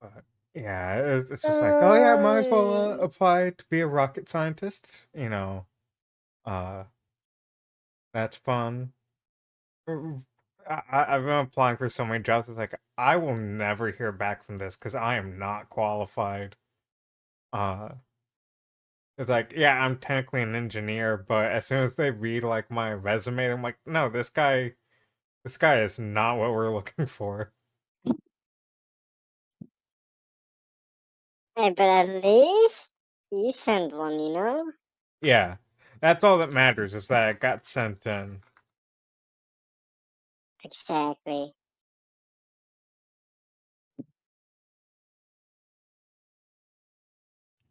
But yeah, it's just like, oh yeah, might as well apply to be a rocket scientist. Uh, that's fun. I've been applying for so many jobs. It's like I will never hear back from this because I am not qualified. Uh, it's like, yeah, I'm technically an engineer, but as soon as they read like my resume, I'm like, no, this guy is not what we're looking for. Hey, but at least you sent one, you know? Yeah, that's all that matters is that it got sent in. Exactly.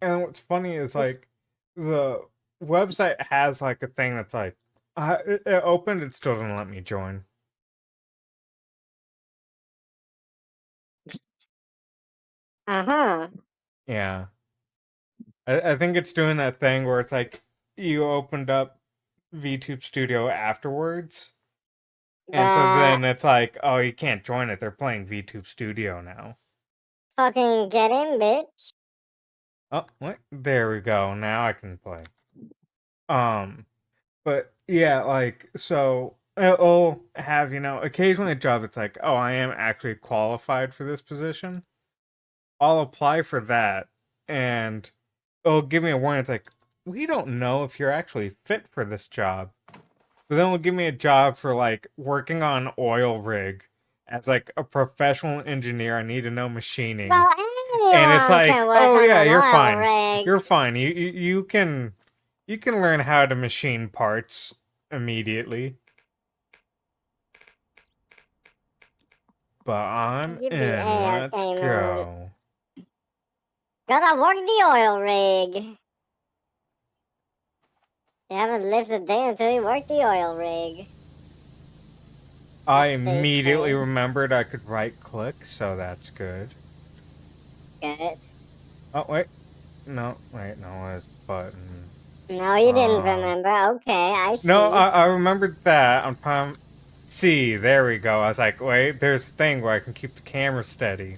And what's funny is This- like the website has like a thing that's like, it opened, it still doesn't let me join. Uh-huh. Yeah. I think it's doing that thing where it's like you opened up VTube Studio afterwards. And so But then it's like, oh, you can't join it. They're playing VTube Studio now. fucking get in, bitch. Oh, what? There we go. Now I can play. Um, but yeah, like, so it'll have, occasionally a job that's like, oh, I am actually qualified for this position. I'll apply for that and it'll give me a warning. It's like, we don't know if you're actually fit for this job. But then it'll give me a job for like working on oil rig as like a professional engineer. I need to know machining. Well, And it's anyone can like, work oh on yeah, an you're oil fine. rig. You're fine. You can learn how to machine parts immediately. But I'm You be in. Let's AFK mode. go. Gotta work the oil rig. You haven't lived a day until you work the oil rig. I That's they immediately say. remembered I could right click, so that's good. Good. Oh wait. No, wait, no, it's the button. No, you didn't Uh remember. Okay, I no, see. I remembered that. I'm trying. See, there we go. I was like, wait, there's a thing where I can keep the camera steady.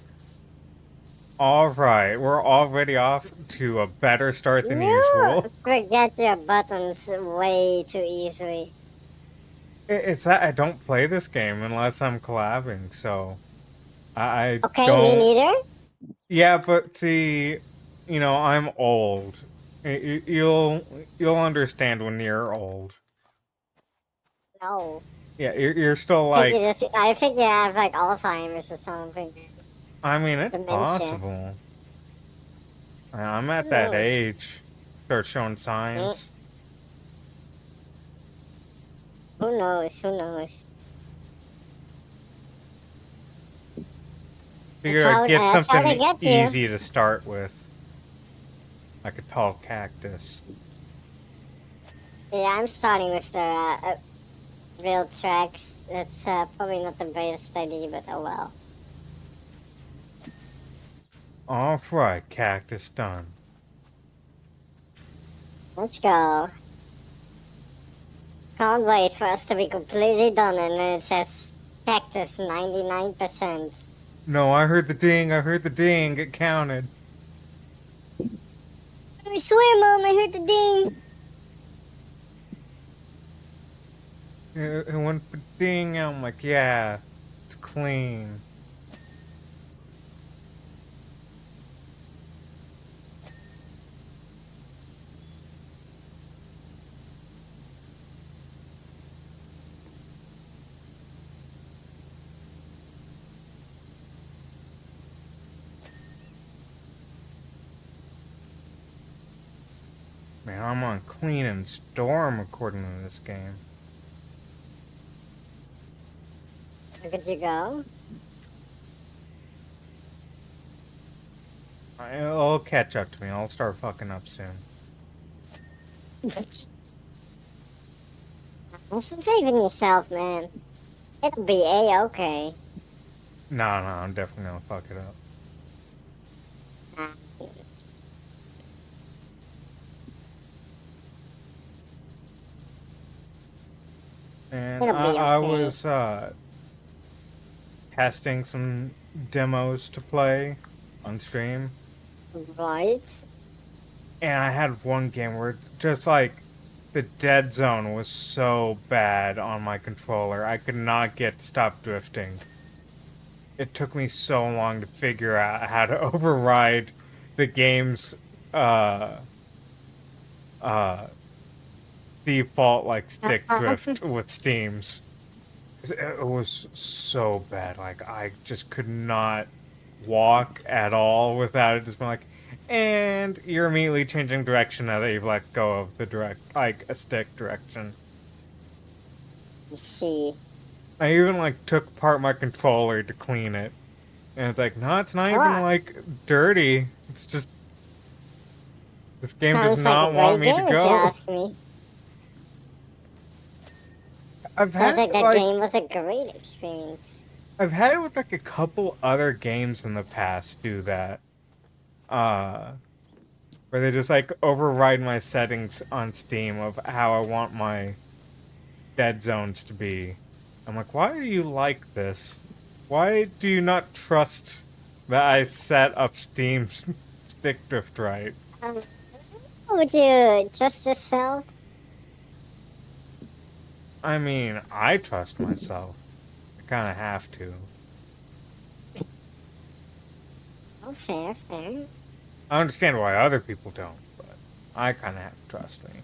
All right, we're already off to a better start than You usual. forget your buttons way too easily. It's that I don't play this game unless I'm collabing, so I Okay, me don't. neither. Yeah, but see, I'm old. You'll understand when you're old. No. Yeah, you're still I think you like. just I think you have like Alzheimer's or something. I mean, it's Dementia. possible. I'm at Who that knows? age. Start showing Eh, signs. who knows? Who knows? Figure I'd get That's how they something get you. easy to start with, like a tall cactus. Yeah, I'm starting with the real tracks. That's probably not the greatest idea, but oh well. All right, cactus done. Let's go. Can't wait for us to be completely done, and then it says cactus 99%. No, I heard the ding. I heard the ding. It counted. I swear, Mom, I heard the ding. It went ding. I'm like, yeah, it's clean. Man, I'm on clean and storm according to this game. Look at you go. It'll catch up to me. I'll start fucking up soon. Have some faith in yourself, man. It'll be a-okay. No, I'm definitely gonna fuck it up. Uh, And It'll be I okay. was testing some demos to play. on stream. Right? And I had one game where it's just like the dead zone was so bad on my controller. I could not get to stop drifting. It took me so long to figure out how to override the game's uh uh default like stick drift with Steam's. It was so bad. Like I just could not walk at all without it just being like, and you're immediately changing direction now that you've let go of the direct, like a stick direction. Let's see. I even like took apart my controller to clean it, and it's like, no, it's not even Oh, like dirty. It's just this game does sounds like a not want great me to game if you go. ask me. I've Sounds had like it that like game was a great experience. I've had it with like a couple other games in the past do that. Uh, where they just like override my settings on Steam of how I want my dead zones to be. I'm like, why are you like this? Why do you not trust that I set up Steam's stick drift right? Um, would you trust yourself? I mean, I trust myself. I kind of have to. Oh, fair, fair. I understand why other people don't, but I kind of have to trust me.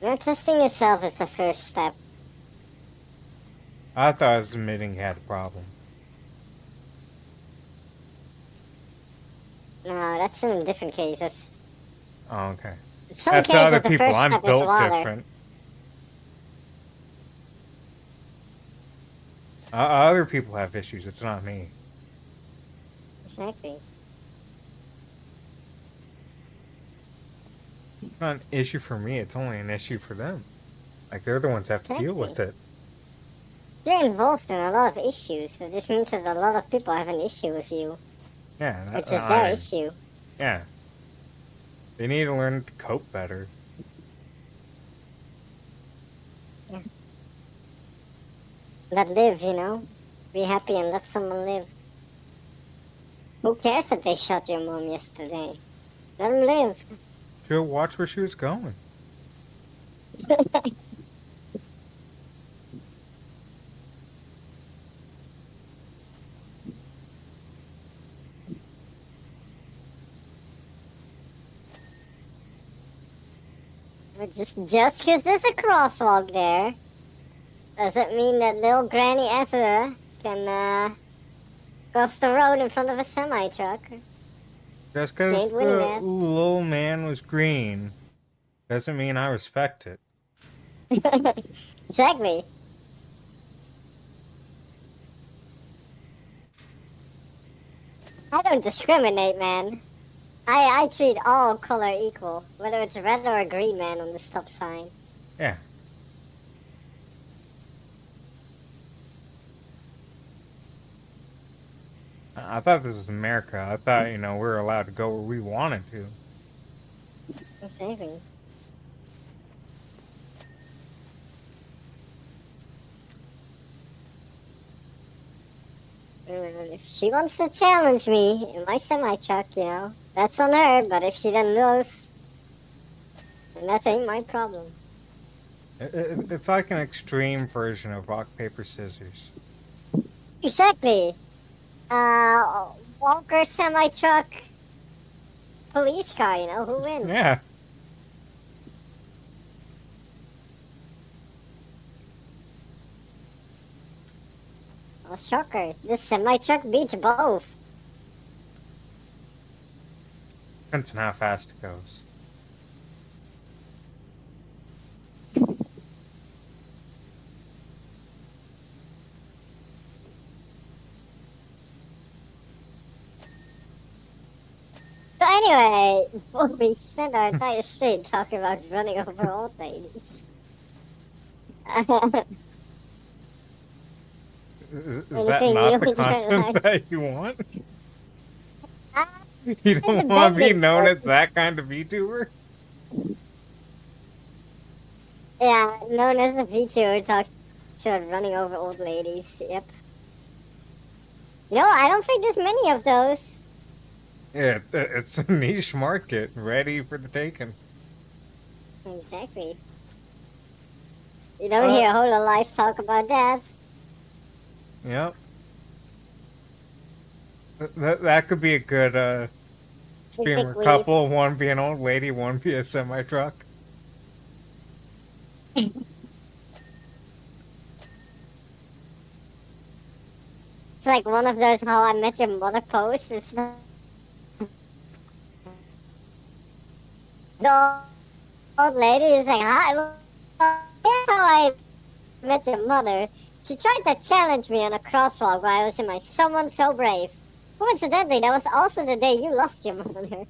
Not trusting yourself is the first step. I thought I was admitting you had a problem. No, that's in different cases. Oh, okay. In some That's other cases, the people. first I'm step is built water. different. Other people have issues. It's not me. Exactly. It's not an issue for me. It's only an issue for them. Like they're the ones that have to deal with Exactly. it. You're involved in a lot of issues. So this means that a lot of people have an issue with you, Yeah, which is their I mean, issue. yeah. They need to learn to cope better. Yeah. Let live, you know? Be happy and let someone live. Who cares that they shot your mom yesterday? Let them live. She'll watch where she was going. But just because there's a crosswalk there doesn't mean that little Granny Effa can cross the road in front of a semi truck. Just She because ain't winning the that. little man was green doesn't mean I respect it. Exactly. I don't discriminate, man. I treat all color equal, whether it's red or a green man on the stop sign. Yeah. I thought this was America. I thought, we were allowed to go where we wanted to. Exactly. If she wants to challenge me in my semi truck, that's on her. But if she doesn't lose, then that ain't my problem. It's like an extreme version of rock, paper, scissors. Exactly. Walker semi truck, police car. Who wins? Yeah. Oh, shocker! This semi truck beats both. Depends on how fast it goes. So anyway, we spent our entire street talking about running over old ladies. Is that Anything new not the in your content life? that you want? Ah, You don't want to be depending, known but as that kind of VTuber? yeah, known as the VTuber talking about running over old ladies. Yep. I don't think there's many of those. It's a niche market ready for the taking. Exactly. You don't Uh, hear a whole lot of life talk about that. yep. That could be a good Big, big streamer weep. couple. One be an old lady, one be a semi truck. It's like one of those How I Met Your Mother posts. It's the old lady is like, "Hi, well, here's how I met your mother. She tried to challenge me on a crosswalk while I was in my Someone So Brave. Coincidentally, that was also the day you lost your mother."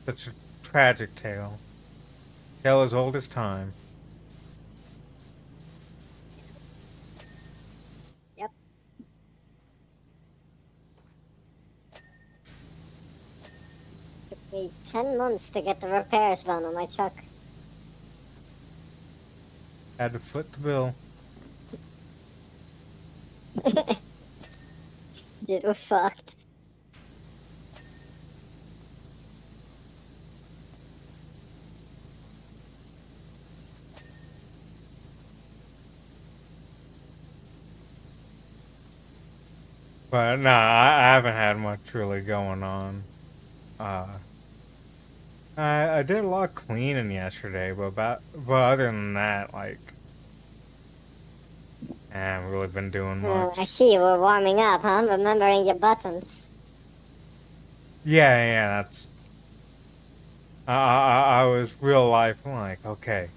Such a tragic tale. Tale as old as time. Yep. Took me 10 months to get the repairs done on my truck. Had to foot the bill. Dude, we're fucked. But nah, I haven't had much really going on. Uh, I did a lot of cleaning yesterday, but other than that, like, I haven't really been doing I much. see you were warming up, huh? Remembering your buttons. Yeah, that's. I was real life like, okay.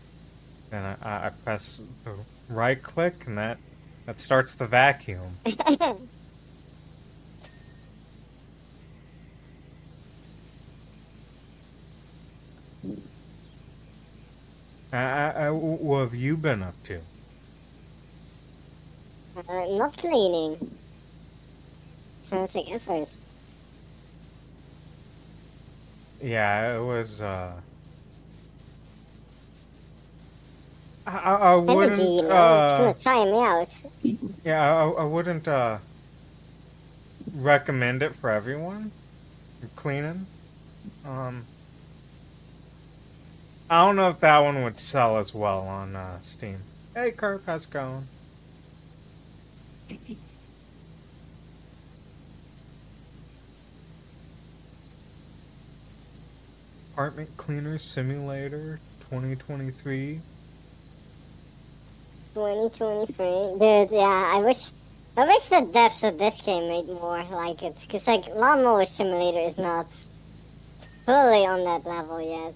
Then I press the right click, and that starts the vacuum. What have you been up to? Not cleaning. Sounds like efforts. Yeah, it was. I Energy, wouldn't. it's gonna tire me out. Yeah, I wouldn't recommend it for everyone. Cleaning. Um, I don't know if that one would sell as well on Steam. Hey, Kirk, how's it going? Apartment Cleaner Simulator 2023. 2023. Dude, yeah, I wish the depths of this game made more like it. Cause like Lawnmower Simulator is not fully on that level yet.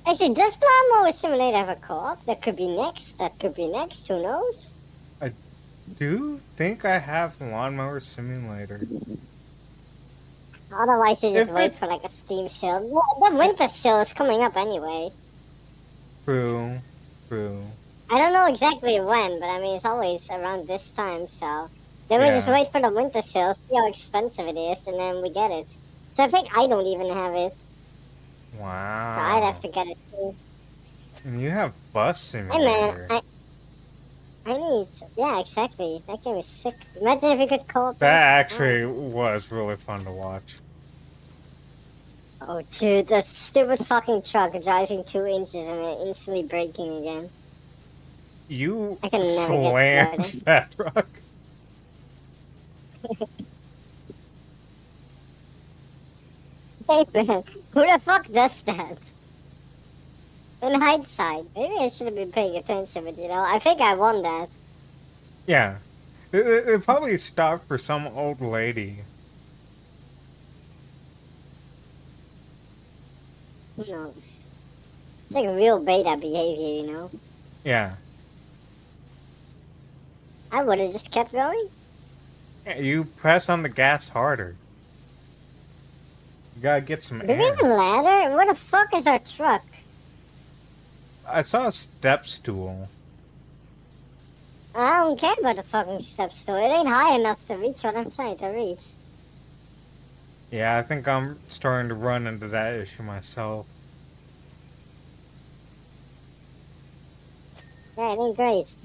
Actually, does Lawnmower Simulator have a co-op? That could be next. That could be next. Who knows? I do think I have Lawnmower Simulator. Otherwise, you just If wait it for like a Steam sale. The eh, winter sale is coming up anyway. true, true. I don't know exactly when, but I mean, it's always around this time, so. Then we just Yeah. wait for the winter sale, see how expensive it is, and then we get it. So I think I don't even have it, so I'd have Wow. to get it too. And you have Bus Hey man, Simulator. I need. Yeah, exactly. That game is sick. Imagine if we could co-op That that. Oh. actually was really fun to watch. Oh, dude, that stupid fucking truck driving 2 inches and then instantly braking again. You I can never get slammed started. that truck. Hey man, who the fuck does that? In hindsight, maybe I should have been paying attention, but I think I won that. Yeah. It probably stopped for some old lady. Who knows? It's like real beta behavior. Yeah. I would have just kept going. Yeah, you press on the gas harder. You gotta get some Do we air. have a ladder? Where the fuck is our truck? I saw a step stool. I don't care about the fucking steps, though. It ain't high enough to reach what I'm trying to reach. Yeah, I think I'm starting to run into that issue myself. Yeah, I think great.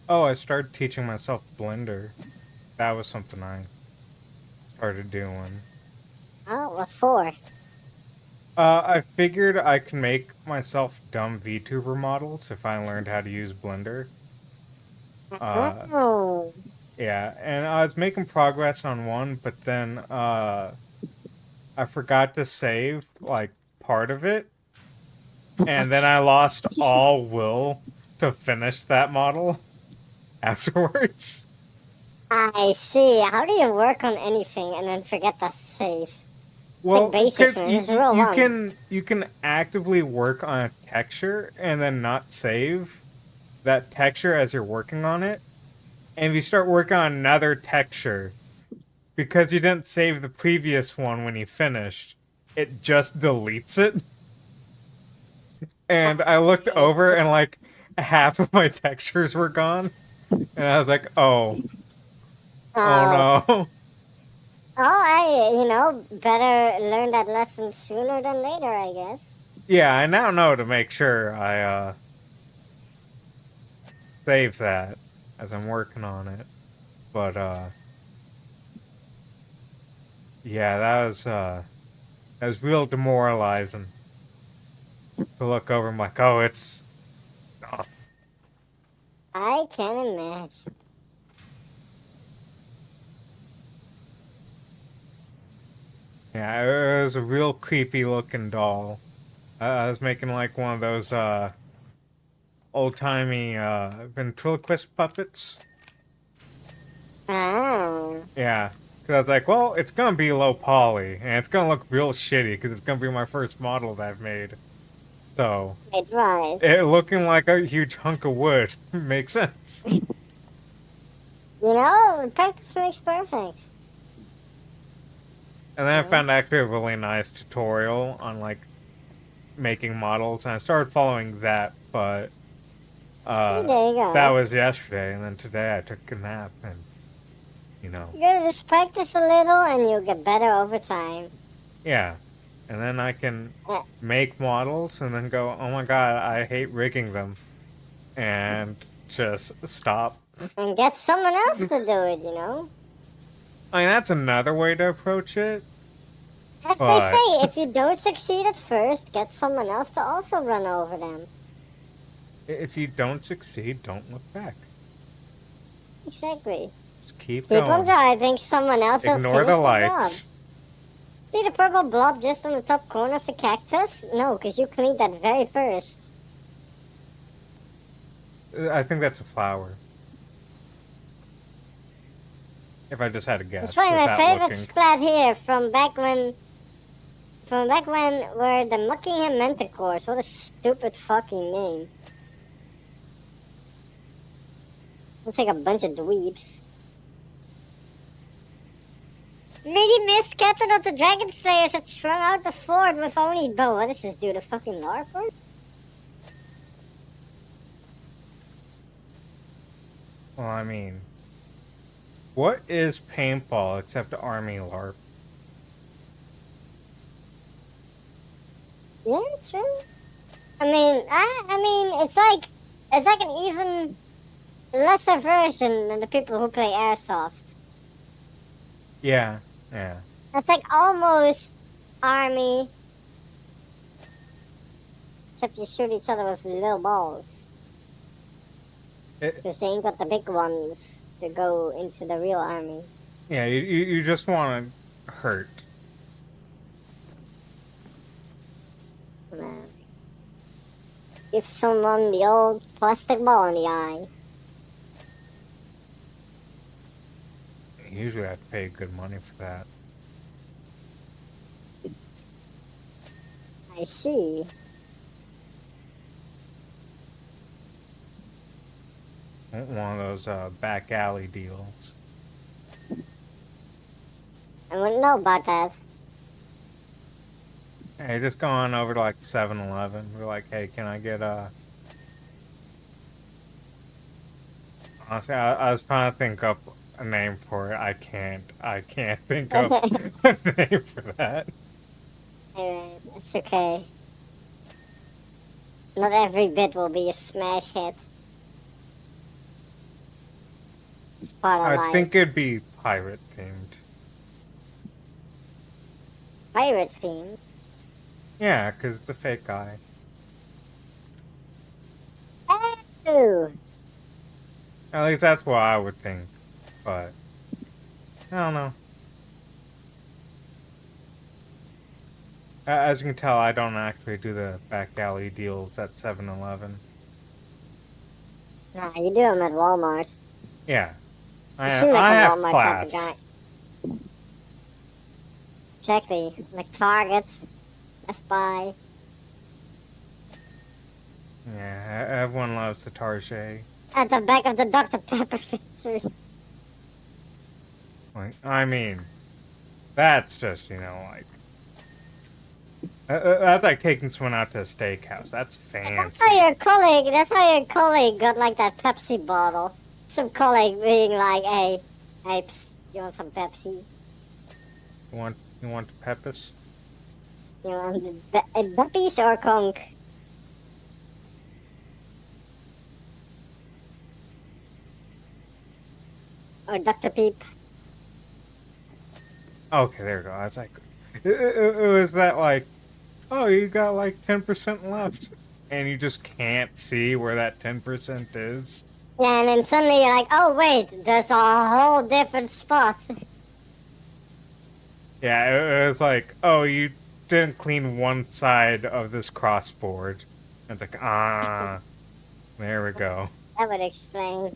Oh, I started teaching myself Blender. That was something I started doing. Oh, what for? I figured I could make myself dumb VTuber models if I learned how to use Blender. Uh, Oh. yeah, and I was making progress on one, but then I forgot to save like part of it, and then I lost all will to finish that model afterwards. I see. How do you work on anything and then forget to save? It's like Well, basic because for this rule one. you can actively work on a texture and then not save that texture as you're working on it. And if you start working on another texture, because you didn't save the previous one when you finished, it just deletes it. And I looked over and like half of my textures were gone. And I was like, oh Oh, no. better learn that lesson sooner than later, I guess. Yeah, I now know to make sure I save that as I'm working on it. But yeah, that was real demoralizing to look over. I'm like, oh, it's oh. I can imagine. Yeah, it was a real creepy looking doll. I was making like one of those old timey ventriloquist puppets. Ah, Yeah, because I was like, well, it's gonna be low poly and it's gonna look real shitty because it's gonna be my first model that I've made. So advice. it looking like a huge hunk of wood makes sense. Practice makes perfect. And then I You found actually a really nice tutorial on like making models, and I started following that. But See, uh, there you that go. was yesterday, and then today I took a nap, and you know, You gotta just practice a little and you'll get better over time. yeah. And then I can Uh, make models, and then go, oh my god, I hate rigging them, and just stop. And get someone else to do it. I mean, that's another way to approach it, As they say, but if you don't succeed at first, get someone else to also run over them. if you don't succeed, don't look back. Exactly. Just keep Keep on going. driving, someone else will Ignore the finish the job. lights. See the purple blob just on the top corner of the cactus? No, because you cleaned that very first. I think that's a flower. If I just had to It's guess probably my without favorite looking. splat here from back when were the Muckingham Manticores. What a stupid fucking name. Looks like a bunch of dweebs. Lady Miss Captain of the Dragon Slayers had sprung out the fort with only bow. What is this dude, a fucking larper? Well, I mean, what is paintball except army LARP? Yeah, true. I mean, it's like an even lesser version than the people who play airsoft. Yeah, yeah. It's like almost army, except you shoot each other with little balls. It, Because they ain't got the big ones to go into the real army. yeah, you just want to hurt. Uh, Give someone the old plastic ball in the eye. Usually I have to pay good money for that. I see. One of those back alley deals. I wouldn't know about that. Hey, just going over to like 7-Eleven. We're like, hey, can I get a? Honestly, I was trying to think up a name for it. I can't. I can't think of a name for that. Alright, it's okay. Not every bit will be a smash hit. It's part of I life. think it'd be pirate themed. Pirate themed. Yeah, because it's a fake guy. Oh! At least that's what I would think. But I don't know. As you can tell, I don't actually do the back alley deals at 7-Eleven. Nah, you do them at Walmart. Yeah, You I seem like I a have Walmart type of guy. class. Exactly. Like Target, Best Buy. Yeah, everyone loves the Target. At the back of the Dr. Pepper factory. Like, I mean, that's just that's like taking someone out to a steakhouse. That's fancy. That's how your colleague got like that Pepsi bottle. Some colleague being like, hey, psst, you want some Pepsi? You want the peppers? You want Peppies or Conk? Or Dr. Peep? Okay, there we go. I was like, it was that like, oh, you got like 10% left, and you just can't see where that 10% is. Yeah, and then suddenly you're like, oh wait, there's a whole different spot. Yeah, it was like, oh, you didn't clean one side of this crossboard. And it's like, there we go. That would explain.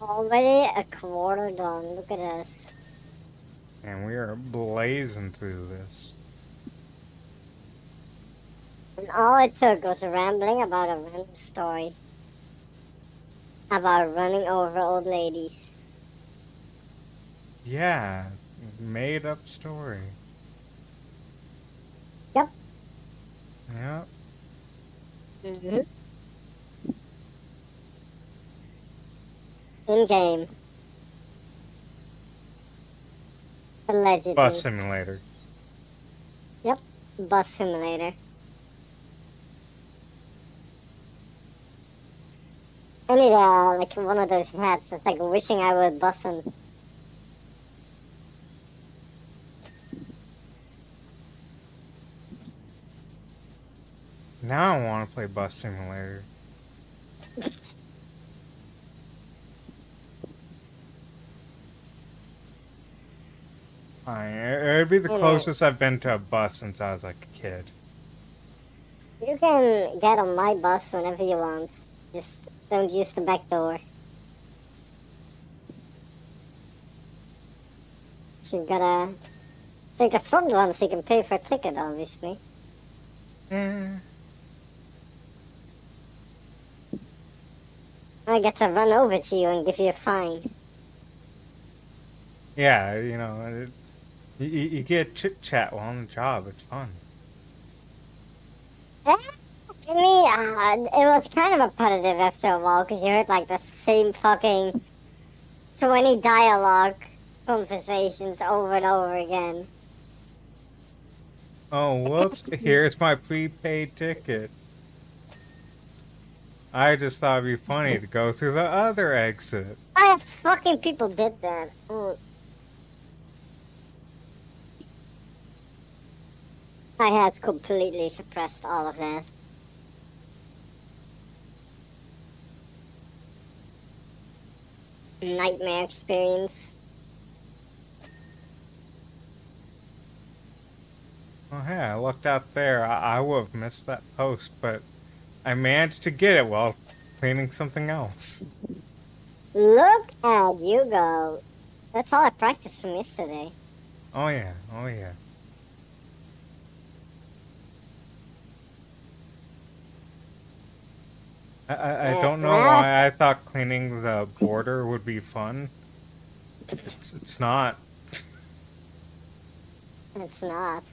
Already a quarter done. Look at us. And we are blazing through this. And all it took was rambling about a random story about running over old ladies. Yeah, made up story. Yep. Yeah. hmm In game. Bus Allegedly. simulator. Yep. Bus simulator. I need like one of those hats. It's like wishing I would bussin'. Now I want to play bus simulator. It'd be the Anyway, closest I've been to a bus since I was like a kid. you can get on my bus whenever you want. Just don't use the back door. So you've gotta take the front one so you can pay for a ticket, obviously. Eh. I get to run over to you and give you a fine. Yeah, you get chit chat while on the job. It's fun. To me, it was kind of repetitive after a while because you heard like the same fucking 20 dialogue conversations over and over again. Oh, whoops. Here's my prepaid ticket. I just thought it'd be funny to go through the other exit. I fucking people did that. I had completely suppressed all of that. nightmare experience. Oh, hey, I looked out there. I would have missed that post, but I managed to get it while cleaning something else. Look at you go. That's all I practiced from yesterday. Oh, yeah. Oh, yeah. I don't know Now why I thought cleaning the border would be fun. It's not. it's not.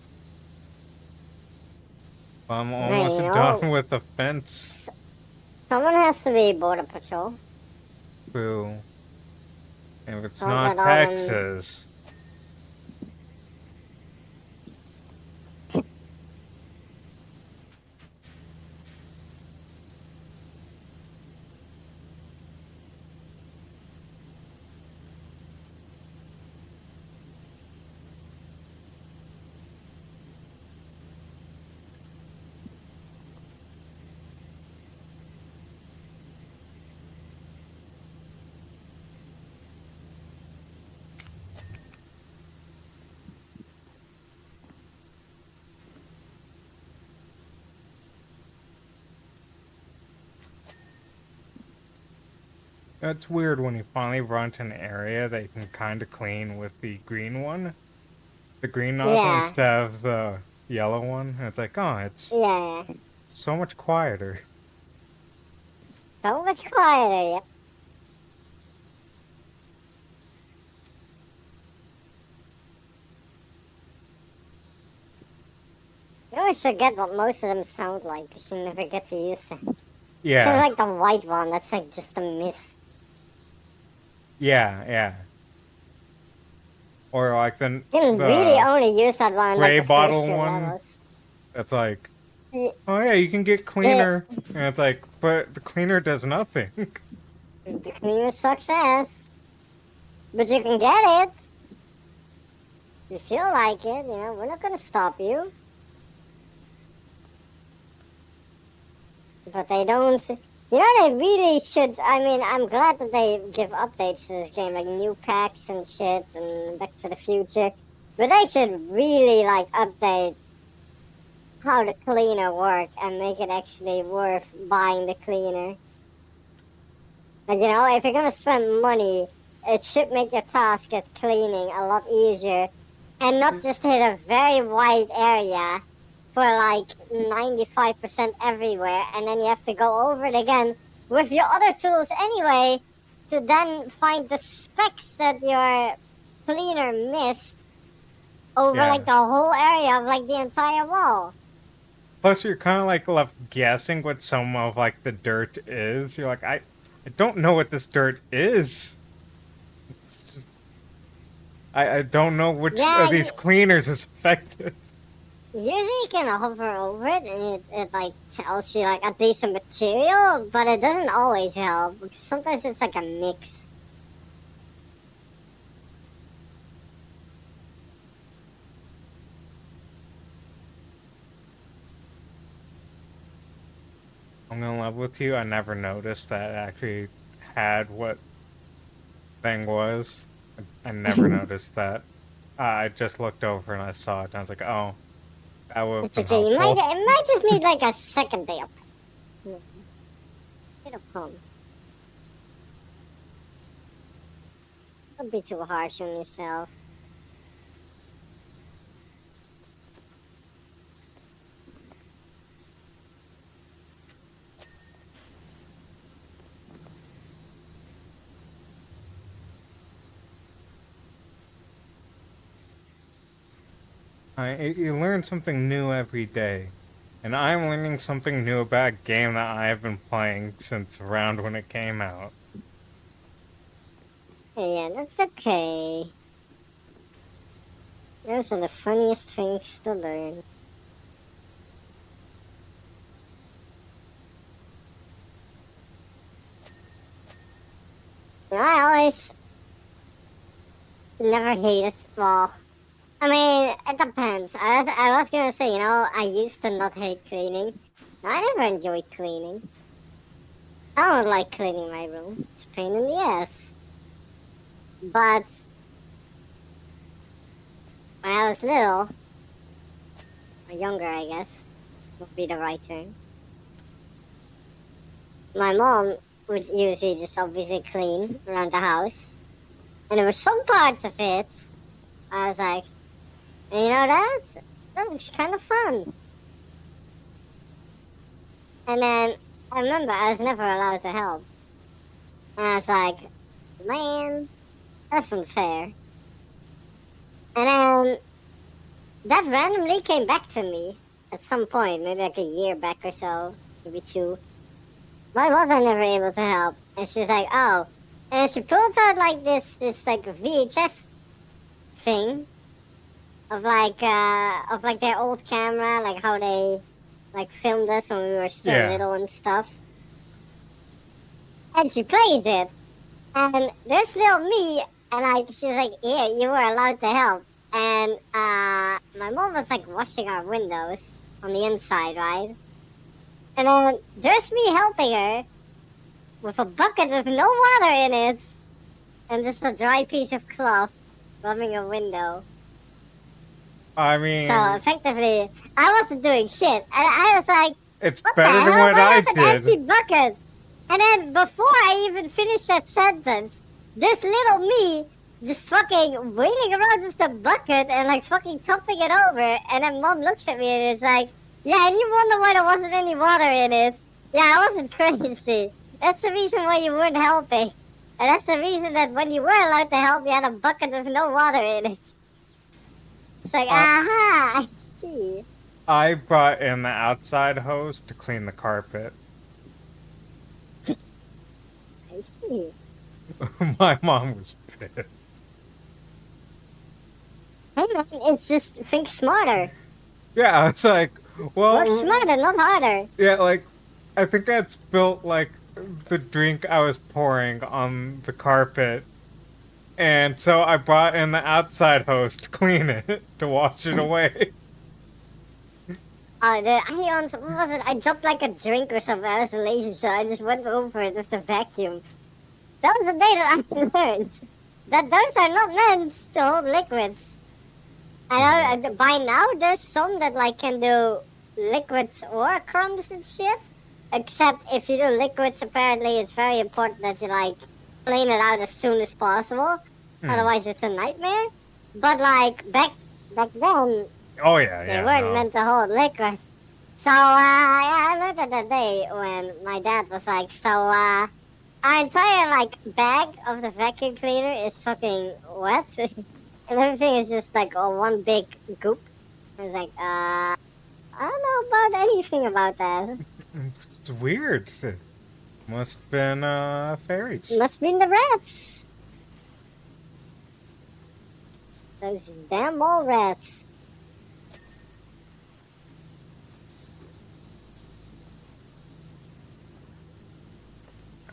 I'm Hey, almost done with the fence. someone has to be border patrol. Boo. If it's Don't let not all them. Texas. It's weird when you finally run to an area that you can kind of clean with the green one. The green nozzle Yeah, instead of the yellow one. And it's like, oh, it's yeah. so much quieter. So much quieter. Yep. You always forget what most of them sound like because you never get to use them. Except Yeah. like the white one, that's like just a mist. Yeah, yeah. Or like You can really the only use that one in like gray the first bottle few one levels. that's like, Yeah, oh yeah, you can get yeah. cleaner. And it's like, but the cleaner does nothing. The cleaner sucks ass. But you can get it. You feel like it, we're not gonna stop you. But they don't. They really should. I mean, I'm glad that they give updates to this game, like new packs and shit, and Back to the Future. But they should really like update how the cleaner work and make it actually worth buying the cleaner. Like, if you're gonna spend money, it should make your task at cleaning a lot easier, and not just hit a very wide area for like 95% everywhere, and then you have to go over it again with your other tools anyway to then find the specks that your cleaner missed over like Yeah. the whole area of like the entire wall. Plus, you're kind of like left guessing what some of like the dirt is. You're like, I don't know what this dirt is. It's, I don't know which Yeah, of these cleaners is effective. usually you can hover over it and it like tells you like at least a material, but it doesn't always help because sometimes it's like a mix. I'm gonna level with you. I never noticed that it actually had what thing was. I never noticed that. I just looked over and I saw it, and I was like, oh, that would have It's been okay. You might helpful. it might just need like a second day up. It'll come. Don't be too harsh on yourself. You learn something new every day. And I'm learning something new about a game that I have been playing since around when it came out. Yeah, that's okay. Those are the funniest things to learn. I always never hated. Well, I mean, it depends. I was gonna say, I used to not hate cleaning. I never enjoyed cleaning. I don't like cleaning my room. It's a pain in the ass. But when I was little, or younger, I guess, would be the right term. My mom would usually just obviously clean around the house, and there were some parts of it I was like, that looks kind of fun. And then I remember I was never allowed to help, and I was like, man, that's unfair. And then that randomly came back to me at some point, maybe like a year back or so, maybe two. Why was I never able to help? And she's like, oh. And she pulls out like this like VHS thing of like their old camera, like how they like filmed us when we were still Yeah. little and stuff. And she plays it. And there's little me, and like she's like, yeah, you were allowed to help. And my mom was like washing our windows on the inside, right? And then there's me helping her with a bucket with no water in it, and just a dry piece of cloth rubbing a window. I So mean, effectively, I wasn't doing shit, and I was like, it's "What the better than hell? what Why I have an empty did. bucket?" And then before I even finished that sentence, this little me just fucking waiting around with the bucket and like fucking topping it over. And then mom looks at me and is like, "Yeah, and you wonder why there wasn't any water in it? Yeah, I wasn't crazy. That's the reason why you weren't helping." And that's the reason that when you were allowed to help, you had a bucket with no water in it. It's like, I aha, I see. I brought in the outside hose to clean the carpet. I see. My mom was pissed. Hey man, it's just think smarter. Yeah, it's like, Work well, smarter, not harder. yeah, like I think I spilled like the drink I was pouring on the carpet, and so I brought in the outside hose to clean it to wash it away. What was it? I dropped like a drink or something. I was lazy, so I just went over it with the vacuum. That was the day that I learned that those are not meant to hold liquids. I know by now there's some that like can do liquids or crumbs and shit. Except if you do liquids, apparently it's very important that you like clean it out as soon as possible. Hmm. Otherwise, it's a nightmare. But like back then, Oh yeah, they yeah, weren't no. meant to hold liquid. So yeah, I learned that that day when my dad was like, so our entire like bag of the vacuum cleaner is fucking wet, and everything is just like one big goop. I was like, I don't know about anything about that. It's weird. It must have been fairies. Must be the rats. Those damn old rats.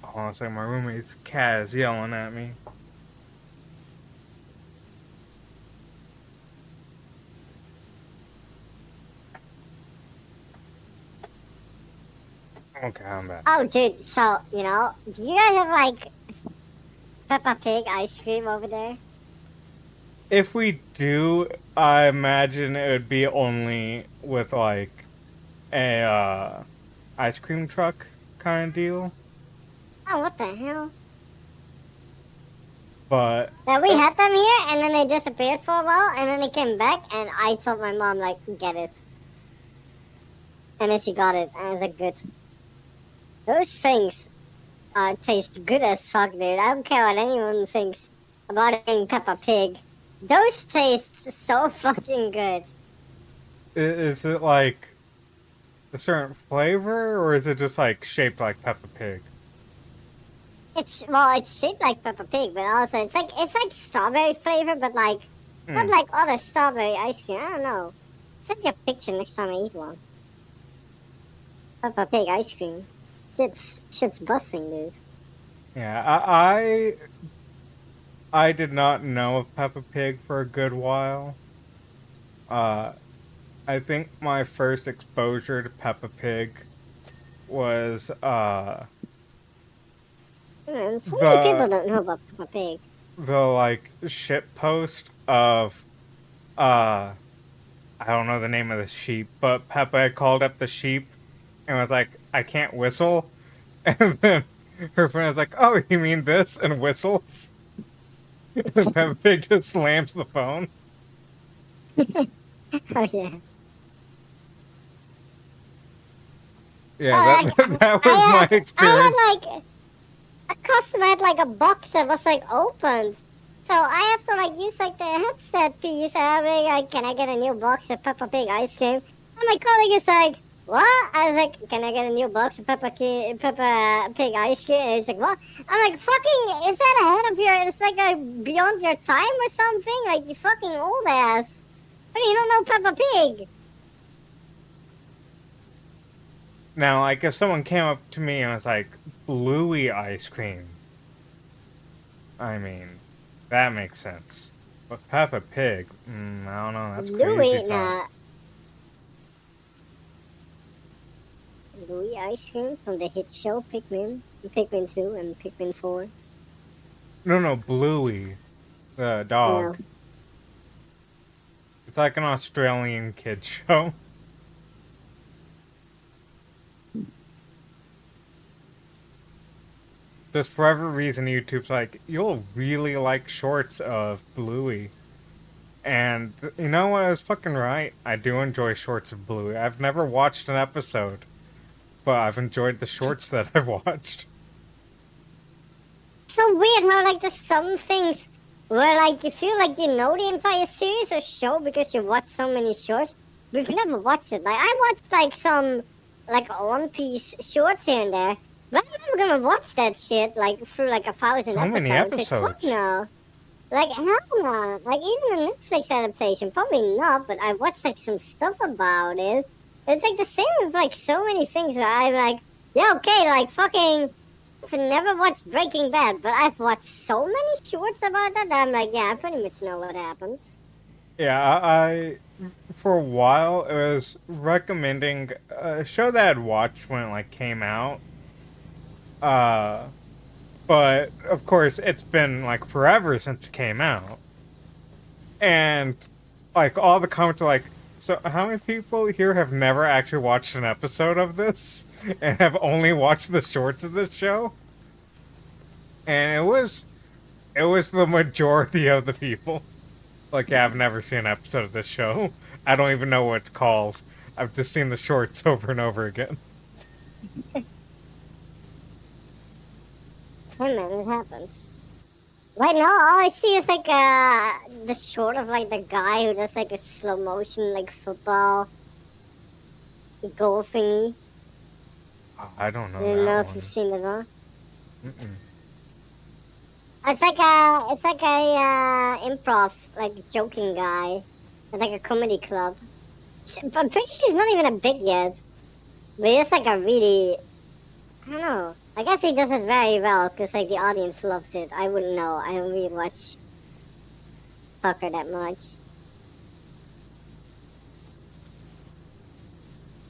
Honestly, my roommate's cat is yelling at me. Okay, I'm back. Oh, dude. So do you guys have like Peppa Pig ice cream over there? If we do, I imagine it would be only with like a ice cream truck kind of deal. Oh, what the hell? But Now we had them here, and then they disappeared for a while, and then they came back, and I told my mom like, get it, and then she got it, and I was like, good. Those things taste good as fuck, dude. I don't care what anyone thinks about it being Peppa Pig. Those taste so fucking good. is it like a certain flavor, or is it just like shaped like Peppa Pig? It's shaped like Peppa Pig, but also it's like strawberry flavor, but like not Hmm. like other strawberry ice cream. I don't know. Send you a picture next time I eat one. Peppa Pig ice cream. Shit's busting, dude. Yeah, I did not know of Peppa Pig for a good while. Uh, I think my first exposure to Peppa Pig was Man, so many people the don't know about Peppa Pig. the like shit post of uh I don't know the name of the sheep, but Peppa had called up the sheep and was like, I can't whistle. And then her friend was like, oh, you mean this? And whistles. And Peppa Pig just slams the phone. Oh yeah. Yeah, Oh, that that was my I experience. had like a customer had like a box that was like opened. So I have to like use like the headset piece. I'm like, can I get a new box of Peppa Pig ice cream? And my colleague is like, what? I was like, can I get a new box of Peppa Pig ice cream? And he's like, what? I'm like, fucking, is that ahead of your? It's like beyond your time or something? Like you fucking old ass. But you don't know Peppa Pig. Now, like, if someone came up to me and was like, Bluey ice cream, I mean, that makes sense. But Peppa Pig, I don't know, that's crazy Louis, talk. nah, Louis ice cream from the hit show Pikmin, Pikmin 2 and Pikmin 4. No, no, Bluey, the Yeah. dog. It's like an Australian kid show. Just for every reason, YouTube's like, you'll really like shorts of Bluey. And you know what? I was fucking right. I do enjoy shorts of Bluey. I've never watched an episode, but I've enjoyed the shorts that I've watched. So weird how like there's some things where like you feel like you know the entire series or show because you watch so many shorts. We've never watched it. Like I watched like some like One Piece shorts here and there, but I'm never gonna watch that shit like through like 1,000 So many episodes. Like fuck episodes. no. Like hell no. Like even a Netflix adaptation, probably not. But I watched like some stuff about it. It's like the same with like so many things. Where I'm like, yeah, okay, like fucking. I've never watched Breaking Bad, but I've watched so many shorts about that, that I'm like, yeah, I pretty much know what happens. Yeah, I for a while it was recommending a show that I'd watched when it like came out. Uh, but of course it's been like forever since it came out, and like all the comments are like, so how many people here have never actually watched an episode of this and have only watched the shorts of this show? And it was the majority of the people. Like, yeah, I've never seen an episode of this show. I don't even know what it's called. I've just seen the shorts over and over again. Hey man, it happens. Right now, all I see is like the short of like the guy who does like a slow motion like football goal thingy. I don't I know don't that know if you've one. seen it all. Mm-mm. It's like a improv like joking guy. It's like a comedy club. But I'm pretty sure he's not even a big yet. But it's like a really I don't know. I guess he does it very well because like the audience loves it. I wouldn't know. I don't really watch soccer that much.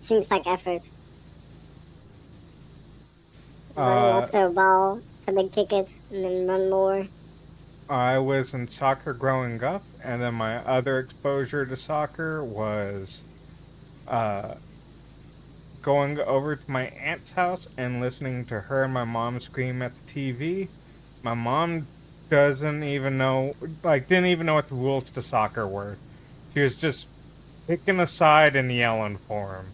Seems like effort. Running Uh, after a ball to then kick it and then run more. I was in soccer growing up, and then my other exposure to soccer was uh, going over to my aunt's house and listening to her and my mom scream at the TV. My mom doesn't even know, like, didn't even know what the rules to soccer were. She was just picking a side and yelling for him.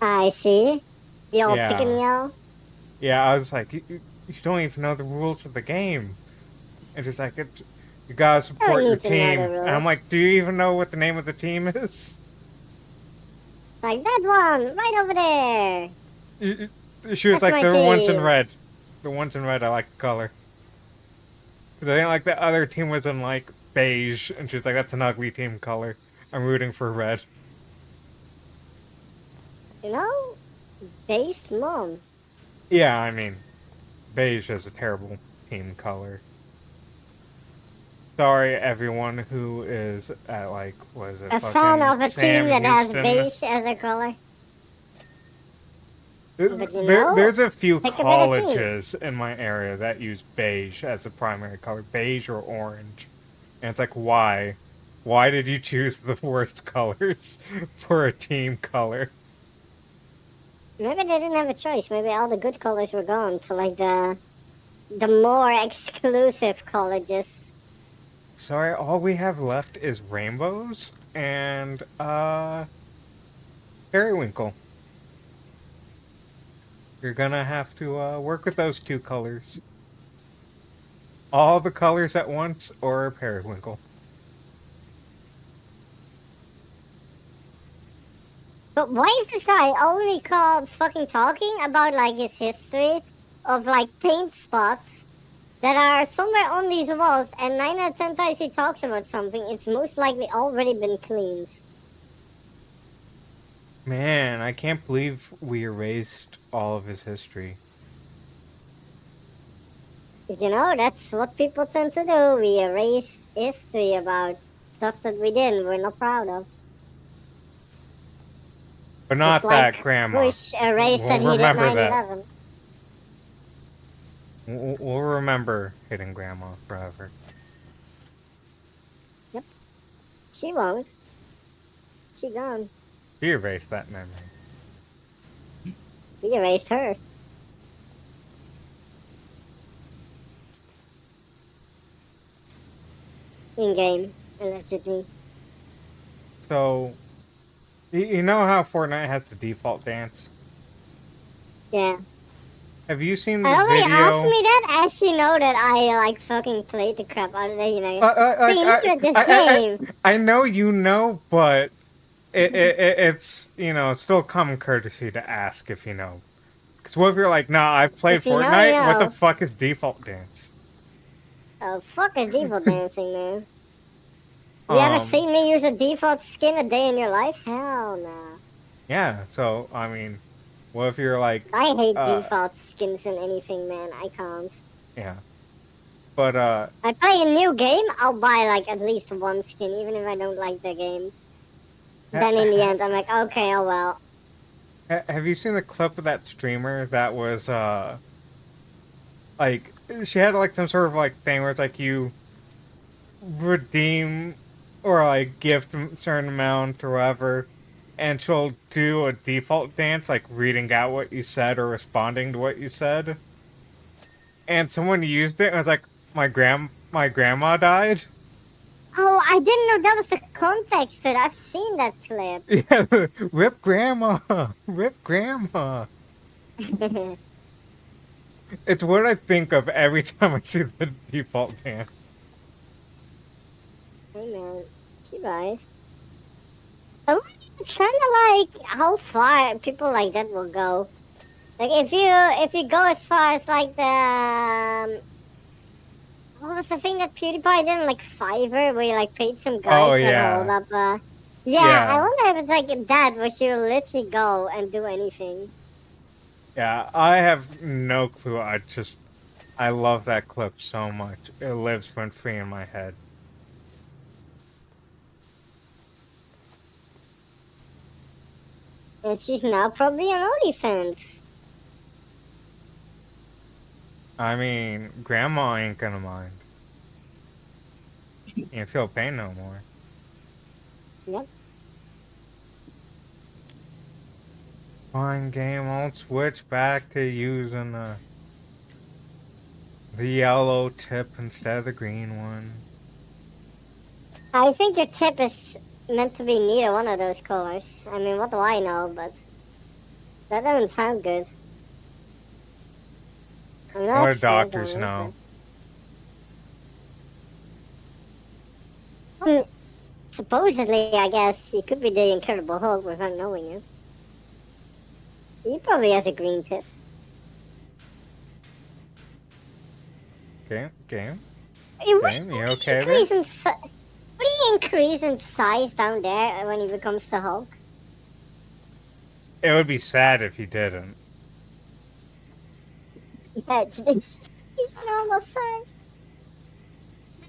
I see. You all pick and Yeah. yell. Yeah, I was like, you don't even know the rules of the game. And she's like, you gotta I don't support your need to know the team. And I'm rules. like, do you even know what the name of the team is? Like that one right over there. She was That's like, my the ones in team. red. The ones in red, I like the color. Because I think like the other team was in like beige. And she was like, that's an ugly team color. I'm rooting for red. You know, base mom. Yeah, I mean, beige is a terrible team color. Sorry, everyone who is at like, what is it, A fan fucking of a team Sam that has Houston. beige as a color. But you know, There's a few pick a better team. colleges in my area that use beige as a primary color, beige or orange. And it's like, why? Why did you choose the worst colors for a team color? Maybe they didn't have a choice. Maybe all the good colors were gone to like the more exclusive colleges. Sorry, all we have left is rainbows and periwinkle. You're gonna have to work with those two colors. All the colors at once or periwinkle. But why is this guy only called fucking talking about like his history of like paint spots that are somewhere on these walls, and 9 out of 10 times he talks about something, it's most likely already been cleaned. Man, I can't believe we erased all of his history. You know, that's what people tend to do. We erase history about stuff that we did we're not proud of. But Just not that, like Grandma. Bush erased We'll that he did remember nine that. 11. We'll remember hitting Grandma forever. Yep, she won't. She gone. We erased that memory. We erased her. In game, allegedly. So, you know how Fortnite has the default dance? Yeah. Have you seen I the don't know you asked video? me that. I actually know that I like fucking played the crap out of it, you know. So Like you know that this I game. I know you know, but it's it's still common courtesy to ask if you know. Because what if you're like, nah, I've played If you know, you Fortnite. What the know. fuck is default dance? Oh, fuck a default dancing, man. You ever Um, seen me use a default skin a day in your life? Hell no. yeah. So I mean, what if you're like, I hate uh, default skins in anything, man. I can't. yeah, but I play a new game, I'll buy like at least one skin, even if I don't like the game. Then in the end, I'm like, okay, oh well. have you seen the clip of that streamer that was like she had like some sort of like thing where it's like you redeem or like gift a certain amount or whatever, and she'll do a default dance like reading out what you said or responding to what you said. And someone used it and was like, my grandma died. Oh, I didn't know that was the context to it. I've seen that clip. Yeah, rip grandma, rip grandma. Hey It's what I think of every time I see the default dance. man, she buys. It's kind of like how far people like that will go. Like if you go as far as like the what was the thing that PewDiePie did, like Fiverr, where you like paid some Oh guys that hold yeah, up. Yeah, I yeah, wonder if it's like that, where you literally go and do anything. yeah. I have no clue. I love that clip so much. It lives rent free in my head. And she's now probably on OnlyFans. I mean, grandma ain't gonna mind. You ain't feel pain no more. Yep. Fine game, I'll switch back to using the yellow tip instead of the green one. I think your tip is meant to be neither one of those colors. I mean, what do I know? But that doesn't sound good. I'm What not do sure, doctors don't know? but... Supposedly, I guess, he could be the Incredible Hulk without knowing it. He probably has a green tip. Game? Hey, Game? You what do you okay there? increase in what do you increase in size down there when he becomes the Hulk? It would be sad if you didn't. Yeah, it's normal size.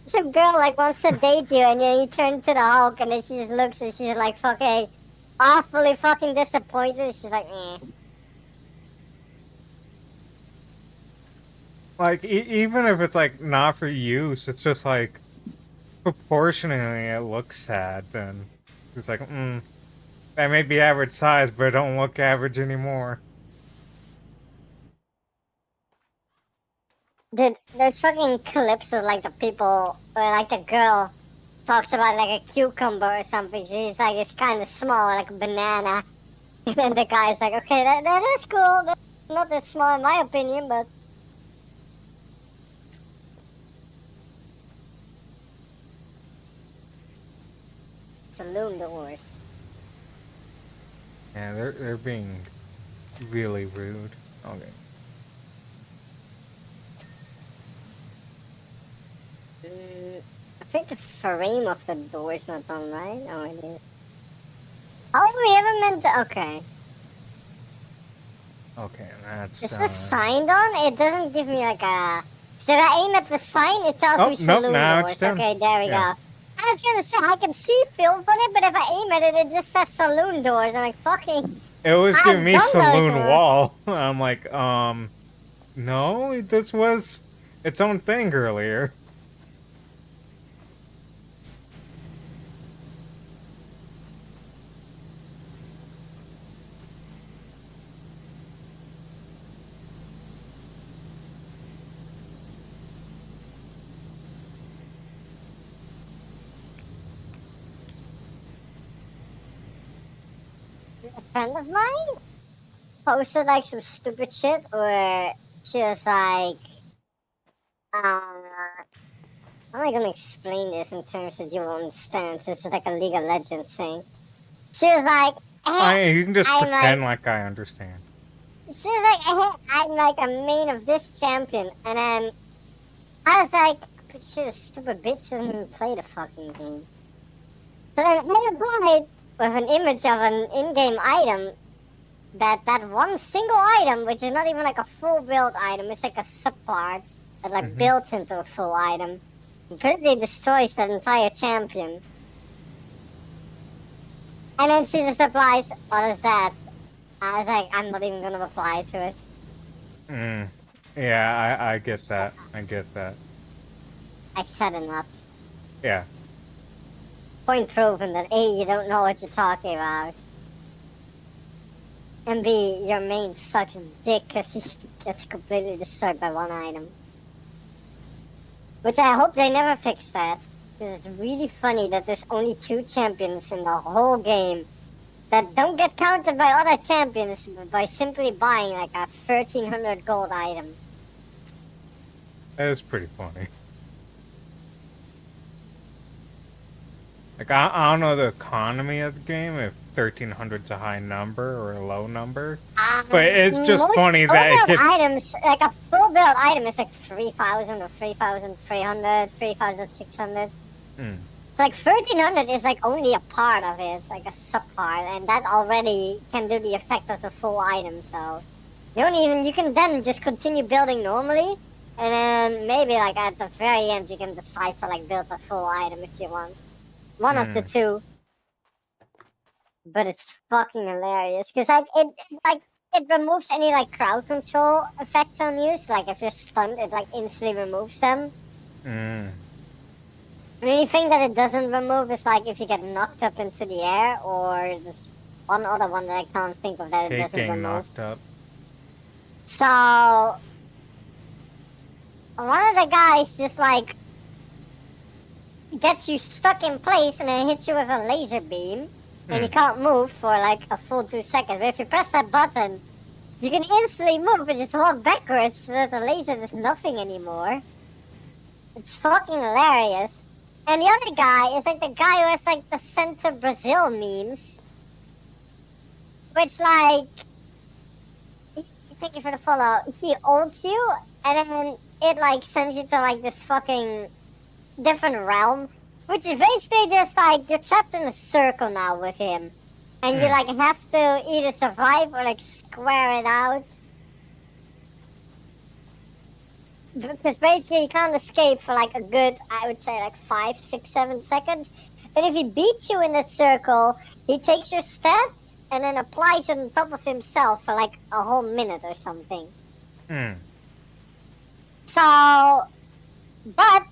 Some girl like wants to date you, and then you turn to the Hulk, and then she just looks and she's like fucking awfully fucking disappointed. She's like, eh. Like even if it's like not for use, it's just like proportionally it looks sad. Then it's like, that may be average size, but it don't look average anymore. Dude, there's fucking clips of like the people where like the girl talks about like a cucumber or something. She's like it's kind of small, like a banana. And then the guy's like, okay, that is cool. That's not that small in my opinion, but saloon doors. Yeah, they're being really rude. Okay. I think the frame of the door is not done right. Oh, it is. Oh, we haven't meant to. Okay. Okay, that's Is the done. sign on? It doesn't give me like a. Should I aim at the sign? It tells Oh, me nope, saloon now it's doors. done. Okay, there we Yeah. go. I was gonna say I can see filth on it, but if I aim at it, it just says saloon doors. I'm like, fucking. It was giving I've me done those. saloon wall. I'm like, no, this was its own thing earlier. A friend of mine posted like some stupid shit, where she was like, how am I gonna explain this in terms that you will understand? Since it's like a League of Legends thing. She was like, You can just I'm like, pretend like I understand. she was like, I'm like a main of this champion, and then I was like, but she's a stupid bitch, doesn't even play the fucking game. So then I replied with an image of an in-game item that one single item, which is not even like a full build item, it's like a subpart that like Mm-hmm. builds into a full item, completely destroys that entire champion. And then she just replies, "What is that?" I was like, "I'm not even gonna reply to it." Mm. Yeah, I get that. I get that. I said enough. Yeah. Point proven that A, you don't know what you're talking about, and B, your main sucks dick because he gets completely destroyed by one item. Which I hope they never fix that. Because it's really funny that there's only two champions in the whole game that don't get counted by other champions by simply buying like a 1300 gold item. It was pretty funny. Like I don't know the economy of the game if 1300's a high number or a low number, but it's just Most funny full that it build gets. items, like a full build item is like 3000 or 3300, 3600. Mm. It's like 1300 is like only a part of it, like a subpart, and that already can do the effect of the full item. So you can then just continue building normally, and then maybe like at the very end you can decide to like build a full item if you want. One of the Mm. two, but it's fucking hilarious because it removes any like crowd control effects on you. So, like if you're stunned, it like instantly removes them. Mm. The only thing that it doesn't remove is like if you get knocked up into the air, or there's one other one that I can't think of that it Hate doesn't getting remove. knocked up. So one of the guys just like gets you stuck in place and then hits you with a laser beam, and you Mm. can't move for like a full 2 seconds. But if you press that button, you can instantly move and just walk backwards so that the laser does nothing anymore. It's fucking hilarious. And the other guy is like the guy who has like the Center Brazil memes, which like thank you for the follow. He ults you, and then it like sends you to like this fucking different realm, which is basically just like you're trapped in a circle now with him, and you Mm. like have to either survive or like square it out. Because basically you can't escape for like a good, I would say like 5, 6, 7 seconds. And if he beats you in that circle, he takes your stats and then applies it on top of himself for like a whole minute or something. Mm. So, but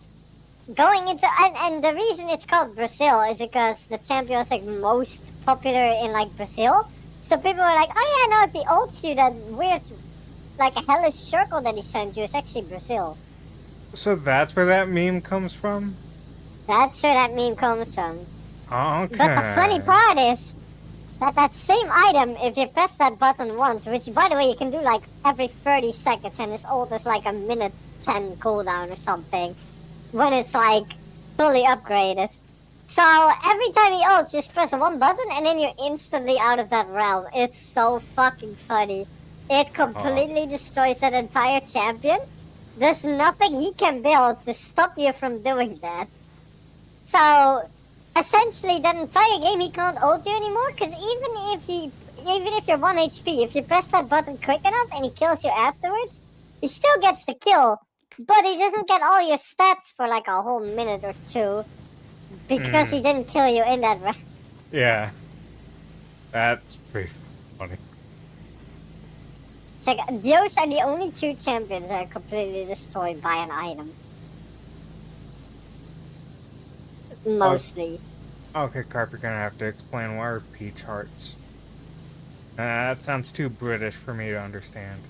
going into and the reason it's called Brazil is because the champion was like most popular in like Brazil. So people were like, oh yeah, no, if he ults you, that weird like a hellish circle that he sends you is actually Brazil. So that's where that meme comes from? That's where that meme comes from. But the funny Okay. part is that same item, if you press that button once, which by the way you can do like every 30 seconds, and his ult is like a minute 10 cooldown or something, when it's like fully upgraded. So every time he ults, just press one button and then you're instantly out of that realm. It's so fucking funny. It Oh. completely destroys that entire champion. There's nothing he can build to stop you from doing that. So essentially, that entire game he can't ult you anymore. Because even if you're 1 HP, if you press that button quick enough and he kills you afterwards, he still gets the kill. But he doesn't get all your stats for like a whole minute or two because Mm. he didn't kill you in that round. Yeah. That's pretty funny. It's like those are the only two champions that are completely destroyed by an item. Oh, Mostly. okay, Carp, you're gonna have to explain why are peach hearts. That sounds too British for me to understand.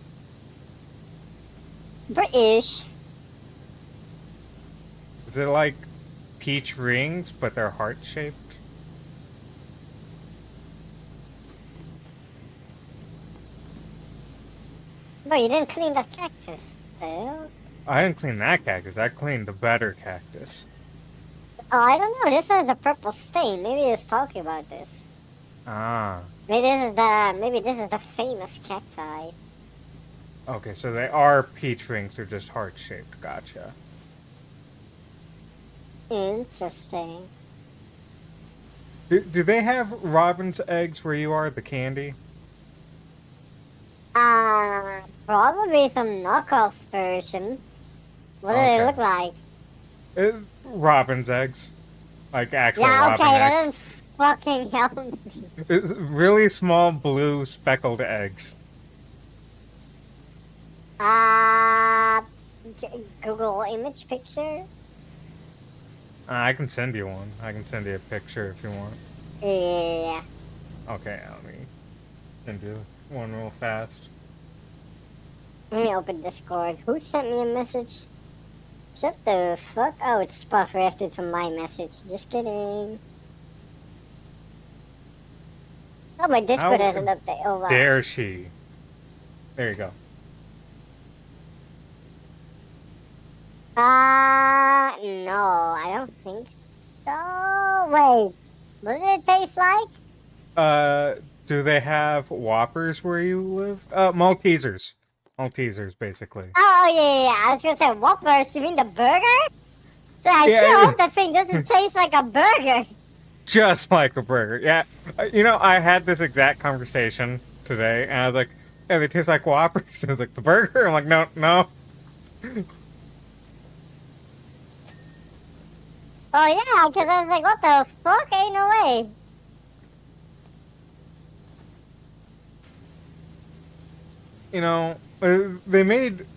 British. Is it like peach rings, but they're heart shaped? Bro, you didn't clean that cactus. The hell? I didn't clean that cactus. I cleaned the better cactus. Oh, I don't know. This has a purple stain. Maybe he's talking about this. Ah. Maybe this is the famous cacti. Okay, so they are peach rings. They're just heart shaped. Gotcha. Interesting. Do they have robin's eggs where you are, the candy? Probably some knockoff version. What do they Okay. look like? Robin's eggs. Like actual Yeah, okay, robin that eggs. doesn't fucking help me. It's really small blue speckled eggs. Uh, Google image picture? I can send you one. I can send you a picture if you want. Yeah. Okay, let me send you one real fast. Let me open Discord. Who sent me a message? Shut the fuck? Oh, it's Spuff reacted to my message. Just kidding. Oh, my Discord has How an update. Oh, wow. dare she? There you go. No, I don't think so. Wait, what did it taste like? Uh, do they have Whoppers where you live? Maltesers. Maltesers, basically. Oh, yeah. I was gonna say Whoppers. You mean the burger? So I sure Yeah, hope that thing doesn't taste like a burger. just like a burger. Yeah, you know, I had this exact conversation today, and I was like, "Yeah, they taste like Whoppers." It's like the burger. I'm like, "No, no." Oh, yeah, because I was like, what the fuck? Ain't no way. You know, they made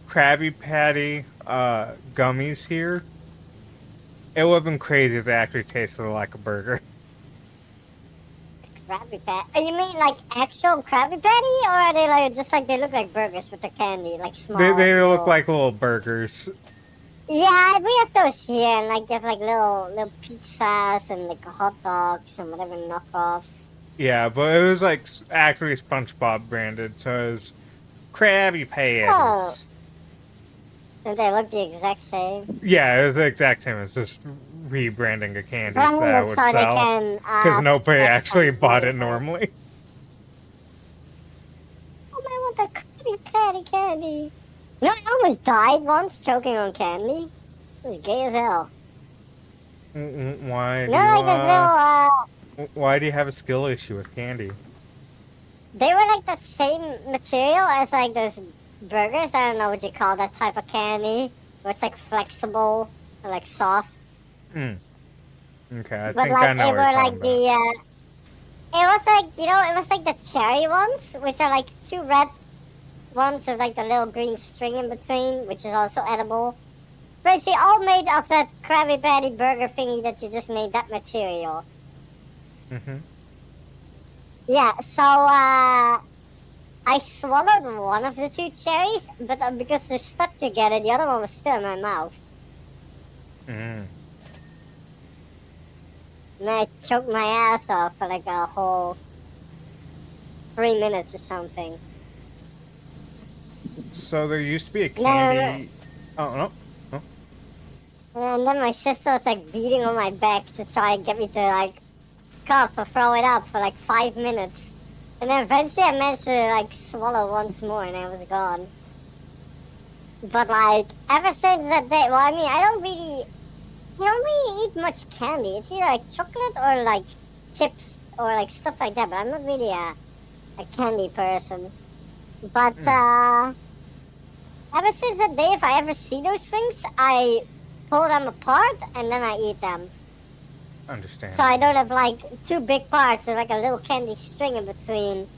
Krabby Patty gummies here. It would have been crazy if they actually tasted like a burger. Krabby Patty. Oh, you mean like actual Krabby Patty? Or are they like just like they look like burgers with the candy? Like small They look little. like little burgers. Yeah, we have those here, and like you have like little pizzas and like hot dogs and whatever knockoffs. Yeah, but it was like actually SpongeBob branded, so it was Krabby Oh, Patties. and they look the exact same. Yeah, it was the exact same as just rebranding a candy so that it Brandon would so they sell. can Because nobody get actually some bought money it for it. normally. Oh man, I want the Krabby Patty candy. You know, I almost died once choking on candy. It was gay as hell. Why You do know, you like this why do you have a skill issue with candy? they were like the same material as like those burgers. I don't know what you call that type of candy. Where it's like flexible and like soft. Hmm. Okay, I But think I like know it what you're were talking like about. it was like, you know, it was like the cherry ones, which are like two red ones with like the little green string in between, which is also edible. Basically, all made of that Krabby Patty burger thingy that you just made that material. Mm-hmm. Yeah, so I swallowed one of the two cherries, but because they're stuck together, the other one was still in my mouth. Mm. And then I choked my ass off for like a whole 3 minutes or something. So there used to be a No, candy. Oh no. Oh. and then my sister was like beating on my back to try and get me to like cough or throw it up for like 5 minutes. And then eventually I managed to like swallow once more and I was gone. But like ever since that day, well, I mean, I don't really eat much candy. It's either like chocolate or like chips or like stuff like that. But I'm not really a candy person. But Mm. ever since that day, if I ever see those things, I pull them apart and then I eat them. So I Understandable. don't have like two big parts with like a little candy string in between.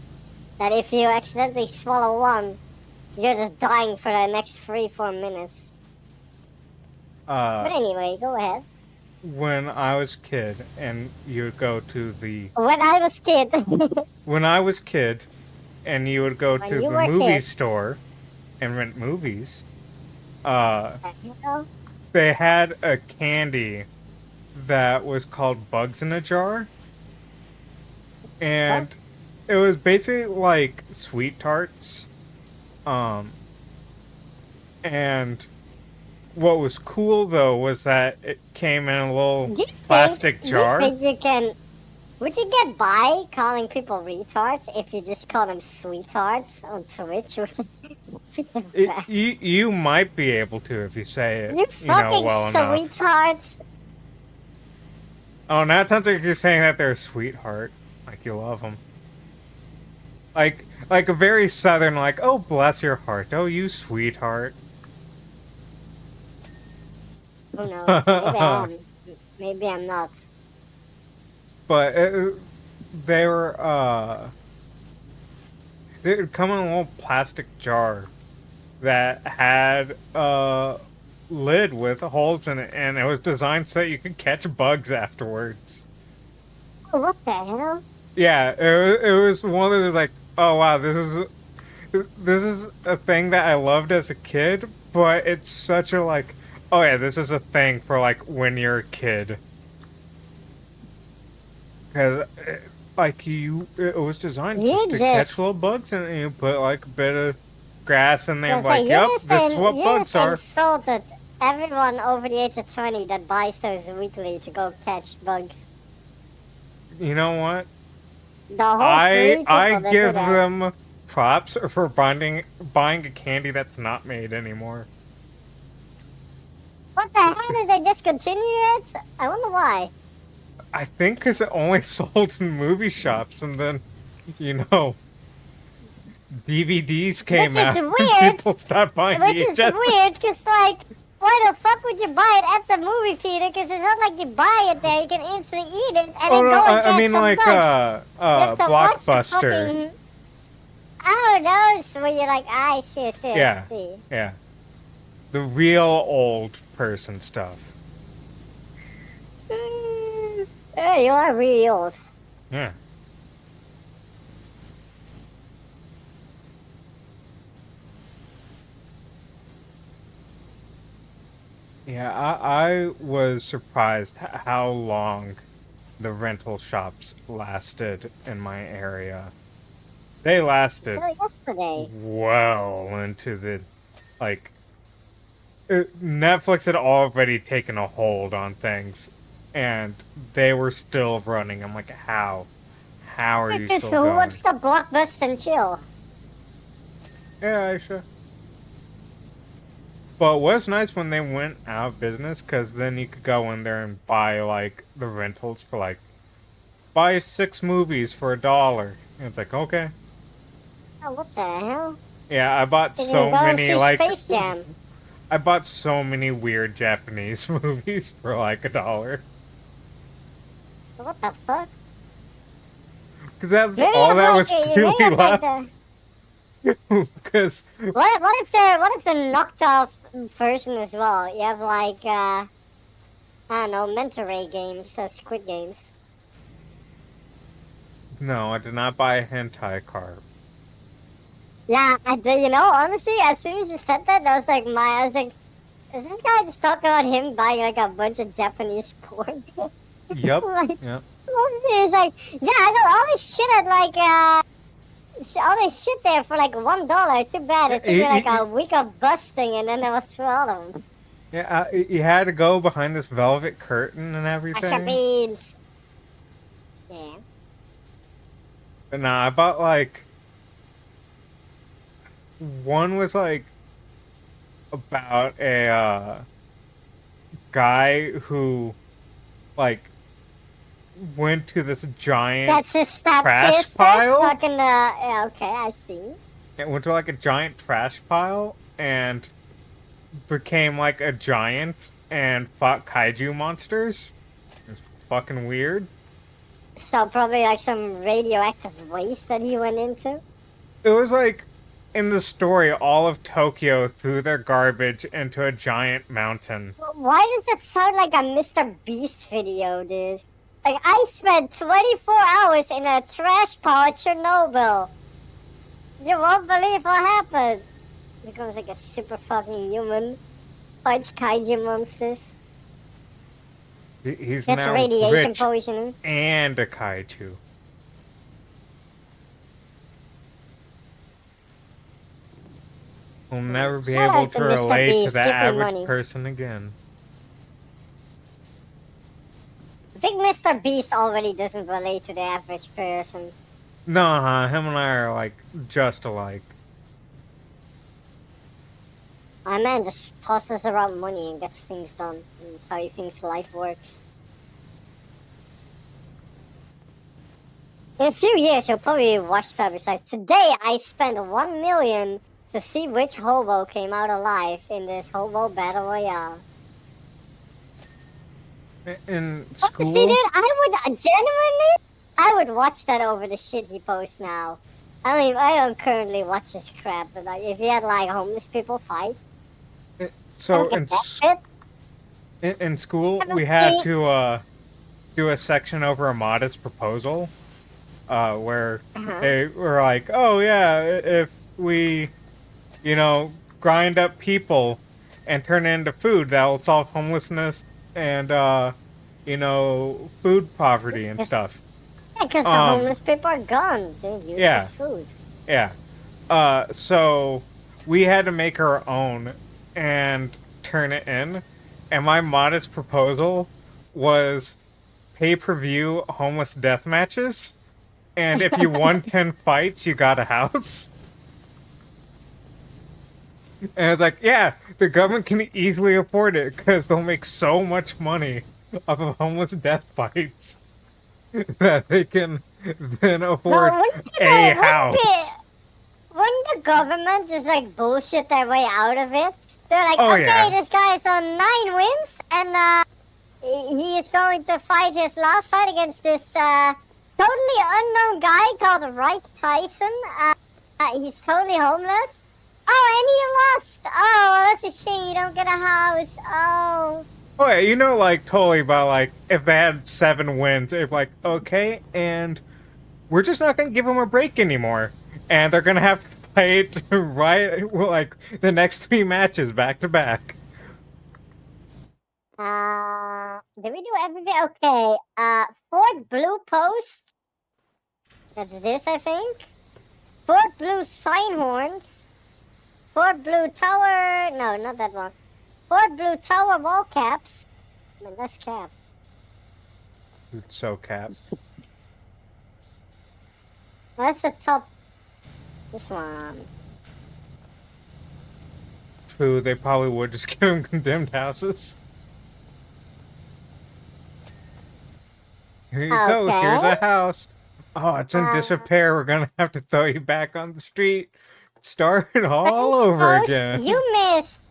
That if you accidentally swallow one, you're just dying for the next 3-4 minutes. Uh, But anyway, go ahead. when I was a kid, and you would go to the When I was kid, when I was kid, and you would go when to you the were a movie kid, store and rent movies. Uh, you know, they had a candy that was called Bugs in a Jar, fuck, and it was basically like sweet tarts. Um, and what was cool though was that it came in a little plastic do you jar. think you can, would you get by calling people retards if you just call them sweethearts on Twitch? You might be able to if you say it, You you know, fucking well enough. sweethearts. Oh, now it sounds like you're saying that they're a sweetheart, like you love them, like a very southern, like oh bless your heart, oh you sweetheart. Who knows? Maybe I But am. Maybe I'm not. they were they would come in a little plastic jar that had a lid with holes in it, and it was designed so you could catch bugs afterwards. Oh, what the hell? Yeah, it was one of the like, oh wow, this is a thing that I loved as a kid, but it's such a like, oh yeah, this is a thing for like when you're a kid, because like it was designed just You to catch just, little bugs, and you put like a bit of grass in there, gonna and say, like, yep, this is what you bugs just are. insulted everyone over the age of 20 that buys those weekly to go catch bugs. You know what? The whole I three I people that do give that. them props for buying a candy that's not made anymore. What the hell did they discontinue it? I wonder why. I think because it only sold in movie shops, and then, you know, DVDs Which came is out, and weird. people stopped buying Which is VHS. weird, cause like, why the fuck would you buy it at the movie theater? Cause it's not like you buy it there, you can instantly eat it and Oh then no, go and I catch mean some like bugs. You have to watch the Blockbuster. fucking. Oh, those where you're like, I see, I see, I Yeah, see. yeah, the real old person stuff. Yeah, you are really old. Yeah, yeah. I was surprised how long the rental shops lasted in my area. They lasted Until yesterday. well into the like Netflix had already taken a hold on things, and they were still running. I'm like, how? How are you Because still who going? wants to blockbuster and chill? Yeah, Aisha. But it was nice when they went out of business, because then you could go in there and buy like the rentals for like buy 6 movies for $1. And it's like, okay. Oh, what the hell? Yeah, I bought You can so go and many see like Space Jam. I bought so many weird Japanese movies for like $1. What the fuck? Because that's Maybe you all have that like was maybe you really have like left. the Because what if they're knocked off version as well? You have like I don't know, mental ray games, Squid Games. no, I did not buy a hentai card. Yeah, honestly, as soon as you said that, that was like I was like, is this guy just talking about him buying like a bunch of Japanese porn? Yep. Like, Yep. he's like, yeah, I got all this shit at like all this shit there for like $1. Too bad. Yeah, It took me like a week of busting, and then it was for all of them. yeah, you had to go behind this velvet curtain and Asha everything. beads. Yeah. But nah, I bought like one was like about a guy who like went to this giant That's his trash stepsister pile. stuck in the. Yeah, okay, I see. It went to like a giant trash pile and became like a giant and fought kaiju monsters. It's fucking weird. So probably like some radioactive waste that he went into. It was like in the story, all of Tokyo threw their garbage into a giant mountain. Why does that sound like a Mr. Beast video, dude? Like, I spent 24 hours in a trash pile at Chernobyl. You won't believe what happened. Becomes like a super fucking human. Fights kaiju monsters. He's Gets now radiation rich poisoning. and a kaiju. We'll never be Shout able out to to Mr. relate to Beast. the Give me average money. person again. I think Mr. Beast already doesn't relate to the average person. Nah, him and I are like just alike. My man just tosses around money and gets things done. And that's how he thinks life works. In a few years, he'll probably watch that. It's like, today I spent 1 million to see which hobo came out alive in this hobo battle royale. In See, school, dude, I would watch that over the shit he posts now. I mean, I don't currently watch his crap, but like, if he had like homeless people fight, I so look at that shit. in school, I don't we had see. to do a section over a modest proposal, where Uh-huh. they were like, "Oh yeah, if we, grind up people and turn it into food, that will solve homelessness and food poverty and stuff." Because the Um, homeless people are gone. They're used yeah, as food. yeah. So we had to make our own and turn it in, and my modest proposal was pay-per-view homeless death matches. And if you won 10 fights, you got a house. And it's like, yeah, the government can easily afford it because they'll make so much money off of homeless death fights that they can then No, afford a house. wouldn't the government just like bullshit their way out of it? They're like, Oh, okay, yeah. this guy is on 9 wins, and he is going to fight his last fight against this totally unknown guy called Wright Tyson. He's totally homeless. Oh, and he lost. Oh, well, that's a shame. You don't get a house. Oh. Oh, yeah, like, totally about, like, if they had 7 wins, it's like, okay, and we're just not going to give them a break anymore. And they're going to have to play it right, like, the next 3 matches back to back. Did we do everything? Okay. Fort Blue Post. That's this, I think. Fort Blue Signhorns. Fort Blue Tower. No, not that one. Fort Blue Tower wall caps. I mean, that's cap. It's so cap. That's the top. This one. True, they probably would just give them condemned houses. Here you go, here's Okay. a house. Oh, it's in Uh, disrepair. We're gonna have to throw you back on the street. Start it all fence over post. again. You missed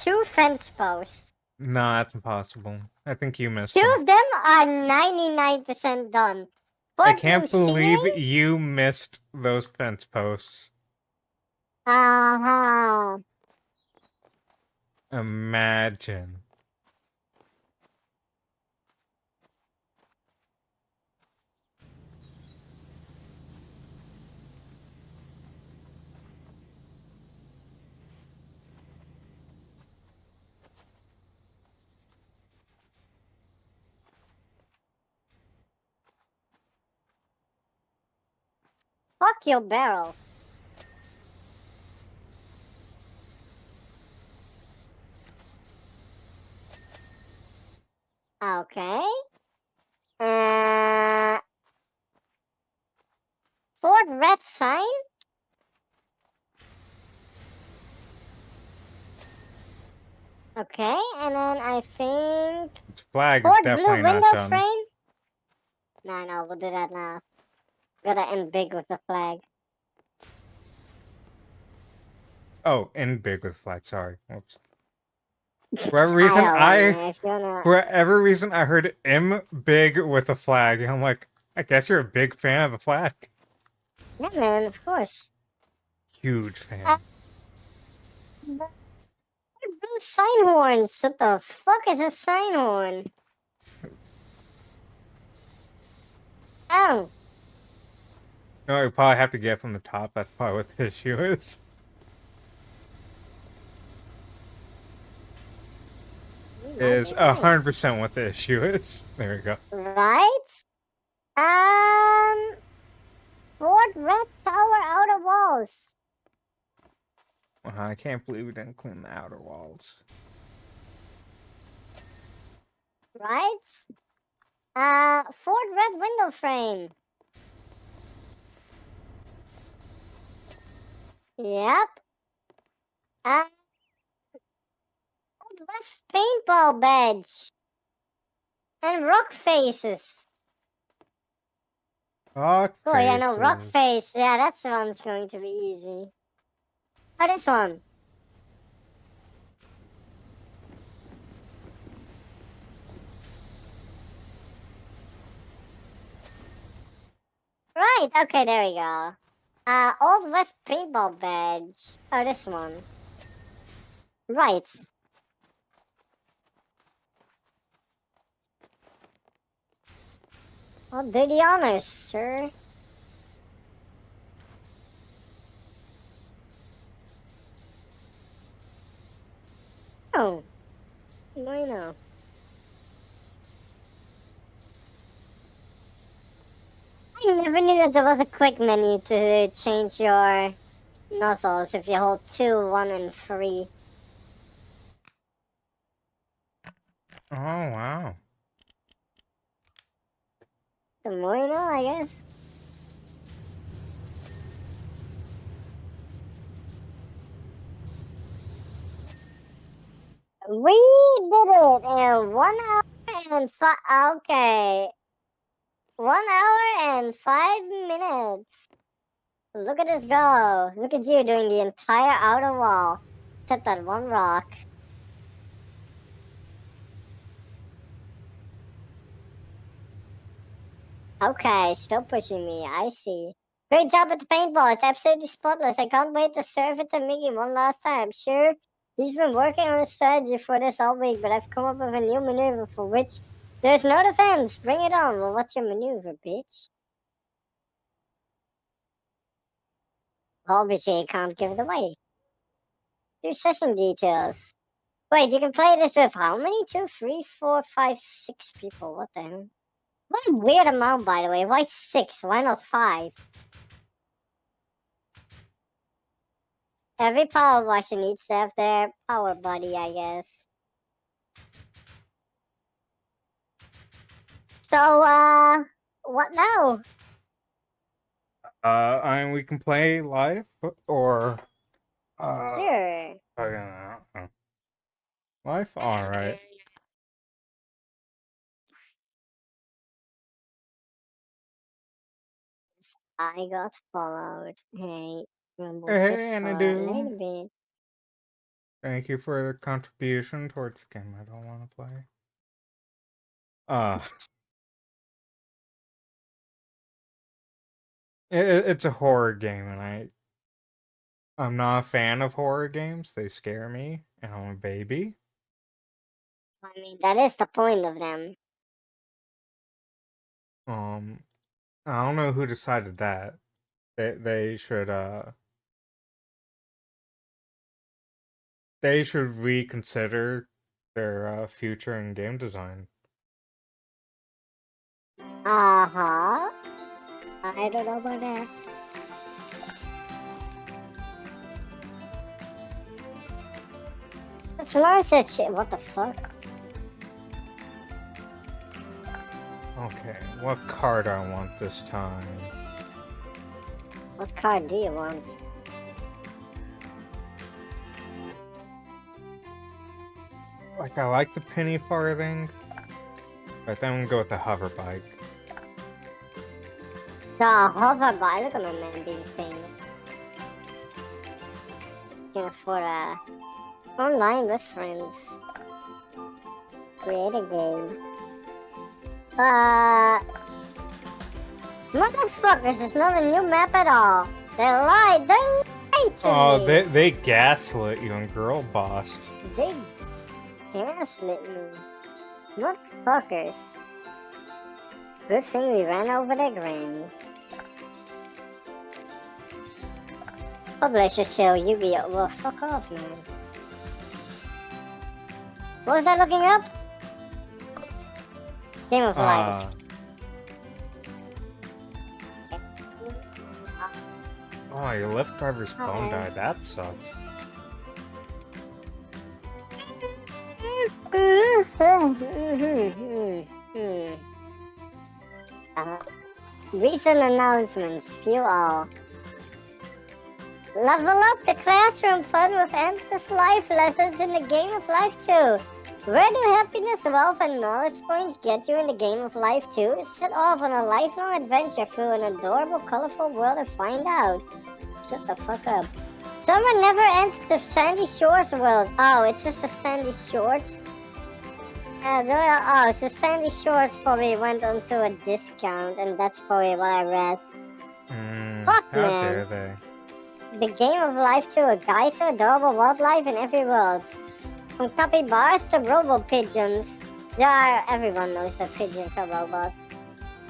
2 fence posts. Nah, that's impossible. I think you missed Two them. of them are 99% done. I Fort Blue can't believe Ceiling. you missed those fence posts. Aha. Imagine. Fuck your barrel. Okay. Uh, Fort Red sign. Okay, and then I think Its flag is Fort Blue definitely not window done. frame. No, we'll do that now. Gotta end big with the flag. Oh, in big with flag. Sorry. Whoops. Style right now, if you wanna. For whatever reason, I heard M big with a flag. I'm like, I guess you're a big fan of the flag. Yeah, man, of course. Huge Uh, fan. Blue sign horns. What the fuck is a sign horn? Oh, No, you probably have to get from the top. That's probably what the issue is. might Is be right. 100% what the issue is. There we go. Right? Um, Fort Red Tower outer walls. I can't believe we didn't clean the outer walls. Right? Fort Red window frame. Yep. Uh, Old West paintball badge. And rock faces. Rock Oh, yeah, no, rock faces. face. Yeah, that one's going to be easy. Oh, this one. Right, okay, there we go. Old West paintball badge. Oh, this one. Right. I'll do the honors, sir. Oh, why not? I never knew that there was a quick menu to change your nozzles if you hold 2, 1, and 3. Oh, wow. The more you know, I guess. We did it in 1 hour and 5. Okay. 1 hour and 5 minutes. Look at us go. Look at you doing the entire outer wall. Except that one rock. Okay, still pushing me. I see. Great job at the paintball. It's absolutely spotless. I can't wait to serve it to Mickey one last time. I'm sure he's been working on a strategy for this all week, but I've come up with a new maneuver for which there's no defense. Bring it on. Well, what's your maneuver, bitch? Obviously, I can't give it away. Do session details. Wait, you can play this with how many? 2, 3, 4, 5, 6 people. What the hell? What a weird amount, by the way. Why 6? Why not 5? Every power washer needs to have their power buddy, I guess. So, what now? I mean, we can play live or Sure. live. All right. I got followed. Hey, remove this Hey, for a Anadu. little bit. Thank you for the contribution towards the game I don't want to play. Uh, it's a horror game, and I'm not a fan of horror games. They scare me, and I'm a baby. I mean, that is the point of them. Um, I don't know who decided that. They should reconsider their future in game design. Uh-huh. I don't know about that. Let's launch that shit. What the fuck? Okay, what card I want this time? What card do you want? Like, I like the penny farthing, but then we go with the hover bike. The hover bike. Look at my man being famous. Can afford online with friends. Create a game. Motherfuckers, it's not a new map at all. They lied to Oh, me. they gaslit you and girl bossed. They gaslit me. Motherfuckers. Good thing we ran over their granny. Publish a show, Yu-Gi-Oh! Well, fuck off, man. What was I looking up? Game of Life. Oh, your Lyft driver's phone died. That sucks. Recent announcements, few all. Level up the classroom fun with endless life lessons in the Game of Life 2. Where do happiness, wealth, and knowledge points get you in the Game of Life 2? Set off on a lifelong adventure through an adorable, colorful world and find out. Shut the fuck up. Summer never ends the Sandy Shores world. Oh, it's just the Sandy Shores? Oh, so Sandy Shores probably went onto a discount, and that's probably what I read. Fuck, how man. dare they? The Game of Life 2, a guide to adorable wildlife in every world. From capybaras to robo-pigeons. Everyone knows that pigeons are robots.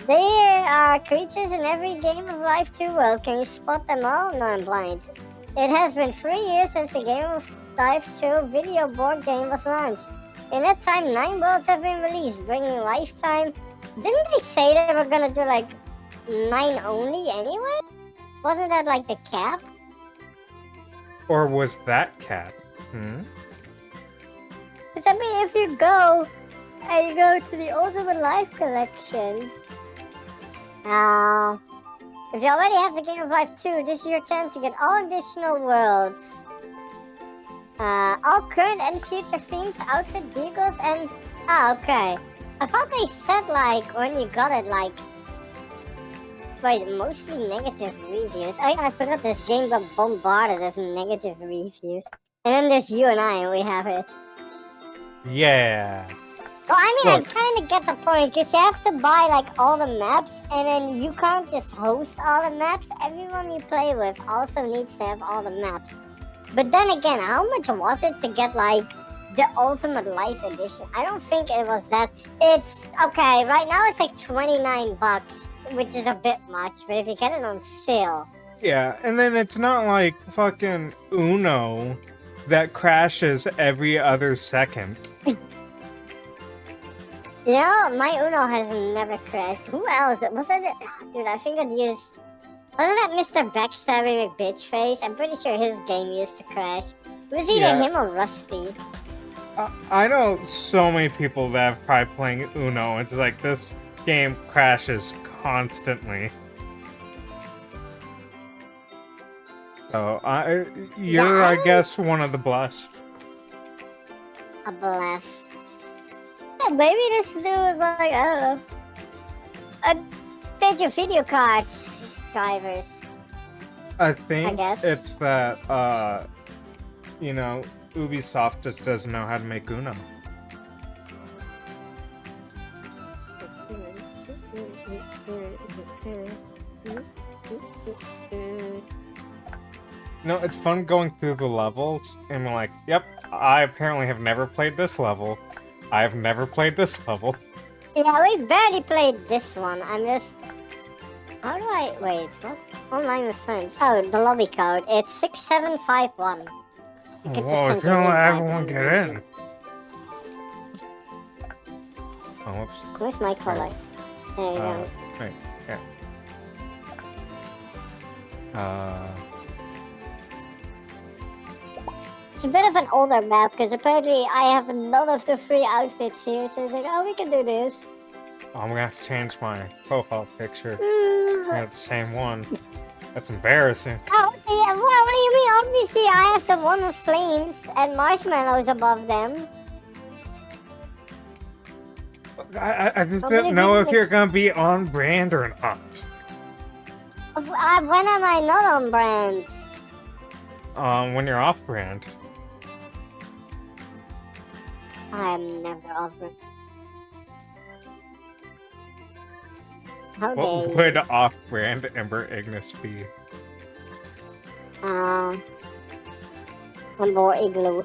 There are creatures in every Game of Life 2 world. Can you spot them all? No, I'm blind. It has been 3 years since the Game of Life 2 video board game was launched. In that time, 9 worlds have been released, bringing lifetime. Didn't they say they were gonna do like 9 only anyway? Wasn't that like the cap? Or was that cat? Because I mean, if you go and you go to the Ultimate Life Collection, if you already have the Game of Life 2, this is your chance to get all additional worlds. All current and future themes, outfit, vehicles, and... okay. I thought they said, like, when you got it, like... Wait, mostly negative reviews. Oh yeah, I forgot this game got bombarded with negative reviews. And then there's you and I, and we have it. Yeah. Well, I mean, Look. I kind of get the point, because you have to buy, like, all the maps, and then you can't just host all the maps. Everyone you play with also needs to have all the maps. But then again, how much was it to get, like, the Ultimate Life Edition? I don't think it was that. It's, okay, right now it's like $29, which is a bit much, but if you get it on sale... Yeah, and then it's not like fucking Uno that crashes every other second. You know, my Uno has never crashed. Who else? Was it? Dude, I think it used... Wasn't that Mr. Backstabbing McBitchface? I'm pretty sure his game used to crash. It was either him or Rusty. I know so many people that have tried playing Uno. It's like this game crashes constantly. So you're, I guess, one of the blessed. A blast. Yeah, maybe this dude was like, I don't know. There's your video cards, drivers. I think guess. it's that, you know, Ubisoft just doesn't know how to make Uno. No, it's fun going through the levels and being like, yep, I apparently have never played this level. I've never played this level. Yeah, we barely played this one. I'm just. How do I wait? What? Online with friends. Oh, the lobby code. It's 6751. You could just Whoa, send you your don't let invite everyone and get use in. it. Oh, whoops. Where's my color? There you go. Wait, yeah. It's a bit of an older map because apparently I have none of the free outfits here. So it's like, oh, we can do this. I'm gonna have to change my profile picture. Mm. I have the same one. That's embarrassing. Oh, yeah, what do you mean? Obviously, I have the one with flames and marshmallows above them. I just Nobody don't know if really you're makes- gonna be on brand or not. When am I not on brand? When you're off brand. I'm never off brand. How dare What you? would off brand Ember Ignis be? One more igloo.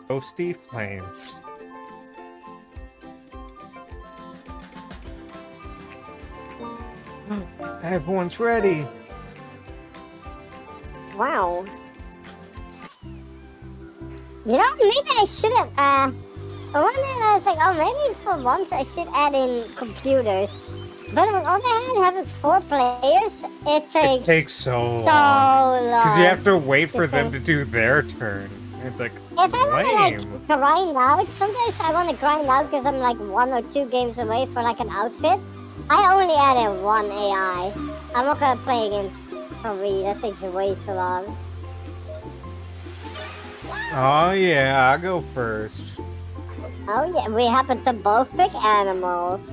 Toasty Flames. Everyone's ready. Wow. You know, maybe I should have, one day I was like, oh, maybe for once I should add in computers. But on the other hand, having 4 players, it It takes takes so so long. long. Because you have to wait for them Okay. to do their turn. It's like, If I want to, lame. like, grind out, sometimes I want to grind out because I'm, like, 1 or 2 games away for, like, an outfit. I only added 1 AI. I'm not gonna play against 3. That takes way too long. Oh yeah, I'll go first. Oh, yeah, we happen to both pick animals.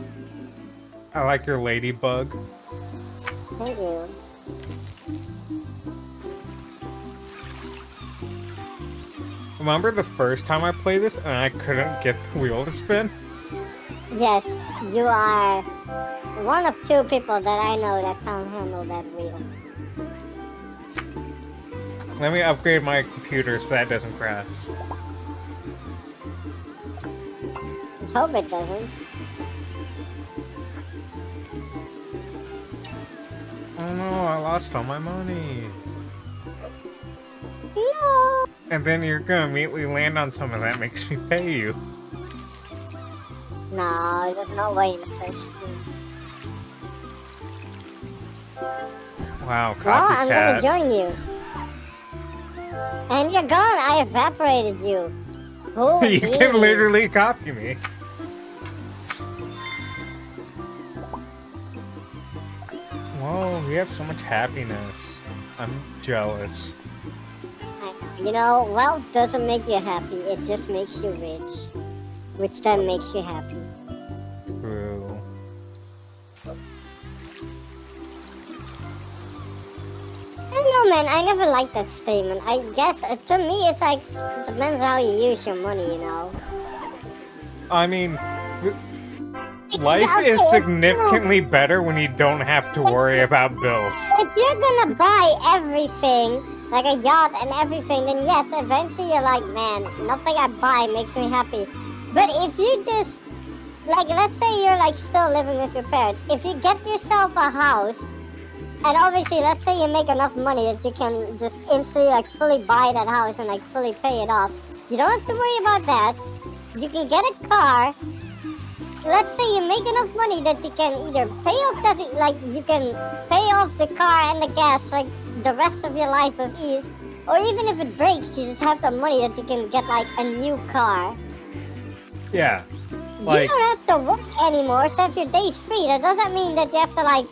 I like your ladybug. Thank you. Remember the first time I played this and I couldn't get the wheel to spin? Yes, you are one of 2 people that I know that can't handle that wheel. Let me upgrade my computer so that doesn't crash. Let's hope it doesn't. Oh no, I lost all my money. No! And then you're gonna immediately land on something that makes me pay you. No, there's no way in the first one. Wow, Well, I'm gonna copycat. join you. And you're gone! I evaporated you. Who You did can literally copy me. Whoa, we have so much happiness. I'm jealous. You know, wealth doesn't make you happy, it just makes you rich. Which then makes you happy. True. I don't know, man. I never liked that statement. I guess, to me, it's like, it depends how you use your money, you know? I mean, life Okay, is if- significantly better when you don't have to worry about bills. If you're gonna buy everything, like a yacht and everything, then yes, eventually you're like, man, nothing I buy makes me happy. But if you just, like, let's say you're like still living with your parents, if you get yourself a house, and obviously, let's say you make enough money that you can just instantly, like, fully buy that house and, like, fully pay it off. You don't have to worry about that. You can get a car. Let's say you make enough money that you can either pay off that, like, you can pay off the car and the gas, like, the rest of your life with ease. Or even if it breaks, you just have the money that you can get, like, a new car. Yeah. You Like, don't have to work anymore, so if your day's free, that doesn't mean that you have to, like,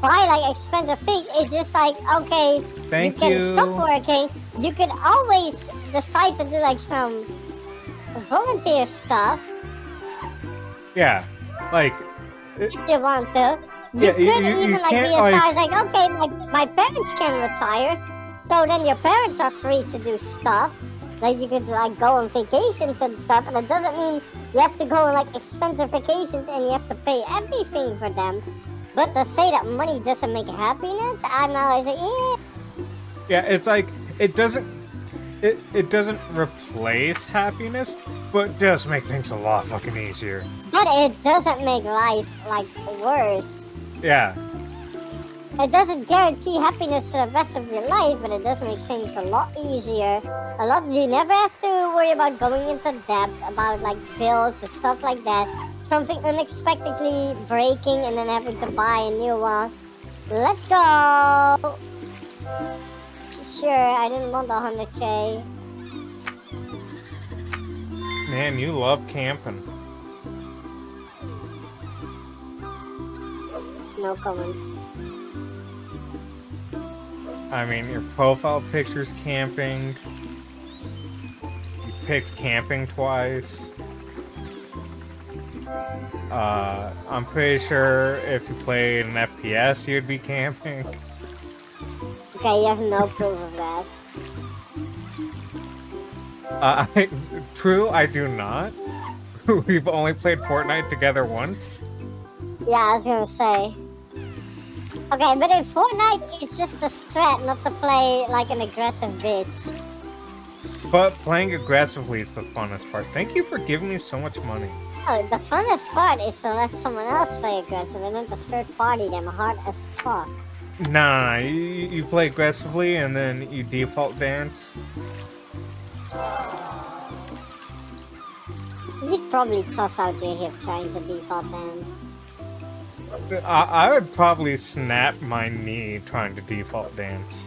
buy, like, expensive things. It's just like, okay, thank you can you. stop working. You could always decide to do, like, some volunteer stuff Yeah. Like, if you want to. You Yeah, could you even, like, can't, be as like- far as, like, okay, my parents can retire, so then your parents are free to do stuff. Like, you could, like, go on vacations and stuff, and it doesn't mean you have to go on, like, expensive vacations and you have to pay everything for them. But to say that money doesn't make happiness, I'm always like, yeah. Yeah, it's like it doesn't it doesn't replace happiness, but does make things a lot fucking easier. But it doesn't make life like worse. Yeah. It doesn't guarantee happiness for the rest of your life, but it does make things a lot easier. A lot. You never have to worry about going into debt, about like bills or stuff like that. Something unexpectedly breaking and then having to buy a new one. Let's go. Sure, I didn't want the 100K. Man, you love camping. No comments. I mean, your profile picture's camping. You picked camping twice. I'm pretty sure if you played an FPS, you'd be camping. Okay, you have no proof of that. True, I do not. We've only played Fortnite together once. Yeah, I was gonna say. Okay, but in Fortnite, it's just a strat not to play like an aggressive bitch. But playing aggressively is the funnest part. Thank you for giving me so much money. Oh, the funnest part is to let someone else play aggressive and then to third party them hard as fuck. Nah, you play aggressively and then you default dance. You'd probably toss out your hip trying to default dance. I would probably snap my knee trying to default dance.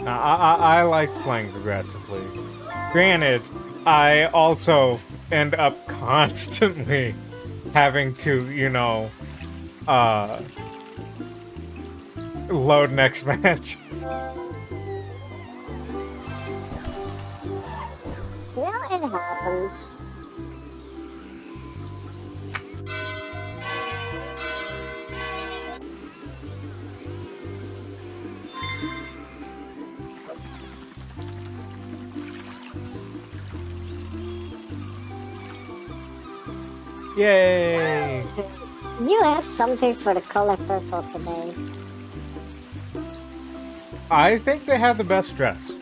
I like playing aggressively. Granted, I also end up constantly having to, you know, load next match. Yeah, it happens. Yay! You have something for the color purple today. I think they have the best dress.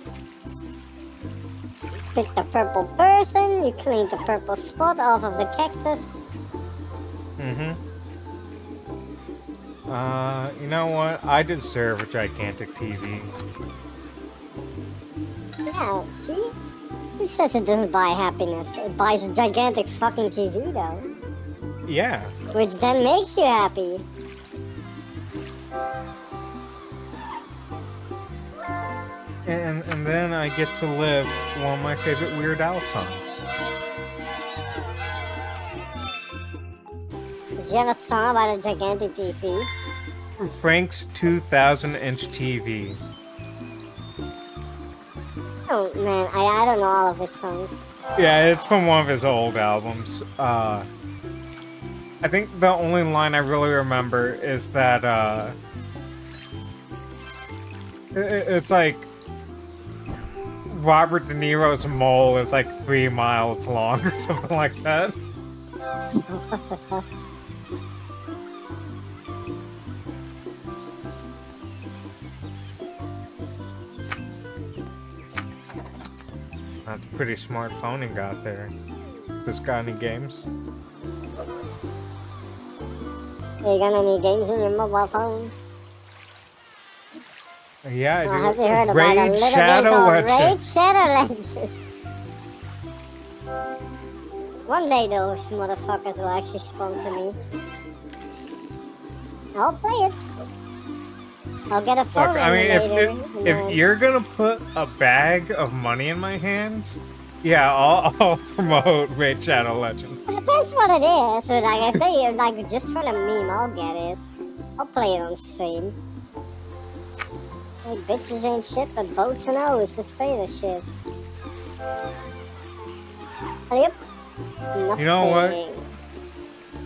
Pick the purple person, you clean the purple spot off of the cactus. Mm-hmm. You know what? I deserve a gigantic TV. Yeah, see? Who says it doesn't buy happiness? It buys a gigantic fucking TV though. Yeah. Which then makes you happy. And then I get to live one of my favorite Weird Al songs. Does you have a song about a gigantic TV? Frank's 2000-inch TV. Oh man, I don't know all of his songs. Yeah, it's from one of his old albums. I think the only line I really remember is that, it's like Robert De Niro's mole is like 3 miles long or something like that. What the fuck? That's a pretty smart phone he got there. This got any games? You got any games in your mobile phone? Yeah, I do. Have you heard about a Raid little Shadow game called Legends. Raid Shadow Legends? One day those motherfuckers will actually sponsor me. I'll play it. I'll get a phone Look, I mean, emulator, if you're gonna put a bag of money in my hands, yeah, I'll promote Raid Shadow Legends. It depends what it is, but like if they like just for the meme, I'll get it. I'll play it on stream. Hey, bitches ain't shit, but boats and O's. Let's play this shit. Yep. You know what? Nothing.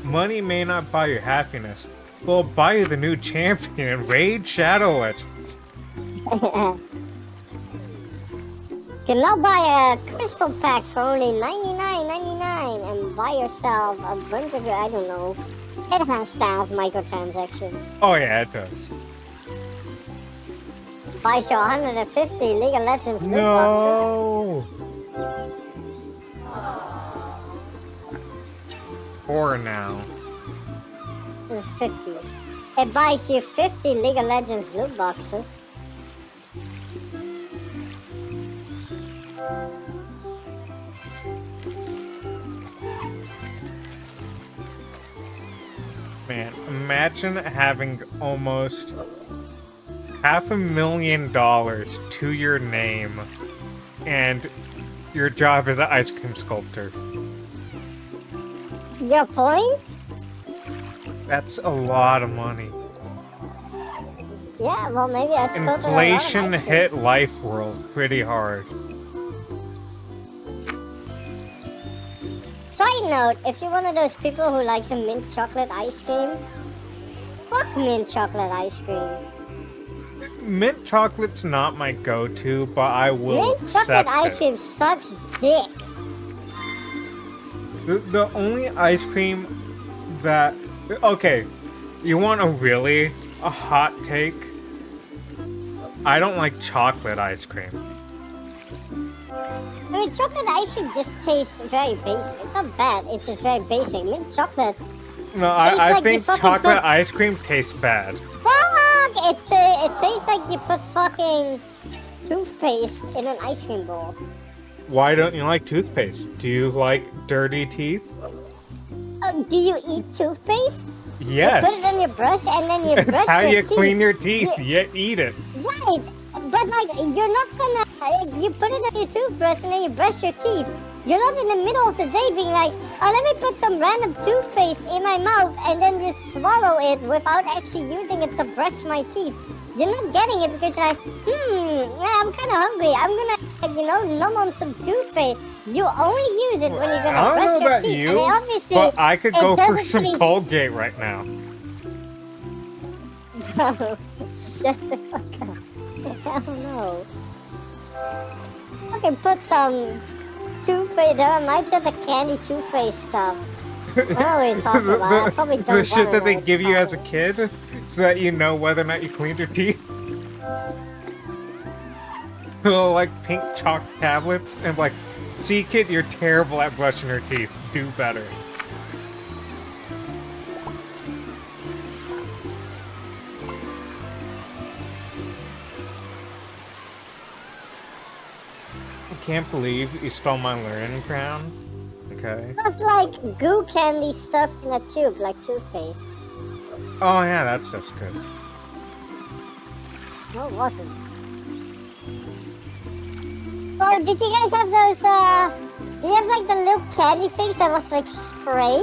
Money may not buy you happiness, but it'll buy you the new champion in Raid Shadow Legends. Can now buy a crystal pack for only $99.99 and buy yourself a bunch of, I don't know. It has to have microtransactions. Oh yeah, it does. Buys you 150 League of Legends loot boxes. No. Or now. This is 50. It buys you 50 League of Legends loot boxes. Man, imagine having almost $500,000 to your name, and your job is an ice cream sculptor. Your point? That's a lot of money. Yeah, well maybe I sculpted a lot of Inflation ice cream. hit Life World pretty hard. Side note, if you're one of those people who likes a mint chocolate ice cream, fuck mint chocolate ice cream. Mint chocolate's not my go-to, but I will Mint chocolate accept ice it. cream sucks dick. The only ice cream that... Okay, you want a hot take? I don't like chocolate ice cream. I mean, chocolate ice cream just tastes very basic. It's not bad, it's just very basic. Mint chocolate, No, Tastes I like you think fucking chocolate put- ice cream tastes bad. fuck! It tastes like you put fucking toothpaste in an ice cream bowl. Why don't you like toothpaste? Do you like dirty teeth? Do you eat toothpaste? Yes. You put it on your brush and then you It's brush how your you teeth. clean your teeth. You- You eat it. Right, but like you're not gonna. You put it on your toothbrush and then you brush your teeth. You're not in the middle of the day being like, oh, let me put some random toothpaste in my mouth and then just swallow it without actually using it to brush my teeth. You're not getting it because you're like, yeah, I'm kind of hungry. I'm gonna, numb on some toothpaste. You only use it when you're I gonna don't brush know your about teeth. you, And obviously, but I could it go for doesn't some taste- Colgate right now. Bro, shut the fuck up. Hell no. I can put some toothpaste. There might have the candy toothpaste stuff. I know what you're talking about. I probably don't the shit wanna that they know what give you're you as a talking kid, so that you know whether or not you cleaned your teeth. Little like pink chalk tablets, and like, see kid, you're terrible at brushing your teeth. Do better. I can't believe you stole my learning crown. Okay. It was like goo candy stuffed in a tube, like toothpaste. Oh yeah, that stuff's good. No, it wasn't. Oh, did you guys have those, do you have like the little candy things that was like spray?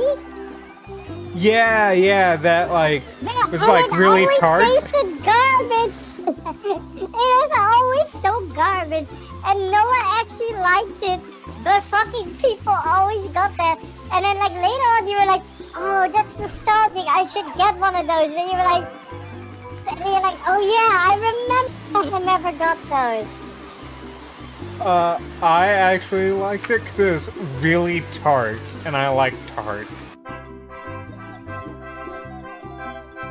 Yeah, that like Man, was and like it really always tart. tasted garbage. It was always so garbage, and no one actually liked it. But fucking people always got that. And then like later on, you were like, "Oh, that's nostalgic. I should get one of those." And you're like, "Oh yeah, I remember. I never got those." I actually liked it because it was really tart, and I like tart.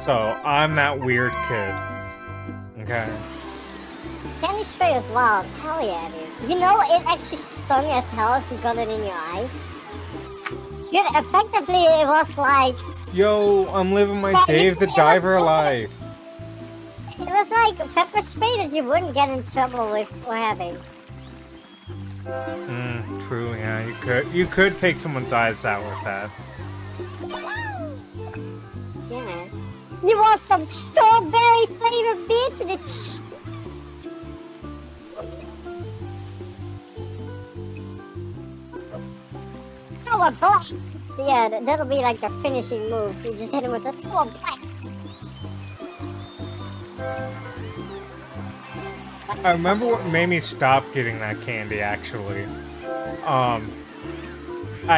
So, I'm that weird kid. Okay. Candy spray was wild. Hell yeah, dude. You know, it actually stung as hell if you got it in your eyes. Dude, effectively, it was like, Yo, I'm living my Yeah, Dave the it was Diver cool. life. it was like pepper spray that you wouldn't get in trouble with for having. True, yeah, you could take someone's eyes out with that. Yeah. You want some strawberry flavor, bitch? And it's... Sour blast! Yeah, that'll be like the finishing move. You just hit him with a sour blast. I remember what made me stop getting that candy, actually. I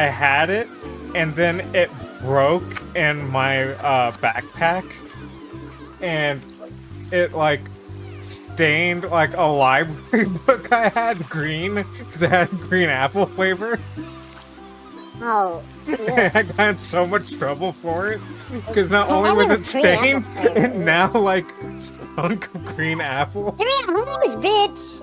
had it, and then it broke in my backpack, and it like stained like a library book I had green because it had green apple flavor. Oh, yeah. I got in so much trouble for it because not Yeah, only I was never it green apple stained, flavor. it now like stunk of green apple. Give me a hose, bitch!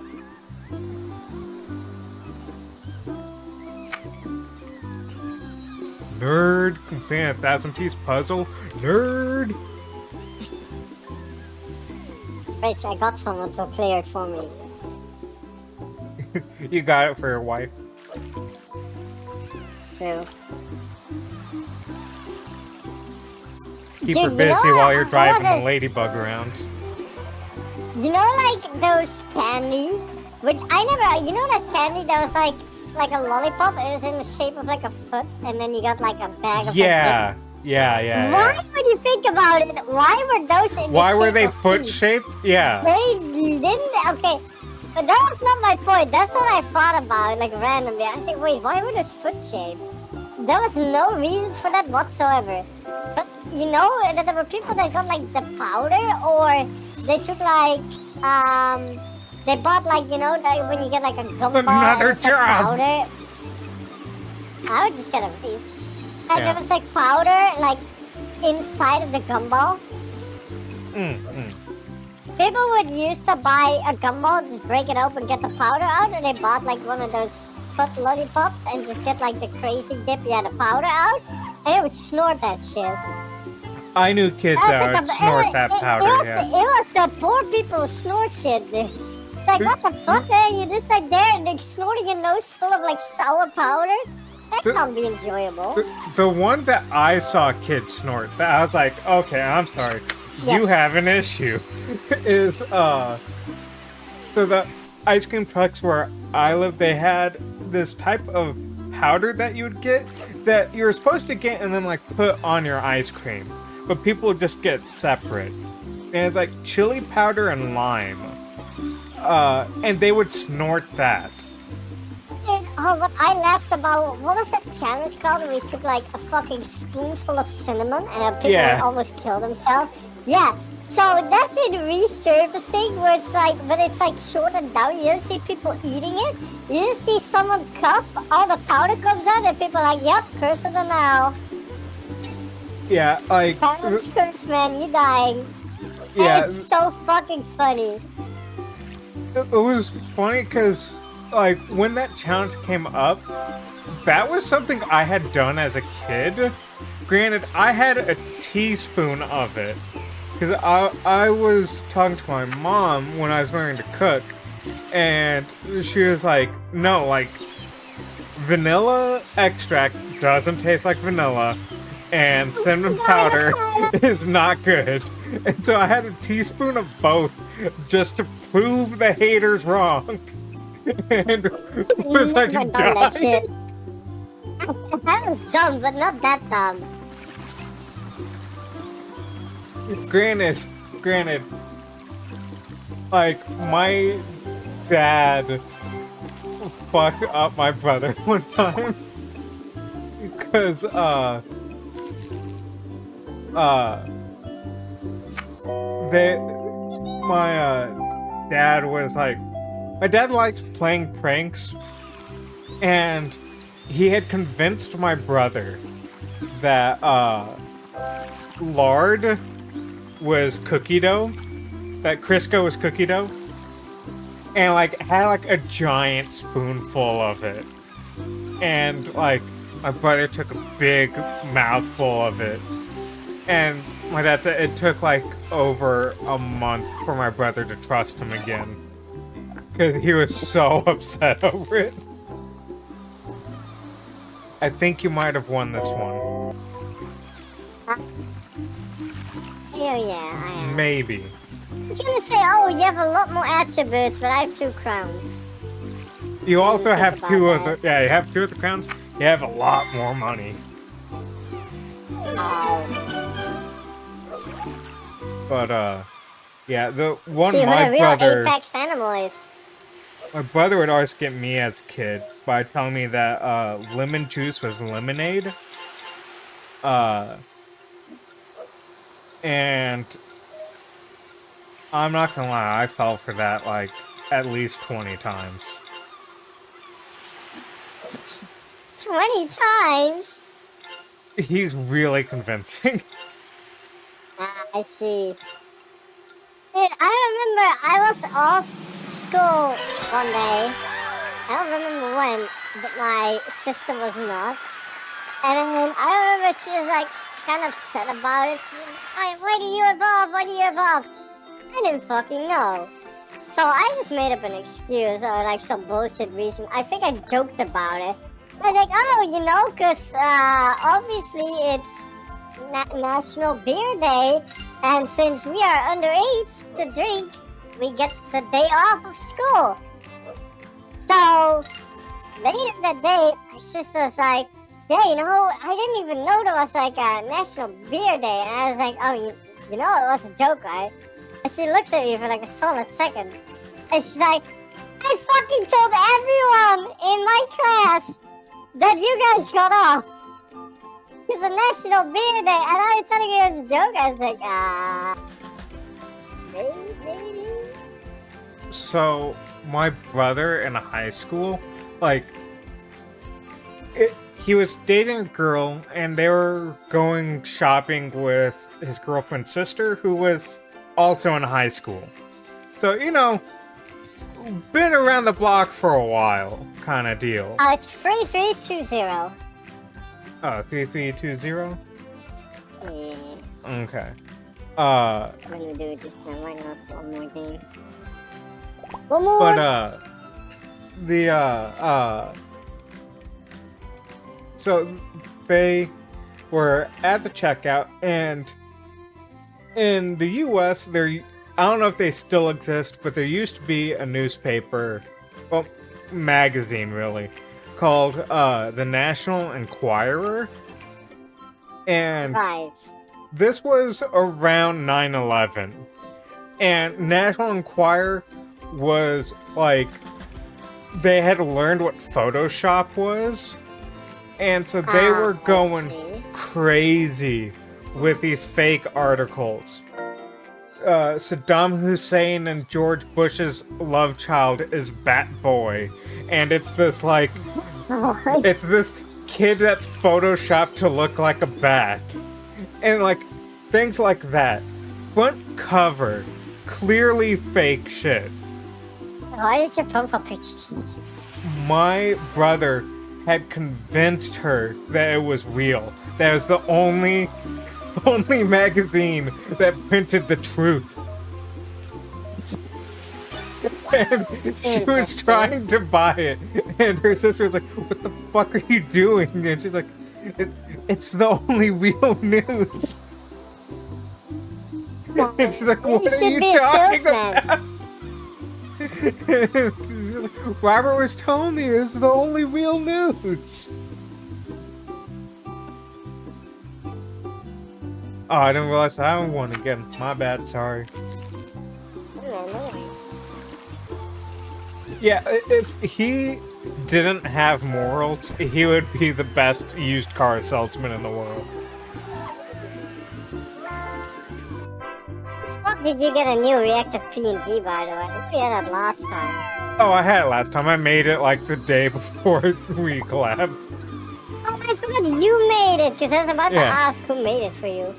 Nerd, completing a 1,000-piece puzzle. Nerd. Rich, I got someone to clear it for me. You got it for your wife. True. Keep Dude, her busy while you're driving the wasn't- ladybug around. You know, like those candy, which I never. You know that candy that was like a lollipop. It was in the shape of like a foot, and then you got like a bag of. Yeah, yeah. Why would you think about it? Why were those in Why the were shape they of foot feet? shaped? Yeah. They didn't. Okay, but that was not my point. That's what I thought about, like randomly. I said, wait, why were those foot shapes? There was no reason for that whatsoever. But you know that there were people that got like the powder, or they took like they bought like like when you get like a gumball Another with the job. powder. I would just get a piece. And Yeah. there was like powder like inside of the gumball. Mm. People would used to buy a gumball, just break it open, get the powder out, and they bought like one of those foot lollipops and just get like the crazy dip, the powder out, and they would snort that shit. I knew kids that would snort that powder, yeah. It was the poor people snort shit, dude. Like, what the fuck, man? You're just like there and like snorting your nose full of like sour powder? That can't be enjoyable. The one that I saw kids snort, that I was like, okay, I'm sorry. You have an issue. Is, so the ice cream trucks where I live, they had this type of powder that you would get that you're supposed to get and then like put on your ice cream. But people would just get separate. And it's like chili powder and lime. And they would snort that. Dude, oh, what I laughed about, what was that challenge called where we took like a fucking spoonful of cinnamon and people would almost kill themselves? Yeah, so that's been resurfacing where it's like, but it's like shortened down. You don't see people eating it. You just see someone cup, all the powder comes out and people are like, yep, curse of the now. Yeah, like... Challenge curse, man, you dying. Yeah. And it's so fucking funny. It was funny because, like, when that challenge came up, that was something I had done as a kid. Granted, I had a teaspoon of it. Because I was talking to my mom when I was learning to cook. And she was like, no, like, vanilla extract doesn't taste like vanilla. And cinnamon powder is not good. And so I had a teaspoon of both just to prove the haters wrong. And it was like, Never done that shit. That was dumb, but not that dumb. Granted, like, my dad fucked up my brother one time. Because, my dad was like, my dad likes playing pranks, and he had convinced my brother that lard was cookie dough, that Crisco was cookie dough, and like had like a giant spoonful of it, and like my brother took a big mouthful of it. And my dad said it took like over a month for my brother to trust him again. Because he was so upset over it. I think you might have won this one. Hell yeah, I am. Maybe. I was gonna say, oh, you have a lot more attributes, but I have 2 crowns. You also have about two of the... that. Yeah, you have 2 of the crowns. You have a lot more money. Oh. But, yeah, the one See what my a real brother... apex animal is. My brother would always get me as a kid by telling me that lemon juice was lemonade. And I'm not gonna lie, I fell for that like at least 20 times. 20 times? He's really convincing. Ah, I see. Dude, I remember I was off school one day. I don't remember when, but my sister was not. And then I remember she was like kind of upset about it. She was like, why do you evolve? Why do you evolve? I didn't fucking know. So I just made up an excuse or like some bullshit reason. I think I joked about it. I was like, oh, you know, because obviously it's National Beer Day. And since we are underage to drink, we get the day off of school. So later that day, my sister's like, yeah, you know, I didn't even know there was like a National Beer Day. And I was like, oh, you know, it was a joke, right? And she looks at me for like a solid second. And she's like, I fucking told everyone in my class that you guys got off. It's a National Beer Day. And I was telling you it was a joke. I was like, maybe. So, my brother in high school, like, he was dating a girl, and they were going shopping with his girlfriend's sister, who was also in high school. So, you know, been around the block for a while, kind of deal. Oh, it's 3320. 3320? Yeah. Okay. I'm gonna do it this time. Why not? One more game. One more! But, so they were at the checkout, and in the US, I don't know if they still exist, but there used to be a newspaper, well, magazine really, called the National Enquirer. And Guys. this was around 9/11. And National Enquirer was like, they had learned what Photoshop was. And so they were going crazy with these fake articles. Saddam Hussein and George Bush's love child is Bat Boy. And it's this like, it's this kid that's photoshopped to look like a bat. And like, things like that. Front cover, clearly fake shit. Why is your profile picture change? My brother had convinced her that it was real. That it was the only magazine that printed the truth. And she was trying to buy it, and her sister was like, "What the fuck are you doing?" And she's like, "It's the only real news." And she's like, "What are you talking about?" Robert was telling me it's the only real news. Oh, I didn't realize I haven't won again. My bad, sorry. Yeah, if he didn't have morals, he would be the best used car salesman in the world. Fuck, did you get a new reactive PNG, by the way? We had that last time. Oh, I had it last time. I made it like the day before we collabed. Oh, I forgot you made it, because I was about to ask who made it for you.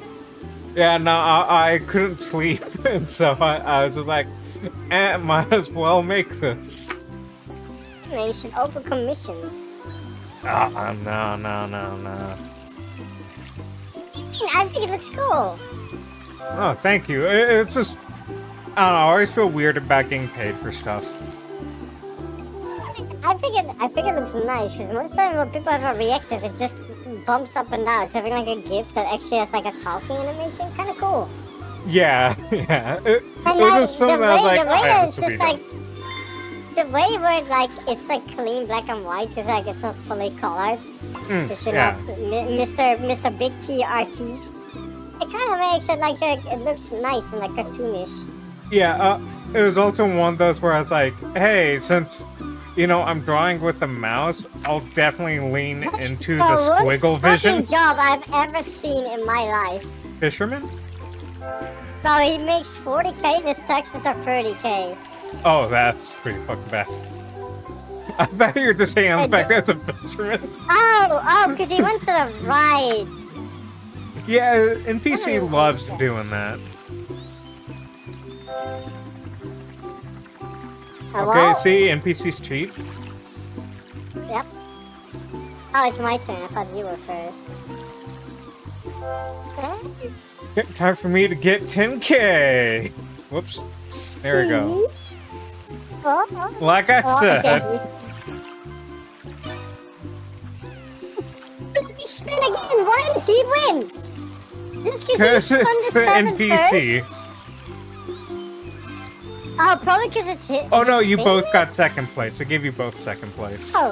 Yeah, no, I couldn't sleep, and so I was just like, might as well make this. Man, you should open commissions. No. I think it looks cool. Oh, thank you. It's just, I don't know, I always feel weird about getting paid for stuff. I think it looks nice, because most of the time when people have a reactive, it just bumps up and down. It's having like a GIF that actually has like a talking animation. Kind of cool. Yeah. It was just something the I was way, like, the way that it's just like, the way where like it's like clean black and white, because like it's not fully colored. Because you're not Mr. Big T artiste. It kind of makes it like it looks nice and like cartoonish. Yeah, it was also one of those where I was like, hey, since, you know, I'm drawing with the mouse, I'll definitely lean into the squiggle vision. That's the worst fucking job I've ever seen in my life. Fisherman? Bro, he makes 40k and his taxes are 30k. Oh, that's pretty fucking bad. I thought you were just saying on the fact that's a fisherman. Oh, because he went to the rides. Yeah, NPC loves doing that. Hello? Okay, see, NPCs cheat. Yep. Oh, it's my turn. I thought you were first. Time for me to get 10k. Whoops. There we go. Oh, Like I said. He spin again. Why does he win? Just because Because he spun it's the the 7 NPC. first? Oh, probably because it's hit. Oh no, you spin both it? got second place. I gave you both second place. Oh.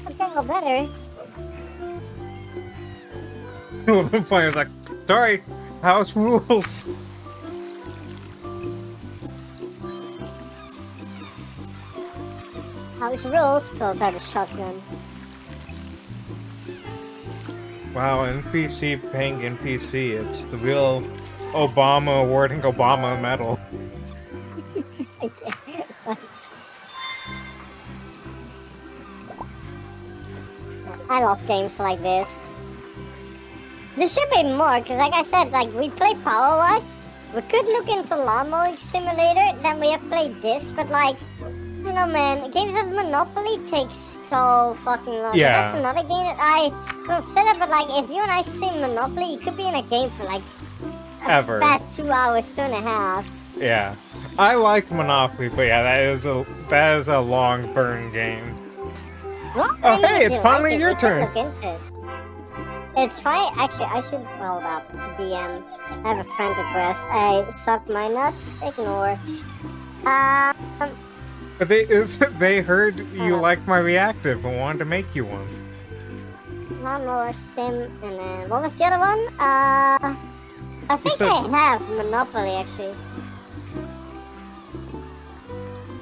Okay, well, better. The point was like, sorry, house rules. House rules. Pulls out a shotgun. Wow, NPC paying NPC. It's the real Obama awarding Obama medal. I love games like this. There should be more, because like I said, like, we play Power Wash. We could look into Lawnmowing Simulator, then we have played this, but like, you know, man, games of Monopoly takes so fucking long. Yeah. That's another game that I consider, but like, if you and I stream Monopoly, you could be in a game for like Ever. fat 2 hours, 2.5. Yeah. I like Monopoly, but yeah, that is a long burn game. Well, Oh, I mean, hey, if it's you finally like it, your we can turn. Look into it. It's fine. Actually, I should hold up. DM. I have a friend request. I suck my nuts. Ignore. But they heard you liked my reactive and wanted to make you one. One more sim, and then what was the other one? I think said- I have Monopoly actually.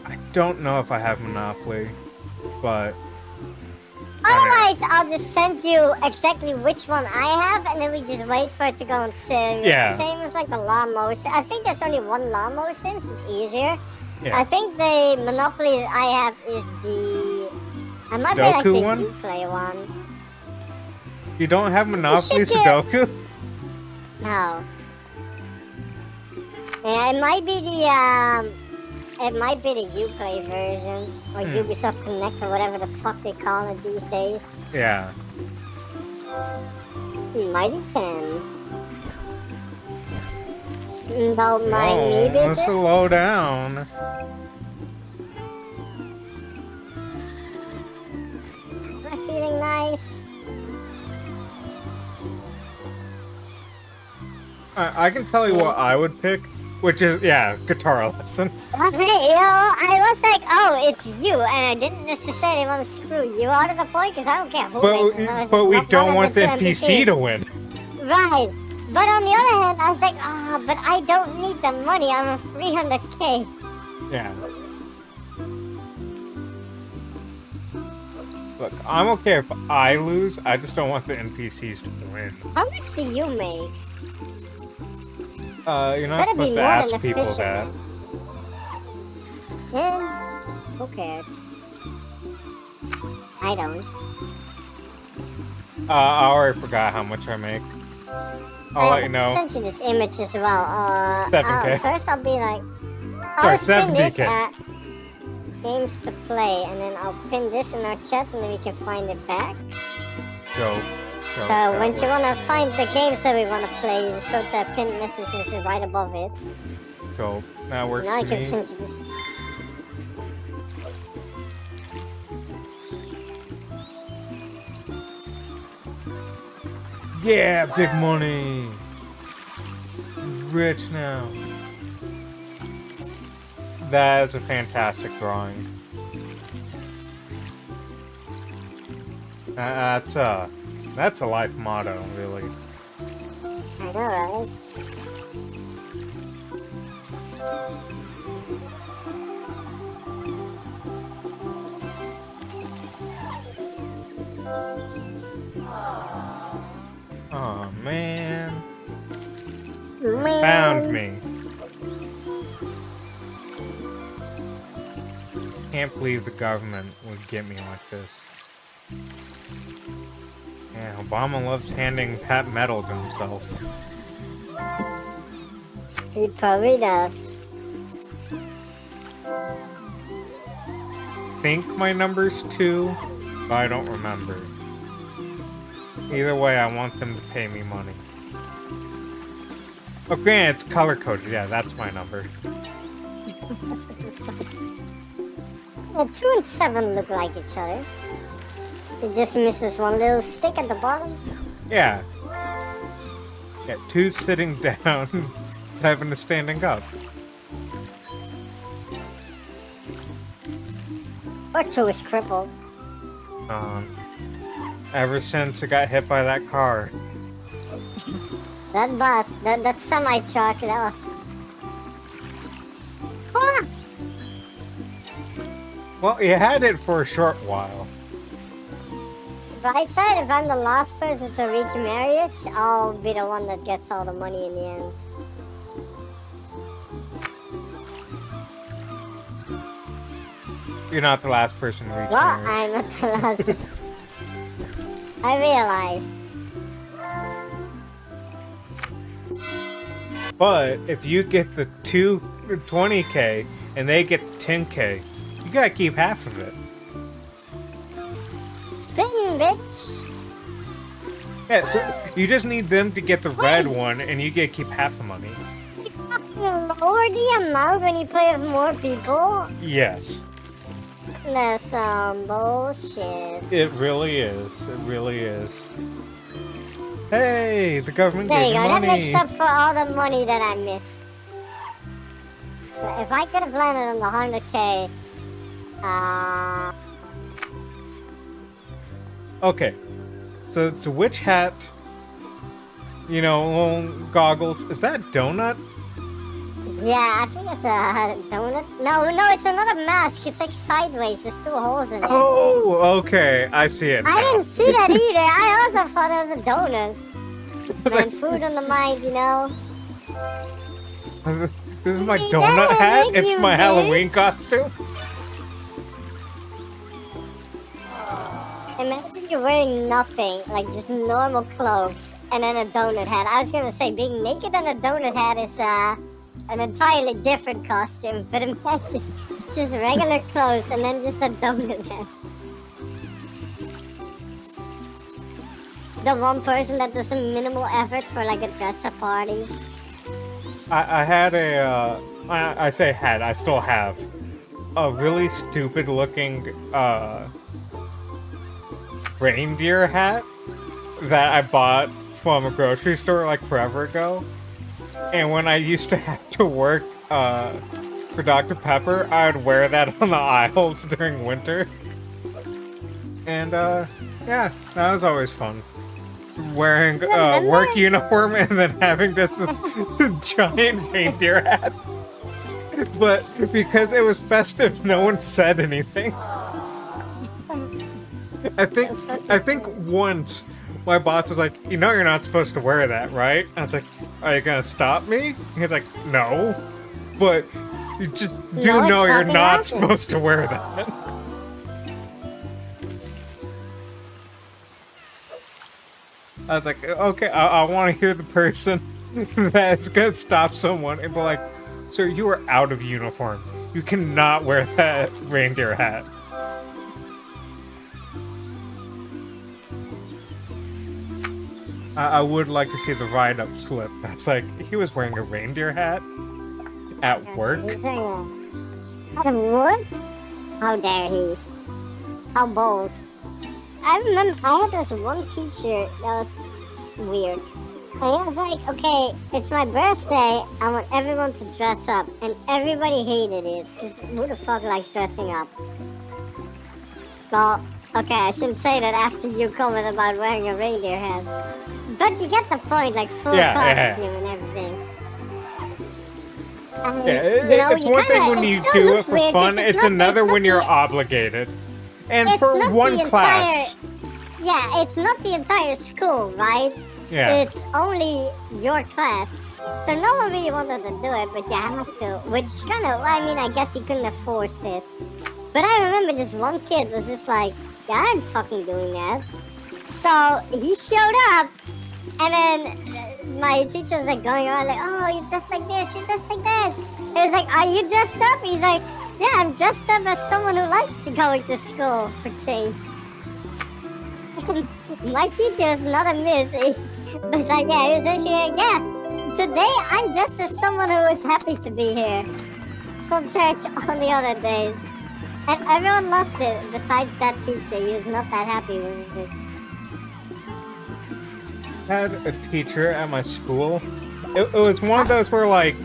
I don't know if I have Monopoly, but Otherwise, I'll just send you exactly which one I have, and then we just wait for it to go on sim. Yeah. Same with like the lawnmower sim. I think there's only one lawnmower sim, so it's easier. yeah. I think the Monopoly that I have is the. I might be like the Sudoku one? Uplay one. You don't have Monopoly Shit, yeah. Sudoku? No. Yeah, it might be the Uplay version or Ubisoft Connect or whatever the fuck they call it these days. Yeah. Mighty 10. Don't mind me, Let's bitches. slow down. Am I feeling nice? I can tell you what I would pick, which is, yeah, guitar lessons. Okay, I was like, oh, it's you, and I didn't necessarily want to screw you out of the point, because I don't care who wins. as long as But it's we not don't one of want the two NPC NPCs. to win. Right. But on the other hand, I was like, but I don't need the money. I'm a 300k. Yeah. Look, I'm okay if I lose, I just don't want the NPCs to win. How much do you make? You're not Better be supposed to more ask than people efficient, that. Yeah. Who cares? I don't. I already forgot how much I make. I'll let you know. I sent you this image as well. 7K. First I'll be like, Sorry, I'll spin this 70K. at games to play, and then I'll pin this in our chat, and then we can find it back. Go. So once you wanna find the games that we wanna play, you just go to that pinned message and it's right above it. Go. That works Now I for can me. send you this. Yeah, big money. Rich now. That is a fantastic drawing. That's a life motto, really. I know, right? Oh man. Man. Found me. can't believe the government would get me like this. Yeah, Obama loves handing Pat metal to himself. He probably does. I think my number's 2, but I don't remember. Either way, I want them to pay me money. Oh, granted, it's color-coded. Yeah, that's my number. Well, 2 and 7 look like each other. It just misses one little stick at the bottom. Yeah. Yeah, 2 sitting down, 7 is standing up. Or 2 is crippled. Ever since it got hit by that car. That bus, that semi-truck, that was... Ah! Well, you had it for a short while. Right side, if I'm the last person to reach marriage, I'll be the one that gets all the money in the end. You're not the last person to reach Well, marriage. I'm not the last. I realize. But if you get the 20K and they get the 10K, you gotta keep half of it. Spin, bitch! Yeah, so you just need them to get the red one and you get to keep half the money. You fucking lower the amount when you play with more people? Yes. That's some bullshit. It really is. It really is. Hey, the government There gave you me go, that money. makes up for all the money that I missed. So if I could have landed on the 100K, Okay, so it's a witch hat. You know, little goggles. Is that donut? yeah, I think it's a donut. No, it's another mask. It's like sideways. There's 2 holes in it. Oh, okay. I see it. I now. didn't see that either. I also thought it was a donut. was Man, like- food on the mind, you know. This is my Hey, donut that hat. make It's you my rich? Halloween costume. Imagine you're wearing nothing, like just normal clothes, and then a donut hat. I was gonna say being naked and a donut hat is an entirely different costume, but imagine just regular clothes and then just a donut hat. The one person that does a minimal effort for like a dress-up party. I had a. I say had. I still have a really stupid looking reindeer hat that I bought from a grocery store like forever ago. And when I used to have to work for Dr. Pepper, I would wear that on the aisles during winter. And yeah, that was always fun. Wearing work uniform and then having this giant reindeer hat. But because it was festive, no one said anything. I think once my boss was like, "You know, you're not supposed to wear that, right?" I was like, "Are you gonna stop me?" He's like, "No, but you just do No, it's know you're fucking not awesome. supposed to wear that." I was like, "Okay, I want to hear the person that's gonna stop someone and be like, sir, you are out of uniform. You cannot wear that reindeer hat." I would like to see the write-up slip. That's like, he was wearing a reindeer hat at work. He's wearing a hat of wood? How dare he? How bold. I remember I had this one teacher that was weird. And he was like, okay, it's my birthday, I want everyone to dress up. And everybody hated it, because who the fuck likes dressing up? Well, okay, I shouldn't say that after you comment about wearing a reindeer hat. But you get the point, like full costume and everything. And, Yeah, you know, it's one thing when you still do it looks for weird 'cause fun, it's not- another not when you're the- obligated. And it's for not one the class. Yeah, it's not the entire school, right? Yeah. It's only your class. So no one really wanted to do it, but you had to. Which kind of, I mean, I guess you couldn't have forced it. But I remember this one kid was just like, yeah, I'm fucking doing that. So he showed up, and then my teacher was like going around like, oh, you're just like this, you're just like that. It was like, are you dressed up? He's like, yeah, I'm dressed up as someone who likes to go to school for change. My teacher was not amused. But like, yeah, he was basically like, yeah, today I'm dressed as someone who is happy to be here. Compared to all the other days. And everyone loved it, besides that teacher. He was not that happy with it. I had a teacher at my school. It was one of those where, like,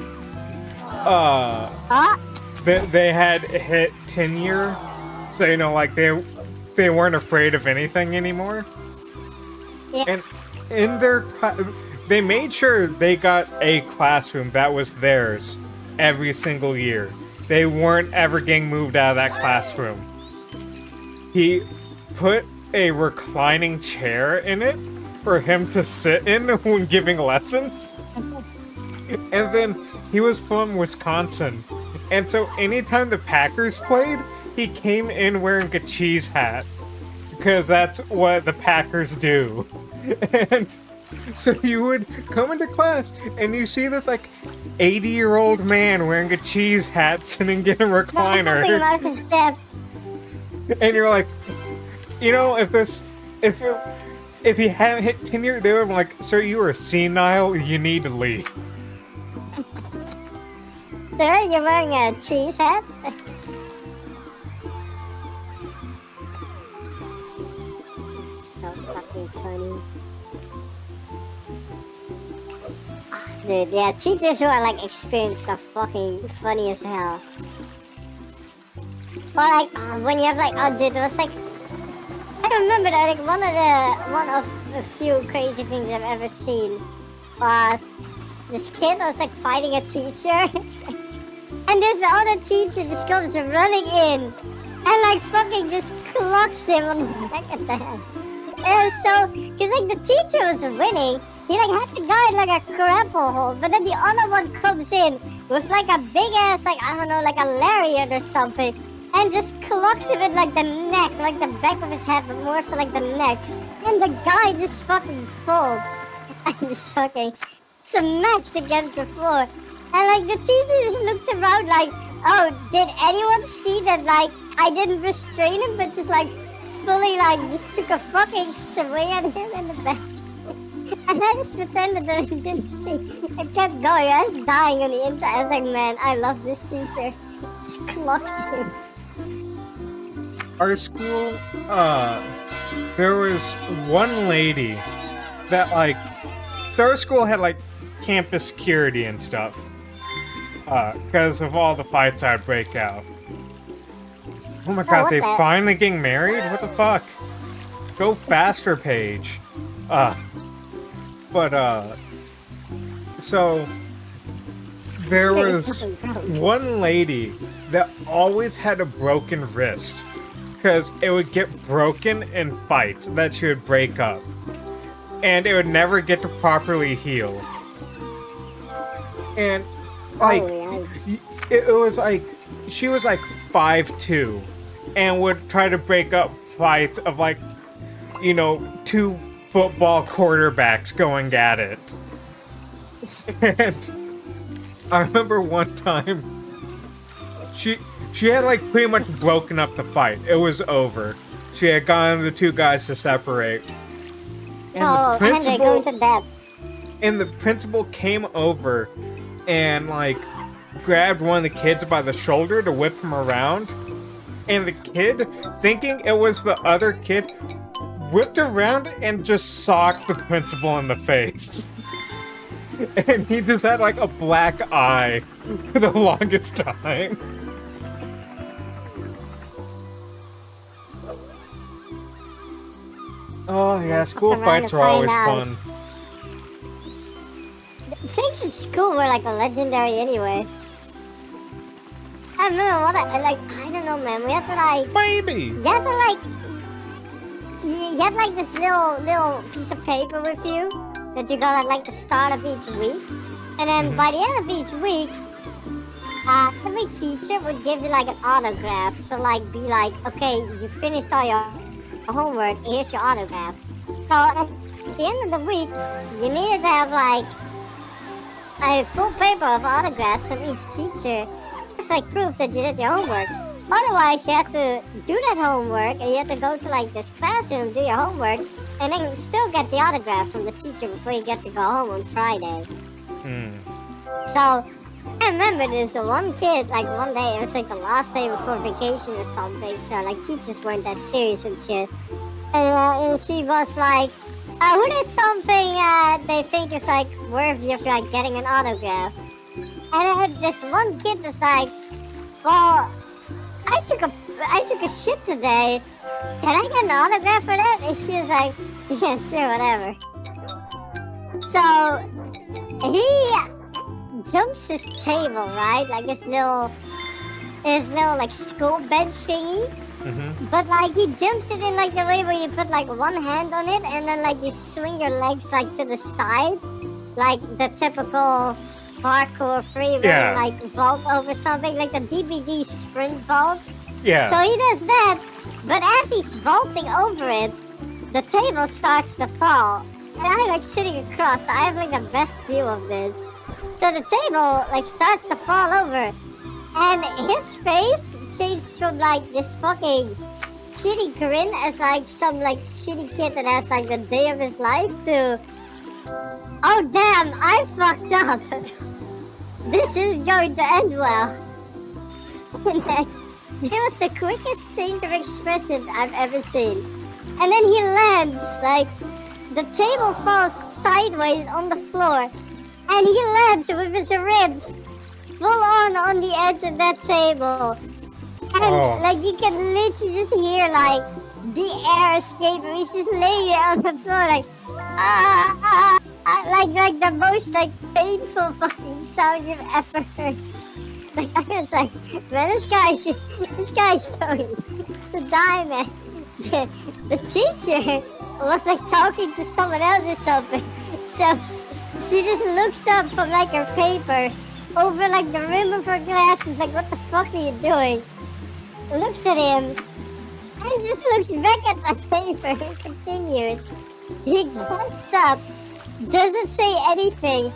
they had hit tenure, so, you know, like, they weren't afraid of anything anymore. Yeah. And in their they made sure they got a classroom that was theirs every single year. They weren't ever getting moved out of that classroom. He put a reclining chair in it for him to sit in when giving lessons. And then he was from Wisconsin. And so anytime the Packers played, he came in wearing a cheese hat. Because that's what the Packers do. And so you would come into class and you see this like 80-year-old man wearing a cheese hat sitting in a recliner. And you're like, you know, if he hadn't hit tenure, they would have been like, sir, you are senile, you need to leave. Sir, you're wearing a cheese hat? So fucking funny. Dude, yeah, teachers who are like experienced are fucking funny as hell. Or like when you have like, oh dude, it was like, I remember that like one of the few crazy things I've ever seen was this kid was like fighting a teacher, and this other teacher just comes running in and like fucking just clocks him on the back of the head. And so, cause like the teacher was winning. He like had the guy in like a grapple hold, but then the other one comes in with like a big ass, like, I don't know, like a lariat or something, and just clocks him in like the neck, like the back of his head, but more so like the neck. And the guy just fucking folds and just fucking smacked against the floor. And like the teacher just looked around like, oh, did anyone see that like I didn't restrain him, but just like fully like just took a fucking swing at him in the back? And I just pretended that I didn't see. It kept going. I was dying on the inside. I was like, man, I love this teacher. Just clocks him. Our school, there was one lady that, like, so our school had, like, campus security and stuff. Because of all the fights that break out. Oh my god, they finally getting married? What the fuck? Go faster, Paige. So there was one lady that always had a broken wrist because it would get broken in fights that she would break up, and it would never get to properly heal. And like it was like she was like 5'2" and would try to break up fights of like, you know, two football quarterbacks going at it. And I remember one time she had like pretty much broken up the fight. It was over. She had gotten the two guys to separate. And the principal came over and like grabbed one of the kids by the shoulder to whip him around. And the kid, thinking it was the other kid, whipped around and just socked the principal in the face. And he just had like a black eye for the longest time. Oh yeah, school fights are always fun. Things at school were like legendary anyway. I remember what I don't know, man. We had to like baby. You had to like you had like this little piece of paper with you that you got at like the start of each week, and then by the end of each week, every teacher would give you like an autograph to like be like, okay, you finished all your homework, here's your autograph. So at the end of the week, you needed to have like a full paper of autographs from each teacher. It's like proof that you did your homework. Otherwise, you had to do that homework and you had to go to like this classroom, do your homework, and then still get the autograph from the teacher before you get to go home on Friday. So I remember this one kid, like one day, it was like the last day before vacation or something, so like teachers weren't that serious and shit. And she was like, who did something they think is like worthy of like getting an autograph? And then this one kid was like, well, I took a shit today. Can I get an autograph for that? And she was like, yeah, sure, whatever. So he jumps his table, right? Like his little like school bench thingy. But like he jumps it in like the way where you put like one hand on it and then like you swing your legs like to the side, like the typical parkour free running like vault over something, like the DVD sprint vault. Yeah. So he does that, but as he's vaulting over it, the table starts to fall. And I'm like sitting across, so I have like the best view of this. So the table like starts to fall over, and his face changed from like this fucking shitty grin as like some like shitty kid that has like the day of his life to, oh damn, I fucked up. This is going to end well. And then, it was the quickest change of expression I've ever seen. And then he lands, like, the table falls sideways on the floor, and he lands with his ribs full on the edge of that table. And, like, you can literally just hear, like, the air escaping. He's just laying there on the floor, like, like the most, like, painful fucking sound you've ever heard. Like, I was like, man, this guy's going to die, man. The teacher was, like, talking to someone else or something. So, she just looks up from, like, her paper over, like, the rim of her glasses, like, what the fuck are you doing? Looks at him, and just looks back at the paper and continues. He gets up, doesn't say anything,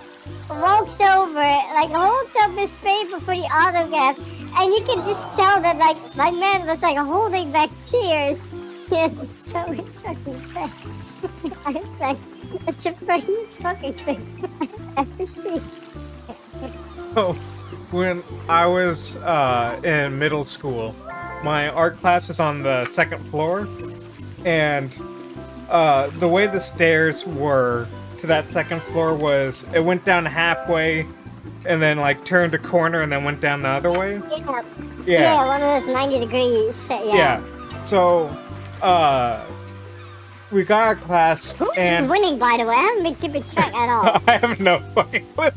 walks over, like holds up his paper for the autograph, and you can just tell that like my man was like holding back tears. Yes, it's so much fucking bad. I was like, it's the prettiest fucking thing I've ever seen. Oh, when I was in middle school, my art class was on the second floor, and the way the stairs were to that second floor was it went down halfway and then like turned a corner and then went down the other way. Yeah, one of those 90 degrees. Yeah. So we got our class. Who's and winning, by the way? I haven't been keeping track at all. I have no fucking clue.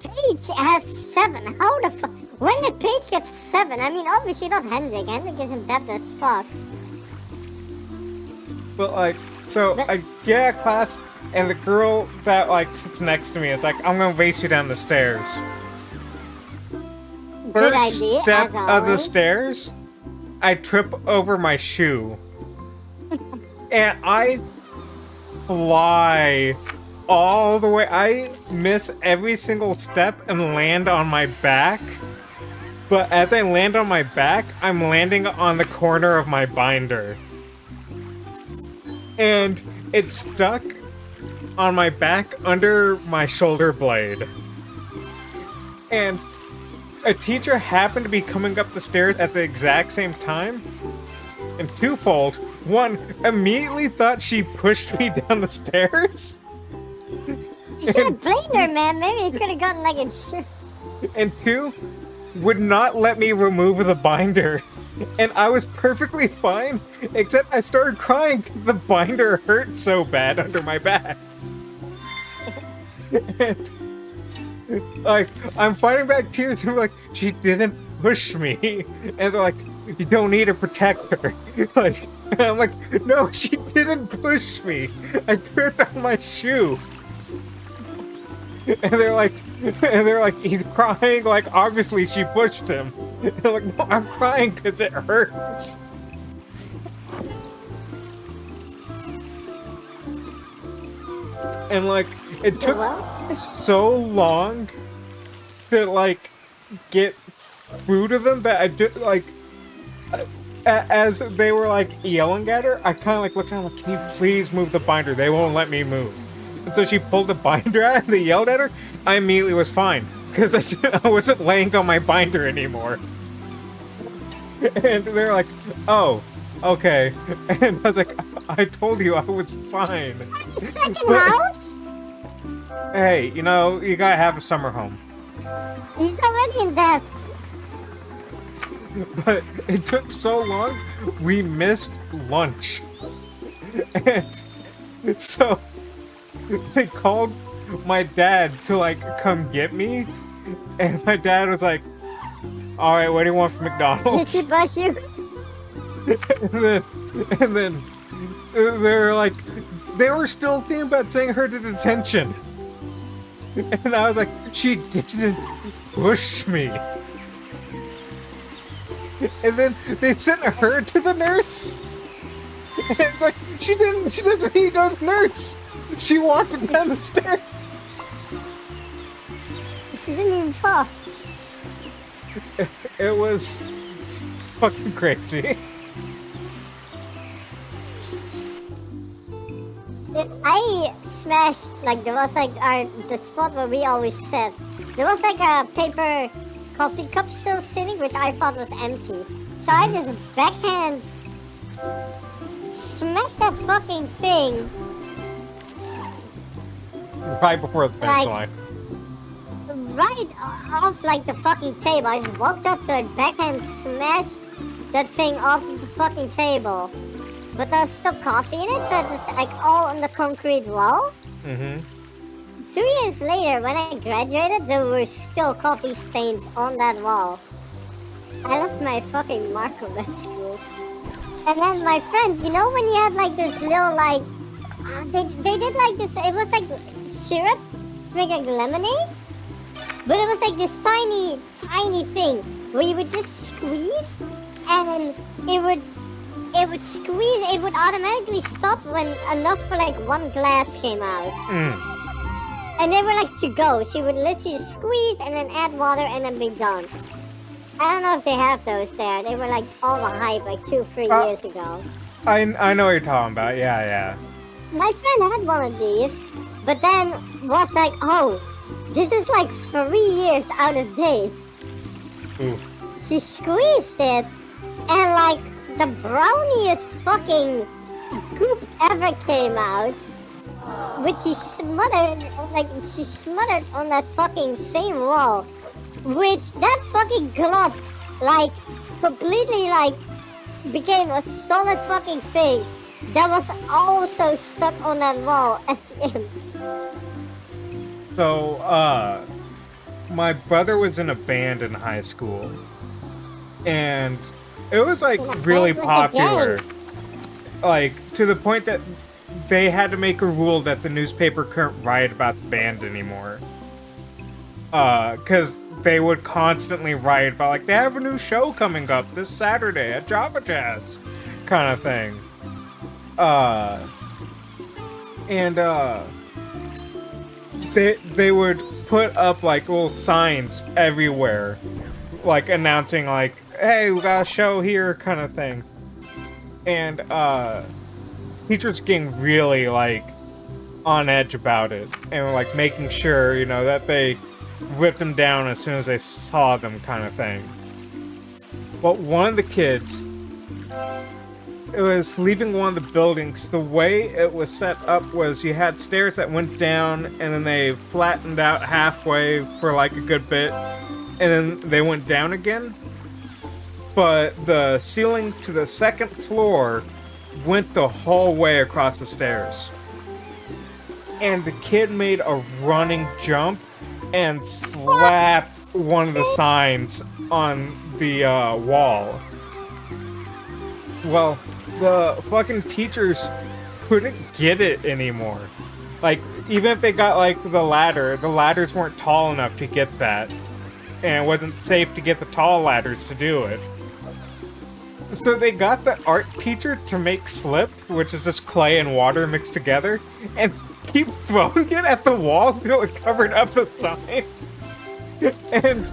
Paige has 7. How the fuck? When did Paige get 7? I mean, obviously not Hendrik. Hendrik is in debt as fuck. But like, so I get out of class, and the girl that like sits next to me is like, "I'm gonna race you down the stairs." Good First idea, step as of the always. stairs, I trip over my shoe, and I fly all the way. I miss every single step and land on my back. But as I land on my back, I'm landing on the corner of my binder. And it's stuck on my back under my shoulder blade. And a teacher happened to be coming up the stairs at the exact same time. And twofold. One, immediately thought she pushed me down the stairs. You should have blamed her, man. Maybe you could have gotten like insurance. And two, would not let me remove the binder. And I was perfectly fine, except I started crying because the binder hurt so bad under my back. And, like, I'm fighting back tears, and we're like, she didn't push me. And they're like, you don't need to protect her. Like, and I'm like, no, she didn't push me. I tripped on my shoe. And they're like, And they're like, he's crying, like, obviously she pushed him. And I'm like, no, I'm crying because it hurts. And, like, it took so long to, like, get through to them that I did, like, as they were, like, yelling at her, I kind of, like, looked at them, like, can you please move the binder? They won't let me move. And so she pulled the binder out and they yelled at her. I immediately was fine, because I wasn't laying on my binder anymore. And they're like, oh, okay. And I was like, I told you I was fine. Second house? Hey, you know, you gotta have a summer home. He's already in debt. But it took so long, we missed lunch. And so they called my dad to, like, come get me. And my dad was like, alright, what do you want from McDonald's? Did she bus you? and then they're like, they were still thinking about sending her to detention. And I was like, she didn't push me. And then they sent her to the nurse. And it's like, she doesn't need to go to the nurse. She walked down the stairs. She didn't even fall. It was fucking crazy. I smashed, like, there was like the spot where we always sat. There was like a paper coffee cup still sitting, which I thought was empty. So I just backhand smacked that fucking thing. Right before the finish Like, line. Right off like the fucking table. I just walked up to it, backhand smashed that thing off the fucking table. But there was still coffee in it, so it's like all on the concrete wall. Mm-hmm. 2 years later, when I graduated, there were still coffee stains on that wall. I left my fucking mark on that school. And then my friend, you know when you had like this little like, they did like this, it was like syrup to make like lemonade? But it was like this tiny, tiny thing where you would just squeeze and it would squeeze, it would automatically stop when enough for like one glass came out. And they were like to go, so you would literally squeeze and then add water and then be done. I don't know if they have those there. They were like all the hype like 2-3 years ago. I know what you're talking about, yeah. My friend had one of these, but then was like, oh, this is like 3 years out of date. Ooh. She squeezed it, and like the browniest fucking goop ever came out, which she smothered on that fucking same wall, which that fucking glove, like, completely, like, became a solid fucking thing that was also stuck on that wall at the end. So, my brother was in a band in high school, and it was, like, really popular. Like, to the point that they had to make a rule that the newspaper couldn't write about the band anymore. Because they would constantly write about, like, they have a new show coming up this Saturday at Java Jazz, kind of thing. They would put up, like, little signs everywhere, like, announcing, like, hey, we got a show here, kind of thing. And, teachers getting really, like, on edge about it, and, like, making sure, you know, that they ripped them down as soon as they saw them, kind of thing. But one of the kids, it was leaving one of the buildings. The way it was set up was you had stairs that went down, and then they flattened out halfway for, like, a good bit, and then they went down again. But the ceiling to the second floor went the whole way across the stairs. And the kid made a running jump and slapped one of the signs on the wall. Well, the fucking teachers couldn't get it anymore. Like, even if they got, like, the ladders weren't tall enough to get that. And it wasn't safe to get the tall ladders to do it. So they got the art teacher to make slip, which is just clay and water mixed together, and keep throwing it at the wall until it covered up the sign. And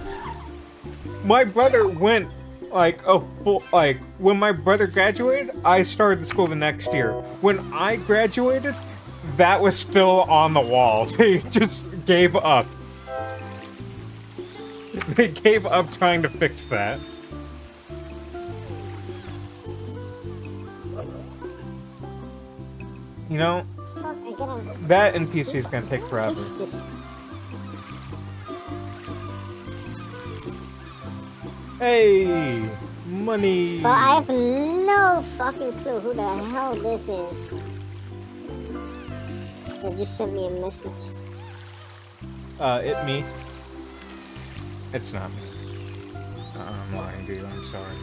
my brother went like when my brother graduated, I started the school the next year. When I graduated, that was still on the walls. They just gave up. They gave up trying to fix that. You know, that NPC is gonna take forever. Hey, money. But I have no fucking clue who the hell this is. They just sent me a message. It me. It's not me. I'm lying to you. I'm sorry.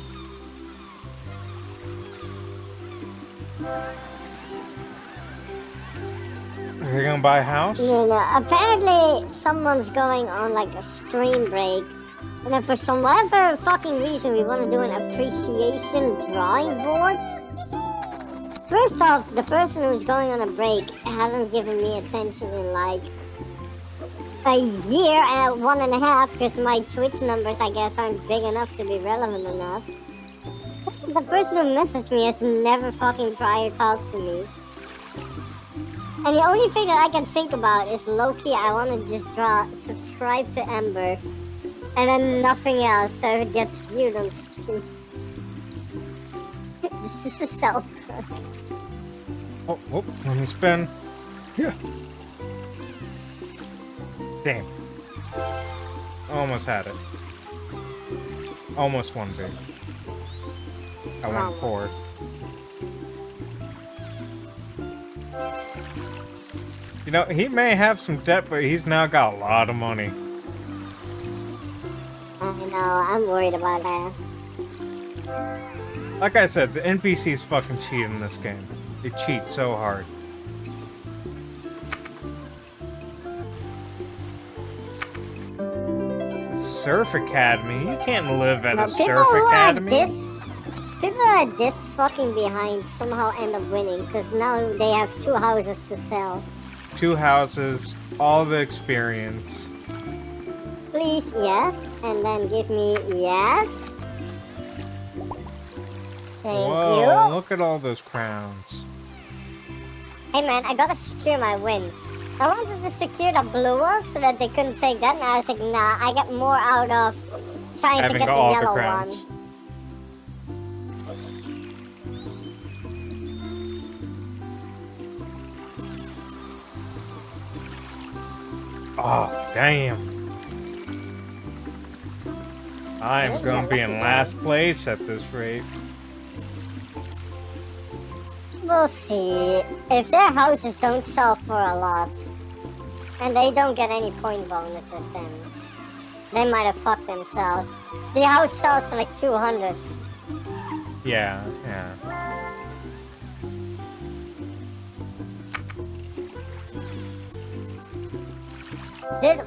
Are they gonna buy a house? No. Apparently, someone's going on like a stream break. And then for some whatever fucking reason, we want to do an appreciation drawing board. First off, the person who's going on a break hasn't given me attention in like a year and 1.5 because my Twitch numbers, I guess, aren't big enough to be relevant enough. The person who messaged me has never fucking prior talked to me. And the only thing that I can think about is low-key, I want to just draw subscribe to Ember. And then nothing else, so it gets viewed on stream. This is self-suck. Oh, let me spin. Yeah. Damn. Almost had it. Almost won big. I won 4. You know, he may have some debt, but he's now got a lot of money. I know, I'm worried about that. Like I said, the NPCs fucking cheat in this game. They cheat so hard. Surf Academy? You can't live at a surf academy. People who are this fucking behind somehow end up winning because now they have 2 houses to sell. 2 houses, all the experience. Please, yes, and then give me yes. Thank Whoa, you. Look at all those crowns. Hey man, I gotta secure my win. I wanted to secure the blue one so that they couldn't take that, and I was like, nah, I get more out of trying to get the yellow one. Oh, damn. I'm gonna be in last place at this rate. We'll see. If their houses don't sell for a lot, and they don't get any point bonuses, then they might have fucked themselves. The house sells for like 200. Yeah.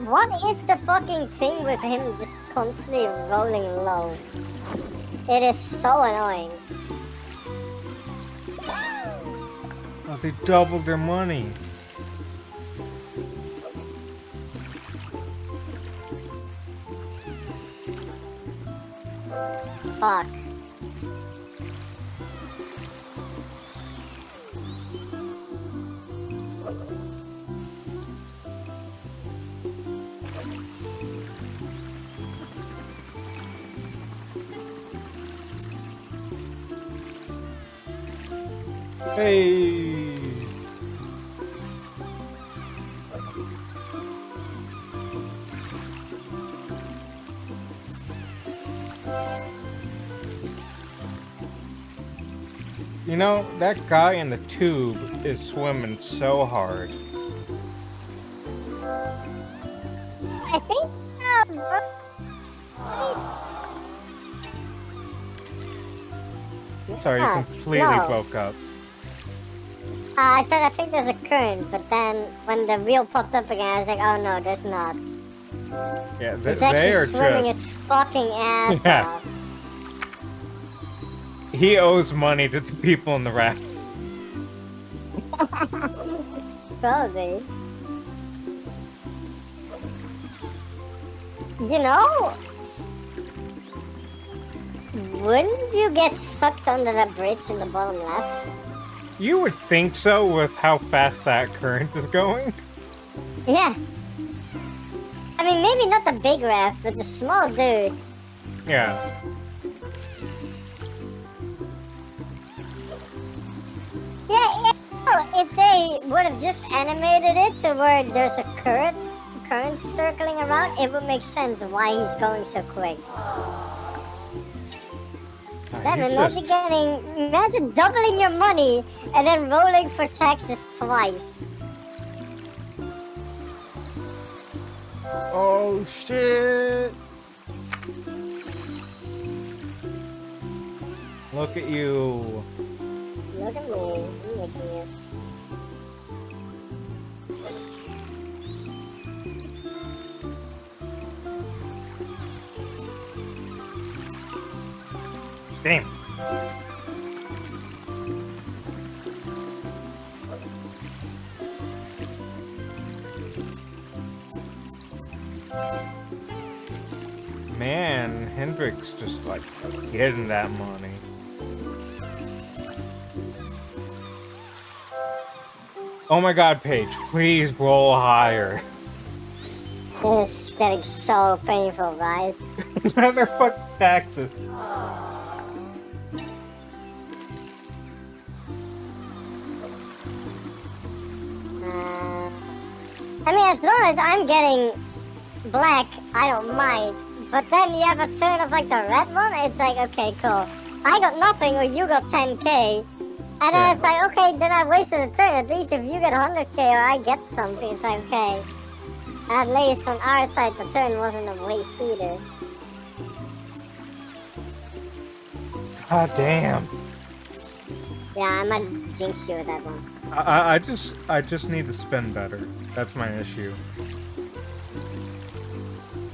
What is the fucking thing with him just constantly rolling low? It is so annoying. Oh, they doubled their money. Fuck. Hey. You know, that guy in the tube is swimming so hard. I think Sorry, you completely broke up. I said I think there's a current, but then when the wheel popped up again, I was like, oh no, there's not. Yeah, He's they actually are swimming just... his fucking ass Yeah, off. he owes money to the people in the raft. Probably. You know, wouldn't you get sucked under the bridge in the bottom left? You would think so with how fast that current is going. Yeah. I mean, maybe not the big raft, but the small dudes. Yeah. Yeah, if they would have just animated it to where there's a current circling around, it would make sense why he's going so quick. Then imagine doubling your money and then rolling for taxes twice. Oh shit! Look at you. Look at me, I'm making it. Damn. Man, Hendrix just like getting that money. Oh my god, Paige, please roll higher. This is getting so painful, right? Another fucking taxes. I mean, as long as I'm getting black, I don't mind. But then you have a turn of like the red one, it's like, okay, cool. I got nothing or you got 10k. And then it's like, okay, then I wasted a turn. At least if you get 100k or I get something, it's like, okay. At least on our side, the turn wasn't a waste either. God damn. Yeah, I might jinx you with that one. I just need to spin better. That's my issue.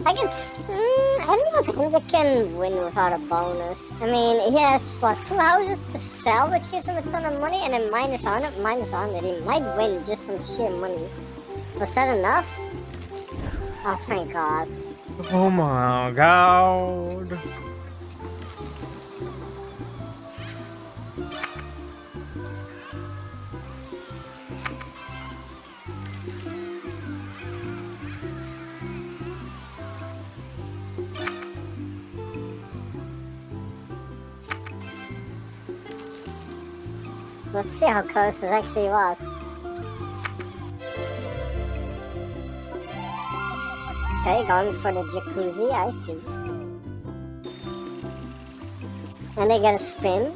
I don't know if he can win without a bonus. I mean, he has, what, 2 houses to sell, which gives him a ton of money, and then minus 100, he might win just on sheer money. Was that enough? Oh, thank God. Oh my god. Let's see how close this actually was. Okay, going for the jacuzzi, I see. And they get a spin.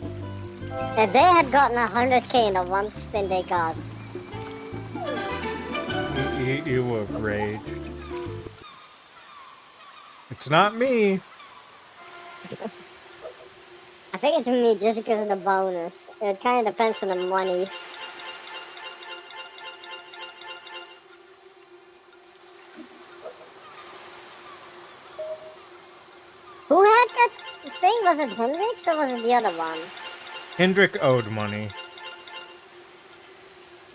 If they had gotten 100k in the one spin they got. You have raged. It's not me. I think it's me just because of the bonus. It kind of depends on the money. Who had that thing? Was it Hendrix or was it the other one? Hendrik owed money.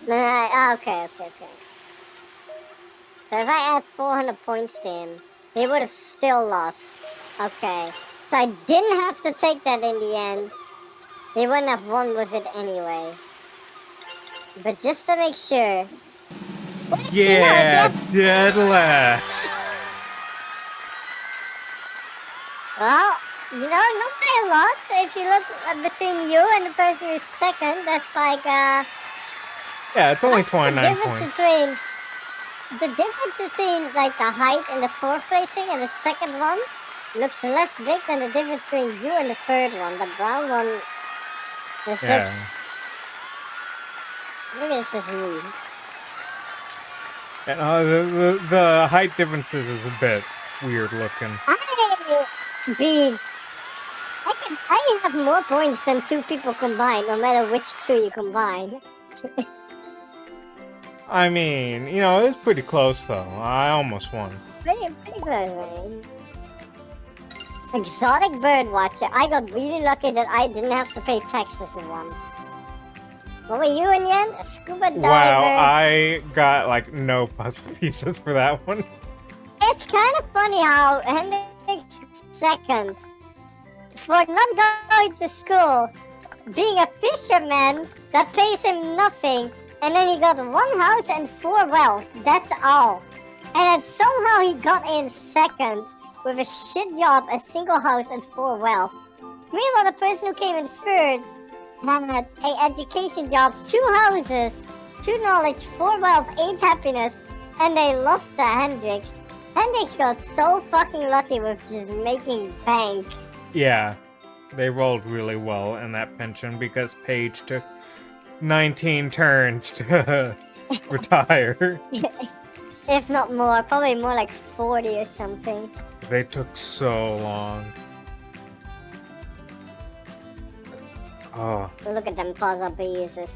Okay. So if I add 400 points to him, he would have still lost. Okay. So I didn't have to take that in the end. He wouldn't have won with it anyway. But just to make sure. Yeah, dead last. Well, you know, not by a lot. If you look between you and the person who's second, that's like, yeah, it's only 29 points. The difference between, like, the height in the fourth placing and the second one looks less big than the difference between you and the third one. The brown one, this looks... Maybe this is me. And, the height differences is a bit weird looking. I have more points than two people combined, no matter which two you combine. I mean, you know, it was pretty close though. I almost won. Pretty close, man. Exotic bird watcher. I got really lucky that I didn't have to pay taxes once. What were you in the end? A scuba diver? Wow, I got like no puzzle pieces for that one. It's kind of funny how Hendrix second for not going to school, being a fisherman that pays him nothing, and then he got 1 house and 4 wealth. That's all. And then somehow he got in second with a shit job, a single house, and 4 wealth. Meanwhile, the person who came in third had a education job, 2 houses, 2 knowledge, 4 wealth, 8 happiness, and they lost to Hendrix. Hendrix got so fucking lucky with just making bank. Yeah, they rolled really well in that pension because Paige took 19 turns to retire. If not more, probably more like 40 or something. They took so long. Oh, Look at them puzzle pieces.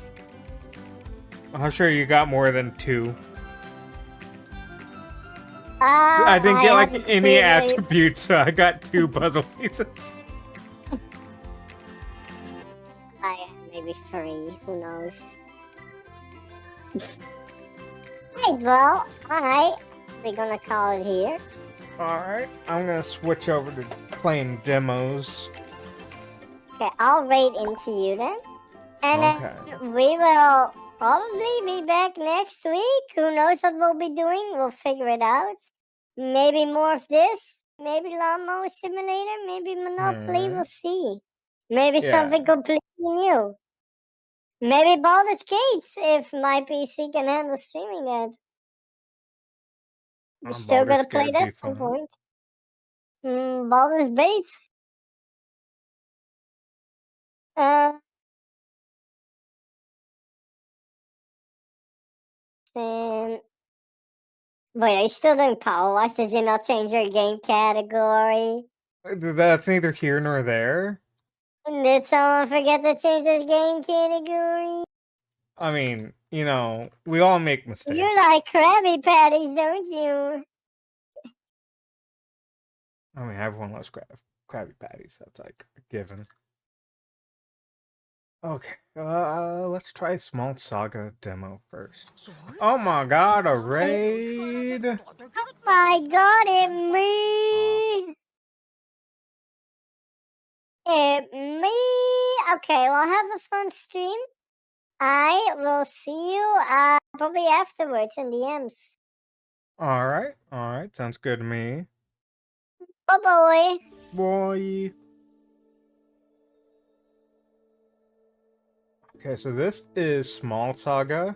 I'm sure you got more than 2. I didn't get like any attributes, so I got 2 puzzle pieces. Maybe 3, who knows. Right, well, we're gonna call it here. Alright, I'm gonna switch over to playing demos. Okay, I'll raid into you then. And Okay. then we will probably be back next week. Who knows what we'll be doing? We'll figure it out. Maybe more of this. Maybe Lawnmower Simulator. Maybe Monopoly. We'll see. Maybe something completely new. Maybe Baldur's Gates if my PC can handle streaming that. We still gotta play that at some point. Baldur's Gates. Then, wait, are you still doing Power Wash? Did you not change your game category? That's neither here nor there. Did someone forget to change his game category? I mean, you know, we all make mistakes. You like Krabby Patties, don't you? I mean, everyone loves Krabby Patties. That's like a given. Okay, let's try Small Saga demo first. Oh my god, a raid! Oh my god, it me! It me! Okay, well, have a fun stream. I will see you probably afterwards in DMs. Alright, sounds good to me. Bye-bye. Boy. Okay, so this is Small Saga.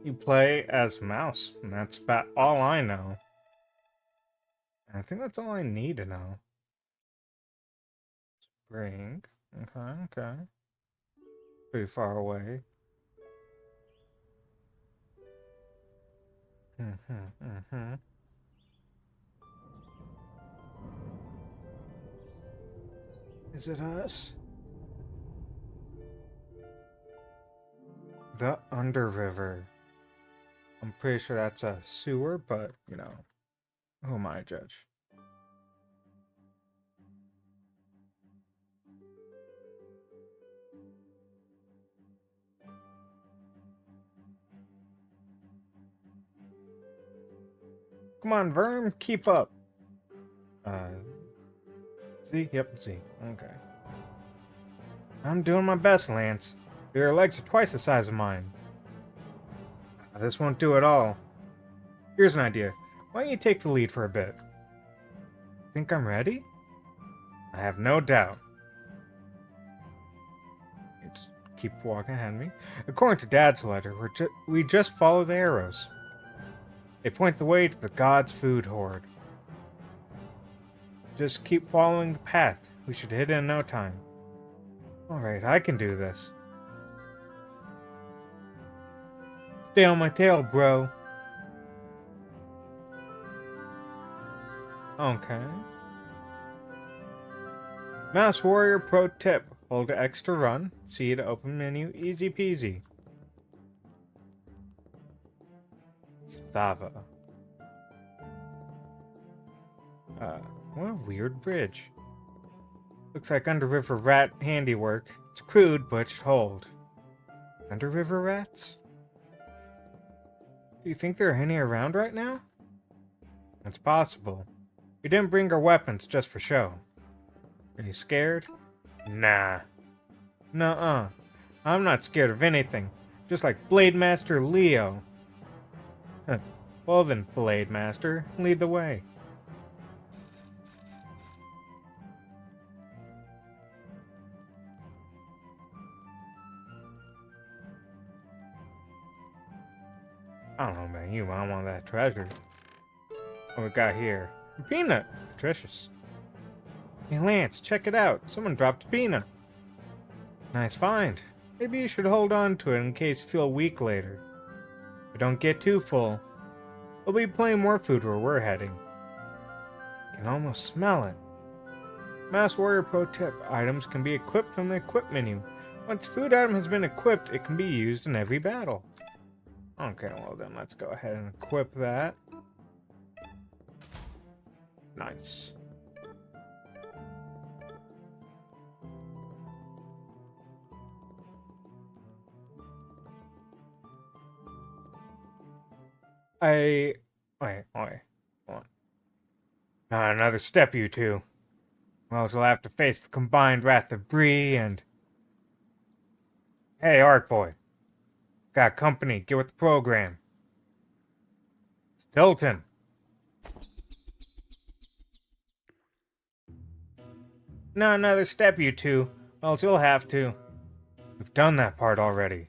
You play as Mouse, and that's about all I know. I think that's all I need to know. Spring. Okay. Pretty far away. Is it us? The Underriver. I'm pretty sure that's a sewer, but, you know, who am I to judge? Come on, Verm, keep up. Z? Yep, Z. Okay. I'm doing my best, Lance. Your legs are twice the size of mine. This won't do at all. Here's an idea. Why don't you take the lead for a bit? Think I'm ready? I have no doubt. You just keep walking ahead of me. According to Dad's letter, we just follow the arrows. They point the way to the God's food hoard. Just keep following the path. We should hit it in no time. Alright, I can do this. Stay on my tail, bro. Okay. Mouse Warrior Pro Tip. Hold X to run. C to open menu. Easy peasy. Sava. What a weird bridge. Looks like underriver rat handiwork. It's crude, but it should hold. Underriver rats? Do you think there are any around right now? It's possible. We didn't bring our weapons just for show. Are you scared? Nah. Nuh-uh. I'm not scared of anything. Just like Blade Master Leo. Well then, Blade Master, lead the way. I don't know about you, but I want that treasure. What we got here? A peanut! Nutritious. Hey Lance, check it out. Someone dropped a peanut. Nice find. Maybe you should hold on to it in case you feel weak later. But don't get too full. There'll be plenty more food where we're heading. I can almost smell it. Mass Warrior Pro Tip: items can be equipped from the equip menu. Once food item has been equipped, it can be used in every battle. Okay, well then let's go ahead and equip that. Nice. Wait, hold on. Not another step, you two. Or else we'll have to face the combined wrath of Bree and... Hey, Art Boy. Got company, get with the program. Stilton. Not another step, you two. Or else you'll have to. We've done that part already.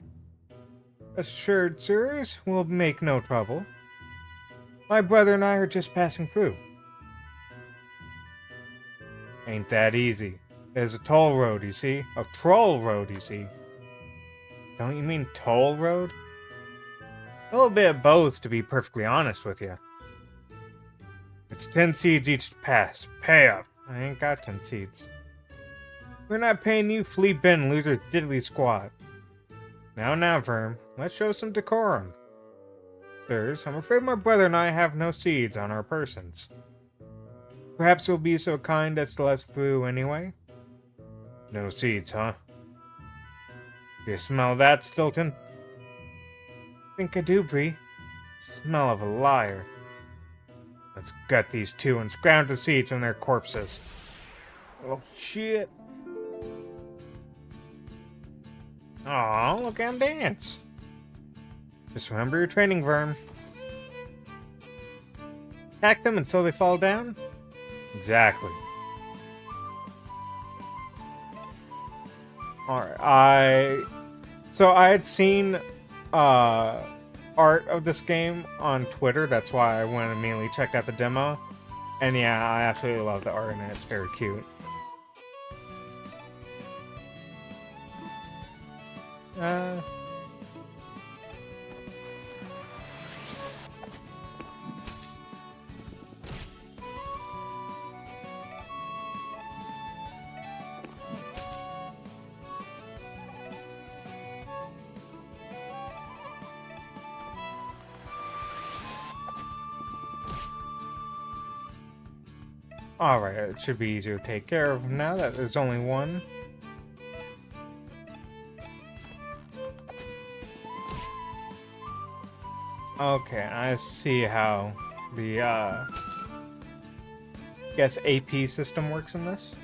Assured, sirs, we'll make no trouble. My brother and I are just passing through. Ain't that easy. There's a toll road, you see. A troll road, you see. Don't you mean toll road? A little bit of both, to be perfectly honest with you. It's 10 seeds each to pass. Pay up. I ain't got 10 seeds. We're not paying you, flea bin loser diddly squat. Now, Verm, let's show some decorum. Sirs, I'm afraid my brother and I have no seeds on our persons. Perhaps you'll be so kind as to let us through anyway? No seeds, huh? Do you smell that, Stilton? Think I do, Bree. Smell of a liar. Let's gut these two and scrounge the seeds from their corpses. Oh, shit. Aw, look at him dance. Just remember your training, Verm. Attack them until they fall down? Exactly. Alright, I had seen art of this game on Twitter, that's why I went and immediately checked out the demo. And yeah, I absolutely love the art in it, it's very cute. Alright, it should be easier to take care of now that there's only one. Okay, I see how the, I guess AP system works in this.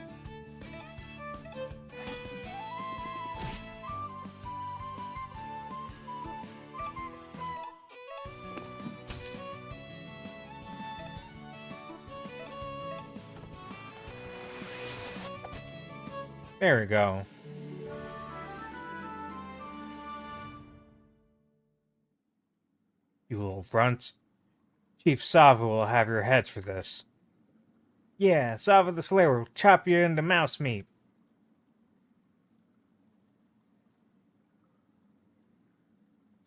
There we go. You little runts. Chief Sava will have your heads for this. Yeah, Sava the Slayer will chop you into mouse meat.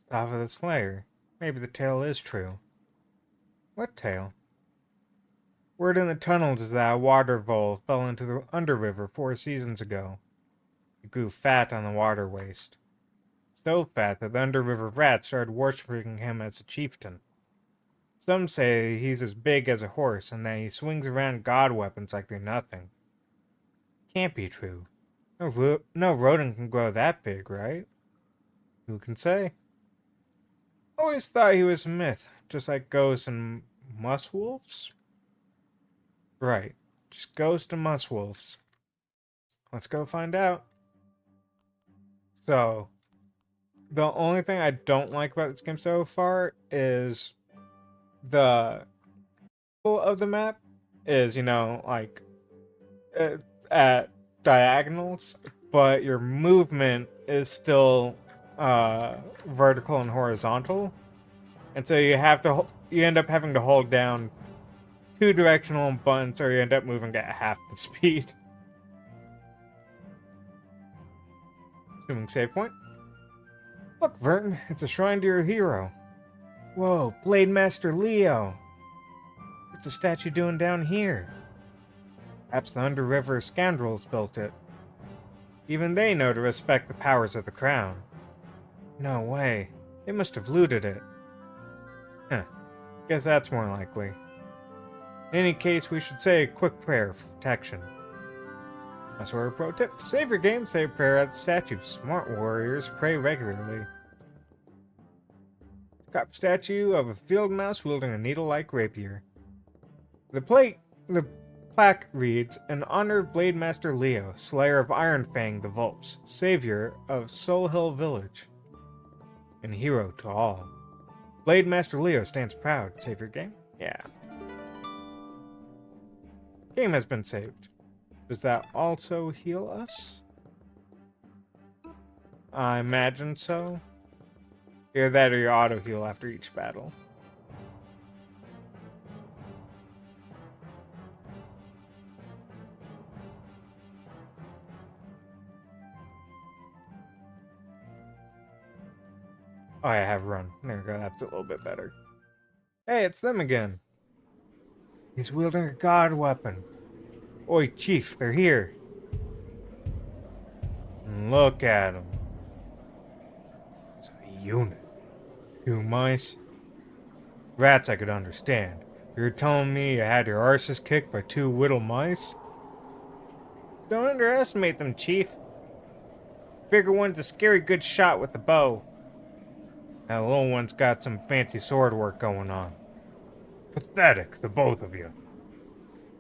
Sava the Slayer. Maybe the tale is true. What tale? Word in the tunnels is that a water vole fell into the underriver 4 seasons ago. It grew fat on the water waste. So fat that the underriver rats started worshipping him as a chieftain. Some say he's as big as a horse and that he swings around god weapons like they're nothing. Can't be true. No rodent can grow that big, right? Who can say? Always thought he was a myth, just like ghosts and musswolves? Right, just ghosts and musswolves. Let's go find out. So, the only thing I don't like about this game so far is the of the map is, like uh, at diagonals, but your movement is still vertical and horizontal, and so you end up having to hold down two directional buttons, or you end up moving at half the speed. Assuming save point. Look, Vern, it's a shrine to your hero. Whoa, Blade Master Leo. What's a statue doing down here? Perhaps the Underriver scoundrels built it. Even they know to respect the powers of the crown. No way. They must have looted it. Huh. Guess that's more likely. In any case, we should say a quick prayer for protection. That's where a pro tip. To save your game, say a prayer at the statue. Smart warriors pray regularly. Cop statue of a field mouse wielding a needle-like rapier. The plaque reads, in honor of Blade Master Leo, slayer of Iron Fang the Vulps, savior of Soul Hill Village, and hero to all. Blade Master Leo stands proud. Save your game? Yeah. Game has been saved. Does that also heal us? I imagine so. Either that or your auto heal after each battle. Oh, I have run. There we go. That's a little bit better. Hey, it's them again. He's wielding a god weapon. Oi, Chief, they're here. And look at him. It's a unit. 2 mice. Rats I could understand. You're telling me you had your arses kicked by 2 little mice? Don't underestimate them, Chief. Bigger one's a scary good shot with the bow. That little one's got some fancy sword work going on. Pathetic, the both of you.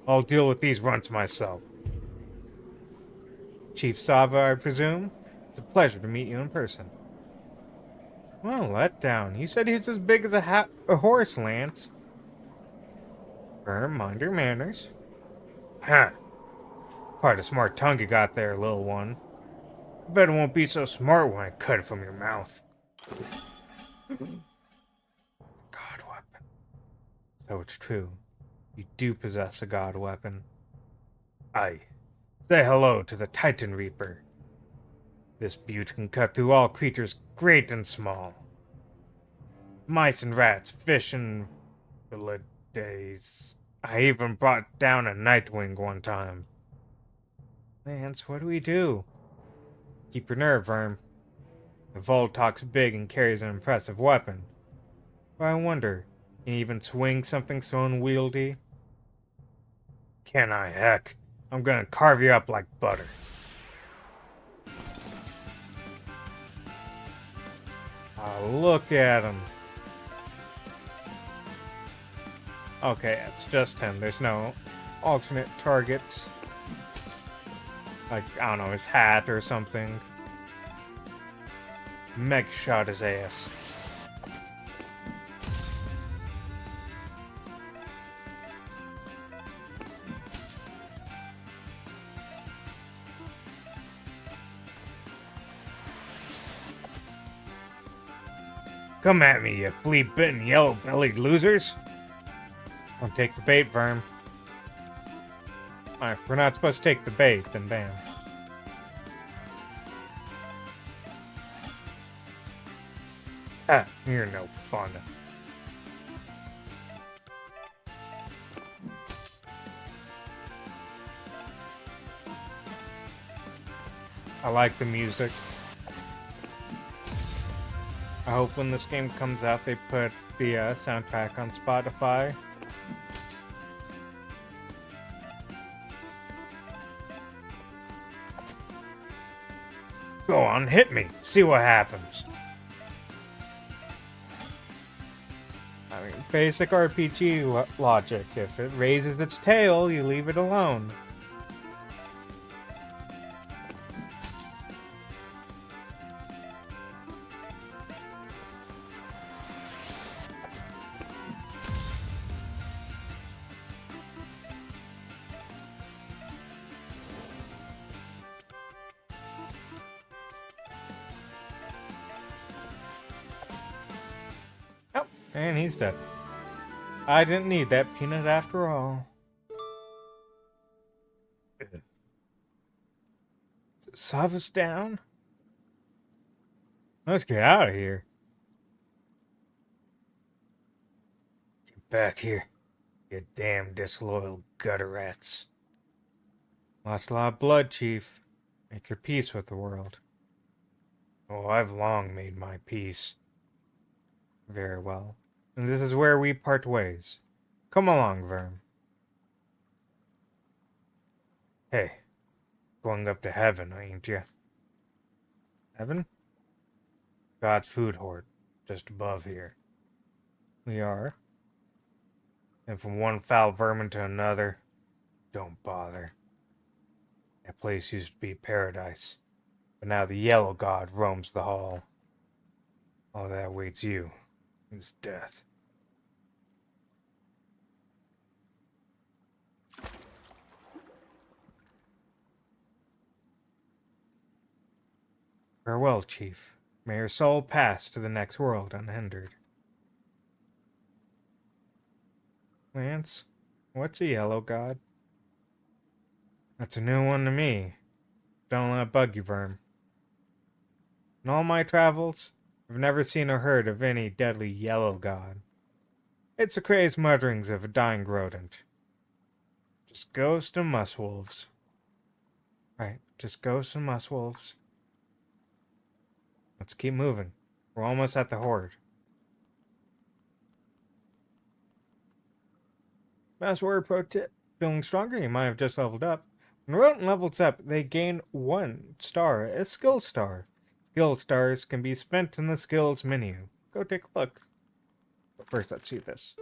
I'll deal with these runts myself. Chief Sava, I presume? It's a pleasure to meet you in person. Well, let down. You said he's as big as a horse, Lance. Mind your manners. Huh. Quite a smart tongue you got there, little one. I bet it won't be so smart when I cut it from your mouth. God weapon. So it's true. You do possess a god weapon. Aye. Say hello to the Titan Reaper. This butte can cut through all creatures great and small. Mice and rats, fish and days. I even brought down a Nightwing one time. Lance, what do we do? Keep your nerve, Verm. The Voltok's big and carries an impressive weapon. But I wonder, can he even swing something so unwieldy? Can I, heck? I'm gonna carve you up like butter. Look at him. Okay, it's just him. There's no alternate targets. Like, I don't know, his hat or something. Meg shot his ass. Come at me, you flea-bitten, yellow-bellied losers! Don't take the bait, Verm. Alright, if we're not supposed to take the bait, then bam. Ah, you're no fun. I like the music. I hope when this game comes out they put the soundtrack on Spotify. Go on, hit me. See what happens. I mean, basic RPG logic. If it raises its tail, you leave it alone. Oh, and he's dead. I didn't need that peanut after all. Sov us down? Let's get out of here. Get back here, you damn disloyal gutter rats. Lost a lot of blood, Chief. Make your peace with the world. Oh, I've long made my peace. Very well. And this is where we part ways. Come along, Verm. Hey, going up to heaven, ain't ya? Heaven? God's food hoard, just above here. We are. And from one foul vermin to another, don't bother. That place used to be paradise, but now the Yellow God roams the hall. All that awaits you is death. Farewell, Chief. May your soul pass to the next world unhindered. Lance, what's a Yellow God? That's a new one to me. Don't let it bug you, Verm. In all my travels, I've never seen or heard of any deadly Yellow God. It's the crazed mutterings of a dying rodent. Just ghosts and muskwolves. Right, just ghosts and muskwolves. Let's keep moving. We're almost at the horde. Password pro tip. Feeling stronger? You might have just leveled up. When rodent levels up, they gain 1 star, a skill star. Skill stars can be spent in the skills menu. Go take a look. But first, let's see this.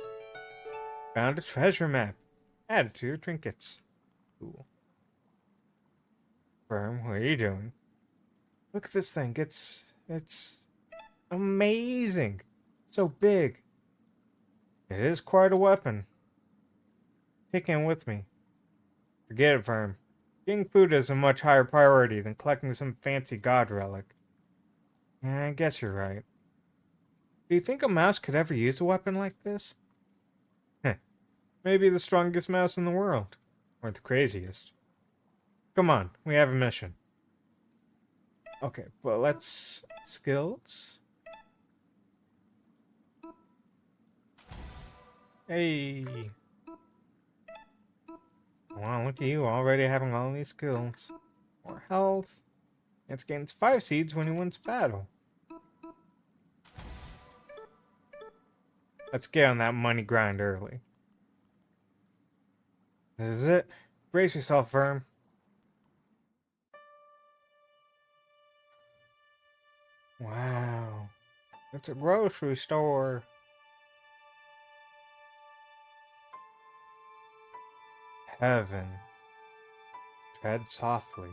Found a treasure map. Add it to your trinkets. Cool. Firm, what are you doing? Look at this thing. It's amazing. It's so big. It is quite a weapon. Take it with me. Forget it, Firm. Getting food is a much higher priority than collecting some fancy god relic. Yeah, I guess you're right. Do you think a mouse could ever use a weapon like this? Heh. Maybe the strongest mouse in the world. Or the craziest. Come on, we have a mission. Okay, well, let's... Skills? Hey! Wow, look at you, already having all these skills. More health. It gains 5 seeds when he wins battle. Let's get on that money grind early. This is it. Brace yourself, Verm. Wow. It's a grocery store. Heaven. Tread softly.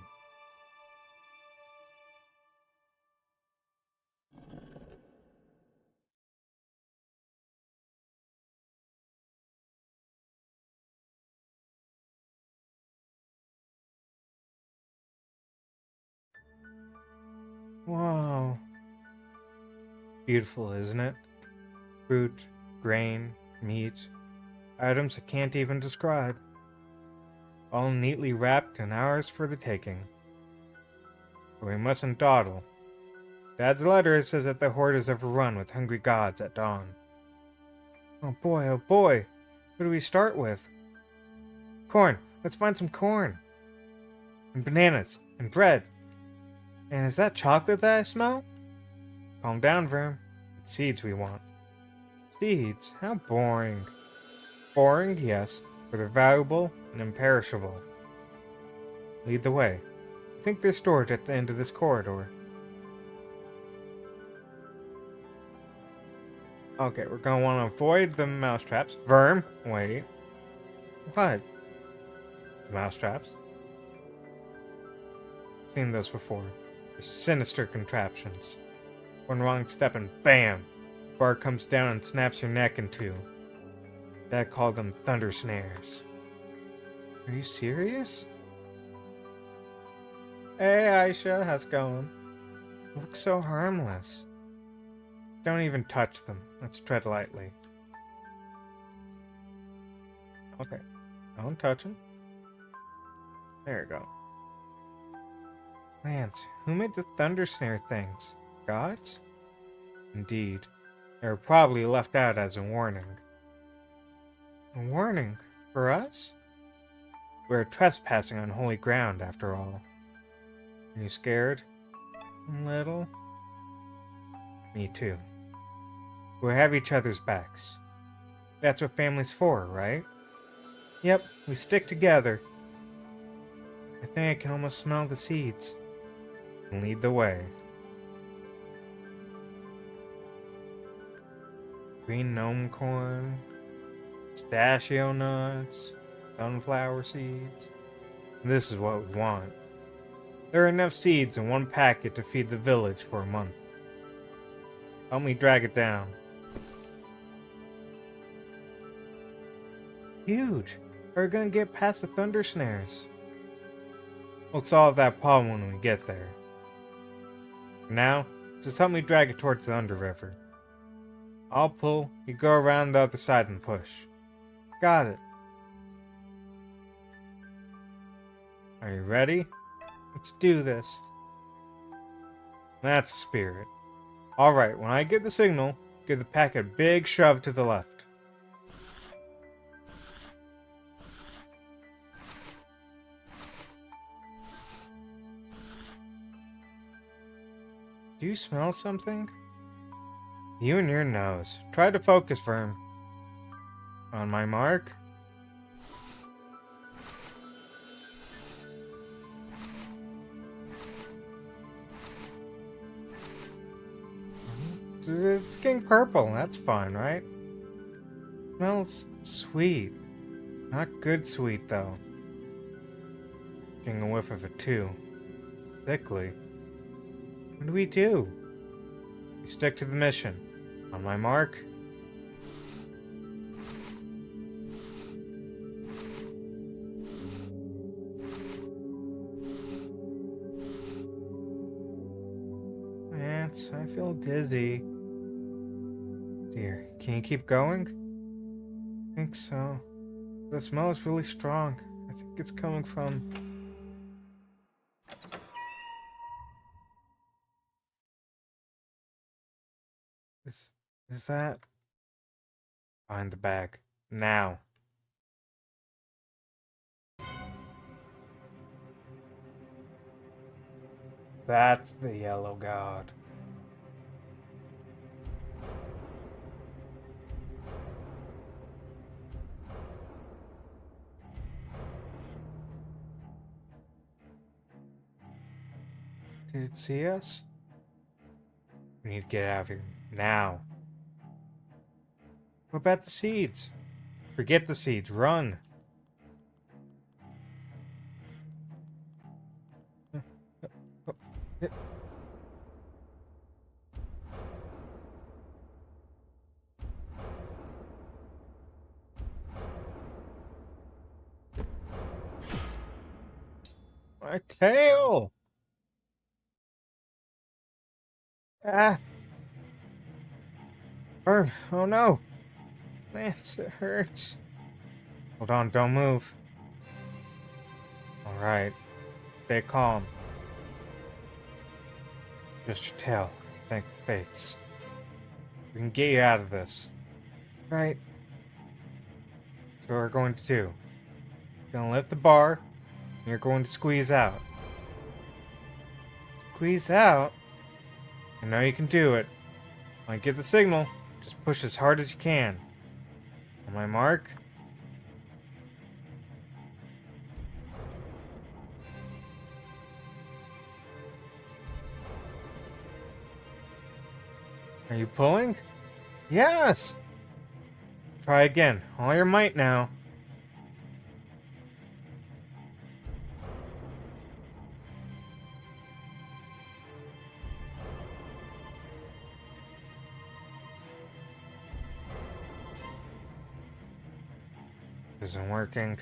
Wow. Beautiful, isn't it? Fruit, grain, meat, items I can't even describe. All neatly wrapped and ours for the taking. But we mustn't dawdle. Dad's letter says that the horde is overrun with hungry gods at dawn. Oh boy. What do we start with? Corn. Let's find some corn. And bananas. And bread. And is that chocolate that I smell? Calm down, Verm. seeds we want. Seeds? How boring. Boring, yes, but they're valuable and imperishable. Lead the way. I think they're stored at the end of this corridor. Okay, we're gonna want to avoid the mousetraps. Verm, wait. What? The mousetraps? Seen those before. They're sinister contraptions. One wrong step and BAM! Bar comes down and snaps your neck in two. Dad called them thunder snares. Are you serious? Hey Aisha, how's it going? They look so harmless. Don't even touch them. Let's tread lightly. Okay. Don't touch them. There you go. Lance, who made the thunder snare things? Gods? Indeed. They were probably left out as a warning. A warning? For us? We're trespassing on holy ground, after all. Are you scared? A little? Me too. We have each other's backs. That's what family's for, right? Yep, we stick together. I think I can almost smell the seeds. And lead the way. Green gnome corn, pistachio nuts, sunflower seeds. This is what we want. There are enough seeds in one packet to feed the village for a month. Help me drag it down. It's huge. How are we gonna get past the thunder snares? We'll solve that problem when we get there. For now, just help me drag it towards the underriver. I'll pull, you go around the other side and push. Got it. Are you ready? Let's do this. That's the spirit. Alright, when I give the signal, give the pack a big shove to the left. Do you smell something? You and your nose. Try to focus, Verm. On my mark. It's getting purple. That's fine, right? Smells sweet. Not good sweet, though. Getting a whiff of it, too. Sickly. What do we do? We stick to the mission. On my mark. Lance, I feel dizzy. Dear, can you keep going? I think so. The smell is really strong. I think it's coming from... Is that... Find the bag. Now. That's the yellow god. Did it see us? We need to get out of here. Now. What about the seeds? Forget the seeds. Run. My tail! Ah! Burn! Oh no! Lance, it hurts. Hold on, don't move. Alright. Stay calm. Just your tail. Thank the fates. We can get you out of this. Right. That's what we're going to do. We're gonna lift the bar, and you're going to squeeze out. Squeeze out? I know you can do it. When I get the signal, just push as hard as you can. On my mark. Are you pulling? Yes! Try again. All your might now. This isn't working.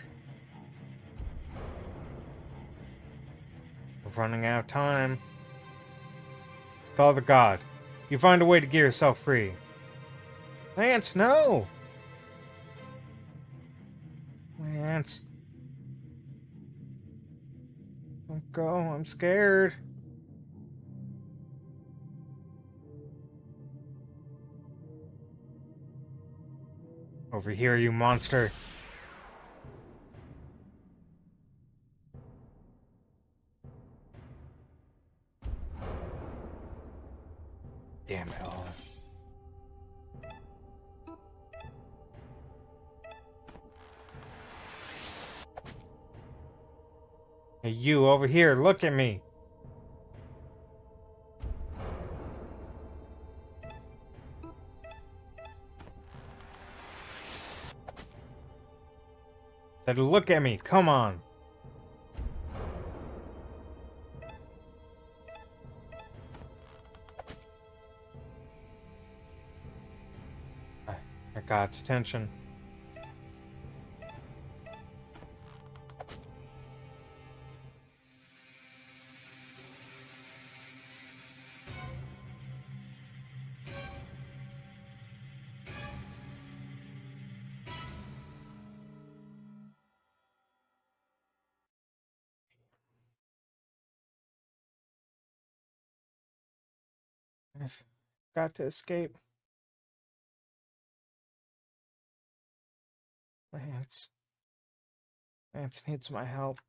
We're running out of time. Father God, you find a way to get yourself free. Lance, no! Lance. Don't go, I'm scared. Over here, you monster. Damn it all. Hey, you over here, look at me. Said look at me, come on. I got its attention. I've got to escape. Lance. Lance needs my help.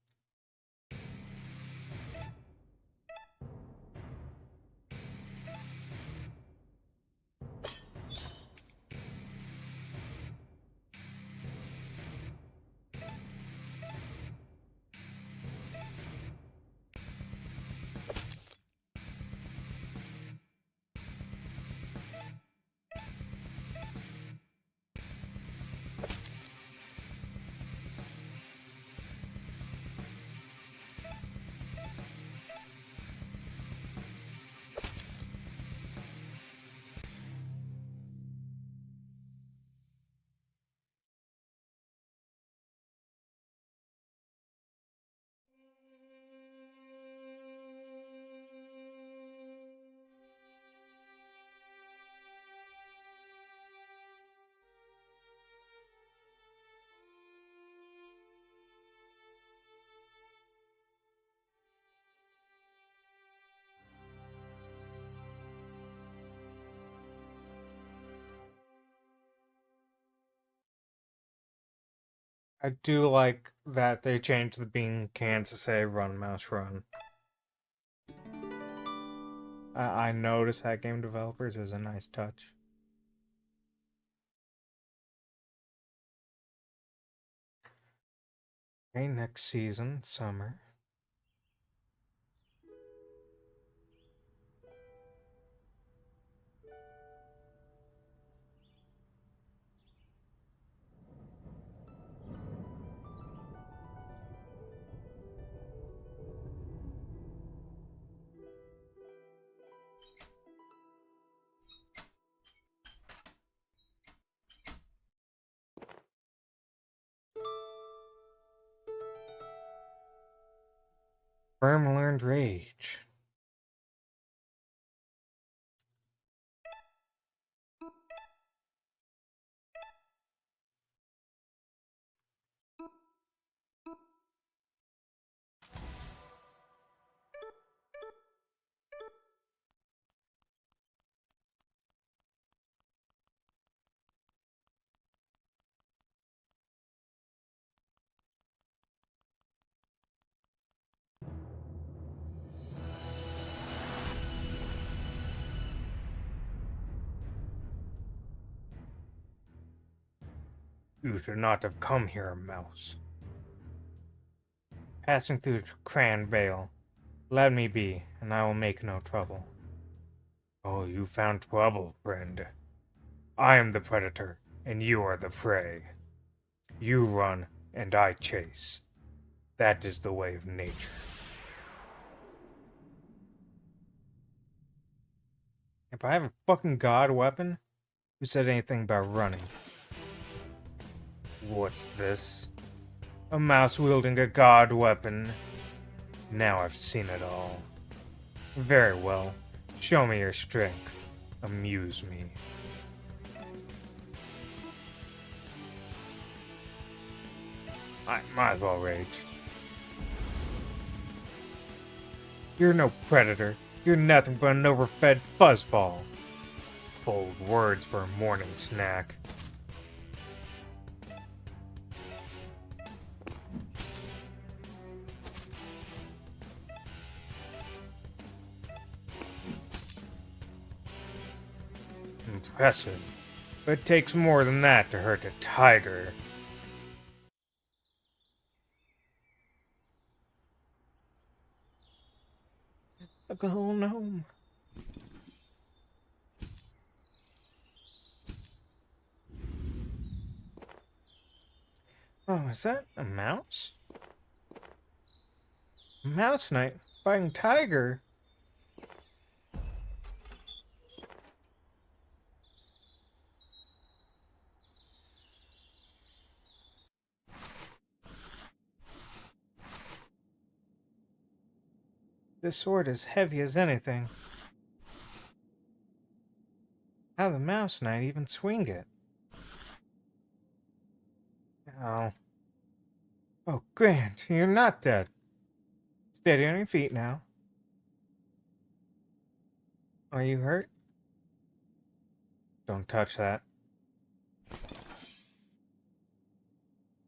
I do like that they changed the bean can to say run, mouse, run. I noticed that, game developers. It was a nice touch. Okay, next season, summer. Firm learned rage. You should not have come here, mouse. Passing through Cran Vale. Let me be, and I will make no trouble. Oh, you found trouble, friend. I am the predator, and you are the prey. You run, and I chase. That is the way of nature. If I have a fucking god weapon, who said anything about running? What's this? A mouse wielding a god weapon. Now I've seen it all. Very well. Show me your strength. Amuse me. I might as well rage. You're no predator. You're nothing but an overfed fuzzball. Bold words for a morning snack. Impressive. But it takes more than that to hurt a tiger. Go home. Oh, is that a mouse? A mouse knight fighting tiger? This sword is heavy as anything. How the mouse knight even swing it? Oh. Oh, Grant, you're not dead. Steady on your feet now. Are you hurt? Don't touch that.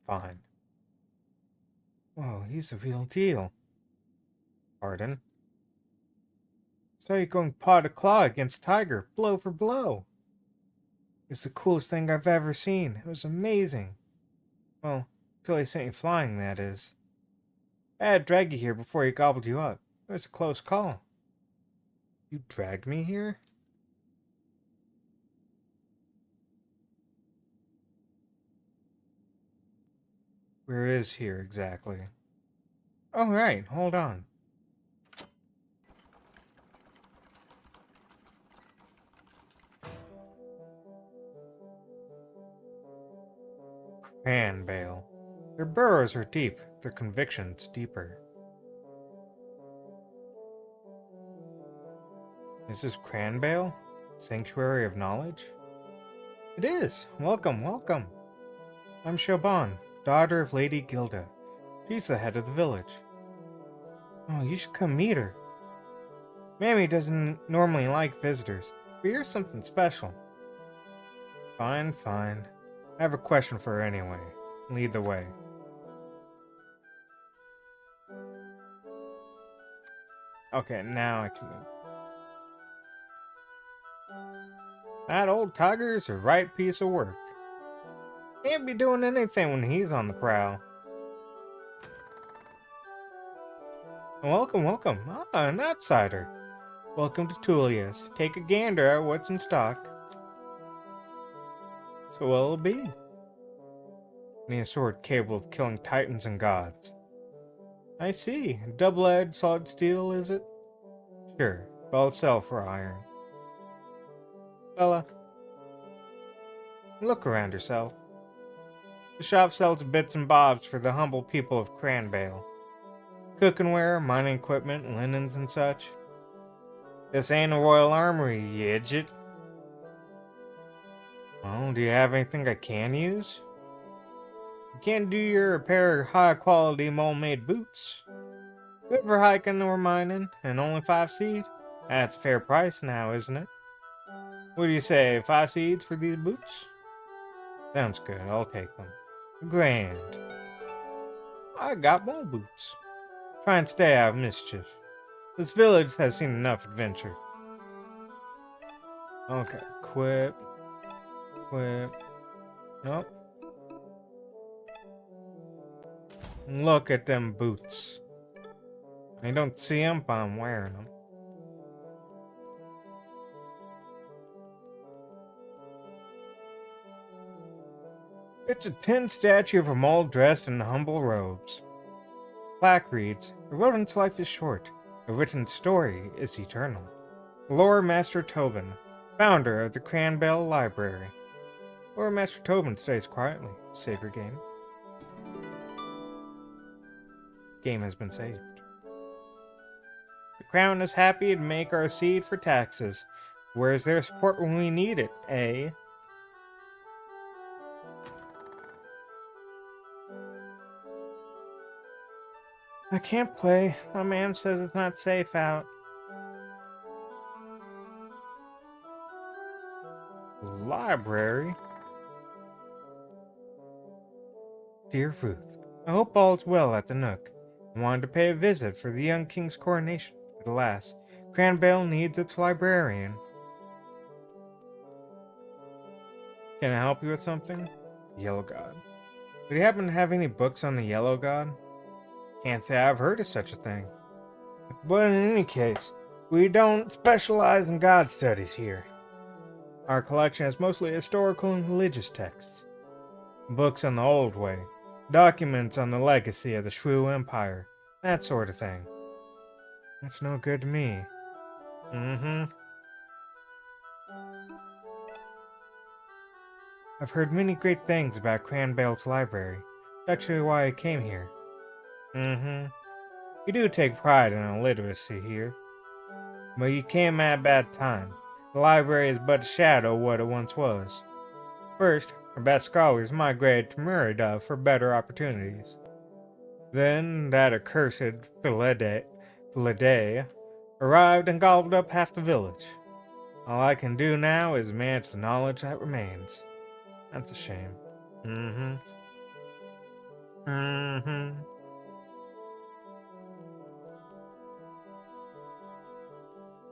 Fine. Whoa, he's the real deal. Pardon? So you're going paw to claw against Tiger, blow for blow. It's the coolest thing I've ever seen. It was amazing. Well, till he sent you flying, that is. I had to drag you here before he gobbled you up. It was a close call. You dragged me here? Where is here exactly? Oh, right, hold on. Cranbale. Their burrows are deep, their convictions deeper. Is this Cranbale? Sanctuary of Knowledge? It is! Welcome, welcome! I'm Shaban, daughter of Lady Gilda. She's the head of the village. Oh, you should come meet her. Mammy doesn't normally like visitors, but you're something special. Fine, fine. I have a question for her anyway. Lead the way. Okay, now I can move. That old tiger's a right piece of work. Can't be doing anything when he's on the prowl. Welcome, welcome. Ah, an outsider. Welcome to Tullius. Take a gander at what's in stock. So what'll it be? Need a sword capable of killing titans and gods. I see. Double-edged solid steel, is it? Sure, but I'll sell for iron. Fella, look around yourself. The shop sells bits and bobs for the humble people of Cranbale. Cookingware, mining equipment, linens and such. This ain't a royal armory, you idiot. Well, do you have anything I can use? You can't do your pair of high-quality mole-made boots. Good for hiking or mining, and only 5 seed? That's a fair price now, isn't it? What do you say, 5 seeds for these boots? Sounds good, I'll take them. Grand. I got more boots. Try and stay out of mischief. This village has seen enough adventure. Okay, equip. Nope. Look at them boots. I don't see them, but I'm wearing them. It's a tin statue of a mole dressed in humble robes. Plaque reads, "A rodent's life is short. A written story is eternal." Lore Master Tobin, founder of the Cranbell Library. Lore Master Tobin stays quietly. Save your game. Game has been saved. The Crown is happy to make our seed for taxes. Where's their support when we need it, eh? I can't play. My man says it's not safe out. Library? Dear Ruth, I hope all's well at the Nook. I wanted to pay a visit for the young king's coronation, but alas, Cranbell needs its librarian. Can I help you with something? Yellow God. Would you happen to have any books on the Yellow God? Can't say I've heard of such a thing. But in any case, we don't specialize in God studies here. Our collection is mostly historical and religious texts. Books on the old way, documents on the legacy of the Shrew Empire, that sort of thing. That's no good to me. I've heard many great things about Cranbell's library. That's actually why I came here. You do take pride in our literacy here. But you came at a bad time. The library is but a shadow of what it once was. First, our best scholars migrated to Merida for better opportunities. Then that accursed Philadelphia arrived and gobbled up half the village. All I can do now is manage the knowledge that remains. That's a shame.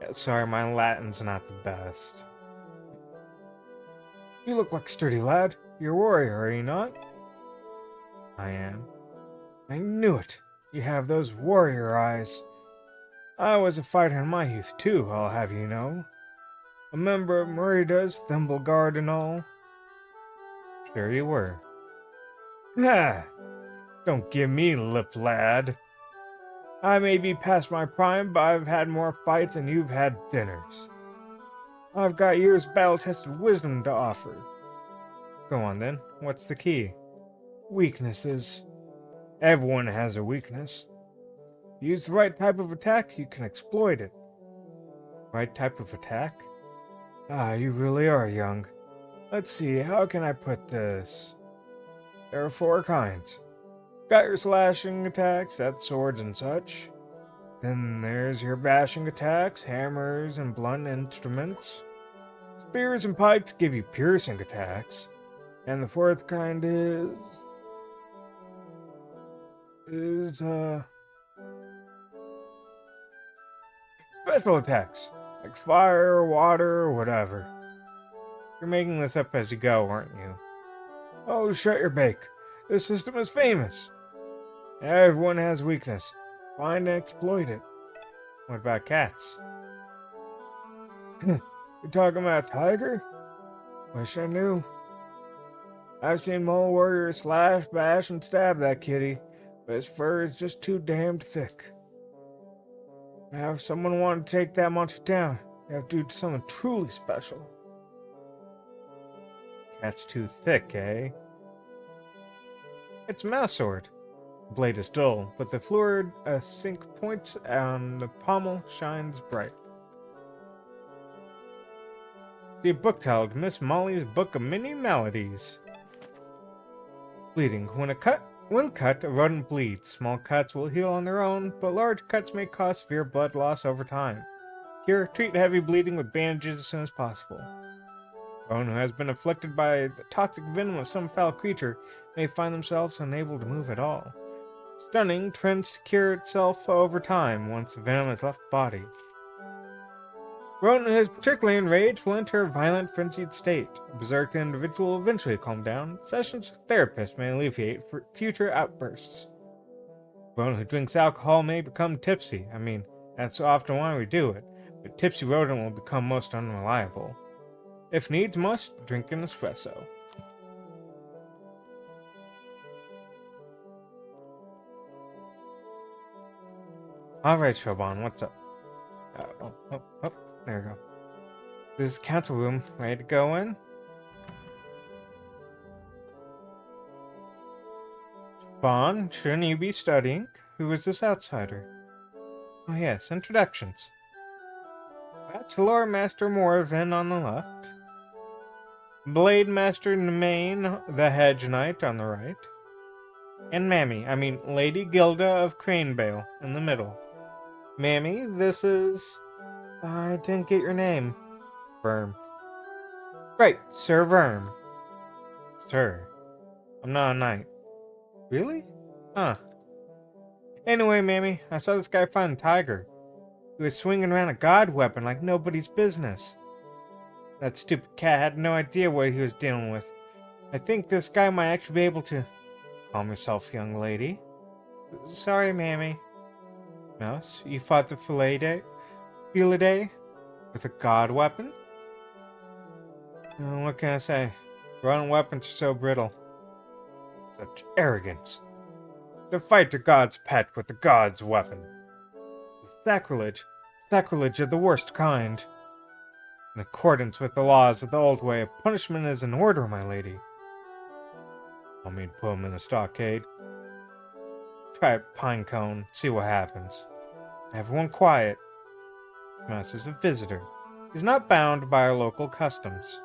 Yeah, sorry, my Latin's not the best. You look like a sturdy lad. You're a warrior, are you not? I am. I knew it. You have those warrior eyes. I was a fighter in my youth, too, I'll have you know. A member of Merida's Thimble Guard and all. Sure you were. Ah, don't give me lip, lad. I may be past my prime, but I've had more fights than you've had dinners. I've got years of battle-tested wisdom to offer. Go on then, what's the key? Weaknesses. Everyone has a weakness. Use the right type of attack, you can exploit it. Right type of attack? Ah, you really are young. Let's see, how can I put this? There are 4 kinds. Got your slashing attacks, that's swords and such. Then there's your bashing attacks, hammers and blunt instruments. Spears and pikes give you piercing attacks. And the 4th kind is special attacks, like fire, water, or whatever. You're making this up as you go, aren't you? Oh, shut your bake. This system is famous. Everyone has weakness. Find and exploit it. What about cats? You talking about a tiger? Wish I knew. I've seen mole warriors slash, bash, and stab that kitty, but his fur is just too damned thick. Now, if someone wanted to take that monster down, you have to do something truly special. Cat's too thick, eh? It's a mouse sword. The blade is dull, but the fluid sink points on the pommel shines bright. See a book titled Miss Molly's Book of Many Maladies. Bleeding. When cut, a rodent bleeds. Small cuts will heal on their own, but large cuts may cause severe blood loss over time. Here, treat heavy bleeding with bandages as soon as possible. One who has been afflicted by the toxic venom of some foul creature may find themselves unable to move at all. Stunning tends to cure itself over time once the venom has left the body. Rodent who is particularly enraged will enter a violent, frenzied state. A berserk individual will eventually calm down. Sessions with therapists may alleviate future outbursts. Rodent who drinks alcohol may become tipsy. I mean, that's often why we do it. But tipsy rodent will become most unreliable. If needs must, drink an espresso. Alright, Shoban, what's up? There we go. This is council room. Ready to go in? Bon, shouldn't you be studying? Who is this outsider? Oh yes, introductions. That's Lord Master Morven on the left. Blade Master Nemain, the Hedge Knight on the right. And Lady Gilda of Cranebale in the middle. Mammy, this is... I didn't get your name. Verm. Right, Sir Verm. Sir. I'm not a knight. Really? Huh. Anyway, Mammy, I saw this guy find a tiger. He was swinging around a god weapon like nobody's business. That stupid cat had no idea what he was dealing with. I think this guy might actually be able to... Calm yourself, young lady. Sorry, Mammy. Mouse, you fought the Felidae with a god weapon? What can I say? Rodent weapons are so brittle. Such arrogance. To fight a god's pet with a god's weapon. Sacrilege. Sacrilege of the worst kind. In accordance with the laws of the old way, punishment is in order, my lady. Want me to put him in the stockade? Try a pine cone, see what happens. Everyone quiet. This mouse is a visitor. He's not bound by our local customs.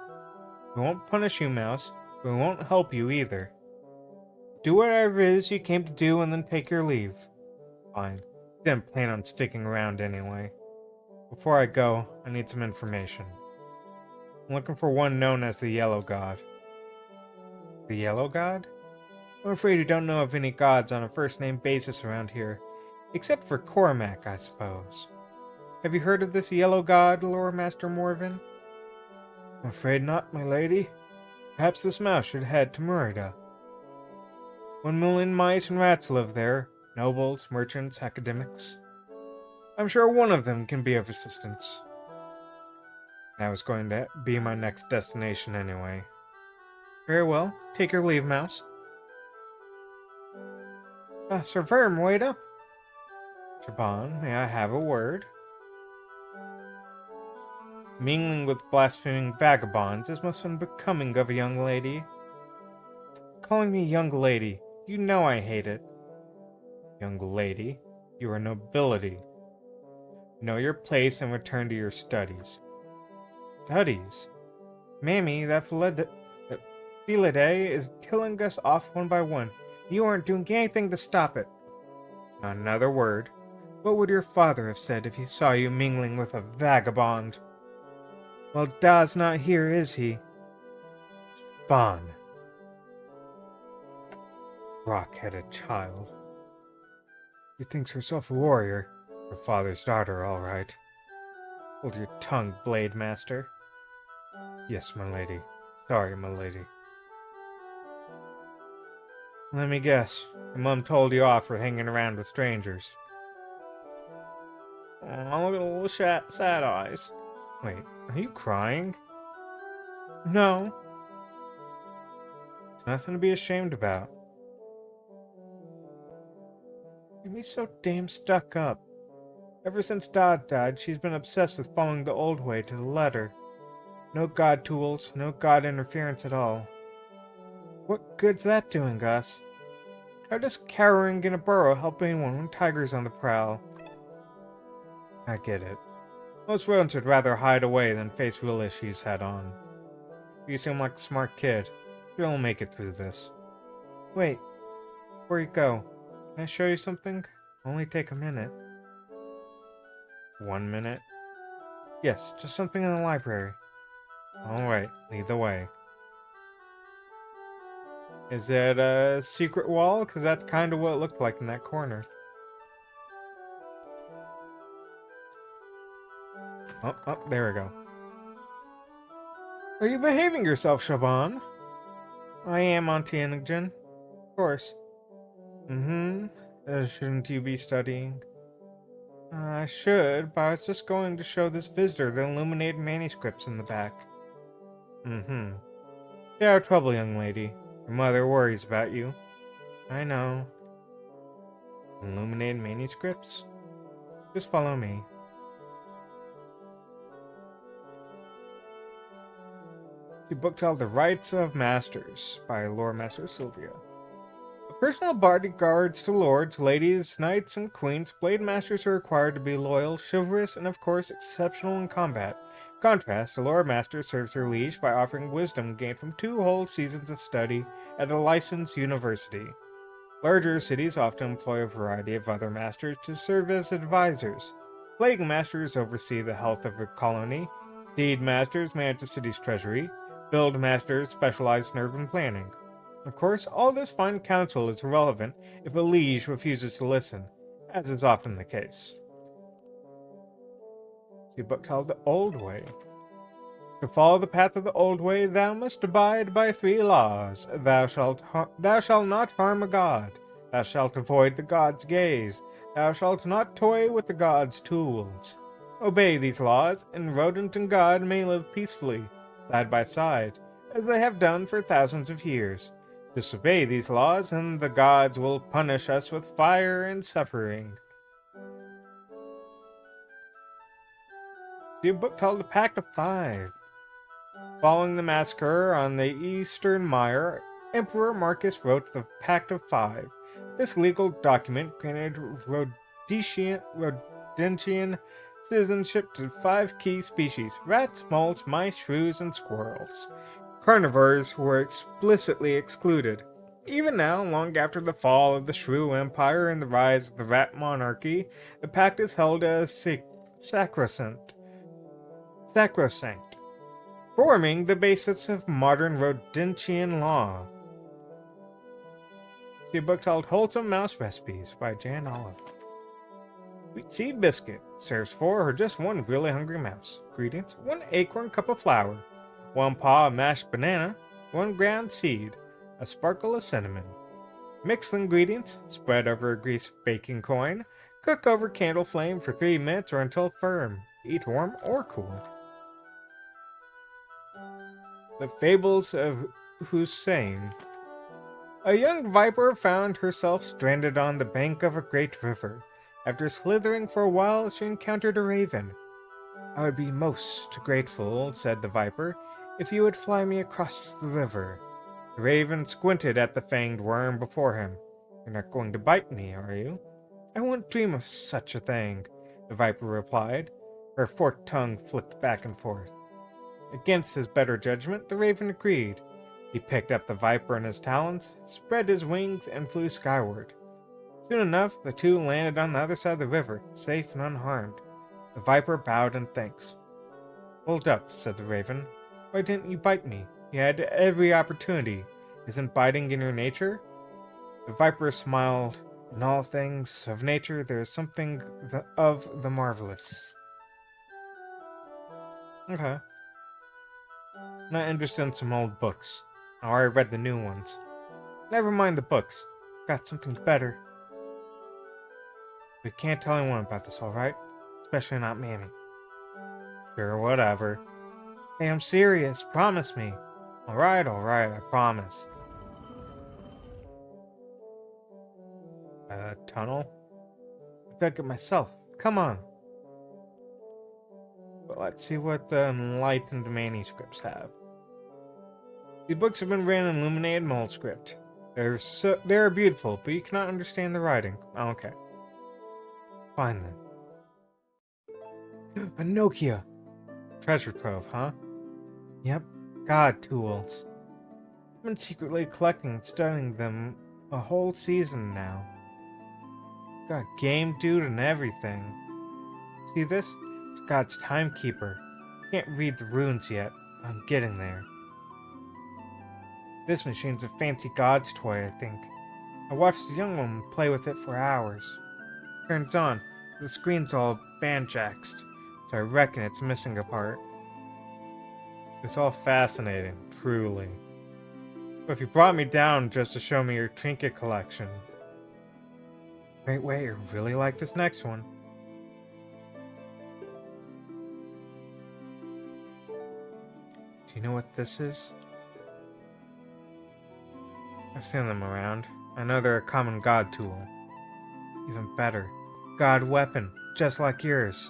We won't punish you, mouse, but we won't help you either. Do whatever it is you came to do and then take your leave. Fine. Didn't plan on sticking around anyway. Before I go, I need some information. I'm looking for one known as the Yellow God. The Yellow God? I'm afraid you don't know of any gods on a first-name basis around here. Except for Cormac, I suppose. Have you heard of this Yellow God, Lord Master Morven? I'm afraid not, my lady. Perhaps this mouse should head to Merida. 1,000,000 mice and rats live there. Nobles, merchants, academics. I'm sure one of them can be of assistance. That was going to be my next destination anyway. Very well. Take your leave, mouse. Sir Verm, wait up. Shaban, may I have a word? Mingling with blaspheming vagabonds is most unbecoming of a young lady. Calling me young lady, you know I hate it. Young lady, you are nobility. Know your place and return to your studies. Studies? Mammy, that Felidae is killing us off one by one. You aren't doing anything to stop it. Not another word. What would your father have said if he saw you mingling with a vagabond? Well, Da's not here, is he? Bon. Rock-headed child. She thinks herself a warrior. Her father's daughter, all right. Hold your tongue, Blade Master. Yes, my lady. Sorry, my lady. Let me guess. Your mom told you off for hanging around with strangers. Oh, look at little sad eyes. Wait, are you crying? No. It's nothing to be ashamed about. You're so damn stuck up. Ever since Dad died, she's been obsessed with following the old way to the letter. No god tools, no god interference at all. What good's that doing, Gus? How does cowering in a burrow help anyone when Tiger's on the prowl? I get it. Most rodents would rather hide away than face real issues head on. You seem like a smart kid. You'll make it through this. Wait, before you go, can I show you something? Only take a minute. 1 minute? Yes, just something in the library. Alright, lead the way. Is it a secret wall? Because that's kind of what it looked like in that corner. Oh, there we go. Are you behaving yourself, Shaban? I am, Auntie Inogen. Of course. Shouldn't you be studying? I should, but I was just going to show this visitor the illuminated manuscripts in the back. Mm-hmm. You have trouble, young lady. Your mother worries about you. I know. Illuminated manuscripts? Just follow me. The book called The Rights of Masters by Lord Master Sylvia. The personal bodyguards to lords, ladies, knights, and queens, blade masters are required to be loyal, chivalrous, and of course exceptional in combat. In contrast, a lord master serves their liege by offering wisdom gained from 2 whole seasons of study at a licensed university. Larger cities often employ a variety of other masters to serve as advisors. Plague masters oversee the health of a colony, seed masters manage the city's treasury, build masters specialize in urban planning. Of course, all this fine counsel is irrelevant if a liege refuses to listen, as is often the case. See a book called The Old Way. To follow the path of the old way, thou must abide by 3 laws. Thou shalt not harm a god. Thou shalt avoid the god's gaze. Thou shalt not toy with the god's tools. Obey these laws, and rodent and god may live peacefully, side by side, as they have done for thousands of years. Disobey these laws, and the gods will punish us with fire and suffering. See a book called The Pact of 5. Following the massacre on the Eastern Mire, Emperor Marcus wrote the Pact of 5. This legal document granted Rhodesian citizenship to 5 key species: rats, moles, mice, shrews, and squirrels. Carnivores were explicitly excluded. Even now, long after the fall of the Shrew Empire and the rise of the Rat Monarchy, the pact is held as sacrosanct, forming the basis of modern Rhodesian law. See a book called Wholesome Mouse Recipes by Jan Olive. Wheat seed biscuit serves 4 or just 1 really hungry mouse. Ingredients: 1 acorn cup of flour, 1 paw of mashed banana, 1 ground seed, a sparkle of cinnamon. Mix the ingredients, spread over a greased baking coin, cook over candle flame for 3 minutes or until firm. Eat warm or cool. The Fables of Hussein. A young viper found herself stranded on the bank of a great river. After slithering for a while, she encountered a raven. "I would be most grateful," said the viper, "if you would fly me across the river." The raven squinted at the fanged worm before him. "You're not going to bite me, are you?" "I won't dream of such a thing," the viper replied. Her forked tongue flicked back and forth. Against his better judgment, the raven agreed. He picked up the viper in his talons, spread his wings, and flew skyward. Soon enough, the two landed on the other side of the river, safe and unharmed. The viper bowed in thanks. "Hold up," said the raven. "Why didn't you bite me? You had every opportunity. Isn't biting in your nature?" The viper smiled. "In all things of nature there is something of the marvelous." Okay. Not interested in some old books. I already read the new ones. Never mind the books. Got something better. We can't tell anyone about this, alright? Especially not Mammy. Sure, whatever. Hey, I'm serious. Promise me. Alright, I promise. Tunnel? I dug it myself. Come on. But let's see what the enlightened manuscripts have. These books have been written in illuminated mold script. They're beautiful, but you cannot understand the writing. Okay. Fine then. A Nokia! Treasure trove, huh? Yep. God tools. I've been secretly collecting and studying them a whole season now. Got game dude and everything. See this? It's God's timekeeper. Can't read the runes yet. I'm getting there. This machine's a fancy god's toy, I think. I watched a young woman play with it for hours. Turns on, the screen's all banjaxed, so I reckon it's missing a part. It's all fascinating, truly. But if you brought me down just to show me your trinket collection... Wait, I really like this next one. Do you know what this is? I've seen them around. I know they're a common god tool. Even better, god weapon, just like yours.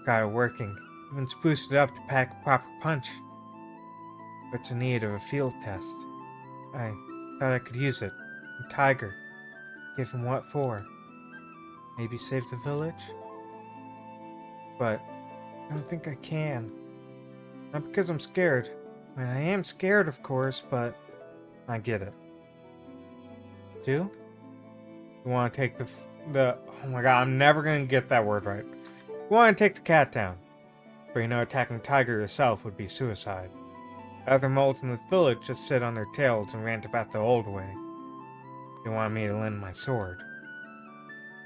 Got it working, even spruced it up to pack a proper punch. But it's in need of a field test. I thought I could use it. And Tiger. Give him what for? Maybe save the village? But I don't think I can. Not because I'm scared. I mean, I am scared, of course, but I get it. Do? You want to take the oh my god, I'm never gonna get that word right. You want to take the cat down, but you know attacking Tiger yourself would be suicide. Other moles in the village just sit on their tails and rant about the old way. They want me to lend my sword.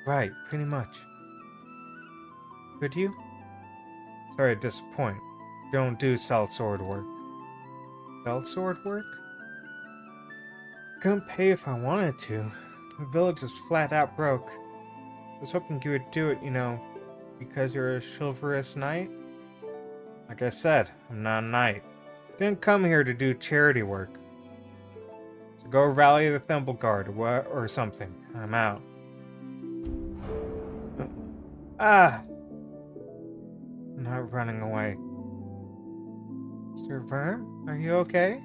Right, pretty much. Could you? Sorry to disappoint. Don't do sell sword work. Sell sword work? Couldn't pay if I wanted to. The village is flat out broke. I was hoping you would do it, you know, because you're a chivalrous knight. Like I said, I'm not a knight. Didn't come here to do charity work. So go rally the Thimble Guard or something. I'm out. Ah! I'm not running away. Mr. Verm, are you okay?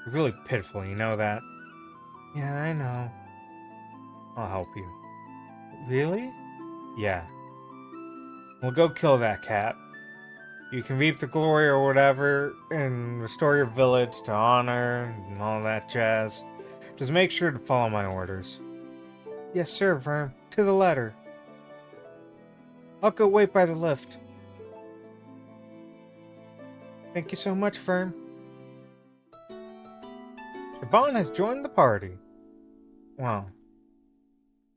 You're really pitiful, you know that? Yeah, I know. I'll help you. Really? Yeah. We'll go kill that cat. You can reap the glory or whatever, and restore your village to honor and all that jazz. Just make sure to follow my orders. Yes, sir, Verm. To the letter. I'll go wait by the lift. Thank you so much, Verm. Siobhan has joined the party. Well,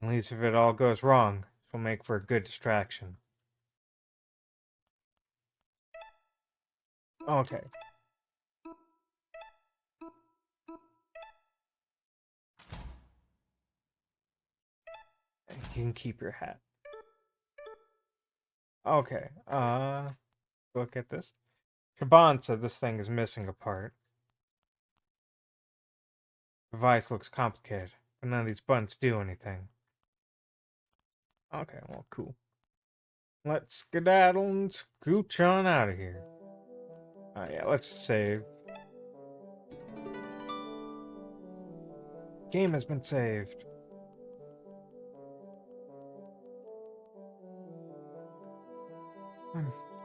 at least if it all goes wrong, this will make for a good distraction. Okay. You can keep your hat. Okay, look at this. Shaban said this thing is missing a part. The device looks complicated, but none of these buttons do anything. Okay, well, cool. Let's skedaddle and scooch on out of here. Yeah, let's save. Game has been saved.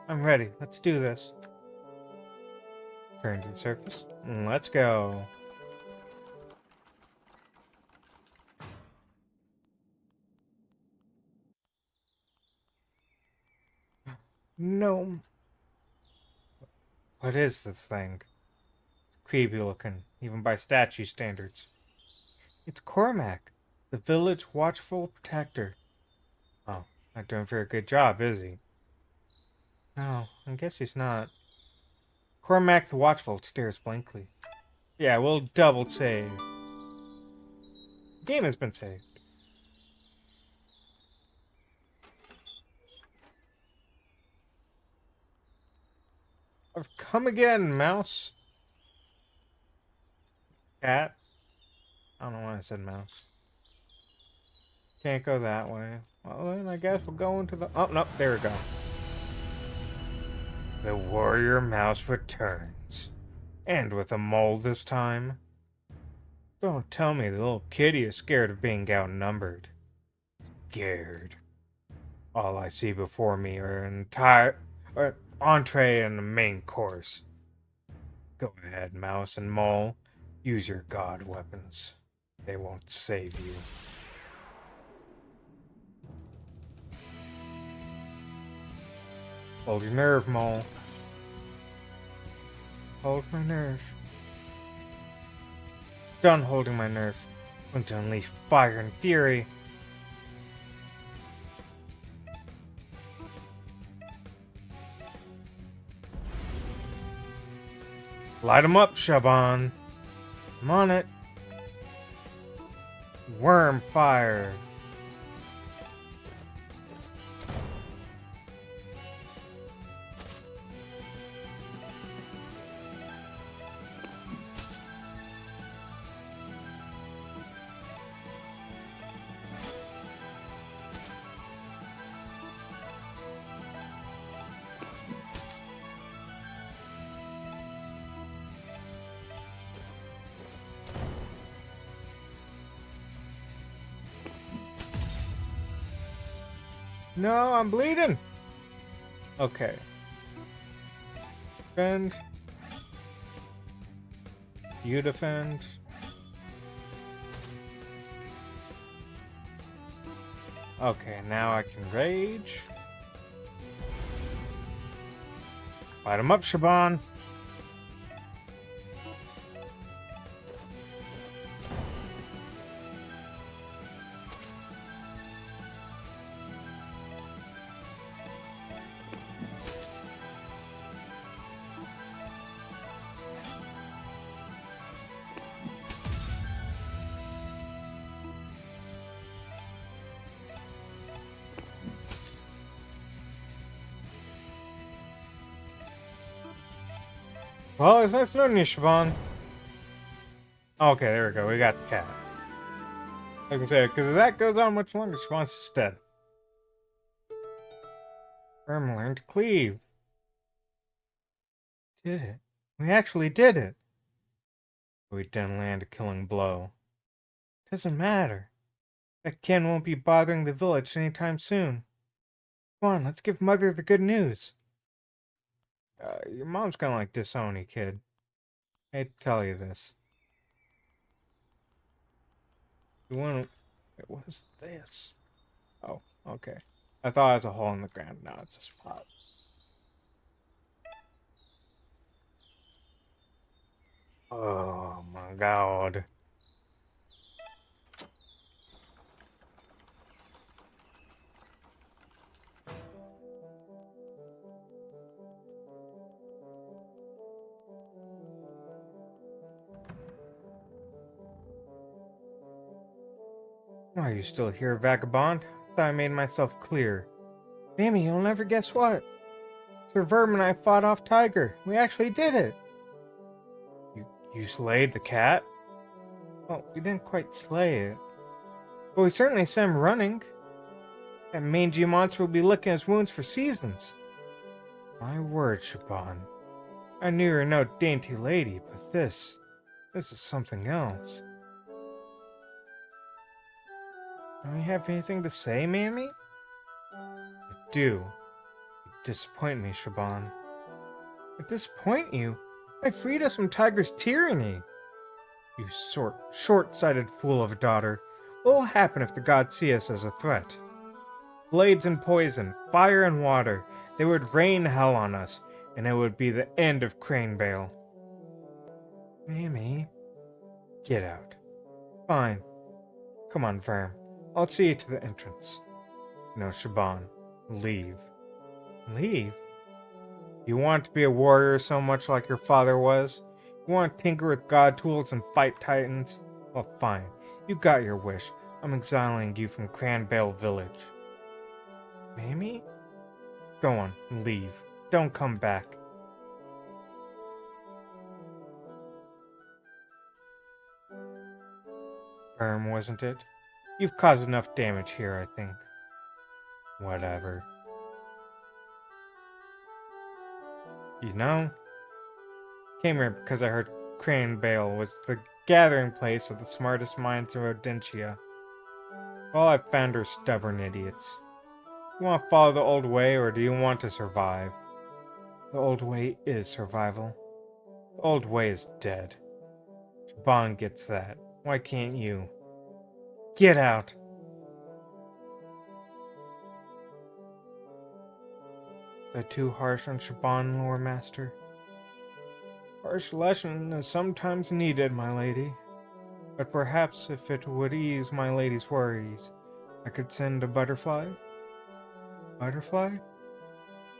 I'm ready. Let's do this. Turn to the surface. Let's go. No. What is this thing? Creepy looking, even by statue standards. It's Cormac, the village watchful protector. Oh, not doing a very good job, is he? No, I guess he's not. Cormac the watchful stares blankly. Yeah, we'll double save. Game has been saved. I've come again, mouse. Cat. I don't know why I said mouse. Can't go that way. Well, then I guess we'll go into the... Oh, no, there we go. The warrior mouse returns. And with a mole this time. Don't tell me the little kitty is scared of being outnumbered. Scared. All I see before me are an entree and the main course. Go ahead, mouse and mole. Use your god weapons. They won't save you. Hold your nerve, mole. Hold my nerve. Done holding my nerve. I'm going to unleash fire and fury. Light 'em up, Shaban. I'm on it. Worm fire. No, I'm bleeding. Okay. Defend. You defend. Okay, now I can rage. Light him up, Shaban. Well, it's nice knowing you, Shaban. Okay, there we go. We got the cat. I can say, because if that goes on much longer, Shaban's just dead. Worm learned to cleave. Did it. We actually did it. We didn't land a killing blow. Doesn't matter. That Ken won't be bothering the village anytime soon. Come on, let's give Mother the good news. Your mom's gonna like disown you, kid. I hate to tell you this. You want? What is this? Oh, okay. I thought it was a hole in the ground. No, it's a spot. Oh my god. Are you still here, vagabond? I thought I made myself clear. Mammy, you'll never guess what. Sir Verm and I fought off Tiger. We actually did it. You slayed the cat? Well, we didn't quite slay it. But we certainly sent him running. That mangy monster will be licking his wounds for seasons. My word, Shaban. I knew you were no dainty lady, but this is something else. Don't you have anything to say, Mammy? I do. You disappoint me, Shaban. I disappoint you? I freed us from Tiger's tyranny. You short-sighted fool of a daughter. What will happen if the gods see us as a threat? Blades and poison, fire and water, they would rain hell on us, and it would be the end of Cranebale. Mammy, get out. Fine. Come on, Verm. I'll see you to the entrance. No, Shaban. Leave. Leave? You want to be a warrior so much like your father was? You want to tinker with god tools and fight titans? Well, fine. You got your wish. I'm exiling you from Cranbale Village. Mammy? Go on, leave. Don't come back. Firm, wasn't it? You've caused enough damage here, I think. Whatever. You know, came here because I heard Cranebale was the gathering place of the smartest minds of Odentia. Well, I found her stubborn idiots. You want to follow the old way, or do you want to survive? The old way is survival. The old way is dead. Shaban gets that. Why can't you? Get out! Is that too harsh on Shaban, Lore Master? Harsh lesson is sometimes needed, my lady. But perhaps if it would ease my lady's worries, I could send a butterfly? Butterfly?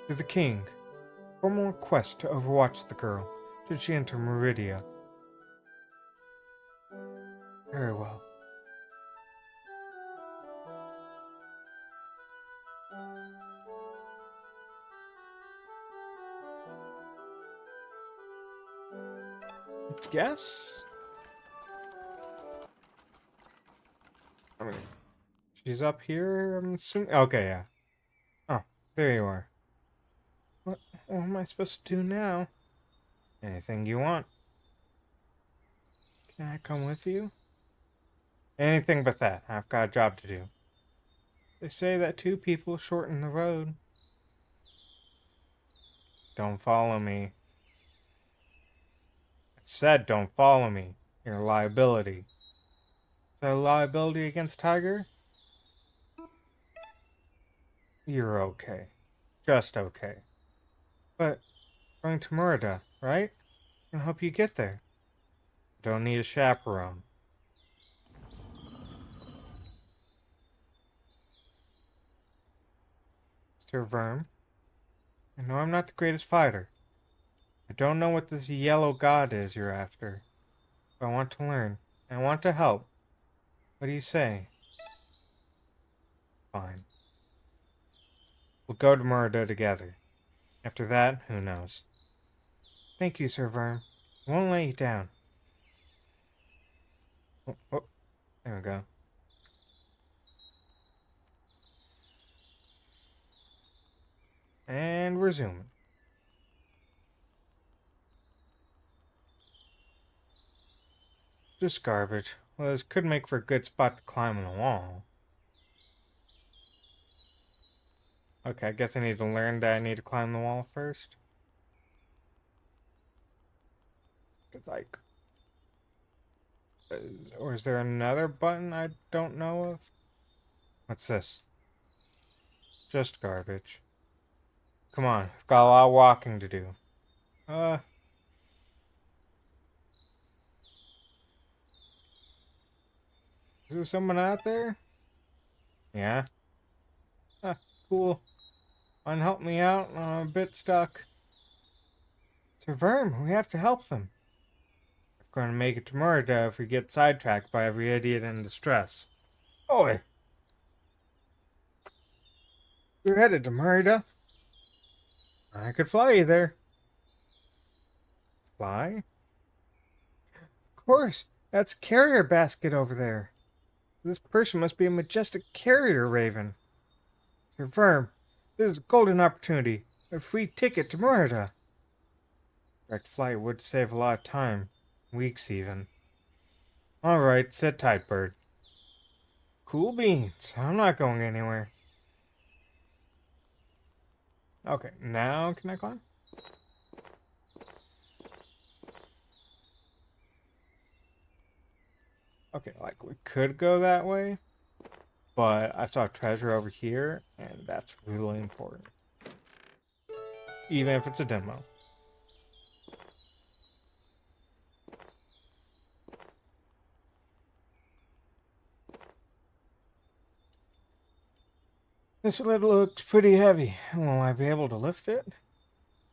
To the king. Formal request to overwatch the girl, should she enter Meridia. Very well. Guess. I mean, she's up here. I'm assuming. Okay, yeah. Oh, there you are. What am I supposed to do now? Anything you want. Can I come with you? Anything but that. I've got a job to do. They say that two people shorten the road. Don't follow me. I said don't follow me. You're a liability. Is that a liability against Tiger? You're okay. Just okay. But going to Murda, right? Can help you get there. Don't need a chaperone. Sir Verm, I know I'm not the greatest fighter. I don't know what this yellow god is you're after. But I want to learn. I want to help. What do you say? Fine. We'll go to Murda together. After that, who knows? Thank you, Sir Verm. I won't let you down. Oh, there we go. And resume. Just garbage. Well, this could make for a good spot to climb on the wall. Okay, I guess I need to learn that I need to climb the wall first. It's like... or is there another button I don't know of? What's this? Just garbage. Come on, I've got a lot of walking to do. Uh... Is there someone out there? Yeah? Huh, cool. Want to help me out? I'm a bit stuck. Sir Verm, we have to help them. We're going to make it to Murda if we get sidetracked by every idiot in distress. Oi! You're headed to Murda? I could fly you there. Fly? Of course. That's carrier basket over there. This person must be a majestic carrier raven. Sir Verm, this is a golden opportunity. A free ticket to Murda. Direct flight would save a lot of time. Weeks, even. Alright, sit tight, bird. Cool beans. I'm not going anywhere. Okay, now can I climb? Okay, like we could go that way, but I saw treasure over here, and that's really important. Even if it's a demo. This lid looks pretty heavy. Will I be able to lift it?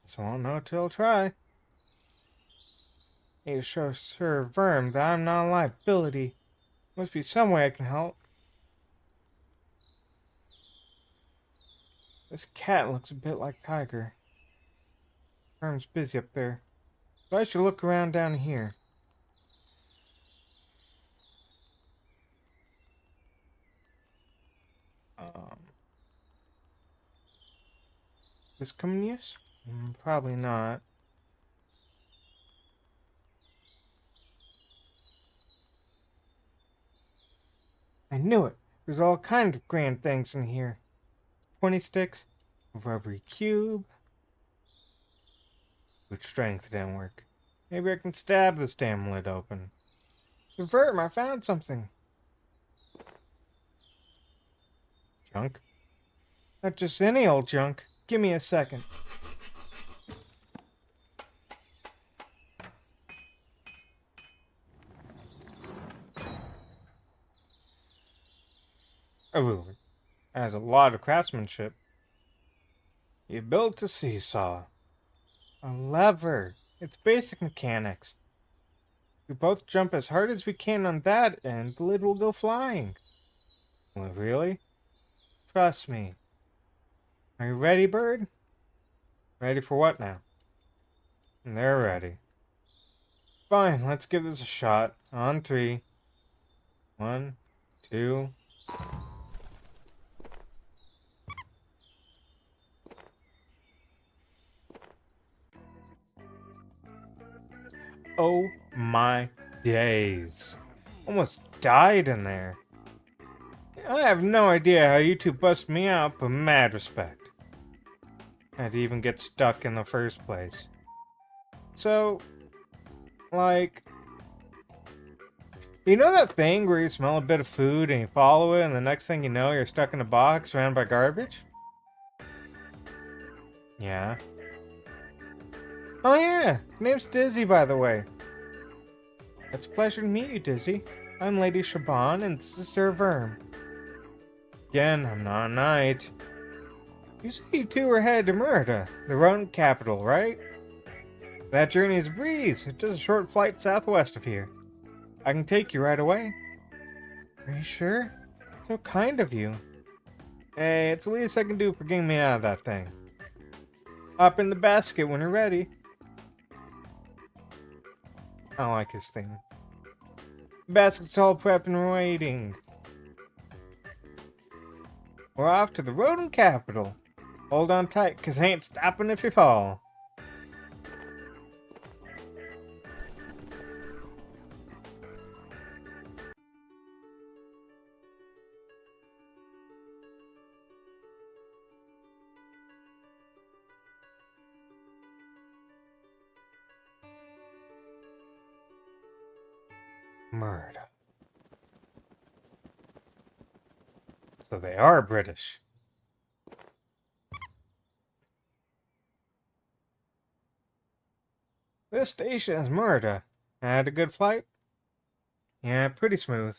Guess I won't know till I try. Need to show Sir Verm that I'm not a liability. Must be some way I can help. This cat looks a bit like Tiger. Verm's busy up there. So I should look around down here. Um, this come in use? Probably not. I knew it. There's all kinds of grand things in here. Pointy sticks, rubbery cube. With strength didn't work. Maybe I can stab this damn lid open. So Verm, I found something. Junk? Not just any old junk. Give me a second. Oh, it has a lot of craftsmanship. You built a seesaw. A lever. It's basic mechanics. We both jump as hard as we can on that, and the lid will go flying. Well, really? Trust me. Are you ready, bird? Ready for what now? They're ready. Fine, let's give this a shot. On three. One, two. Oh my days. Almost died in there. I have no idea how you two bust me out, but mad respect. Had to even get stuck in the first place. So, like, you know that thing where you smell a bit of food and you follow it, and the next thing you know, you're stuck in a box surrounded by garbage? Yeah. Oh yeah, name's Dizzy, by the way. It's a pleasure to meet you, Dizzy. I'm Lady Shaban, and this is Sir Verm. Again, I'm not a knight. You say you two are headed to Merida, the rodent capital, right? That journey is a breeze. It's just a short flight southwest of here. I can take you right away. Are you sure? So kind of you. Hey, it's the least I can do for getting me out of that thing. Hop in the basket when you're ready. I like his thing. The basket's all prepped and waiting. We're off to the rodent capital. Hold on tight, 'cause I ain't stopping if you fall. Murder. So they are British. This station is Murda. Had a good flight? Yeah, pretty smooth.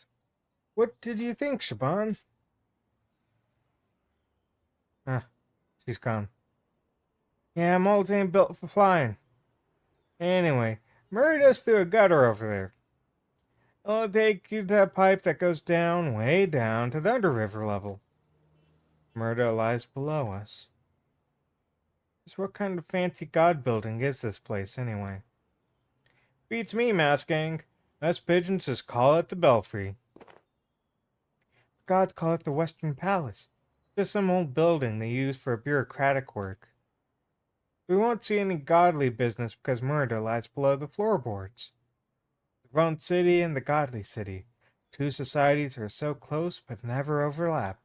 What did you think, Shaban? Ah, she's gone. Yeah, molds ain't built for flying. Anyway, Murda's through a gutter over there. It'll take you to that pipe that goes down, way down, to the underriver level. Murda lies below us. So what kind of fancy god building is this place, anyway? Beats me, Mask Gang. Us pigeons just call it the Belfry. Gods call it the Western Palace. Just some old building they use for bureaucratic work. We won't see any godly business because Murda lies below the floorboards. The Throne City and the Godly City. Two societies are so close but never overlap.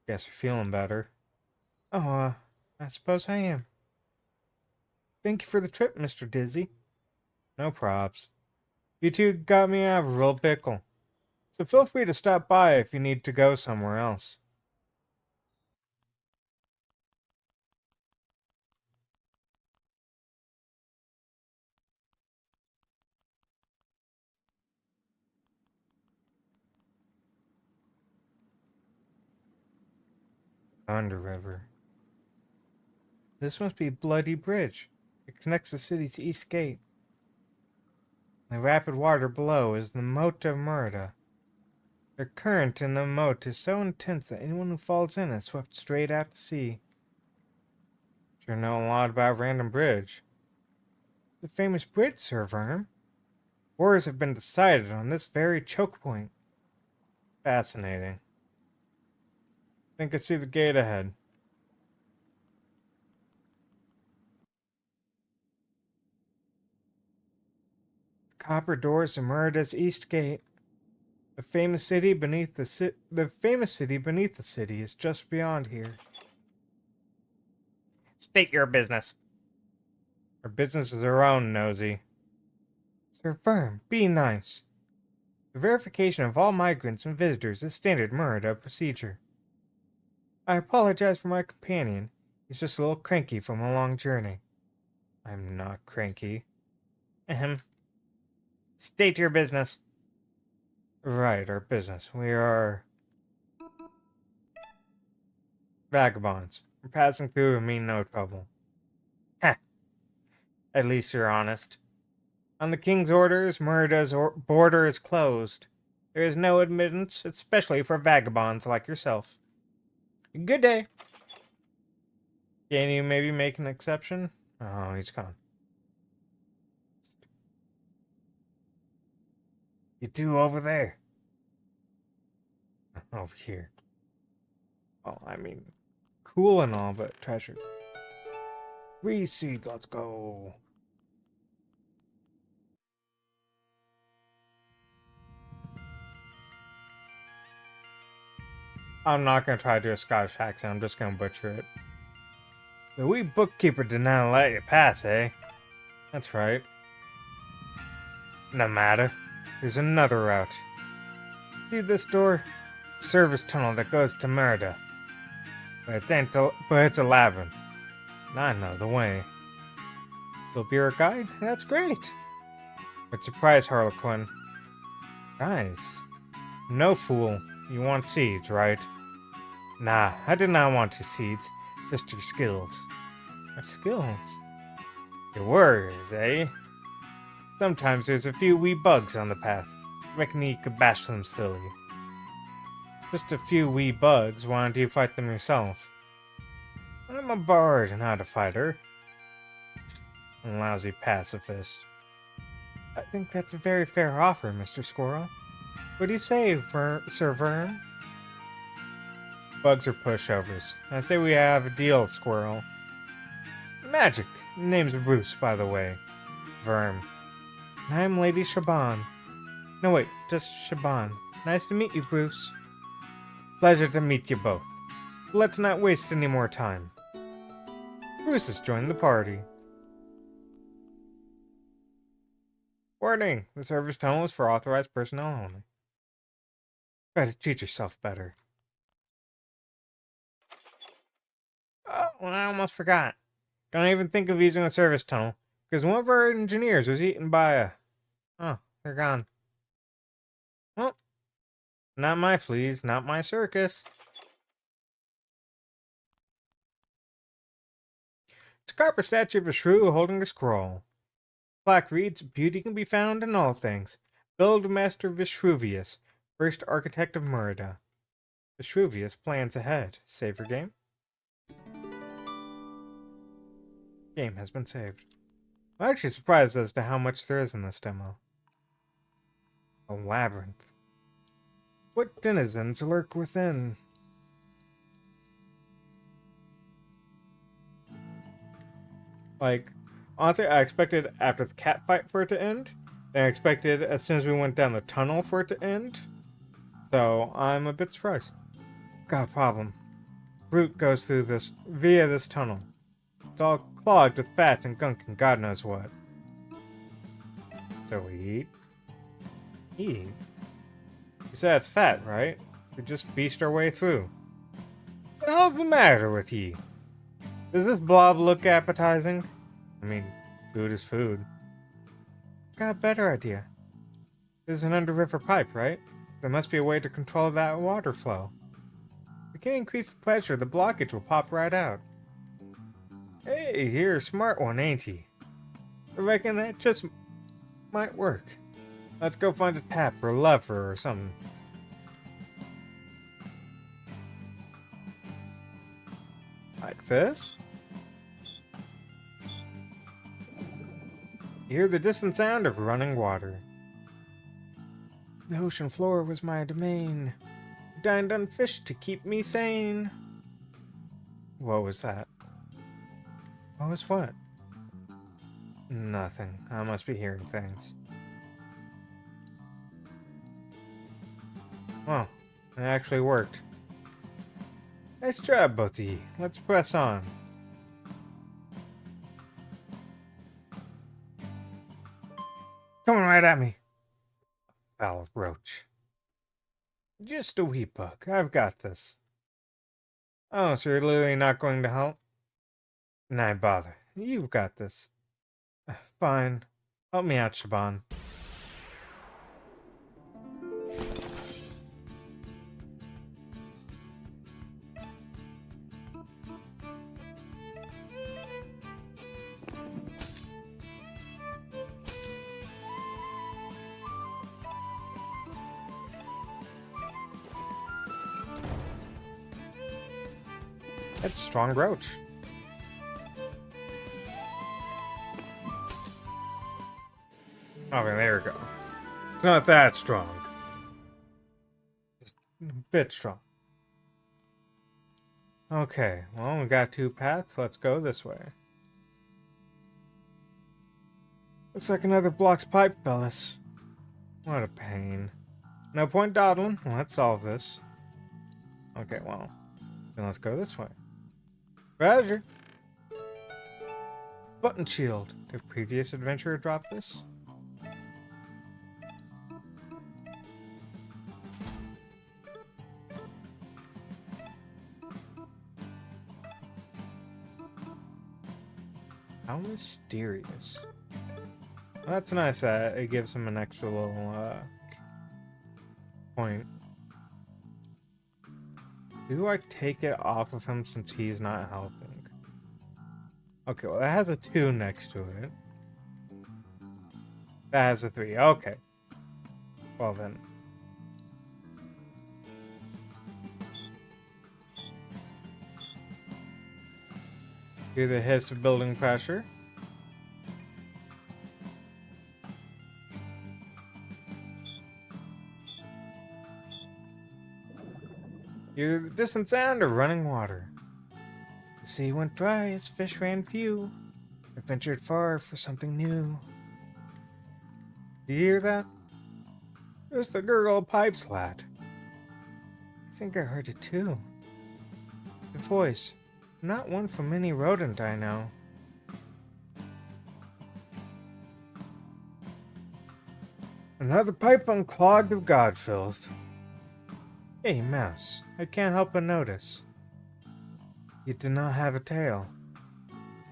Guess you're feeling better. Oh, I suppose I am. Thank you for the trip, Mr. Dizzy. No props. You two got me out of a real pickle. So feel free to stop by if you need to go somewhere else. Thunder River. This must be Bloody Bridge. It connects the city's east gate. The rapid water below is the moat of Murda. The current in the moat is so intense that anyone who falls in is swept straight out to sea. Sure know a lot about Random Bridge. The famous bridge, Sir Vernon. Wars have been decided on this very choke point. Fascinating. Think I see the gate ahead. The copper doors of Murda's east gate. The famous city beneath the city is just beyond here. State your business. Our business is our own, Nosy. Sir Firm, be nice. The verification of all migrants and visitors is standard Murda procedure. I apologize for my companion. He's just a little cranky from a long journey. I'm not cranky. Ahem. State your business. Right, our business. We are vagabonds. We're passing through and mean no trouble. Heh. At least you're honest. On the king's orders, Merida's border is closed. There is no admittance, especially for vagabonds like yourself. Good day. Can you maybe make an exception? Oh, he's gone. You two over there. Over here. Oh, I mean, cool and all, but treasure. Reseed, let's go. I'm not gonna try to do a Scottish accent, I'm just gonna butcher it. The wee bookkeeper did not let you pass, eh? That's right. No matter. There's another route. See this door? Service tunnel that goes to Merida. But it's a labyrinth. I know the way. You'll be our guide? That's great. But surprise, Harlequin. Guys. No fool. You want seeds, right? Nah, I did not want your seeds. Just your skills. My skills? Your words, eh? Sometimes there's a few wee bugs on the path. Reckon you could bash them silly. Just a few wee bugs. Why don't you fight them yourself? I'm a bard, not a fighter. A lousy pacifist. I think that's a very fair offer, Mr. Squirrel. What do you say, Sir Worm? Bugs are pushovers. I say we have a deal, Squirrel. Magic. Name's Bruce, by the way. Worm. And I'm Lady Shaban. No, wait, just Shaban. Nice to meet you, Bruce. Pleasure to meet you both. Let's not waste any more time. Bruce has joined the party. Warning! The service tunnel is for authorized personnel only. Try to treat yourself better. Oh, I almost forgot. Don't even think of using a service tunnel, because one of our engineers was eaten by a... Oh, they're gone. Well, not my fleas, not my circus. It's a copper statue of a shrew holding a scroll. Plaque reads, "Beauty can be found in all things. Buildmaster Vishruvius, first architect of Merida." Vishruvius plans ahead. Save your game. Game has been saved. I'm actually surprised as to how much there is in this demo. A labyrinth. What denizens lurk within? Like, honestly, I expected after the cat fight for it to end. And I expected as soon as we went down the tunnel for it to end. So, I'm a bit surprised. Got a problem. Route goes through this via this tunnel. It's all clogged with fat and gunk and God knows what. So we eat. Eat? You said it's fat, right? We just feast our way through. What the hell's the matter with ye? Does this blob look appetizing? I mean, food is food. Got a better idea. This is an underriver pipe, right? There must be a way to control that water flow. If we can increase the pressure, the blockage will pop right out. Hey, you're a smart one, ain't ye? I reckon that just might work. Let's go find a tap or a lever or something. Like this? You hear the distant sound of running water. The ocean floor was my domain. Dined on fish to keep me sane. What was that? What was what? Nothing. I must be hearing things. Well, it actually worked. Nice job, both of ye. Let's press on. Coming right at me. Foul roach. Just a wee bug. I've got this. Oh, so you're literally not going to help? Nah, bother. You've got this. Fine. Help me out, Shaban. It's a strong roach. Okay, there we go. It's not that strong. Just a bit strong. Okay, well, we got 2 paths. Let's go this way. Looks like another block's pipe, fellas. What a pain. No point dawdling. Let's solve this. Okay, well, then let's go this way. Roger. Button shield. Did previous adventurer drop this? How mysterious. Well, that's nice that it gives him an extra little point. Do I take it off of him since he's not helping? Okay, well that has a 2 next to it. That has a 3. Okay. Well then. Hear the hiss of building pressure. Hear the distant sound of running water. The sea went dry as fish ran few. I ventured far for something new. Do you hear that? It was the gurgle of pipes, lad. I think I heard it too. The voice, not one from any rodent I know. Another pipe unclogged of god filth. Hey, mouse, I can't help but notice. You did not have a tail.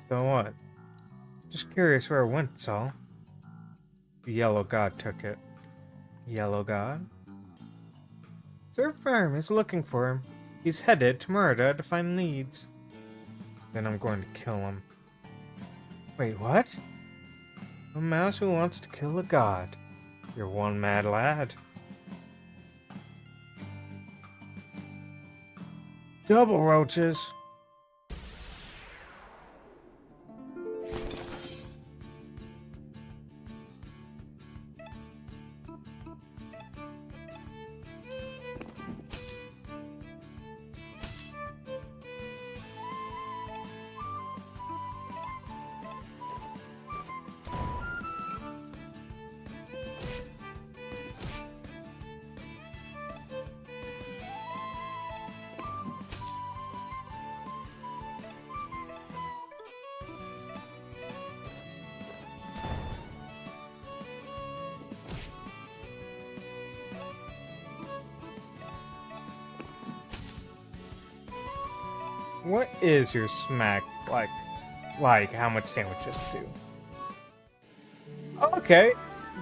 So what? Just curious where it went, Saul. The yellow god took it. Yellow god? Sir Firm is looking for him. He's headed to Murda to find leads. Then I'm going to kill him. Wait, what? A mouse who wants to kill a god. You're one mad lad. Double roaches. What is your smack like? Like, how much damage does it do? Okay,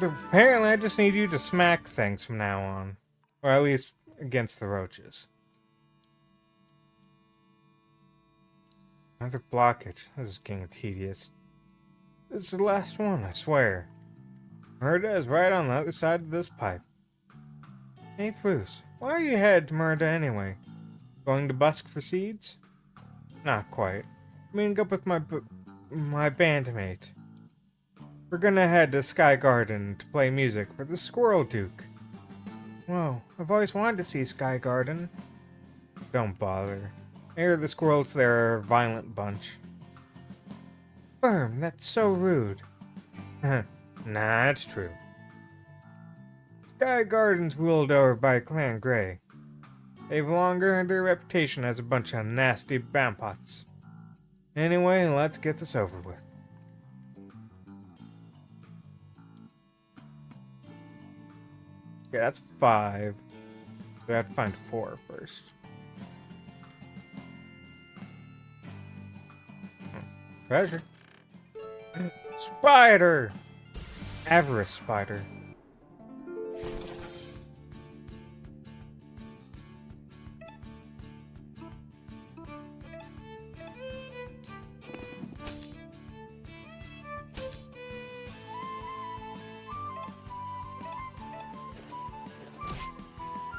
apparently I just need you to smack things from now on. Or at least against the roaches. Another blockage. This is getting tedious. This is the last one, I swear. Murda is right on the other side of this pipe. Hey, Bruce, why are you headed to Murda anyway? Going to busk for seeds? Not quite. Meeting up with my bandmate. We're gonna head to Sky Garden to play music for the Squirrel Duke. Whoa, I've always wanted to see Sky Garden. Don't bother. I hear the squirrels there are a violent bunch. Firm, that's so rude. Nah, it's true. Sky Garden's ruled over by Clan Grey. They've long earned their reputation as a bunch of nasty bampots. Anyway, let's get this over with. Okay, that's 5. We have to find 4 first. Treasure. Spider! Avarice spider.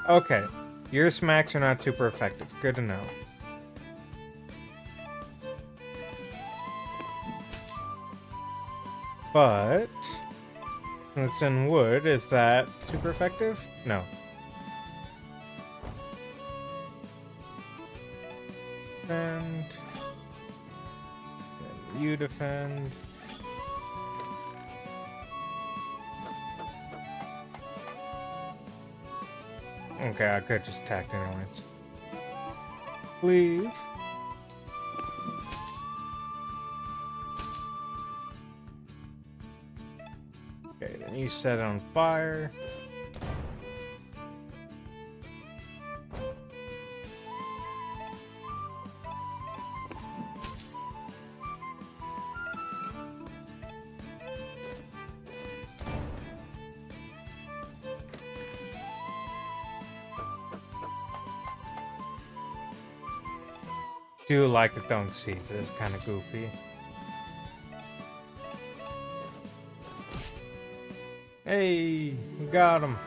Okay, your smacks are not super effective. Good to know. But it's in wood. Is that super effective? No. Defend. And you defend. Okay, I could just attack anyways. Leave. Okay, then you set it on fire. Do like the dunk seeds, it's kind of goofy. Hey, we got him.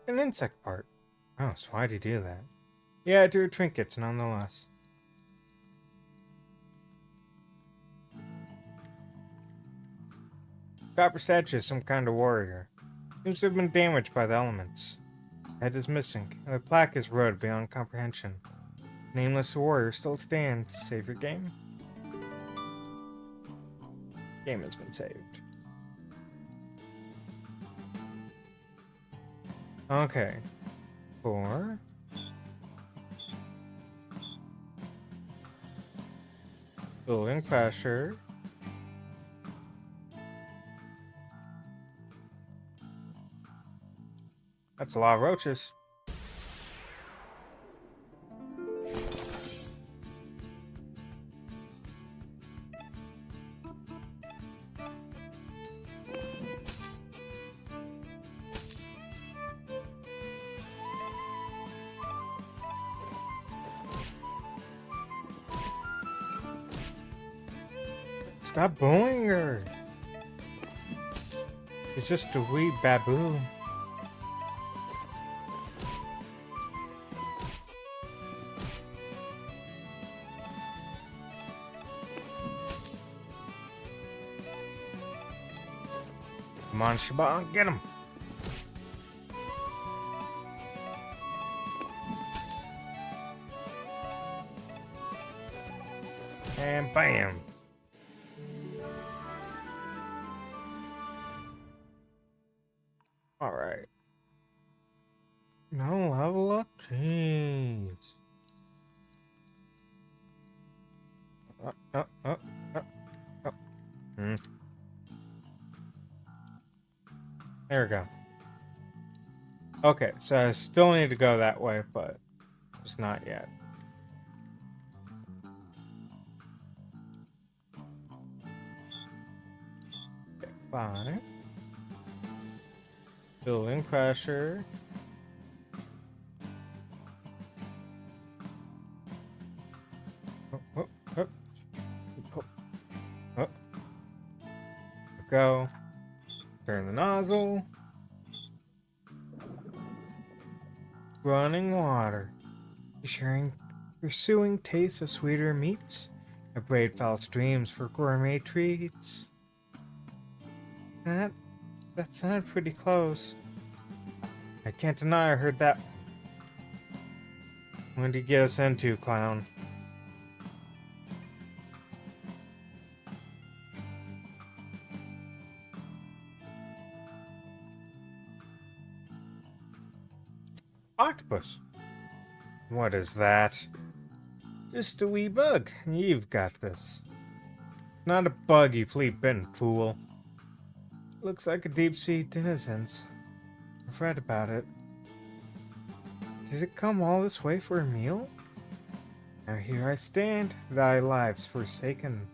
An insect part. Oh, so why'd you do that? Yeah, do your trinkets nonetheless. Copper statue is some kind of warrior. Seems to have been damaged by the elements. Head is missing, and the plaque is rotted beyond comprehension. Nameless warrior still stands. Save your game. Game has been saved. Okay. 4. Building pressure. That's a lot of roaches. Stop bullying her. She's just a wee baboon. Come on, Shaban, get him. And bam. All right. No level up. Jeez. Uh. There we go. Okay, so I still need to go that way, but just not yet. Okay, 5. Building pressure. Go. Turn the nozzle. Running water. Pursuing tastes of sweeter meats. I braid foul streams for gourmet treats. That sounded pretty close. I can't deny I heard that. When did you get us into, clown? Octopus. What is that? Just a wee bug. You've got this. It's not a bug, you flea-bitten fool. Looks like a deep-sea denizens. I've read about it. Did it come all this way for a meal? Now here I stand, thy lives forsaken.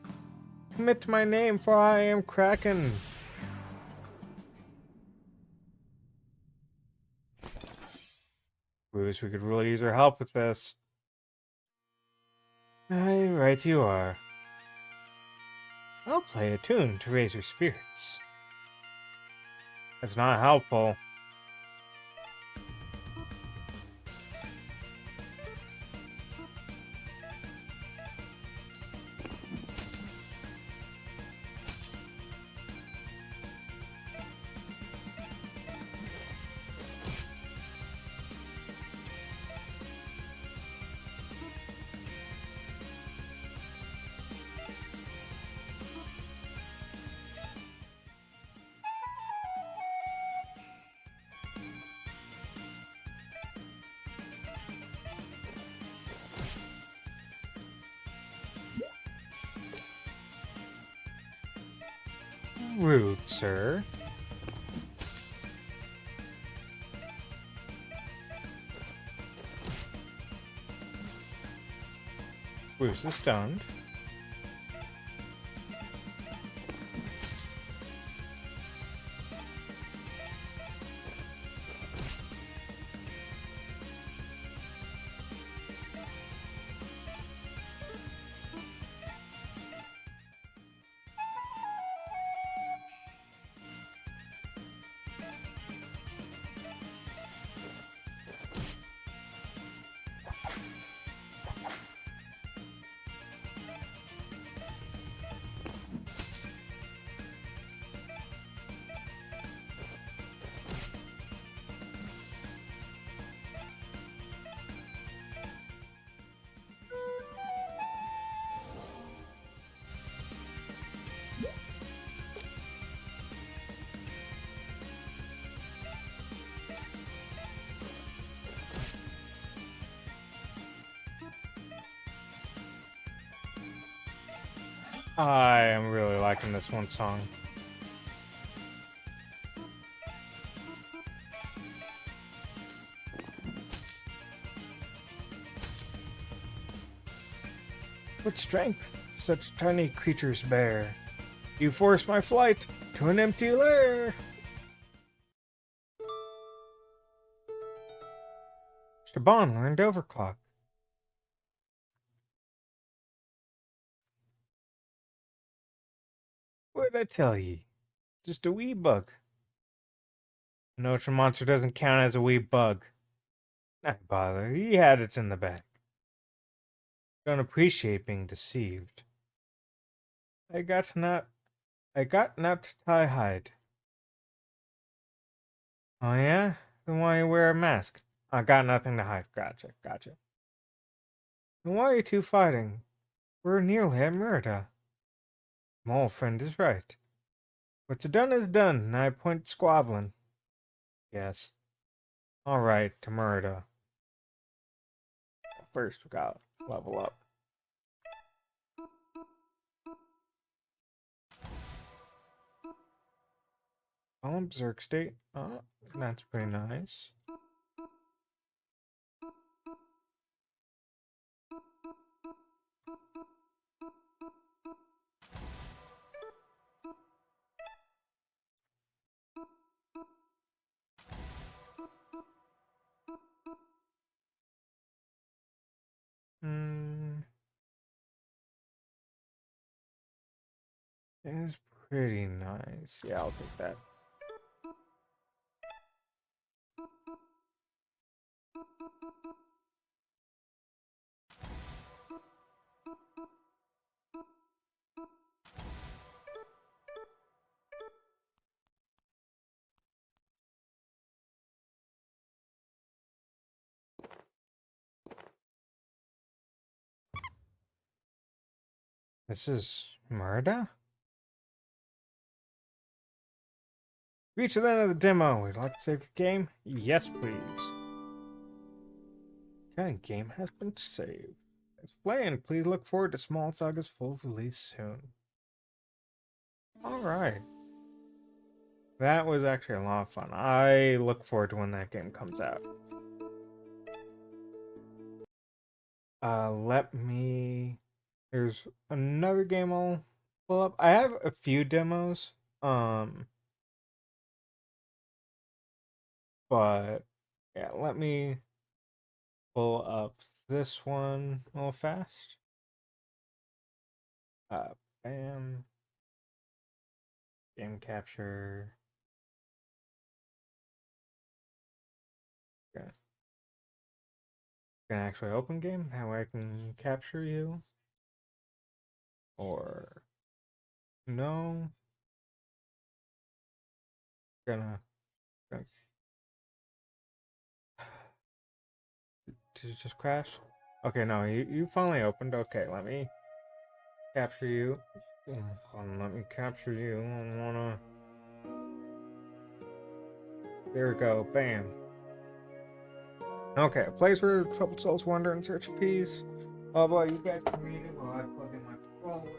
Commit to my name, for I am Kraken. Bruce, we could really use your help with this. Aye, right you are. I'll play a tune to raise your spirits. That's not helpful. Rude, sir. Bruce is stunned. I am really liking this one song. What strength such tiny creatures bear. You force my flight to an empty lair. Shaban learned overclock. What did I tell ye? Just a wee bug. An ocean monster doesn't count as a wee bug. Not bother, he had it in the bag. Don't appreciate being deceived. I got not to tie hide. Oh yeah? Then why you wear a mask? I got nothing to hide. Gotcha. Then why are you two fighting? We're nearly at Murda. My old friend is right. What's done is done, and I point squabbling. Yes. Alright, to Murda. First we gotta level up. Berserk state. Oh, that's pretty nice. It is pretty nice. Yeah, I'll take that. This is Murda? Reach the end of the demo. Would you like to save your game? Yes, please. Okay, game has been saved. It's playing. Please look forward to Small Saga's full release soon. Alright. That was actually a lot of fun. I look forward to when that game comes out. Let me... There's another game I'll pull up. I have a few demos. But yeah, let me pull up this one a little fast. Bam. Game capture. Yeah. Can actually open game. That way I can capture you. Or no. Gonna did it just crash? Okay, no, you finally opened. Okay, let me capture you. Hold on, let me capture you. I wanna. There we go. Bam. Okay, a place where troubled souls wander in search of peace. Blah blah. You guys can read it while I plug in my controller.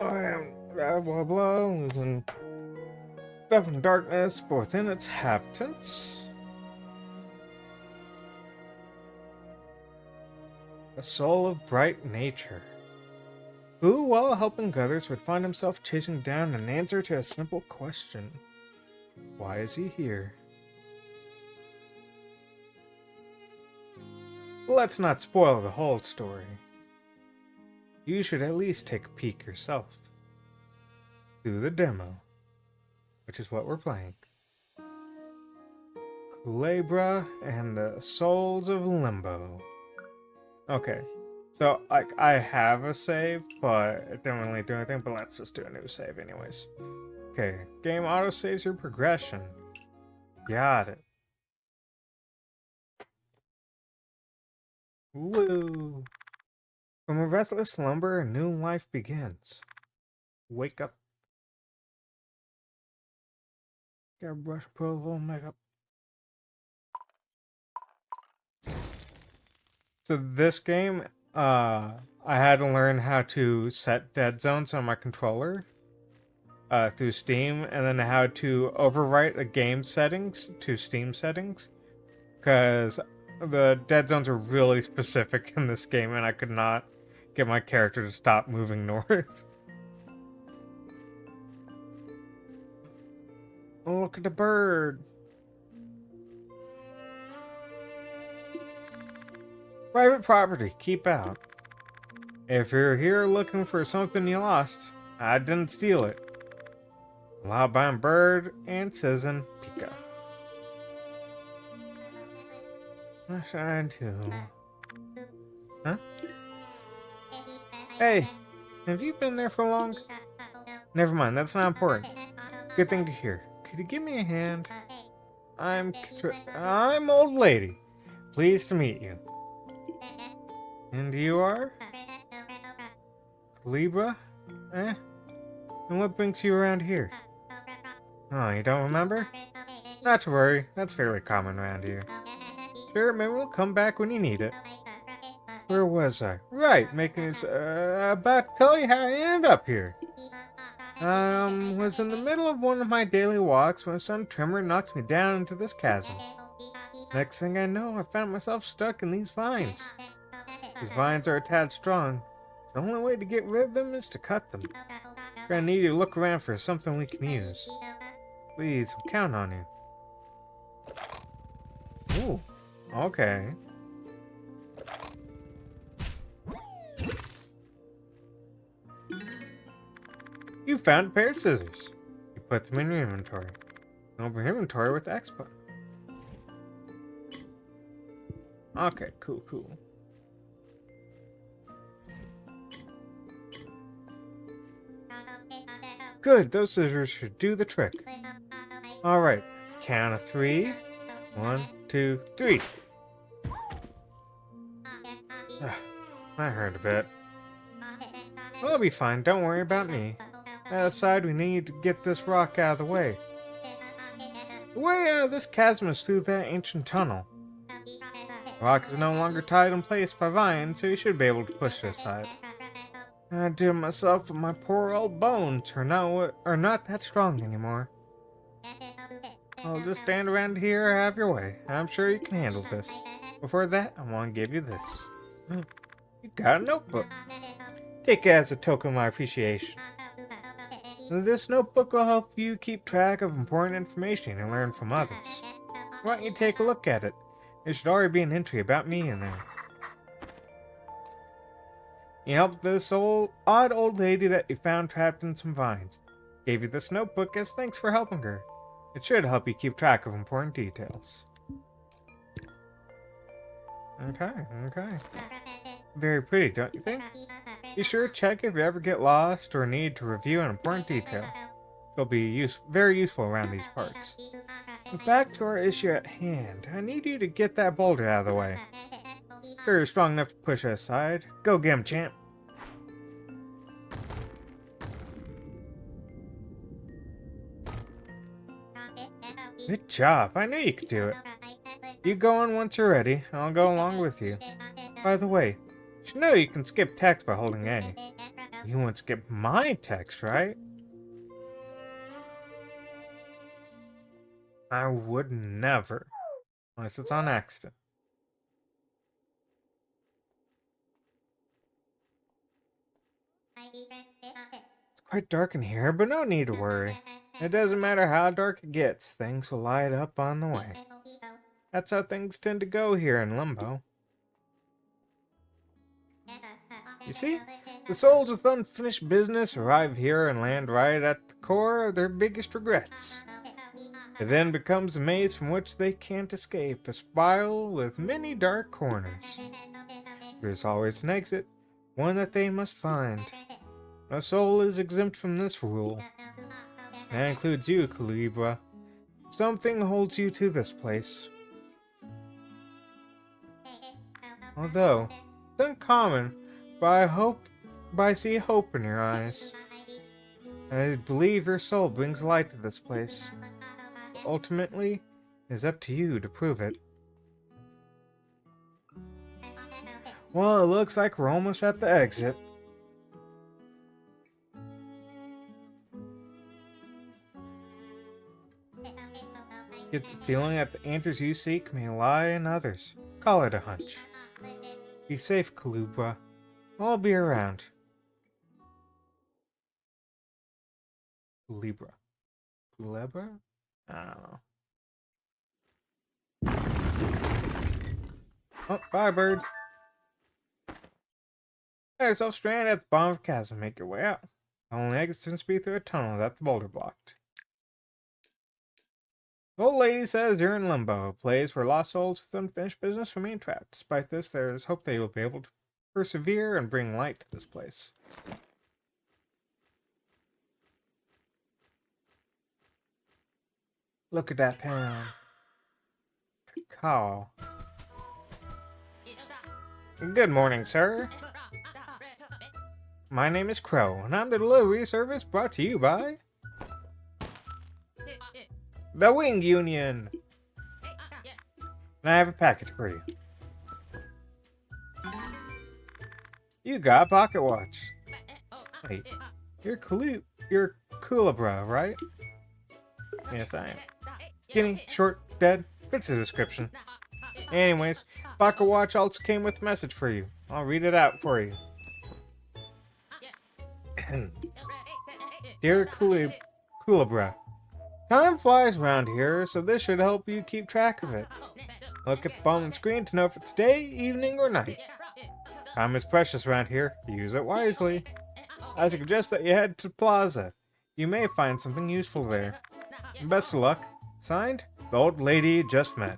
I am blah blah blah, losing stuff in darkness, but within its habitants. A soul of bright nature. Who, while helping others, would find himself chasing down an answer to a simple question? Why is he here? Let's not spoil the whole story. You should at least take a peek yourself. Through the demo, which is what we're playing. Culebra and the Souls of Limbo. Okay, so I have a save, but it didn't really do anything, but let's just do a new save anyways. Okay, game auto saves your progression. Got it. Woo! From a restless slumber, a new life begins. Wake up. Gotta brush, put a little makeup. So this game, I had to learn how to set dead zones on my controller through Steam, and then how to overwrite a game settings to Steam settings, because the dead zones are really specific in this game, and I could not get my character to stop moving north. Oh, look at the bird. Private property, keep out. If you're here looking for something you lost, I didn't steal it. Loud-bound bird and Citizen Pika. I'm trying to. Huh? Hey, have you been there for long? Never mind, that's not important. Good thing you're here. Could you give me a hand? I'm old lady. Pleased to meet you. And you are? Libra? Eh? And what brings you around here? Oh, you don't remember? Not to worry, that's fairly common around here. Sure, maybe we'll come back when you need it. Where was I? Right, making this, about to tell you how I ended up here. Was in the middle of one of my daily walks when a sudden tremor knocked me down into this chasm. Next thing I know, I found myself stuck in these vines. These vines are a tad strong. The only way to get rid of them is to cut them. We're gonna need you to look around for something we can use. Please, I'm counting on you. Ooh, okay. You found a pair of scissors. You put them in your inventory. Open your inventory with the X button. Okay, cool. Good, those scissors should do the trick. Alright, count of 3. 1, 2, 3. That hurt a bit. Well, I'll be fine, don't worry about me. Outside, we need to get this rock out of the way. The way out of this chasm is through that ancient tunnel. The rock is no longer tied in place by vines, so you should be able to push it aside. I did it myself, but my poor old bones are not that strong anymore. I'll just stand around here or have your way. I'm sure you can handle this. Before that, I want to give you this. You got a notebook. Take it as a token of my appreciation. This notebook will help you keep track of important information and learn from others. Why don't you take a look at it? There should already be an entry about me in there. You helped this odd old lady that you found trapped in some vines. Gave you this notebook as thanks for helping her. It should help you keep track of important details. Okay. Very pretty, don't you think? Be sure to check if you ever get lost or need to review an important detail. It'll be very useful around these parts. But back to our issue at hand. I need you to get that boulder out of the way. Sure you're strong enough to push it aside. Go get him, champ. Good job. I knew you could do it. You go on once you're ready. I'll go along with you. By the way, you should know you can skip text by holding A. You won't skip my text, right? I would never. Unless it's on accident. It's quite dark in here, but no need to worry. It doesn't matter how dark it gets, things will light up on the way. That's how things tend to go here in Limbo. You see, the souls with unfinished business arrive here and land right at the core of their biggest regrets. It then becomes a maze from which they can't escape, a spiral with many dark corners. There's always an exit, one that they must find. No soul is exempt from this rule. That includes you, Calibra. Something holds you to this place. Although, it's uncommon, but I see hope in your eyes. I believe your soul brings light to this place. Ultimately, it is up to you to prove it. Well, it looks like we're almost at the exit. Get the feeling that the answers you seek may lie in others. Call it a hunch. Be safe, Calibra. I'll be around. Calibra. Calibra? I don't know. Oh, bye, bird. Find yourself stranded at the bottom of a chasm. Make your way out. The only exit seems to be through a tunnel that the boulder blocked. The old lady says you're in Limbo, a place where lost souls with unfinished business remain trapped. Despite this, there is hope that you'll be able to persevere and bring light to this place. Look at that town. Cacao. Good morning, sir. My name is Crow, and I'm the delivery service brought to you by the Wing Union. And I have a package for you. You got a pocket watch. Wait, you're Kulabra, right? Yes, I am. Skinny, short, dead, fits the description. Anyways, pocket watch also came with a message for you. I'll read it out for you. Dear Kulabra, time flies around here, so this should help you keep track of it. Look at the bottom of the screen to know if it's day, evening, or night. Time is precious around here. Use it wisely. I suggest that you head to Plaza. You may find something useful there. Best of luck. Signed, the old lady you just met.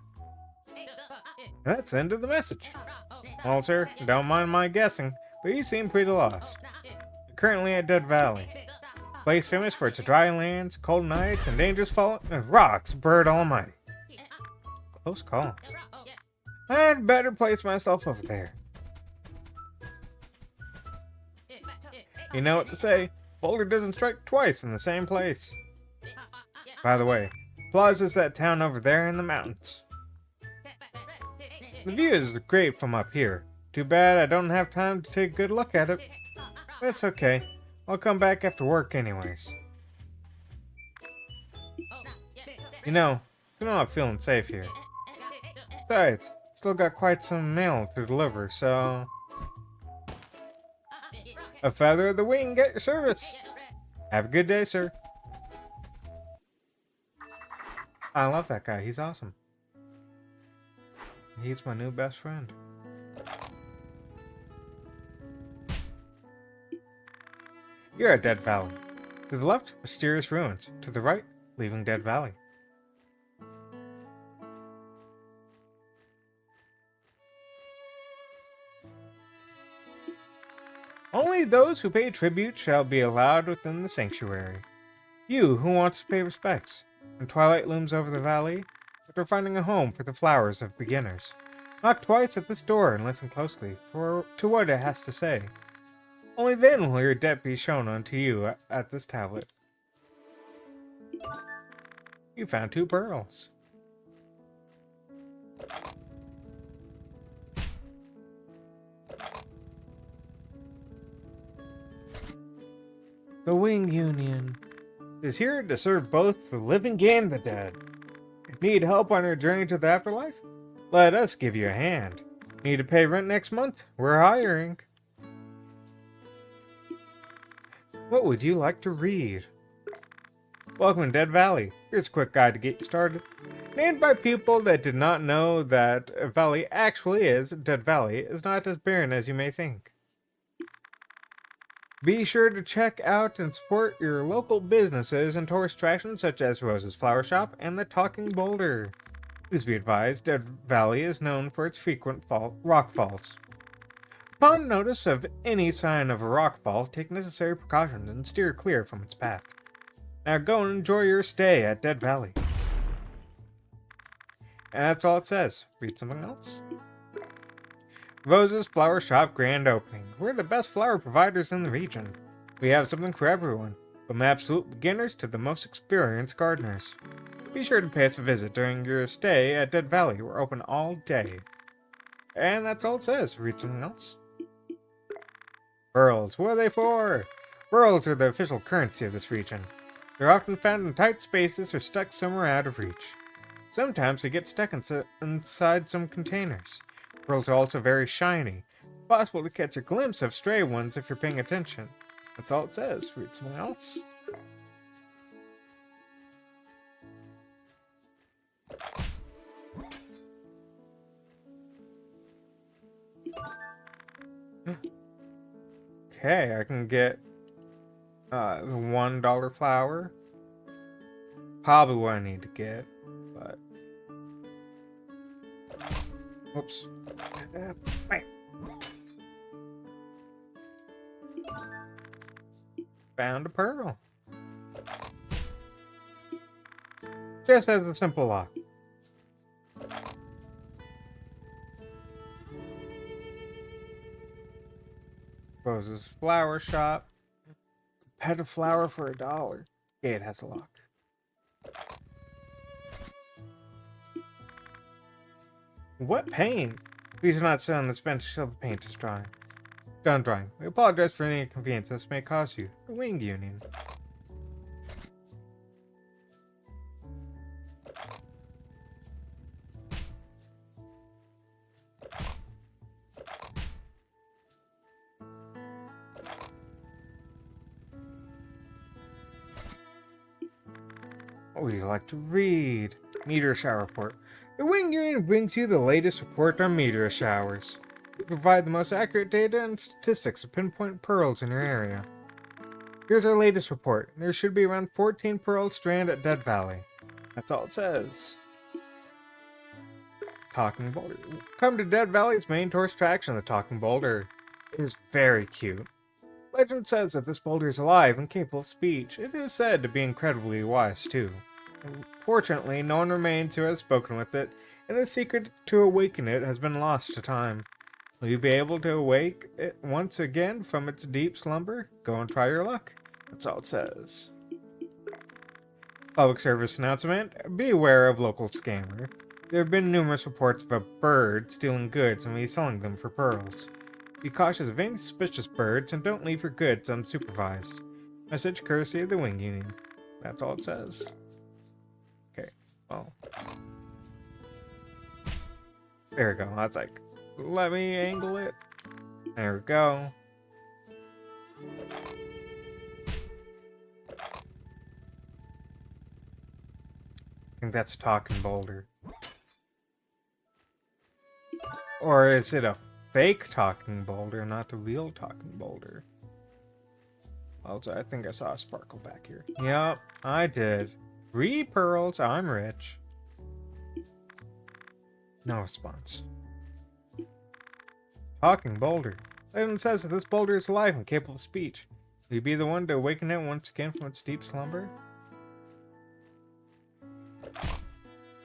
And that's the end of the message. Well, sir, don't mind my guessing, but you seem pretty lost. You're currently at Dead Valley. A place famous for its dry lands, cold nights, and dangerous falling rocks, bird almighty. Close call. I'd better place myself over there. You know what to say. Boulder doesn't strike twice in the same place. By the way, Plaza's that town over there in the mountains. The view is great from up here. Too bad I don't have time to take a good look at it. But it's okay. I'll come back after work anyways. You know, I'm not feeling safe here. Besides, still got quite some mail to deliver, so... A feather of the wing, get your service. Have a good day, sir. I love that guy. He's awesome. He's my new best friend. You're at Dead Valley. To the left, mysterious ruins. To the right, leaving Dead Valley. Only those who pay tribute shall be allowed within the sanctuary. You, who wants to pay respects? When twilight looms over the valley, after finding a home for the flowers of beginners. Knock twice at this door and listen closely to what it has to say. Only then will your debt be shown unto you at this tablet. You found 2 pearls. The Wing Union is here to serve both the living and the dead. Need help on your journey to the afterlife? Let us give you a hand. Need to pay rent next month? We're hiring. What would you like to read? Welcome to Dead Valley. Here's a quick guide to get you started. Named by people that did not know that Valley actually is, Dead Valley is not as barren as you may think. Be sure to check out and support your local businesses and tourist attractions such as Rose's Flower Shop and the Talking Boulder. Please be advised, Dead Valley is known for its frequent rock falls. Upon notice of any sign of a rock fall, take necessary precautions and steer clear from its path. Now go and enjoy your stay at Dead Valley. And that's all it says. Read something else. Rose's Flower Shop grand opening. We're the best flower providers in the region. We have something for everyone, from absolute beginners to the most experienced gardeners. Be sure to pay us a visit during your stay at Dead Valley. We're open all day. And that's all it says. Read something else. Pearls. What are they for? Pearls are the official currency of this region. They're often found in tight spaces or stuck somewhere out of reach. Sometimes they get stuck inside some containers. Pearls are also very shiny. It's possible to catch a glimpse of stray ones if you're paying attention. That's all it says. Read something else. Okay, I can get the $1 flower. Probably what I need to get, but whoops. Found a pearl. Just has a simple lock. Rose's Flower Shop. Pet a flower for $1. Yeah, it has a lock. What paint? Please do not sit on this bench until the paint is drying. Done drying. We apologize for any inconvenience this may cause you. The Wing Union. What would you like to read? Meteor shower report. The Wing Union brings you the latest report on meteor showers. We provide the most accurate data and statistics to pinpoint pearls in your area. Here's our latest report. There should be around 14 pearls stranded at Dead Valley. That's all it says. Talking Boulder. Come to Dead Valley's main tourist attraction, the Talking Boulder. It is very cute. Legend says that this boulder is alive and capable of speech. It is said to be incredibly wise, too. Fortunately, no one remains who has spoken with it, and the secret to awaken it has been lost to time. Will you be able to awake it once again from its deep slumber? Go and try your luck. That's all it says. Public service announcement. Be aware of local scammer. There have been numerous reports of a bird stealing goods and reselling them for pearls. Be cautious of any suspicious birds and don't leave your goods unsupervised. Message courtesy of the Wing Union. That's all it says. Okay, well. There we go. That's like, let me angle it. There we go. I think that's a talking boulder. Or is it a fake talking boulder, not the real talking boulder? Also, I think I saw a sparkle back here. Yep, I did. 3 pearls, I'm rich. No response. Talking boulder. Legend says that this boulder is alive and capable of speech. Will you be the one to awaken it once again from its deep slumber?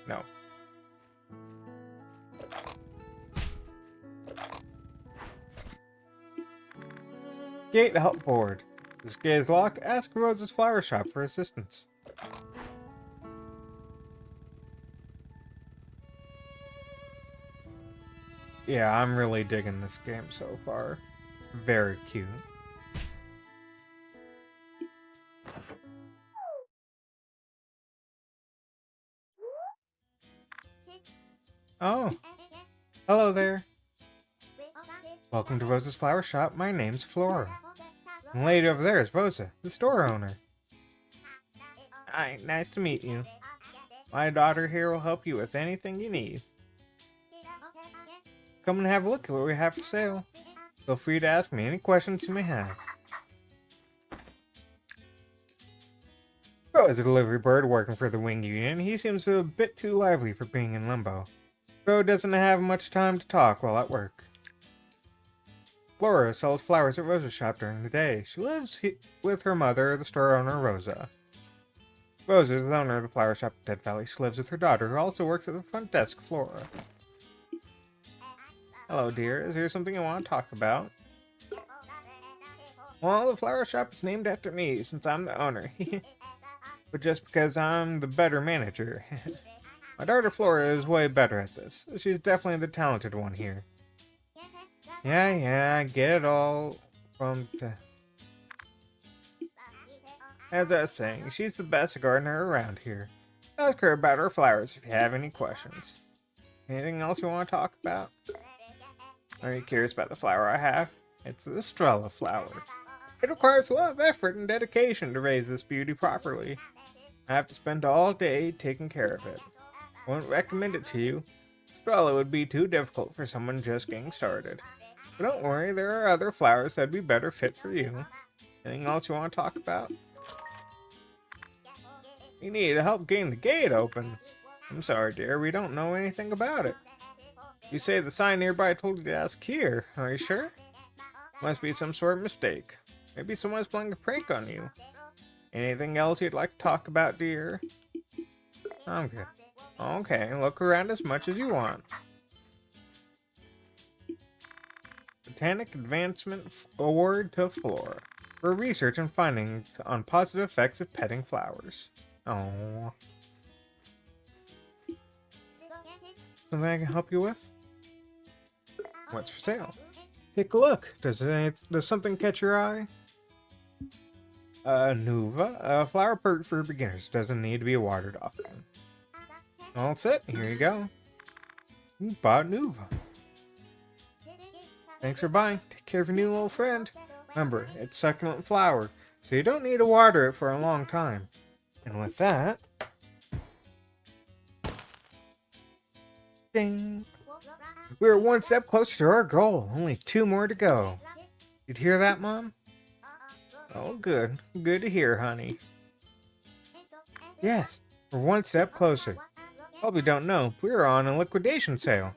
No. Gate help board. This gate is locked. Ask Rose's Flower Shop for assistance. Yeah, I'm really digging this game so far. Very cute. Oh, hello there. Welcome to Rosa's Flower Shop. My name's Flora. And the lady over there is Rosa, the store owner. Hi, nice to meet you. My daughter here will help you with anything you need. Come and have a look at what we have for sale. Feel free to ask me any questions you may have. Bro is a delivery bird working for the Wing Union. He seems a bit too lively for being in limbo. Bro doesn't have much time to talk while at work. Flora sells flowers at Rosa's shop during the day. She lives with her mother, the store owner, Rosa. Rosa is the owner of the flower shop at Dead Valley. She lives with her daughter, who also works at the front desk, Flora. Hello, dear. Is there something you want to talk about? Well, the flower shop is named after me, since I'm the owner. But just because I'm the better manager. My daughter Flora is way better at this. She's definitely the talented one here. Yeah, I get it all from... As I was saying, she's the best gardener around here. Ask her about her flowers if you have any questions. Anything else you want to talk about? Are you curious about the flower I have? It's the Estrella flower. It requires a lot of effort and dedication to raise this beauty properly. I have to spend all day taking care of it. I wouldn't recommend it to you. Estrella would be too difficult for someone just getting started. But don't worry, there are other flowers that'd be better fit for you. Anything else you want to talk about? You need help getting the gate open. I'm sorry, dear, we don't know anything about it. You say the sign nearby told you to ask here. Are you sure? Must be some sort of mistake. Maybe someone's playing a prank on you. Anything else you'd like to talk about, dear? I'm good. Okay, look around as much as you want. Botanic Advancement Award to Flora for research and findings on positive effects of petting flowers. Oh. Something I can help you with? What's for sale? Take a look. Does something catch your eye? Nuva, a flower pot for beginners. Doesn't need to be watered often. All set. Here you go. You bought Nuva. Thanks for buying. Take care of your new little friend. Remember, it's succulent flower, so you don't need to water it for a long time. And with that... Ding! We're one step closer to our goal. Only 2 more to go. Did you hear that, Mom? Oh, good. Good to hear, honey. Yes, we're one step closer. Probably don't know, we're on a liquidation sale.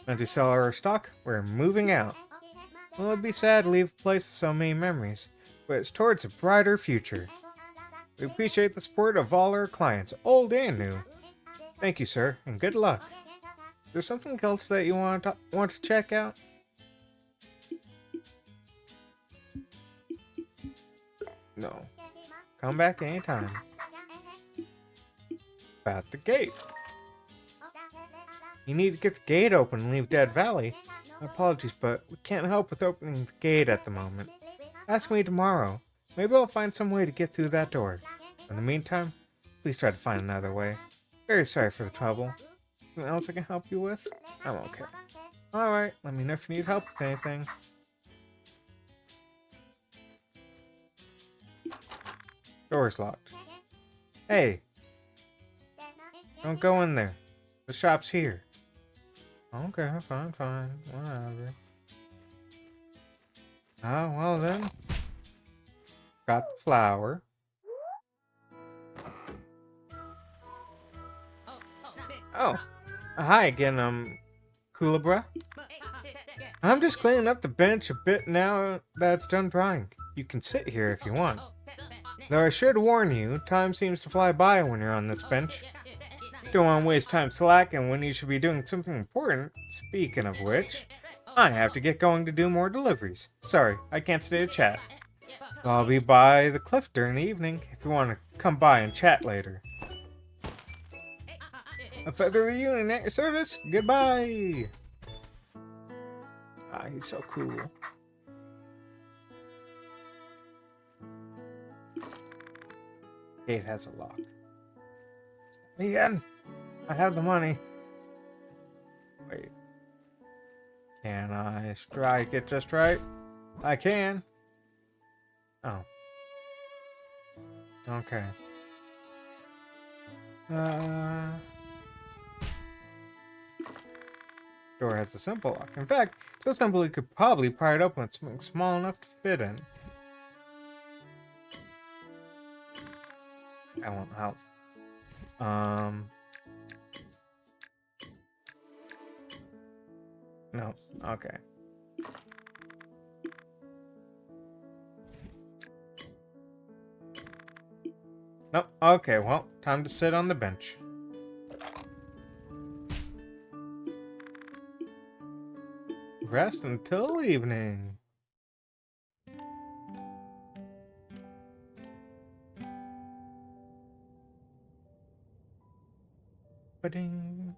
Once we sell our stock, we're moving out. Well, it'd be sad to leave a place with so many memories, but it's towards a brighter future. We appreciate the support of all our clients, old and new. Thank you, sir, and good luck. Is there something else that you want to check out? No. Come back anytime. About the gate. You need to get the gate open and leave Dead Valley. My apologies, but we can't help with opening the gate at the moment. Ask me tomorrow. Maybe I'll find some way to get through that door. In the meantime, please try to find another way. Very sorry for the trouble. Anything else I can help you with? I'm okay. Alright, let me know if you need help with anything. Door's locked. Hey! Don't go in there. The shop's here. Okay, fine, whatever. Oh, well then. Got the flower. Oh. Hi again, Kulabra. I'm just cleaning up the bench a bit now that it's done drying. You can sit here if you want. Though I should warn you, time seems to fly by when you're on this bench. Don't want to waste time slacking when you should be doing something important. Speaking of which, I have to get going to do more deliveries. Sorry, I can't stay to chat. I'll be by the cliff during the evening if you want to come by and chat later. A feather reunion at your service. Goodbye. Ah, he's so cool. Gate has a lock. Again, I have the money. Can I strike it just right? I can. Oh. Okay. Door has a simple lock. In fact, so simple you could probably pry it open with something small enough to fit in. That won't help. No. Okay. Nope. Okay, well, time to sit on the bench. Rest until evening. Ba-ding.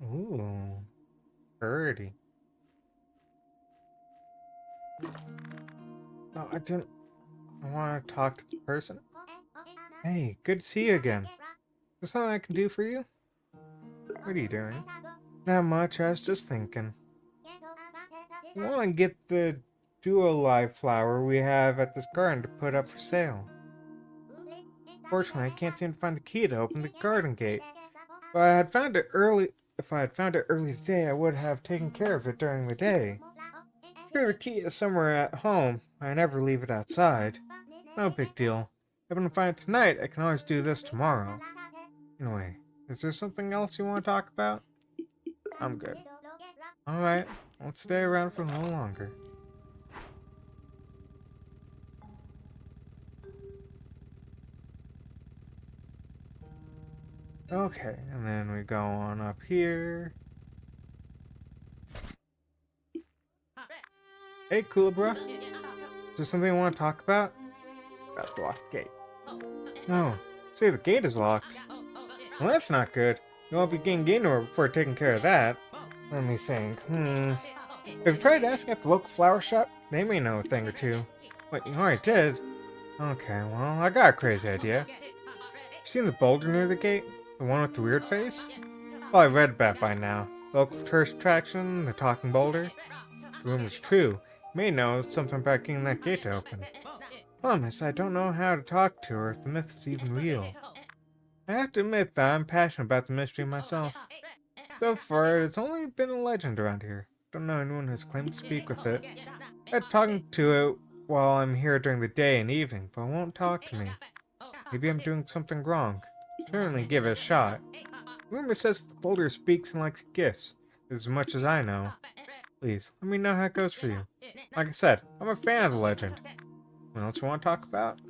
Ooh. Birdie. No, I didn't. I want to talk to the person. Hey, good to see you again. Is there something I can do for you? What are you doing? Not much, I was just thinking. I want to get the duo-live flower we have at this garden to put up for sale. Fortunately, I can't seem to find the key to open the garden gate. If I had found it early today, I would have taken care of it during the day. Sure, the key is somewhere at home. I never leave it outside. No big deal. If I can find it tonight, I can always do this tomorrow. Anyway, is there something else you want to talk about? I'm good. Alright, I'll stay around for a little longer. Okay, and then we go on up here. Hey, Kulabra. Is there something you want to talk about? That's the locked gate. No. Say the gate is locked. Well, that's not good. You won't be getting anywhere before taking care of that. Let me think. Have you tried asking at the local flower shop? They may know a thing or two. Wait, you already did? Okay, well, I got a crazy idea. You seen the boulder near the gate? The one with the weird face? Probably read about by now. Local tourist attraction, the talking boulder. The rumor's true. You may know something about getting that gate to open. Promise, I don't know how to talk to her if the myth is even real. I have to admit that I'm passionate about the mystery myself. So far, it's only been a legend around here. Don't know anyone who's claimed to speak with it. I tried talking to it while I'm here during the day and evening, but it won't talk to me. Maybe I'm doing something wrong. Certainly give it a shot. Rumor says the boulder speaks and likes gifts, as much as I know. Please, let me know how it goes for you. Like I said, I'm a fan of the legend. What else you want to talk about?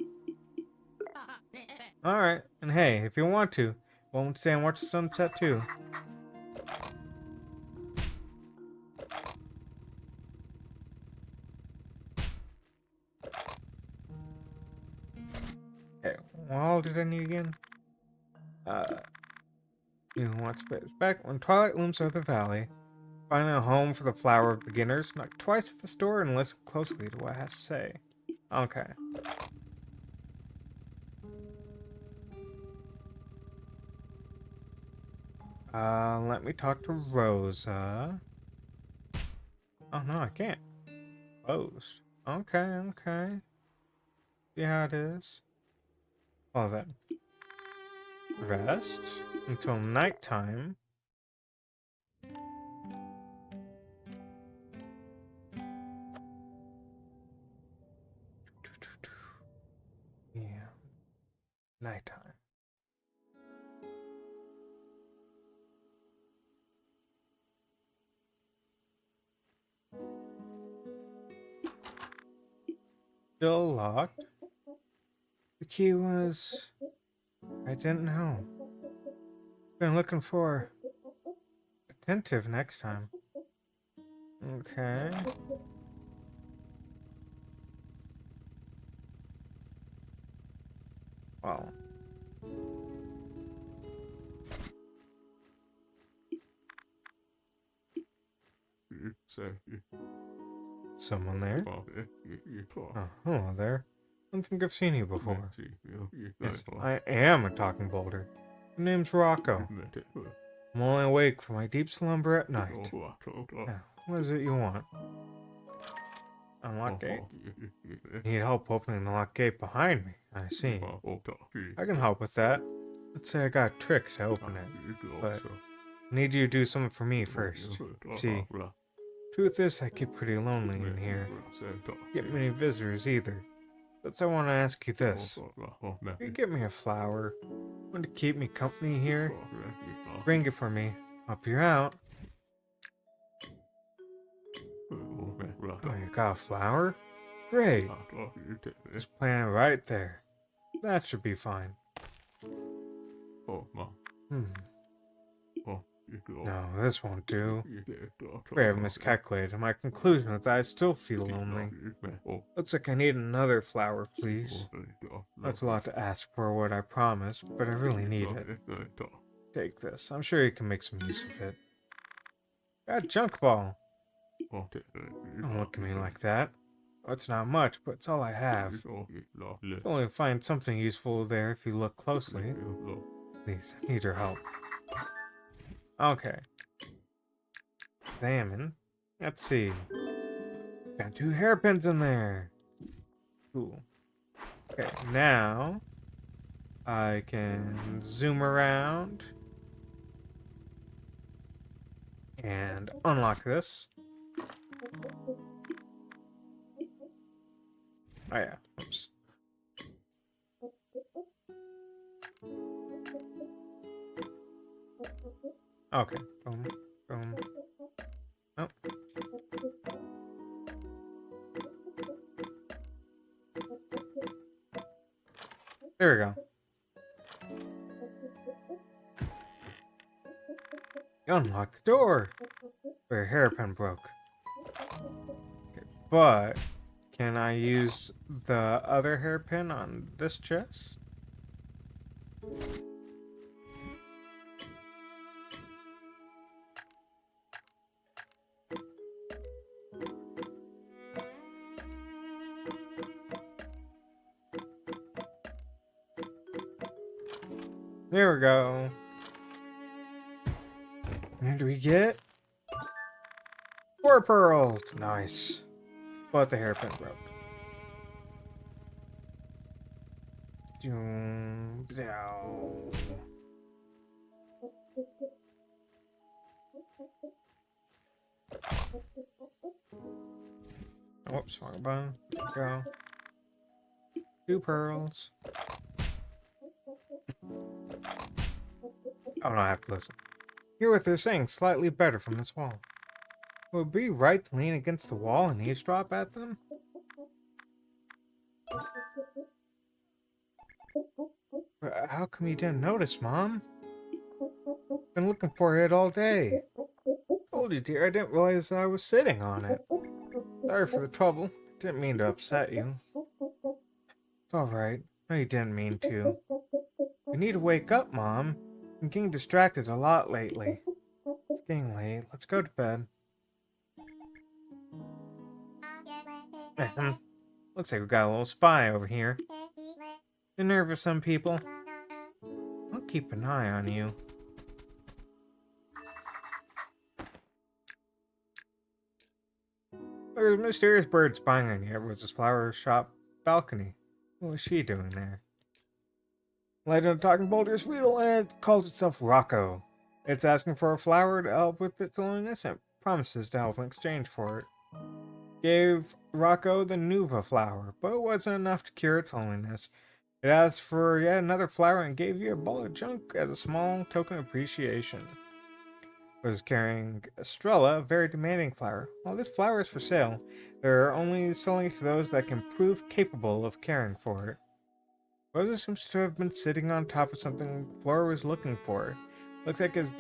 Alright, and hey, if you want to, won't stay and watch the sunset too. Okay, what all did I need again? You want space back when twilight looms over the valley. Finding a home for the flower of beginners, knock twice at this door and listen closely to what it has to say. Okay. Let me talk to Rosa. Oh no, I can't. Closed. Okay, okay. See how it is. Well then. Rest until nighttime. Yeah. Nighttime. Still locked. The key was... I didn't know. Been looking for... Attentive next time. Okay. Well. Someone there? Oh, hello there. I don't think I've seen you before. Yes, I am a talking boulder. My name's Rocco. I'm only awake from my deep slumber at night. Now, what is it you want? Unlock gate? Need help opening the locked gate behind me. I see. I can help with that. Let's say I got a trick to open it, but I need you to do something for me first. See, truth is I get pretty lonely in here. Get many visitors either. That's why I want to ask you this. Can you get me a flower? Want to keep me company here? Bring it for me. Help you out. Oh, you got a flower? Great. Just plant it right there. That should be fine. No, this won't do. I have miscalculated. My conclusion is that I still feel lonely. Looks like I need another flower, please. That's a lot to ask for what I promised, but I really need it. Take this. I'm sure you can make some use of it. Got a junk ball. Don't look at me like that. Oh, it's not much, but it's all I have. You'll only find something useful there if you look closely. Please, I need your help. Okay. Examine. Let's see. Got 2 hairpins in there. Cool. Okay, now I can zoom around and unlock this. Oh yeah, oops. Okay, boom, boom. Oh. There we go. You unlocked the door. Where your hairpin broke. Okay, but can I use the other hairpin on this chest? There we go. And we get 4 pearls. Nice. But the hairpin broke. Whoops, wrong button. There we go. 2 pearls. Oh no, I have to listen. Hear what they're saying slightly better from this wall. Would it be right to lean against the wall and eavesdrop at them? How come you didn't notice, Mom? Been looking for it all day. Told you, dear, I didn't realize I was sitting on it. Sorry for the trouble. Didn't mean to upset you. It's alright. No, you didn't mean to. You need to wake up, Mom. I'm getting distracted a lot lately. It's getting late. Let's go to bed. Looks like we got a little spy over here. They're nervous, some people. I'll keep an eye on you. There's a mysterious bird spying on you at Rose's flower shop balcony. What was she doing there? Legend of Talking Boulder's real, and it calls itself Rocco. It's asking for a flower to help with its loneliness and promises to help in exchange for it. Gave Rocco the Nuva flower, but it wasn't enough to cure its loneliness. It asked for yet another flower and gave you a ball of junk as a small token of appreciation. Was carrying Estrella, a very demanding flower. While this flower is for sale, they're only selling it to those that can prove capable of caring for it. Rosa seems to have been sitting on top of something Flora was looking for. Looks like it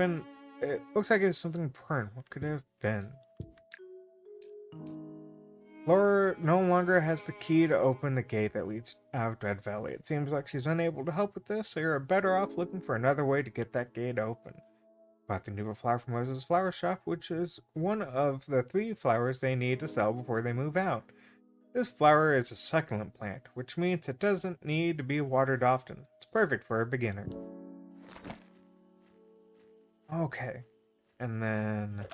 looks like it's something important. What could it have been? Flora no longer has the key to open the gate that leads out of Dread Valley. It seems like she's unable to help with this, so you're better off looking for another way to get that gate open. Bought the new flower from Rose's flower shop, which is one of the 3 flowers they need to sell before they move out. This flower is a succulent plant, which means it doesn't need to be watered often. It's perfect for a beginner. Okay. And then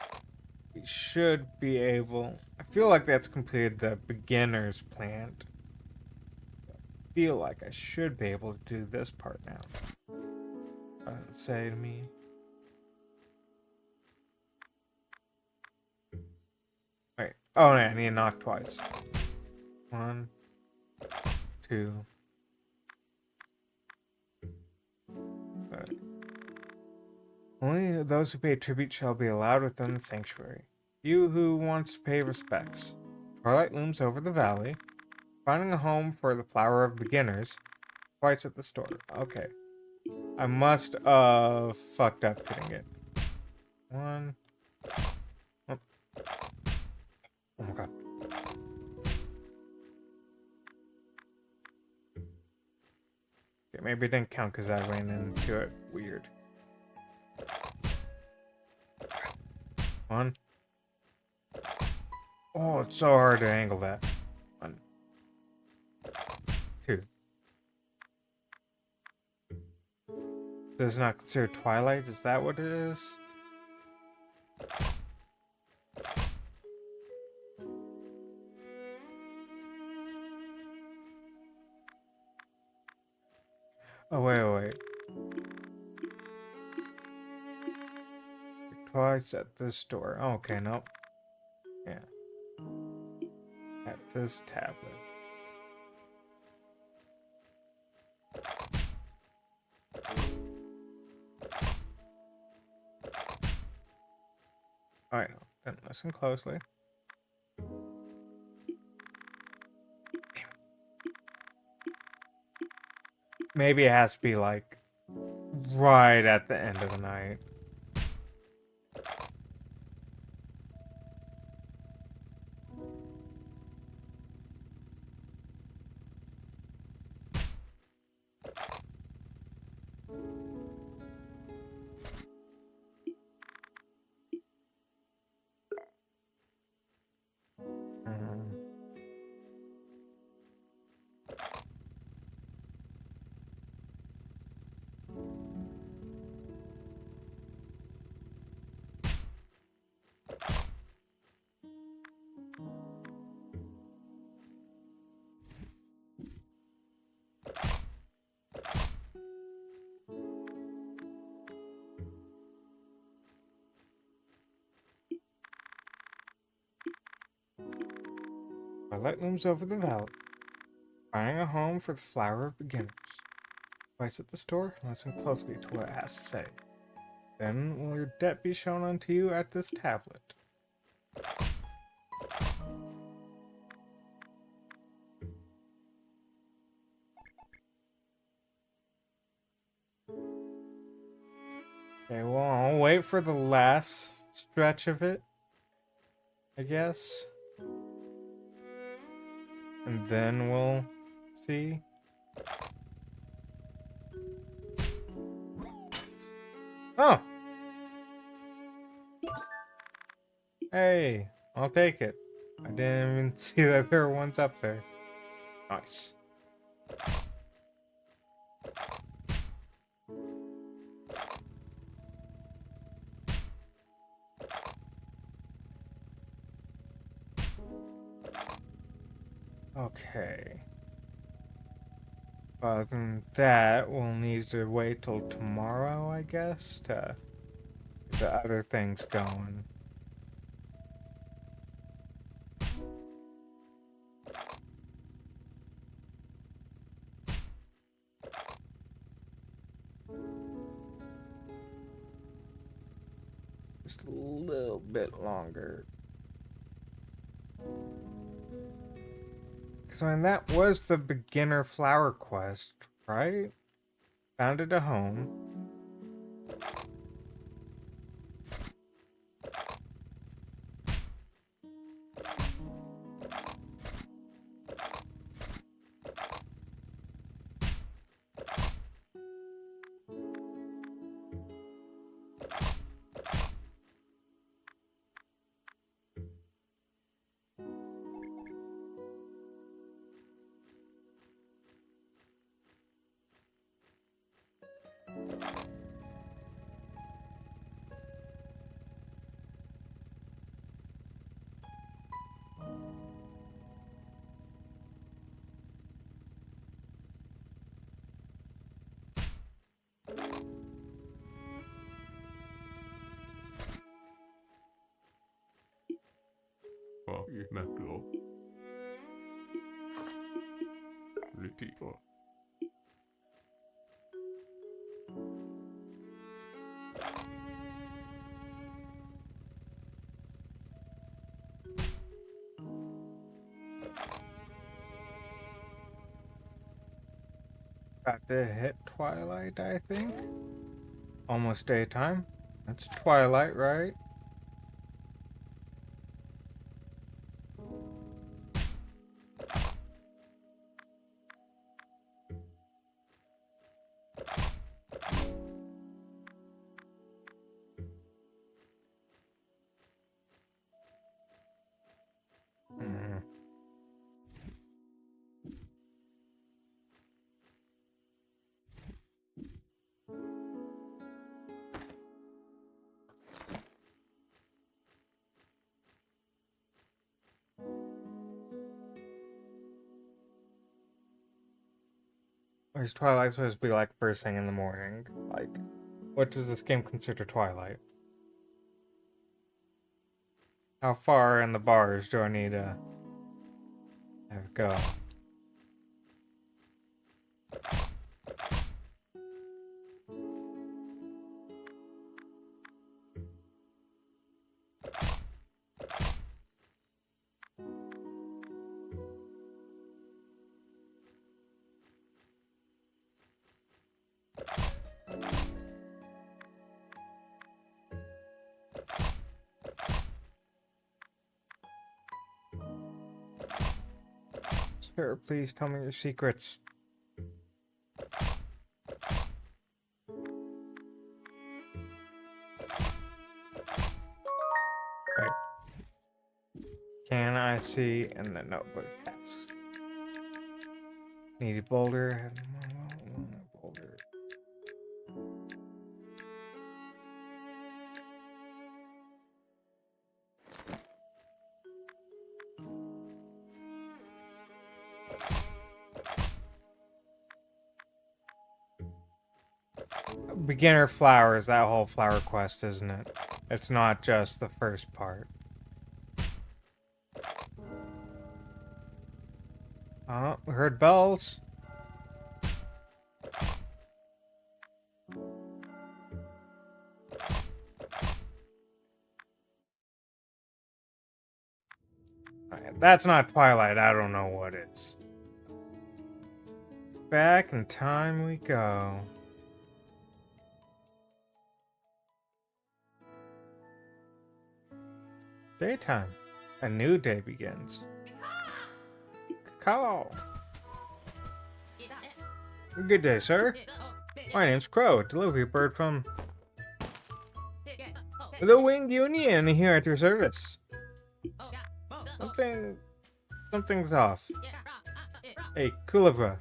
we should be able. I feel like that's completed the beginner's plant. I feel like I should be able to do this part now. Say to me. Wait. Oh, no, I need to knock twice. 1, 2. Only those who pay tribute shall be allowed within the sanctuary. You who wants to pay respects. Twilight looms over the valley. Finding a home for the flower of beginners. Twice at the store. Okay. I must have fucked up getting it. 1. Oh, oh my god. Okay, maybe it didn't count because I ran into it weird. 1. Oh, it's so hard to angle that. 1, 2. Does not consider Twilight? Is that what it is? Oh, wait. Twice at this store. Oh, okay, nope. Yeah. At this tablet. Alright, then listen closely. Maybe it has to be like right at the end of the night. Mm. The light looms over the valley. Finding a home for the flower of beginners. Twice at the store, listen closely to what it has to say. Then will your debt be shown unto you at this tablet. Okay, well, I'll wait for the last stretch of it, I guess. And then we'll see. Oh! Hey, I'll take it. I didn't even see that there were ones up there. Nice. Okay. Other than that, we'll need to wait till tomorrow, I guess, to get the other things going. Just a little bit longer. So, and that was the beginner flower quest, right? Founded a home. About to hit twilight, I think. Almost daytime. That's twilight, right? Mm. Or is twilight supposed to be like first thing in the morning? Like, what does this game consider twilight? How far in the bars do I need to have it go? Sir, please tell me your secrets. Right. Can I see in the notebook? Yes. Needy boulder. Boulder. Beginner flowers, that whole flower quest, isn't it? It's not just the first part. Oh, we heard bells. Alright, that's not Twilight, I don't know what is. Back in time we go. Daytime. A new day begins. Call. Good day, sir. My name's Crow, delivery bird from the Winged Union here at your service. Something's off. Hey, Kulabra,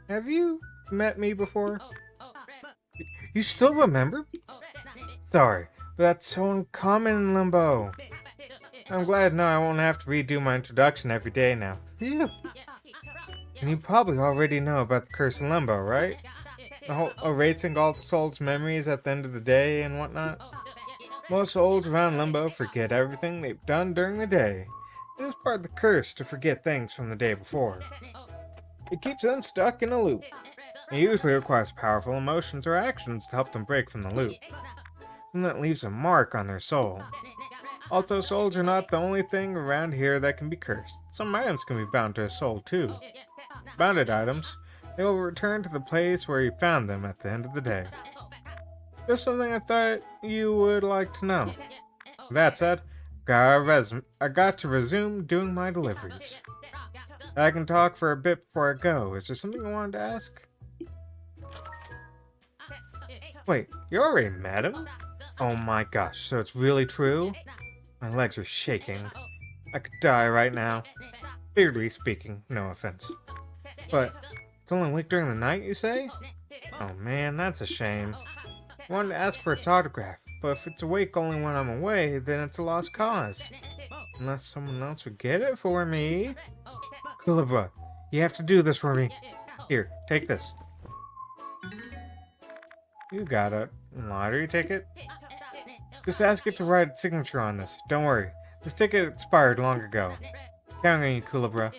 have you met me before? You still remember? Sorry, but that's so uncommon in Limbo. I'm glad now I won't have to redo my introduction every day now. Phew. And you probably already know about the curse in Limbo, right? The whole erasing all the soul's memories at the end of the day and whatnot. Most souls around Limbo forget everything they've done during the day. It is part of the curse to forget things from the day before. It keeps them stuck in a loop. It usually requires powerful emotions or actions to help them break from the loop. And that leaves a mark on their soul. Also, souls are not the only thing around here that can be cursed. Some items can be bound to a soul too. Bounded items, they will return to the place where you found them at the end of the day. Just something I thought you would like to know. That said, I got to resume doing my deliveries. I can talk for a bit before I go. Is there something I wanted to ask? Wait, you already met him? Oh my gosh, so it's really true? My legs are shaking. I could die right now. Figuratively speaking, no offense. But it's only awake during the night, you say? Oh man, that's a shame. I wanted to ask for its autograph, but if it's awake only when I'm away, then it's a lost cause. Unless someone else would get it for me. Kulabra, you have to do this for me. Here, take this. You got a lottery ticket? Just ask it to write its signature on this. Don't worry, This ticket expired long ago. Counting on you, Culebra.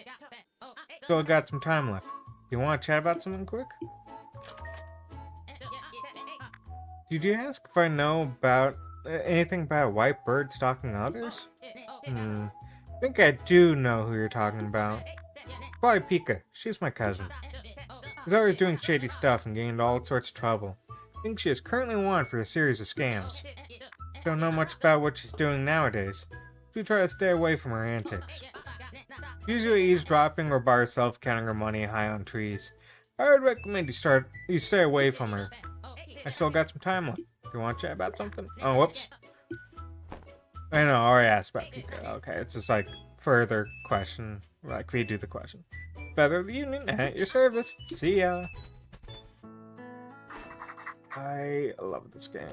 Still got some time left. You want to chat about something quick? Did you ask if I know about anything about a white bird stalking others? I think I do know who you're talking about. Probably Pika. She's my cousin. She's always doing shady stuff and getting into all sorts of trouble. I think she is currently wanted for a series of scams. Don't know much about what she's doing nowadays. Do try to stay away from her antics. Usually eavesdropping or by herself counting her money high on trees. I would recommend you stay away from her. I still got some time left. Do you want to chat about something? Oh, whoops. I know, I already asked about Pika. Okay, it's just like further question. Like redo the question. Feather the Union at your service. See ya. I love this game.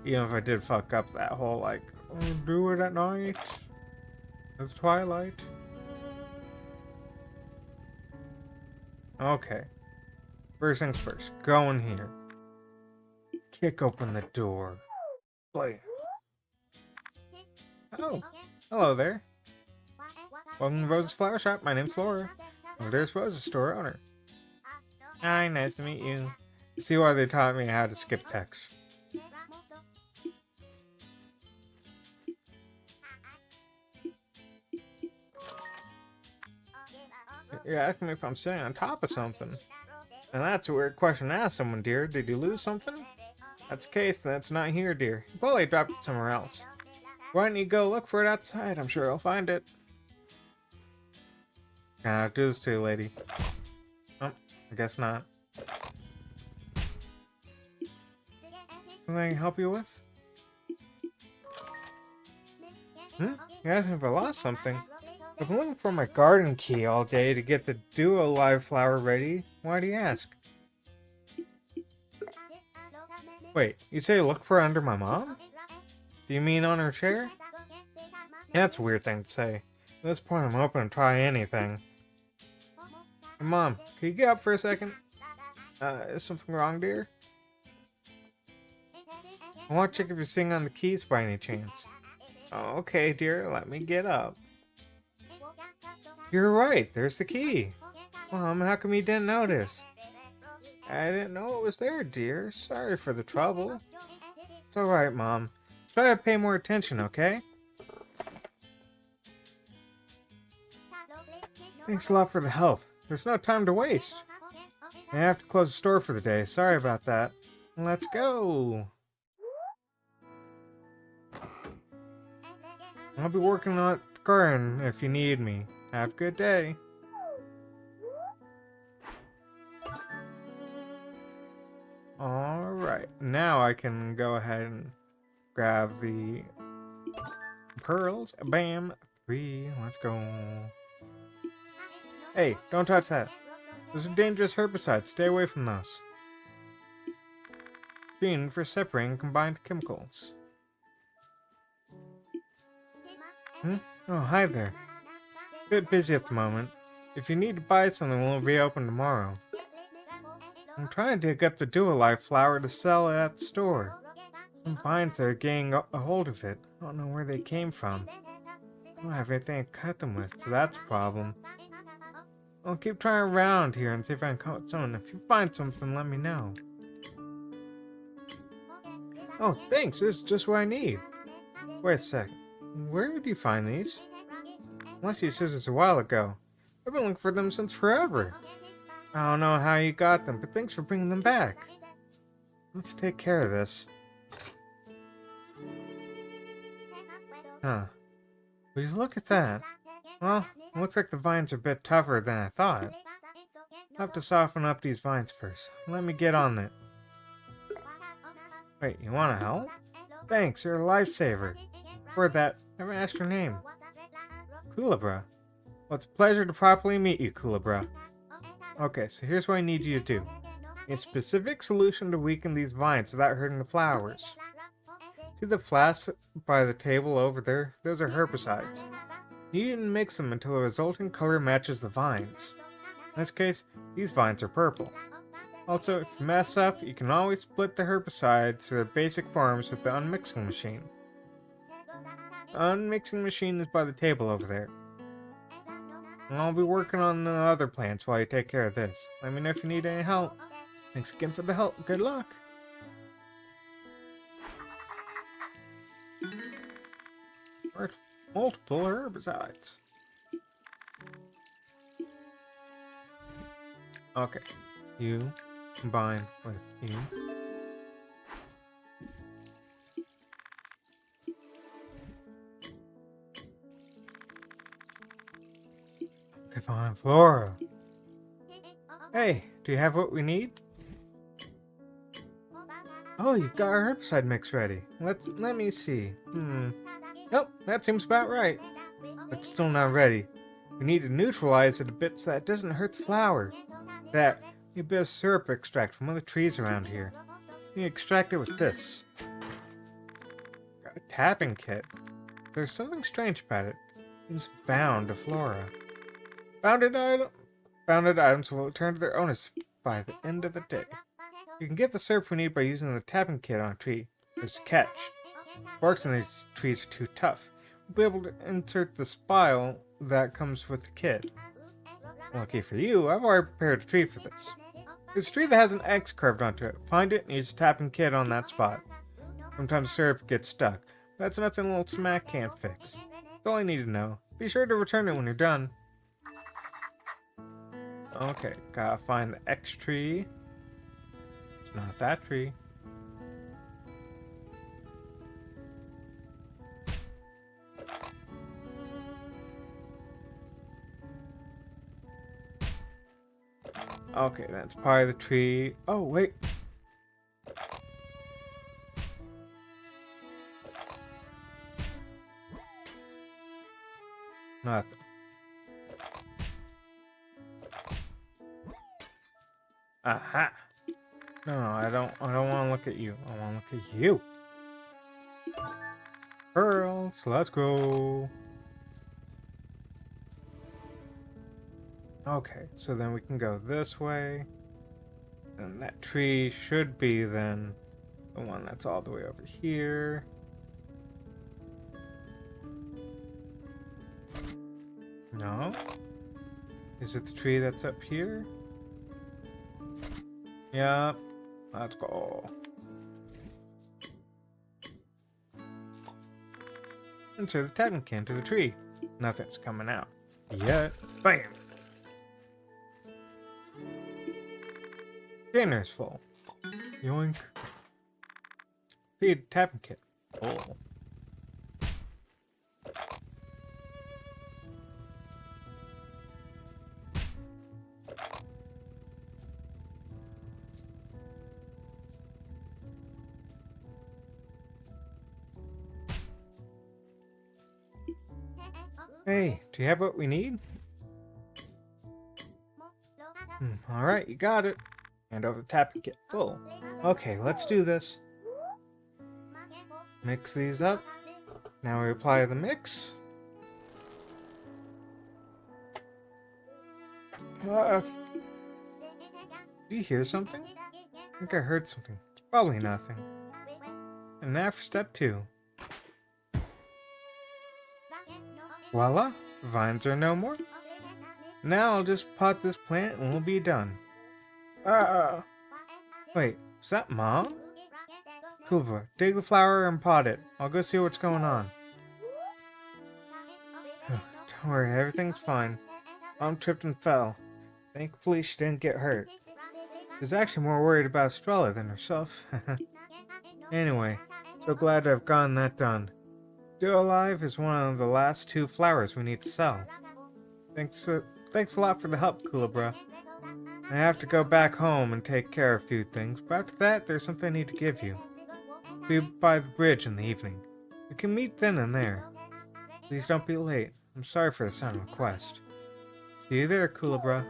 Even if I did fuck up that whole like, do it at night. It's twilight. Okay. First things first. Go in here. Kick open the door. Play. Oh, hello there. Welcome to Rose's Flower Shop. My name's Laura. Over there's Rose's store owner. Hi, nice to meet you. See why they taught me how to skip text. You're asking me if I'm sitting on top of something. And that's a weird question to ask someone, dear. Did you lose something? That's the case, then it's not here, dear. You probably dropped it somewhere else. Why don't you go look for it outside? I'm sure I'll find it. I'll do this to you, lady. Oh, I guess not. Something I can help you with? You asked me if I lost something. I've been looking for my garden key all day to get the duo live flower ready. Why do you ask? Wait, you say look for it under my mom? Do you mean on her chair? Yeah, that's a weird thing to say. At this point, I'm open to try anything. Hey, Mom, can you get up for a second? Is something wrong, dear? I want to check if you're sitting on the keys by any chance. Oh, okay, dear, let me get up. You're right, there's the key. Mom, how come you didn't notice? I didn't know it was there, dear. Sorry for the trouble. It's alright, Mom. Try to pay more attention, okay? Thanks a lot for the help. There's no time to waste. I have to close the store for the day. Sorry about that. Let's go. I'll be working on the garden if you need me. Have a good day. Alright, now I can go ahead and grab the pearls. Bam! 3, let's go. Hey, don't touch that. Those are dangerous herbicides. Stay away from those. Green for separating combined chemicals. Oh, hi there. Bit busy at the moment. If you need to buy something, we'll reopen tomorrow. I'm trying to dig up the Dualife flower to sell it at the store. Some vines are getting a hold of it. I don't know where they came from. I don't have anything to cut them with, so that's a problem. I'll keep trying around here and see if I can come up with someone. If you find something, let me know. Oh, thanks. This is just what I need. Wait a sec. Where did you find these? I left these scissors a while ago. I've been looking for them since forever. I don't know how you got them, but thanks for bringing them back. Let's take care of this. Huh. Will you look at that? Well, it looks like the vines are a bit tougher than I thought. I'll have to soften up these vines first. Let me get on it. Wait, you want to help? Thanks, you're a lifesaver. For that, I haven't asked your name. Culebra. Well, it's a pleasure to properly meet you, Culebra. Okay, so here's what I need you to do. A specific solution to weaken these vines without hurting the flowers. See the flasks by the table over there? Those are herbicides. You need to mix them until the resulting color matches the vines. In this case, these vines are purple. Also, if you mess up, you can always split the herbicide to their basic forms with the unmixing machine. Unmixing machine is by the table over there. I'll be working on the other plants while you take care of this. Let me know if you need any help. Thanks again for the help. Good luck. Or multiple herbicides. Okay. You combine with you. Okay, fine. Flora. Hey, do you have what we need? Oh, you've got our herbicide mix ready. Let me see. Nope, that seems about right. But still not ready. We need to neutralize it a bit so that it doesn't hurt the flower. That, you a bit of syrup extract from one of the trees around here. You extract it with this. Got a tapping kit. There's something strange about it. It's bound to flora. Bounded items will return to their owners by the end of the day. You can get the syrup we need by using the tapping kit on a tree. There's a catch. Barks on these trees are too tough. We'll be able to insert the spile that comes with the kit. Lucky for you, I've already prepared a tree for this. There's a tree that has an X carved onto it. Find it and use the tapping kit on that spot. Sometimes syrup gets stuck. That's nothing a little smack can't fix. That's all I need to know. Be sure to return it when you're done. Okay, gotta find the X tree. It's not that tree. Okay, that's probably the tree. Oh, wait. Nothing. Aha! No, I don't want to look at you. I want to look at you. Pearls, let's go. Okay, so then we can go this way. And that tree should be then the one that's all the way over here. No? Is it the tree that's up here? Yep. Let's go. Insert the tapping can to the tree. Nothing's coming out. Yet. Bam! Container's full. Yoink. Feed tapping kit. Full. Hey, do you have what we need? Alright, you got it. Hand over the tapping kit. Full. Okay, let's do this. Mix these up. Now we apply the mix. Do you hear something? I think I heard something. It's probably nothing. And now for step 2. Voila! Vines are no more. Now I'll just pot this plant and we'll be done. Wait, is that Mom? Kulva, dig the flower and pot it. I'll go see what's going on. Don't worry, everything's fine. Mom tripped and fell. Thankfully she didn't get hurt. She's actually more worried about Estrella than herself. Anyway, so glad to have gotten that done. Still Alive is one of the last 2 flowers we need to sell. Thanks a lot for the help, Kulabra. I have to go back home and take care of a few things, but after that, there's something I need to give you. Be by the bridge in the evening. We can meet then and there. Please don't be late. I'm sorry for the sudden request. See you there, Kulabra.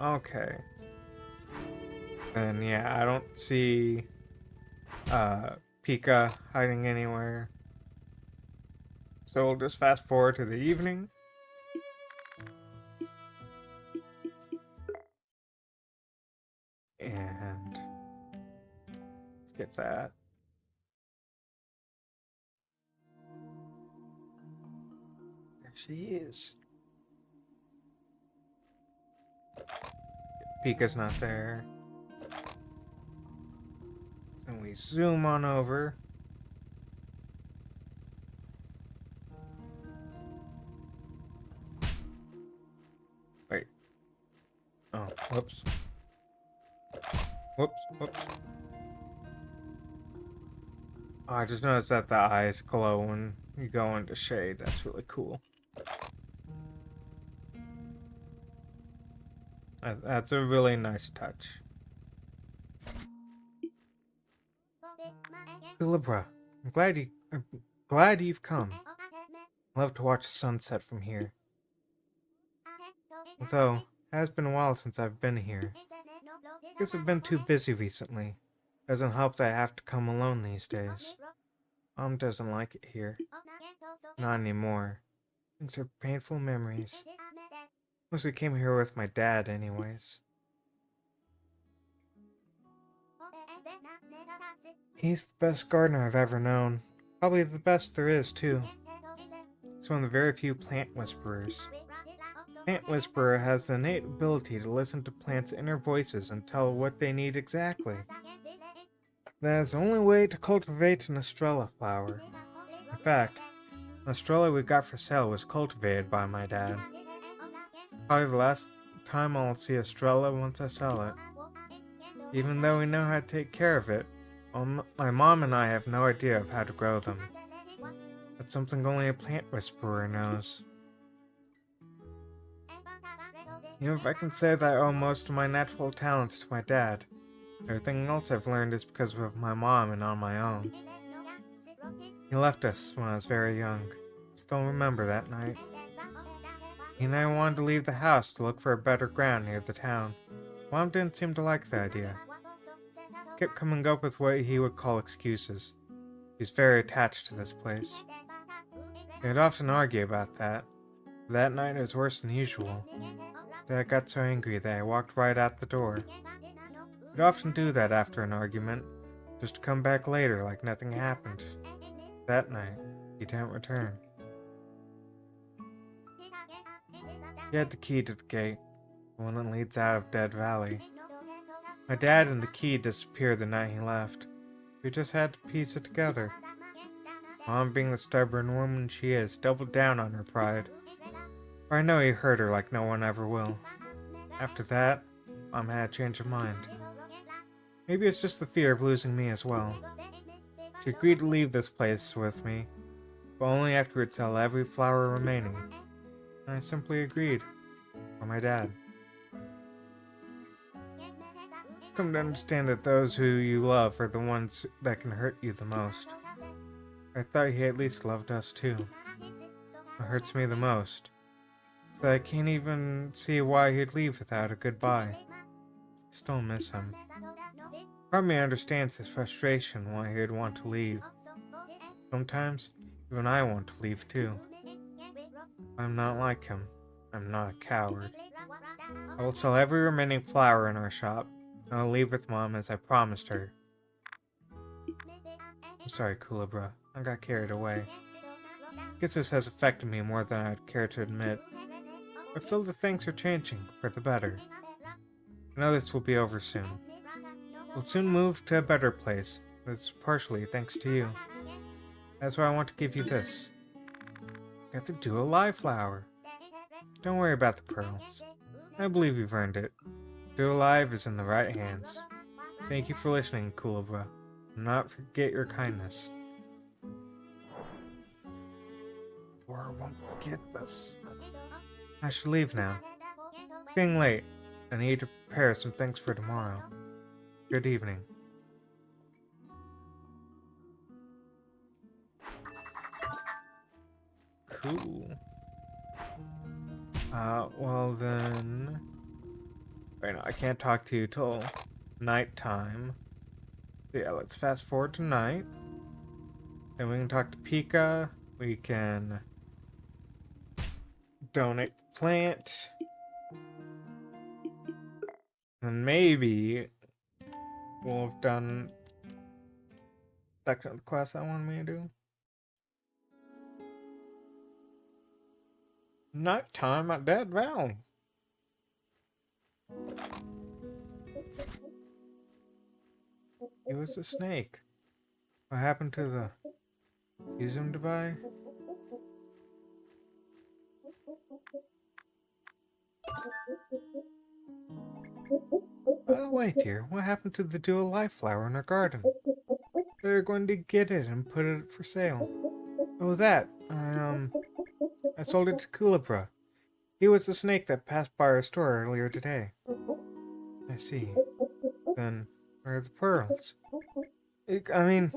Okay. And yeah, I don't see Pika hiding anywhere. So we'll just fast forward to the evening. And let's get that. There she is. Pika's not there. Then we zoom on over. Wait. Oh, whoops. Whoops, whoops. Oh, I just noticed that the eyes glow when you go into shade. That's really cool. That's a really nice touch. Libra, I'm glad you've come. I love to watch the sunset from here. Although, it has been a while since I've been here. I guess I've been too busy recently. Doesn't help that I have to come alone these days. Mom doesn't like it here. Not anymore. Things are painful memories. Mostly came here with my dad anyways. He's the best gardener I've ever known. Probably the best there is, too. He's one of the very few plant whisperers. Plant Whisperer has the innate ability to listen to plants' inner voices and tell what they need exactly. That is the only way to cultivate an Estrella flower. In fact, the Estrella we got for sale was cultivated by my dad. Probably the last time I'll see Estrella once I sell it. Even though we know how to take care of it, my mom and I have no idea of how to grow them. That's something only a plant whisperer knows. Even if I can say that I owe most of my natural talents to my dad, everything else I've learned is because of my mom and on my own. He left us when I was very young. Still remember that night. He and I wanted to leave the house to look for a better ground near the town. Mom didn't seem to like the idea. Kept coming up with what he would call excuses. He's very attached to this place. They'd often argue about that. That night it was worse than usual. Dad got so angry that I walked right out the door. He'd often do that after an argument, just to come back later like nothing happened. That night, he didn't return. He had the key to the gate, the one that leads out of Dead Valley. My dad and the key disappeared the night he left. We just had to piece it together. Mom, being the stubborn woman she is, doubled down on her pride. For I know he hurt her like no one ever will. After that, Mom had a change of mind. Maybe it's just the fear of losing me as well. She agreed to leave this place with me, but only after we'd sell every flower remaining. And I simply agreed. For my dad. Come to understand that those who you love are the ones that can hurt you the most. I thought he at least loved us too. What hurts me the most is that I can't even see why he'd leave without a goodbye. I still miss him. Part of me understands his frustration why he'd want to leave. Sometimes, even I want to leave too. I'm not like him. I'm not a coward. I will sell every remaining flower in our shop, and I'll leave with Mom as I promised her. I'm sorry, Kulibra. I got carried away. I guess this has affected me more than I'd care to admit. I feel that things are changing for the better. I know this will be over soon. We'll soon move to a better place. That's partially thanks to you. That's why I want to give you this. Got the Duo Live flower. Don't worry about the pearls. I believe you've earned it. Duo Live is in the right hands. Thank you for listening, Kulibra. Do not forget your kindness. Or I won't forget this. I should leave now. It's getting late. I need to prepare some things for tomorrow. Good evening. Cool. Well then... Wait, no, I can't talk to you till nighttime. Yeah, let's fast forward to night. Then we can talk to Pika. We can donate the plant. And maybe we'll have done section of the quest I wanted me to do. Nighttime at Dead Valley. He was a snake. What happened to the... Use him to buy? By the way, dear, what happened to the dual life flower in our garden? They're going to get it and put it for sale. Oh, that. I sold it to Kulabra. He was the snake that passed by our store earlier today. I see. Then, where are the pearls? I mean,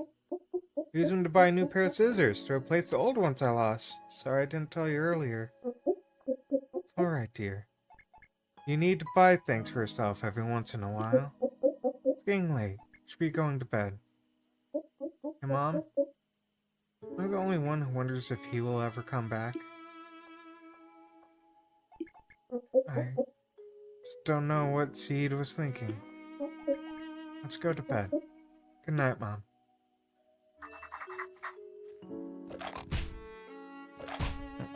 use them to buy a new pair of scissors to replace the old ones I lost. Sorry I didn't tell you earlier. It's alright, dear. You need to buy things for yourself every once in a while. It's getting late. You should be going to bed. Hey, Mom? Am I the only one who wonders if he will ever come back? I just don't know what Seed was thinking. Let's go to bed. Good night, Mom.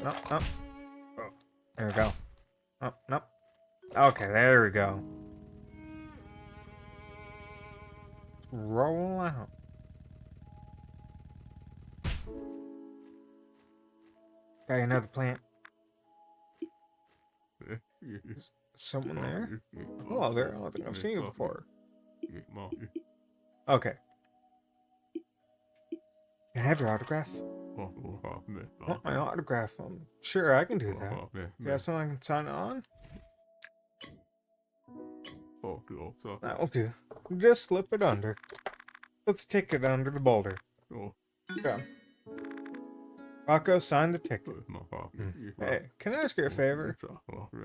Nope, nope. Oh, there we go. Oh, nope. Okay, there we go. Roll out. Got another plant. Someone there? Hello there. I don't think I've seen you before. Okay. Can I have your autograph? Want my autograph? Sure, I can do that. You have someone I can sign it on? That'll do. Just slip it under. Slip the ticket under the boulder. Okay. Rocco signed the ticket. Hey, can I ask you a favor?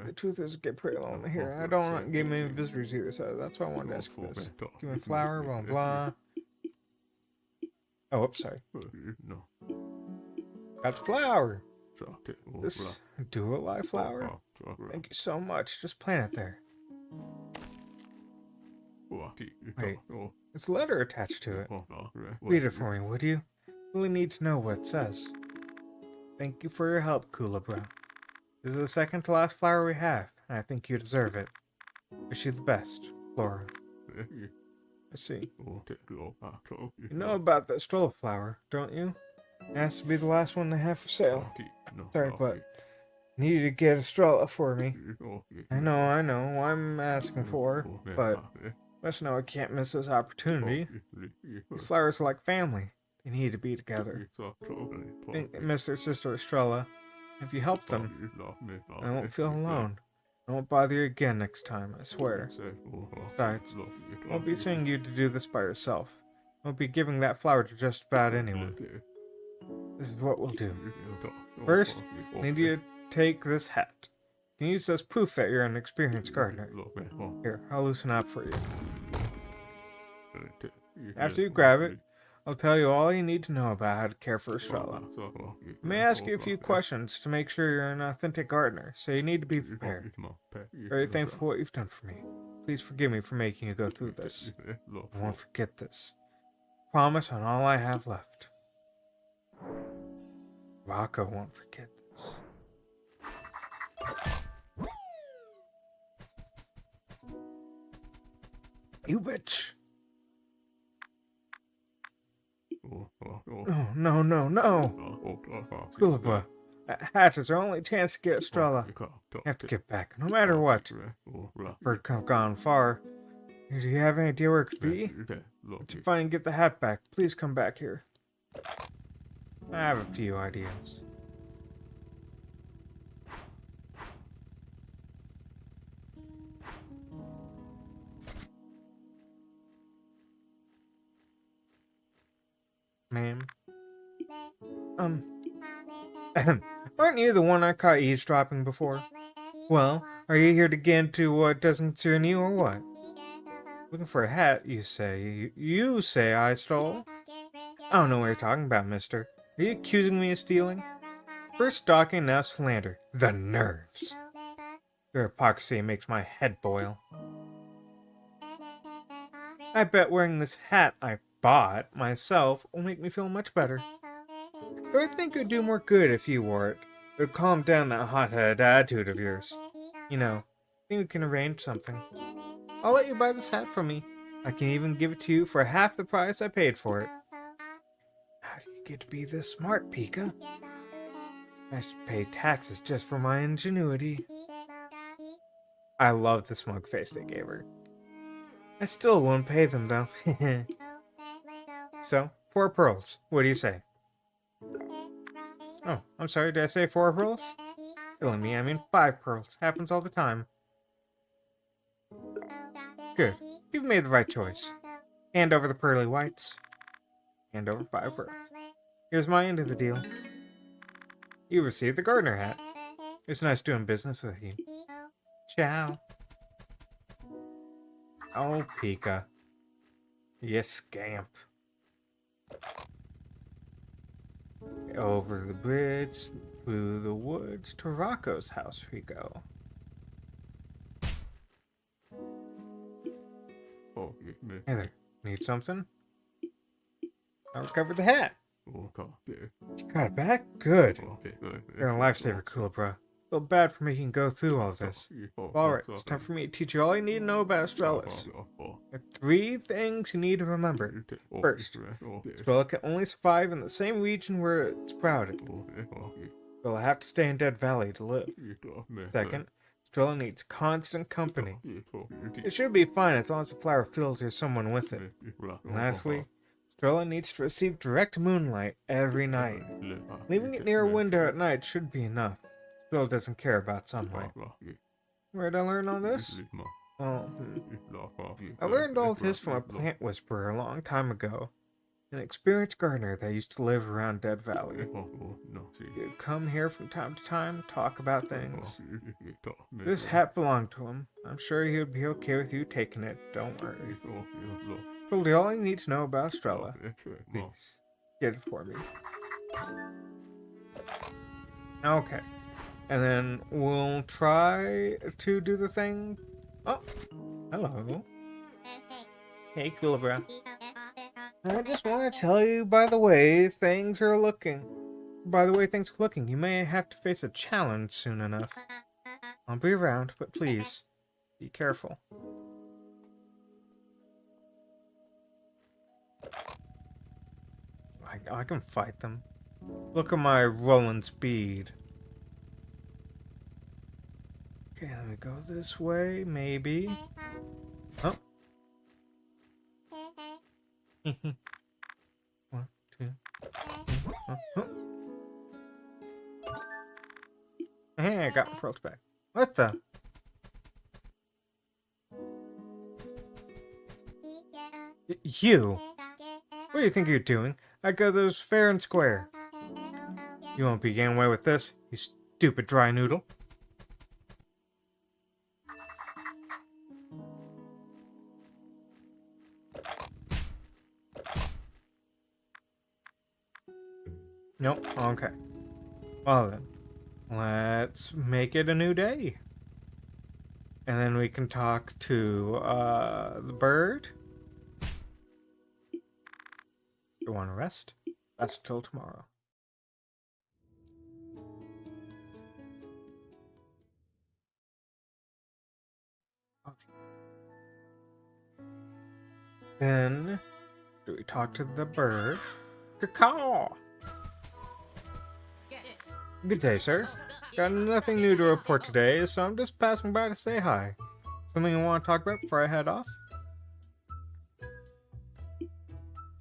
The truth is, get pretty lonely here. I don't want to give many visitors either, so that's why I wanted to ask you this. Give me a flower, blah, blah. Oh, oops, sorry. Got the flower. This dual life flower? Thank you so much. Just plant it there. Wait, there's a letter attached to it. Read it for me, would you? Really need to know what it says. Thank you for your help, Kulabra. This is the second to last flower we have, and I think you deserve it. Wish you the best, Flora. I see. You know about the stroller flower, don't you? It has to be the last one they have for sale. Sorry, but you need to get a stroller for me. I know, I'm asking for, but let's know I can't miss this opportunity. These flowers are like family. They need to be together. They miss their sister Estrella. If you help them, I won't feel alone. I won't bother you again next time, I swear. Besides, I won't be sending you to do this by yourself. I won't be giving that flower to just about anyone. This is what we'll do. First, I need you to take this hat. You can use this as proof that you're an experienced gardener. Here, I'll loosen up for you. After you grab it, I'll tell you all you need to know about how to care for Estrella. I may ask you a few questions to make sure you're an authentic gardener, so you need to be prepared. Very thankful for what you've done for me. Please forgive me for making you go through this. I won't forget this. Promise on all I have left. Rocco won't forget this. You bitch! No, no. Kulabra, that hat is our only chance to get Estrella. You have to get back, no matter what. Bird could have gone far. Do you have any idea where it could be? To find and get the hat back, please come back here. I have a few ideas. Ma'am? Aren't you the one I caught eavesdropping before? Well, are you here to get into what doesn't concern you or what? Looking for a hat, you say. You say I stole? I don't know what you're talking about, mister. Are you accusing me of stealing? First stalking, now slander. The nerves. Your hypocrisy makes my head boil. I bet wearing this hat I bought myself will make me feel much better. I would think it would do more good if you wore it. It'll calm down that hot-headed attitude of yours. You know, I think we can arrange something. I'll let you buy this hat from me. I can even give it to you for half the price I paid for it. How do you get to be this smart, Pika? I should pay taxes just for my ingenuity. I love the smug face they gave her. I still won't pay them, though. So, 4 pearls. What do you say? Oh, I'm sorry, did I say 4 pearls? Silly me, I mean 5 pearls. Happens all the time. Good. You've made the right choice. Hand over the pearly whites. Hand over 5 pearls. Here's my end of the deal. You received the gardener hat. It's nice doing business with you. Ciao. Oh, Pika. You scamp. Over the bridge, through the woods, to Rocco's house we go. Hey there, need something? I recovered the hat. You got it back? Good. You're a lifesaver, Kulabra. Feel bad for making you go through all this. Alright, it's time for me to teach you all you need to know about Astralis. There are 3 things you need to remember. First, Estrella can only survive in the same region where it's sprouted. You'll have to stay in Dead Valley to live. Second, Estrella needs constant company. It should be fine as long as the flower fills or someone with it. And lastly, Estrella needs to receive direct moonlight every night. Leaving it near a window at night should be enough. Estrella doesn't care about sunlight. Where'd I learn all this? Well, I learned all this from a plant whisperer a long time ago. An experienced gardener that used to live around Dead Valley. He'd come here from time to time, talk about things. This hat belonged to him. I'm sure he would be okay with you taking it, don't worry. Told you all you need to know about Estrella. Please, get it for me. Okay. And then we'll try to do the thing. Oh, hello. Hey, Kulabra. I just want to tell you, by the way things are looking, you may have to face a challenge soon enough. I'll be around, but please, be careful. I can fight them. Look at my rolling speed. Okay, let me go this way, maybe. Oh. 1, 2, 3. Hey, I got my pearls back. What the? You? What do you think you're doing? I got those fair and square. You won't be getting away with this, you stupid dry noodle. Nope, okay. Well then, let's make it a new day. And then we can talk to, the bird. You want to rest? That's till tomorrow. Then, do we talk to the bird? Caw. Good day, sir. Got nothing new to report today, so I'm just passing by to say hi. Something you want to talk about before I head off?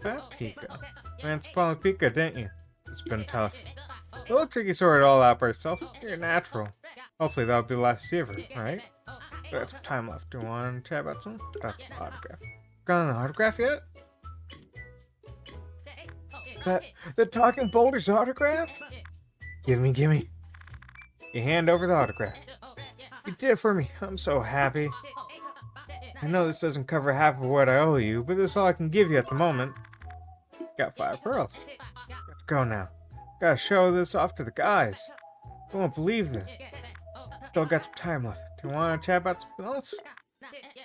That Pika. Man, it's fun with Pika, didn't you? It's been tough. It looks like you sorted it all out by yourself. You're natural. Hopefully that'll be the last you see of her, alright? Got some time left. Do you want to chat about something? That's an autograph. Got an autograph yet? The Talking Boulder's autograph? Gimme. You hand over the autograph. You did it for me. I'm so happy. I know this doesn't cover half of what I owe you, but this is all I can give you at the moment. Got 5 pearls. Got to go now. Gotta show this off to the guys. They won't believe this. Still got some time left. Do you want to chat about something else?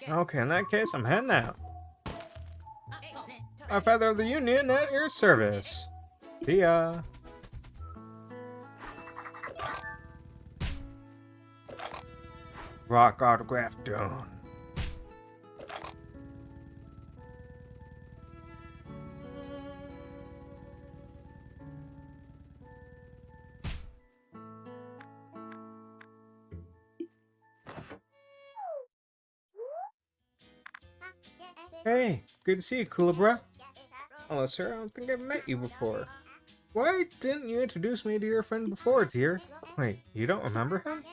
Okay, in that case, I'm heading out. My Feather of the Union at your service. See ya. Rock autograph done. Hey, good to see you, Kulabra. Hello, sir. I don't think I've met you before. Why didn't you introduce me to your friend before, dear? Wait, you don't remember him?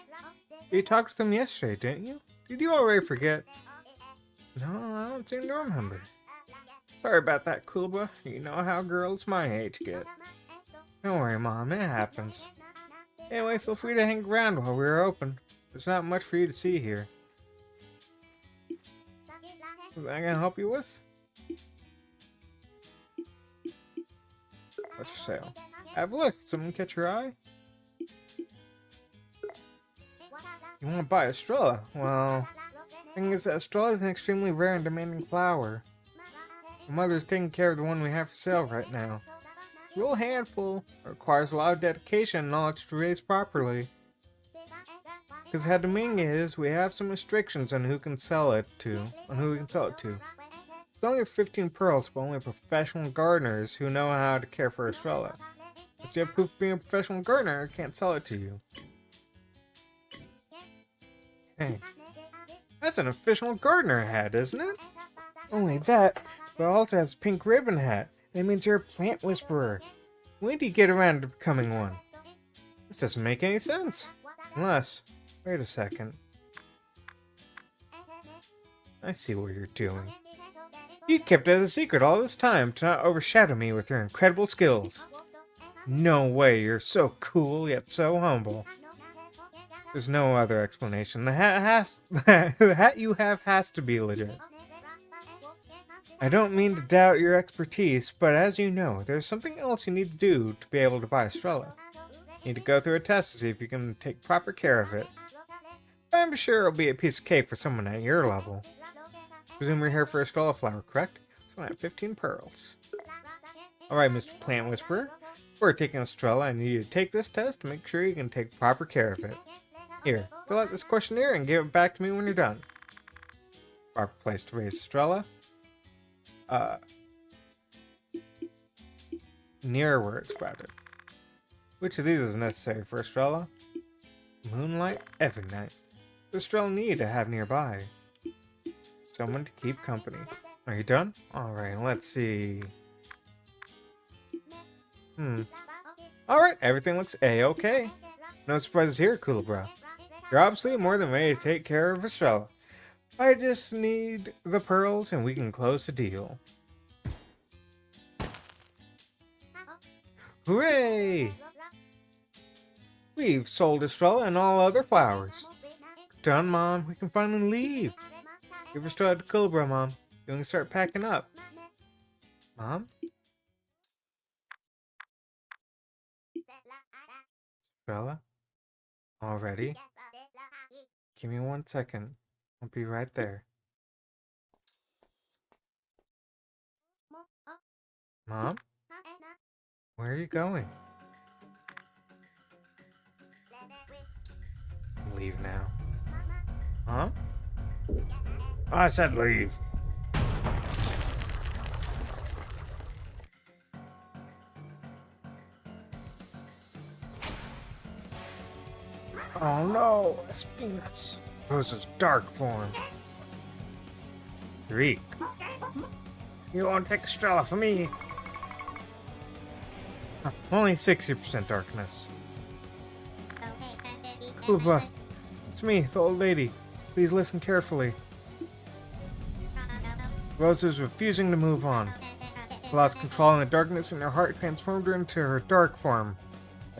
You talked with him yesterday, didn't you? Did you already forget? No, I don't seem to remember. Sorry about that, Kulabra. You know how girls my age get. Don't worry, Mom. It happens. Anyway, feel free to hang around while we're open. There's not much for you to see here. Something I can help you with? What's for sale? Have a look. Something catch your eye? You want to buy Estrella? Well, the thing is that Estrella is an extremely rare and demanding flower. My mother's taking care of the one we have for sale right now. It's a real handful. It requires a lot of dedication and knowledge to raise properly. Because how demanding it is, we have some restrictions on who we can sell it to. It's only 15 pearls, but only professional gardeners who know how to care for Estrella. If you have proof of being a professional gardener, I can't sell it to you. Hey, that's an official gardener hat, isn't it? Only that, but it also has a pink ribbon hat. That means you're a plant whisperer. When do you get around to becoming one? This doesn't make any sense. Unless, wait a second. I see what you're doing. You kept it as a secret all this time to not overshadow me with your incredible skills. No way, you're so cool yet so humble. There's no other explanation. The hat you have has to be legit. I don't mean to doubt your expertise, but as you know, there's something else you need to do to be able to buy Estrella. You need to go through a test to see if you can take proper care of it. I'm sure it'll be a piece of cake for someone at your level. Presume you're here for Estrella flower, correct? So I have 15 pearls. Alright, Mr. Plant Whisperer. We're taking Estrella, and you need to take this test to make sure you can take proper care of it. Here, fill out this questionnaire and give it back to me when you're done. Proper place to raise Estrella. Near where it's sprouted. Which of these is necessary for Estrella? Moonlight every night. Does Estrella need to have nearby? Someone to keep company. Are you done? Alright, let's see. Alright, everything looks A-okay. No surprises here, Kulabra. You're obviously more than ready to take care of Estrella. I just need the pearls and we can close the deal. Hooray! We've sold Estrella and all other flowers. Done, Mom. We can finally leave. Give Estrella to Kulabra, Mom. You can start packing up. Mom? Estrella? Already? Give me 1 second. I'll be right there. Mom? Where are you going? Leave now. Huh? I said leave. Oh no, Espinas. Rosa's dark form. Reek. You won't take Estrella from me. Only 60% darkness. Kulabra, it's me, the old lady. Please listen carefully. Rosa's refusing to move on. Lost control in the darkness and her heart transformed her into her dark form,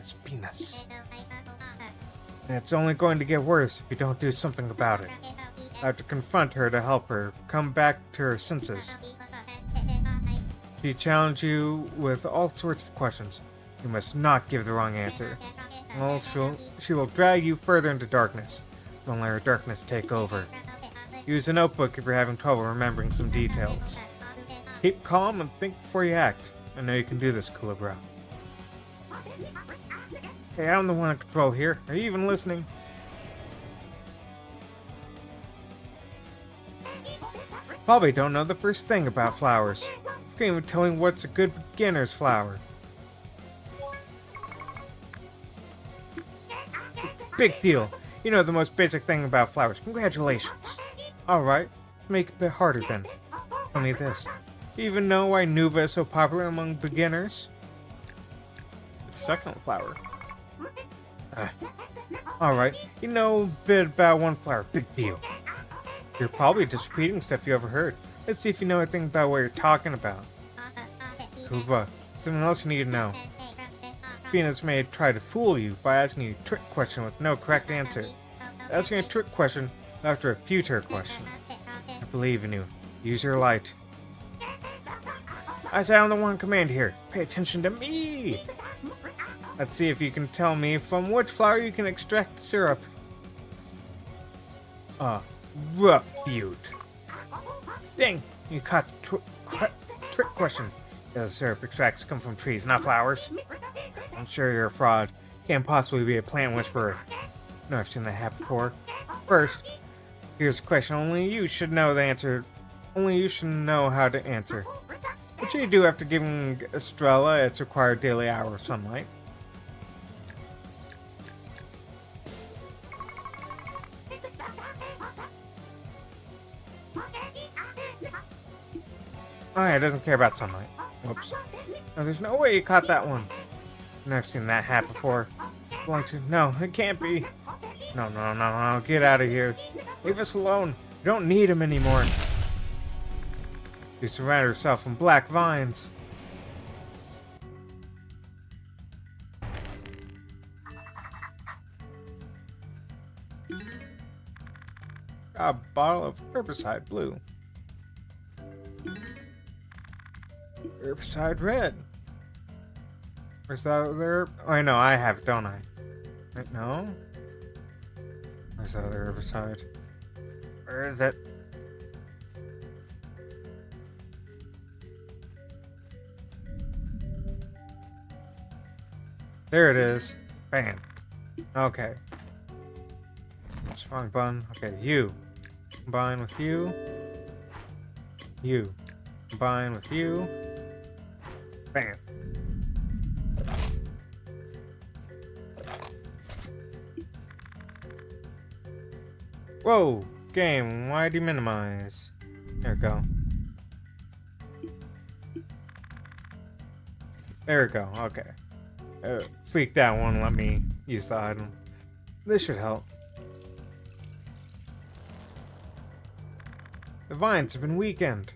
Espinas. And it's only going to get worse if you don't do something about it. I have to confront her to help her come back to her senses. She challenged you with all sorts of questions. You must not give the wrong answer. Well, she will drag you further into darkness. Don't let her darkness take over. Use a notebook if you're having trouble remembering some details. Keep calm and think before you act. I know you can do this, Kulabra. Hey, I'm the one in control here. Are you even listening? Probably don't know the first thing about flowers. Can't even tell me what's a good beginner's flower. Big deal. You know the most basic thing about flowers. Congratulations. Alright, let's make it a bit harder then. Tell me this. Do you even know why Nuva is so popular among beginners? The succulent flower. Alright, you know a bit about one flower. Big deal. You're probably just repeating stuff you overheard. Let's see if you know anything about what you're talking about. Nuva, something else you need to know. Venus may try to fool you by asking you a trick question with no correct answer. Asking a trick question after a future question. I believe in you. Use your light. I say I'm the one command here. Pay attention to me! Let's see if you can tell me from which flower you can extract syrup. Refute. Dang, you caught the trick question. The syrup extracts come from trees, not flowers. I'm sure you're a fraud. Can't possibly be a plant whisperer. No, I've seen that happen before. First, here's a question only you should know the answer. Only you should know how to answer. What should you do after giving Estrella its required daily hour of sunlight? Oh yeah, it doesn't care about sunlight. Whoops. No, there's no way you caught that one. I've seen that happen before. Belong to... No, it can't be. No. Get out of here. Leave us alone. You don't need him anymore. You surround yourself with black vines. A bottle of herbicide blue. Herbicide red. Where's that other? Oh, I know, I have it, don't I? Wait, no? Where's that other herbicide? Where is it? There it is. Bam. Okay. Wrong button. Okay, you. Combine with you. You. Combine with you. Bam. Whoa! Game, why do you minimize? There we go. There we go, okay. Freaked out, won't let me use the item. This should help. The vines have been weakened.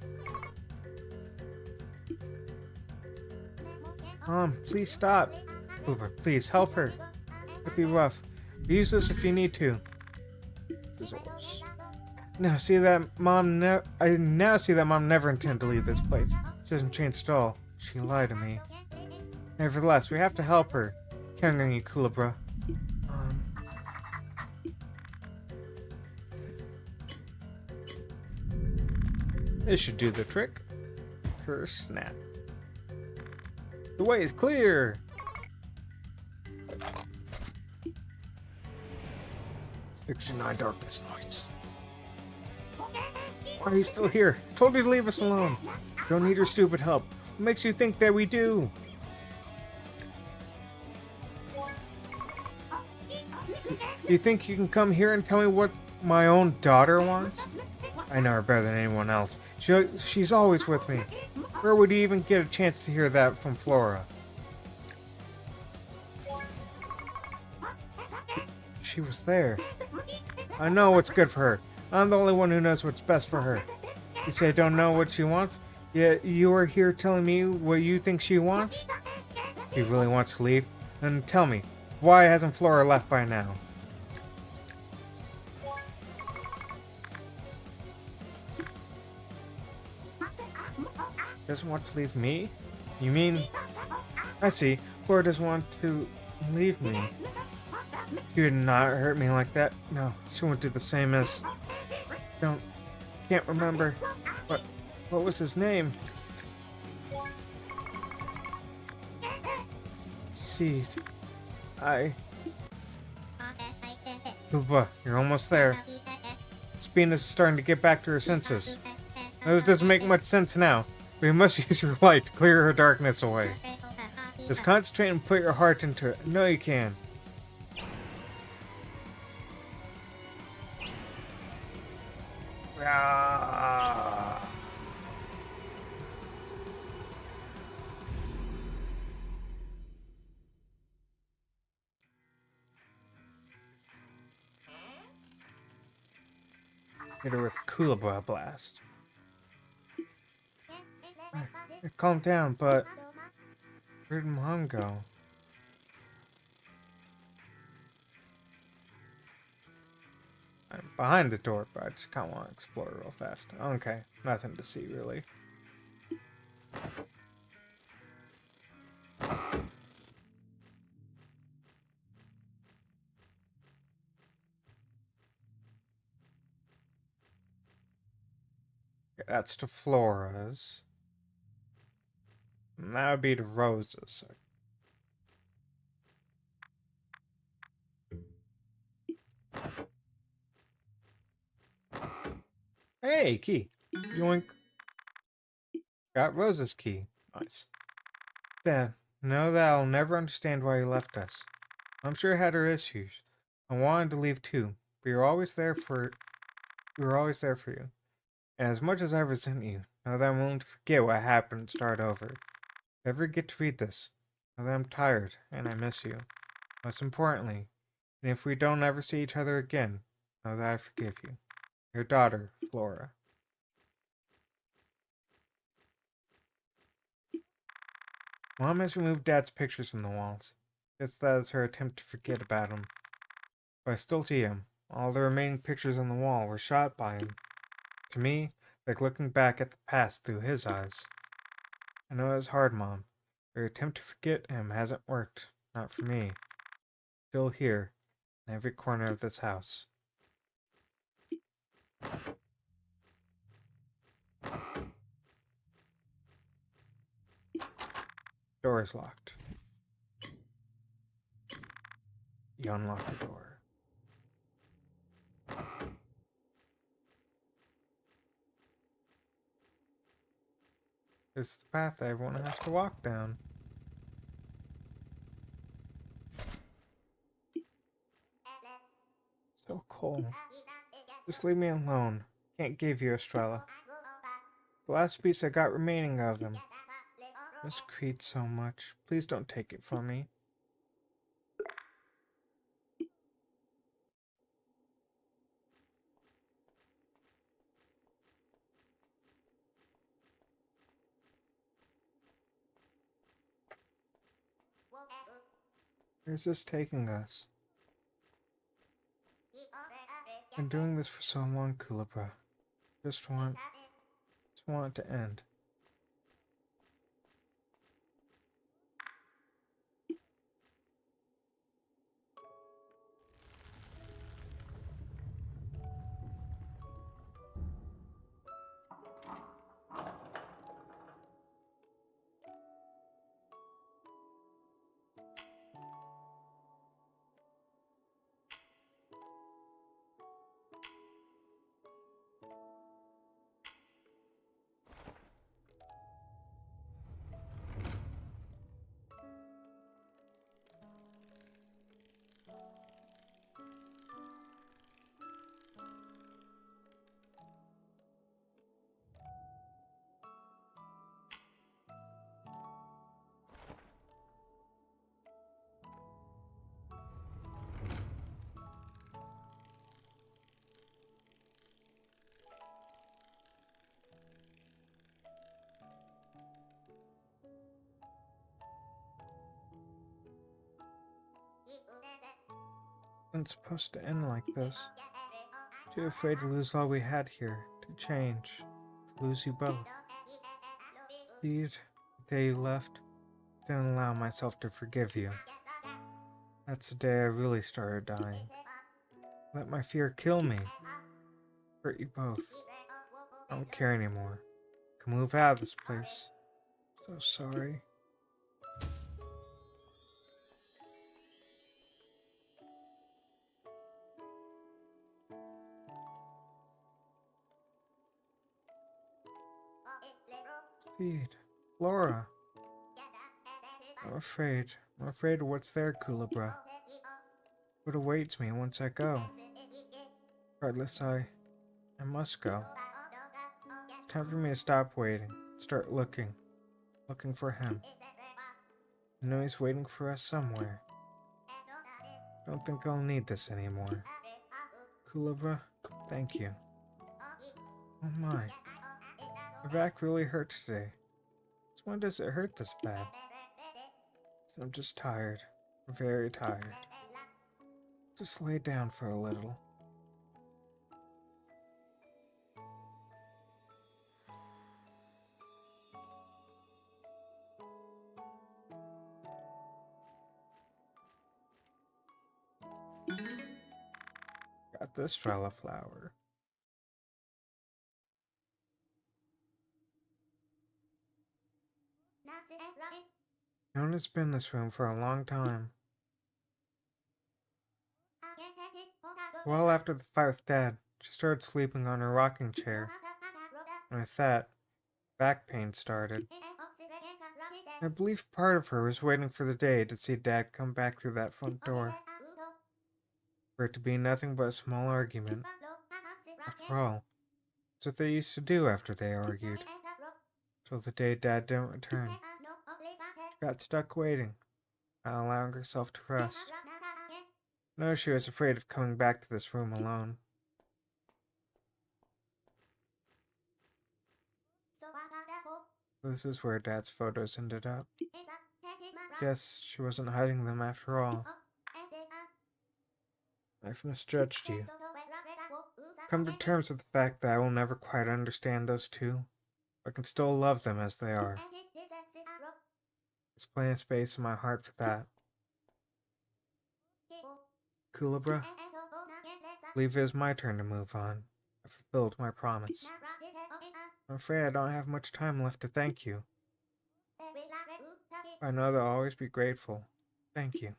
Mom, please stop. Hoover, please help her. It'd be rough. Use this if you need to. Scissors. Now see that mom I now see that mom never intended to leave this place. She hasn't changed at all. She lied to me. Nevertheless, we have to help her. Counting on you, Culebra. This should do the trick. Curse snap. The way is clear. 69 darkness nights. Why are you still here? I told you to leave us alone. Don't need your stupid help. What makes you think that we do? Do you think you can come here and tell me what my own daughter wants? I know her better than anyone else. She's always with me. Where would you even get a chance to hear that from Flora? She was there. I know what's good for her. I'm the only one who knows what's best for her. You say I don't know what she wants? Yet you are here telling me what you think she wants? If she really wants to leave, then tell me, why hasn't Flora left by now? Doesn't want to leave me? You mean... I see. Flora doesn't want to leave me. She would not hurt me like that. No, she won't do the same as... Can't remember. What was his name? Seed. You're almost there. Spina's starting to get back to her senses. This doesn't make much sense now. We must use your light to clear her darkness away. Just concentrate and put your heart into it. I know you can. Ah. Hit her with Collabs blast. Calm down, but where did Mom go? I'm behind the door, but I just kind of want to explore real fast. Okay, nothing to see really. Okay, that's to Flora's. And that would be to Rosa's. Hey, key. Yoink. Got Rosa's key. Nice. Dad, know that I'll never understand why you left us. I'm sure you had her issues. I wanted to leave too, but we were always there for you. And as much as I resent you, know that I'm willing to forget what happened and start over. If you ever get to read this, know that I'm tired and I miss you. Most importantly, and if we don't ever see each other again, know that I forgive you. Your daughter, Flora. Mom has removed Dad's pictures from the walls. Guess that is her attempt to forget about him. But I still see him. All the remaining pictures on the wall were shot by him. To me, like looking back at the past through his eyes. I know it's hard, Mom. Your attempt to forget him hasn't worked. Not for me. Still here, in every corner of this house. Door is locked. You unlock the door. This is the path everyone has to walk down. So cold. Just leave me alone. Can't give you Estrella. The last piece I got remaining of him. Mr. Creed so much. Please don't take it from me. Where's this taking us? Been doing this for so long, Kulabra. Just want it to end. It's supposed to end like this. Too afraid to lose all we had here, to change, to lose you both. Indeed, the day you left, didn't allow myself to forgive you. That's the day I really started dying. Let my fear kill me. Hurt you both. I don't care anymore. I can move out of this place. So sorry. Seed. Flora. I'm afraid. I'm afraid of what's there, Kulabra. What awaits me once I go. Regardless, I must go. It's time for me to stop waiting. Start looking. Looking for him. I know he's waiting for us somewhere. Don't think I'll need this anymore. Kulabra, thank you. Oh my. My back really hurts today. Since when does it hurt this bad? I'm just tired. Very tired. Just lay down for a little. Got this Strella flower. Nona's been in this room for a long time. Well after the fight with Dad, she started sleeping on her rocking chair. And with that, back pain started. I believe part of her was waiting for the day to see Dad come back through that front door. For it to be nothing but a small argument. After all, that's what they used to do after they argued. Till the day Dad didn't return. She got stuck waiting, not allowing herself to rest. No, she was afraid of coming back to this room alone. This is where Dad's photos ended up. Guess she wasn't hiding them after all. Life misjudged you. Come to terms with the fact that I will never quite understand those two. I can still love them as they are. There's plenty of space in my heart for that. Kulabra, I believe it is my turn to move on. I fulfilled my promise. I'm afraid I don't have much time left to thank you. I know that I'll always be grateful. Thank you.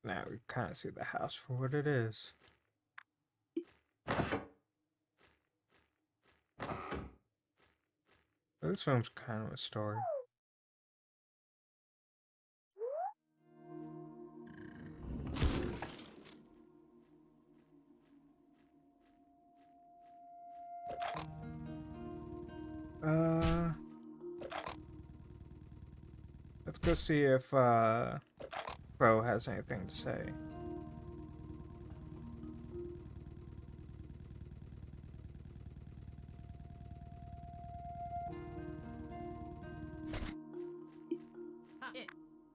Now we kind of see the house for what it is. This film's kind of a story. Let's go see if Bro has anything to say.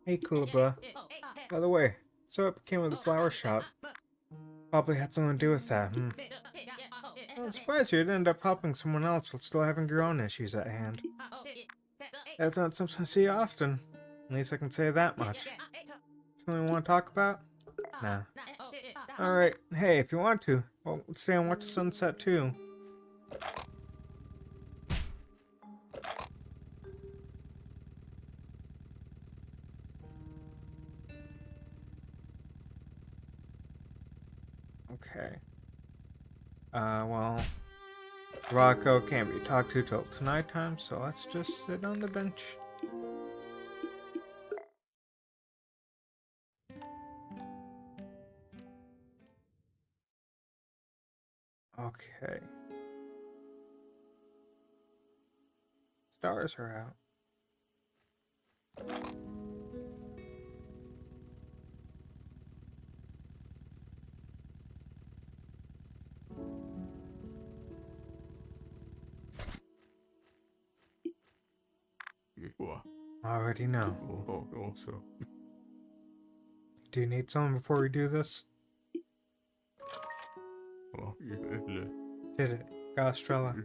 Hey, Kulabra. By the way, so it became with the flower shop. Probably had something to do with that, I'm surprised you didn't end up helping someone else while still having your own issues at hand. That's not something I see often. At least I can say that much. Something you want to talk about? Nah. Alright, hey, if you want to, well, let's stay and watch the sunset too. Okay. Well, Rocco can't be talked to till tonight time, so let's just sit on the bench. Okay. Stars are out. Already know. Do you need someone before we do this? Did it. Got Estrella.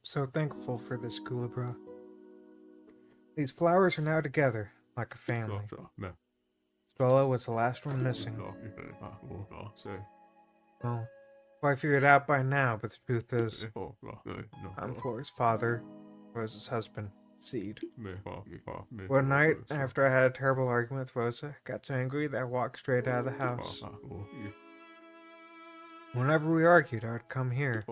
So thankful for this, Kulabra. These flowers are now together, like a family. Stella was the last one missing. Well, I figured it out by now, but the truth is, I'm Flora's father, Rosa's husband, Seed. One night, after I had a terrible argument with Rosa, I got so angry that I walked straight out of the house. Whenever we argued, I would come here.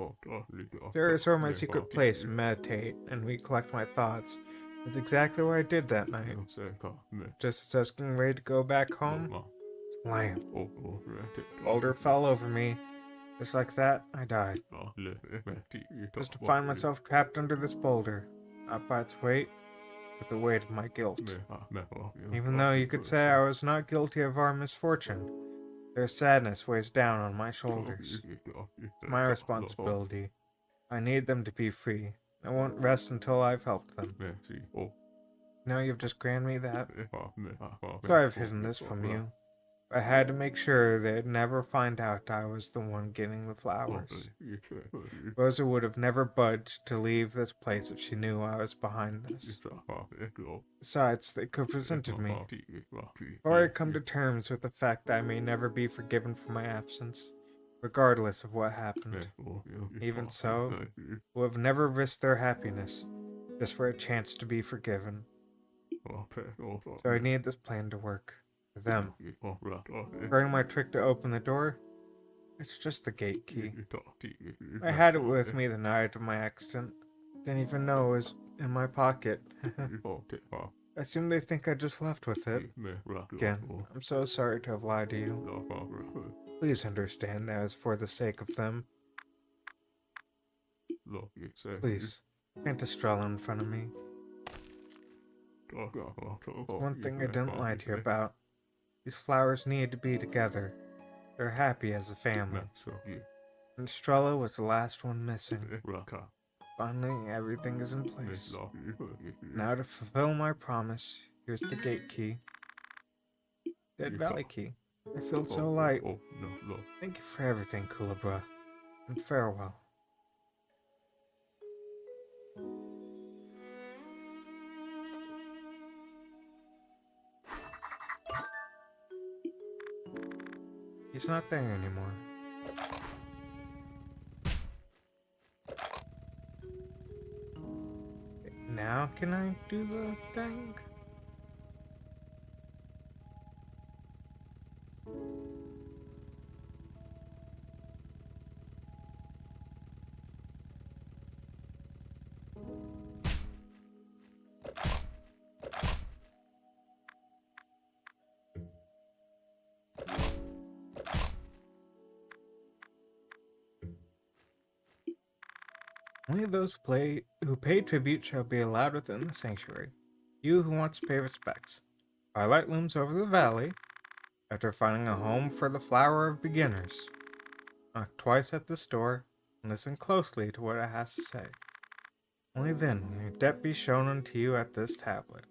There is sort of my secret place and meditate and recollect my thoughts. That's exactly what I did that night. Just as I was getting ready to go back home, slam. Boulder fell over me. Just like that, I died. Just to find myself trapped under this boulder, not by its weight, but the weight of my guilt. Even though you could say I was not guilty of our misfortune, their sadness weighs down on my shoulders. It's my responsibility. I need them to be free. I won't rest until I've helped them. Now you've just granted me that. So I've hidden this from you. I had to make sure they'd never find out I was the one getting the flowers. Rosa would have never budged to leave this place if she knew I was behind this. Besides, they could have resented me. Or I'd come to terms with the fact that I may never be forgiven for my absence, regardless of what happened. Even so, would have never risked their happiness, just for a chance to be forgiven. So I need this plan to work. For them. Regarding my trick to open the door, it's just the gate key. I had it with me the night of my accident. Didn't even know it was in my pocket. I assume they think I just left with it. Again, I'm so sorry to have lied to you. Please understand that it was for the sake of them. Please, plant Estrella in front of me. One thing I didn't lie to you about. These flowers need to be together. They're happy as a family. And Estrella was the last one missing. Finally, everything is in place. Now to fulfill my promise, here's the gate key. Dead Valley key. I feel so light. Thank you for everything, Culebra. And farewell. He's not there anymore. Now can I do the thing? Only those who pay tribute shall be allowed within the sanctuary. You who want to pay respects. Twilight looms over the valley. After finding a home for the flower of beginners, knock twice at this door and listen closely to what it has to say. Only then will your debt be shown unto you at this tablet.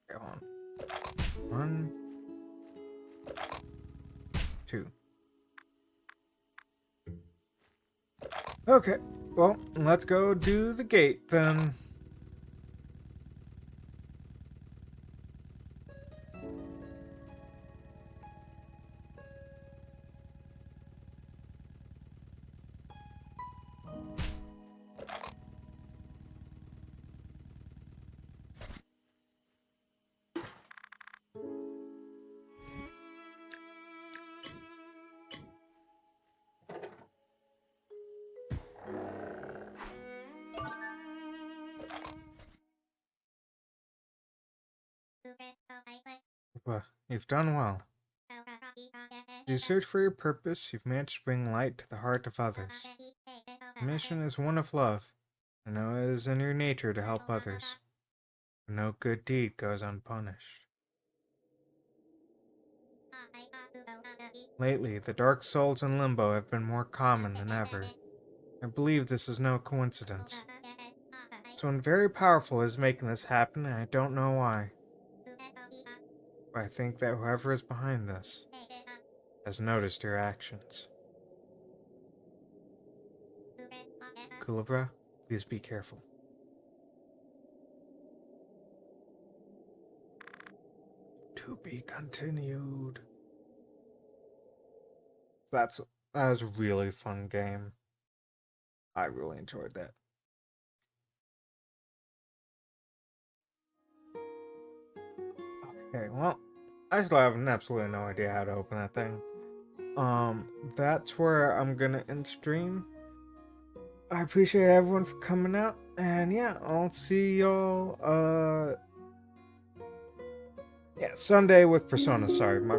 Go on. 1, 2. Okay, well, let's go do the gate then. Well, you've done well. As you search for your purpose, you've managed to bring light to the heart of others. The mission is one of love. I know it is in your nature to help others. No good deed goes unpunished. Lately, the dark souls in limbo have been more common than ever. I believe this is no coincidence. Someone very powerful is making this happen, and I don't know why. But I think that whoever is behind this has noticed your actions. Kulabra, please be careful. To be continued. That was a really fun game. I really enjoyed that. Okay, well, I still have absolutely no idea how to open that thing. That's where I'm gonna end stream. I appreciate everyone for coming out, and yeah, I'll see y'all, yeah, Sunday with Persona. Sorry, my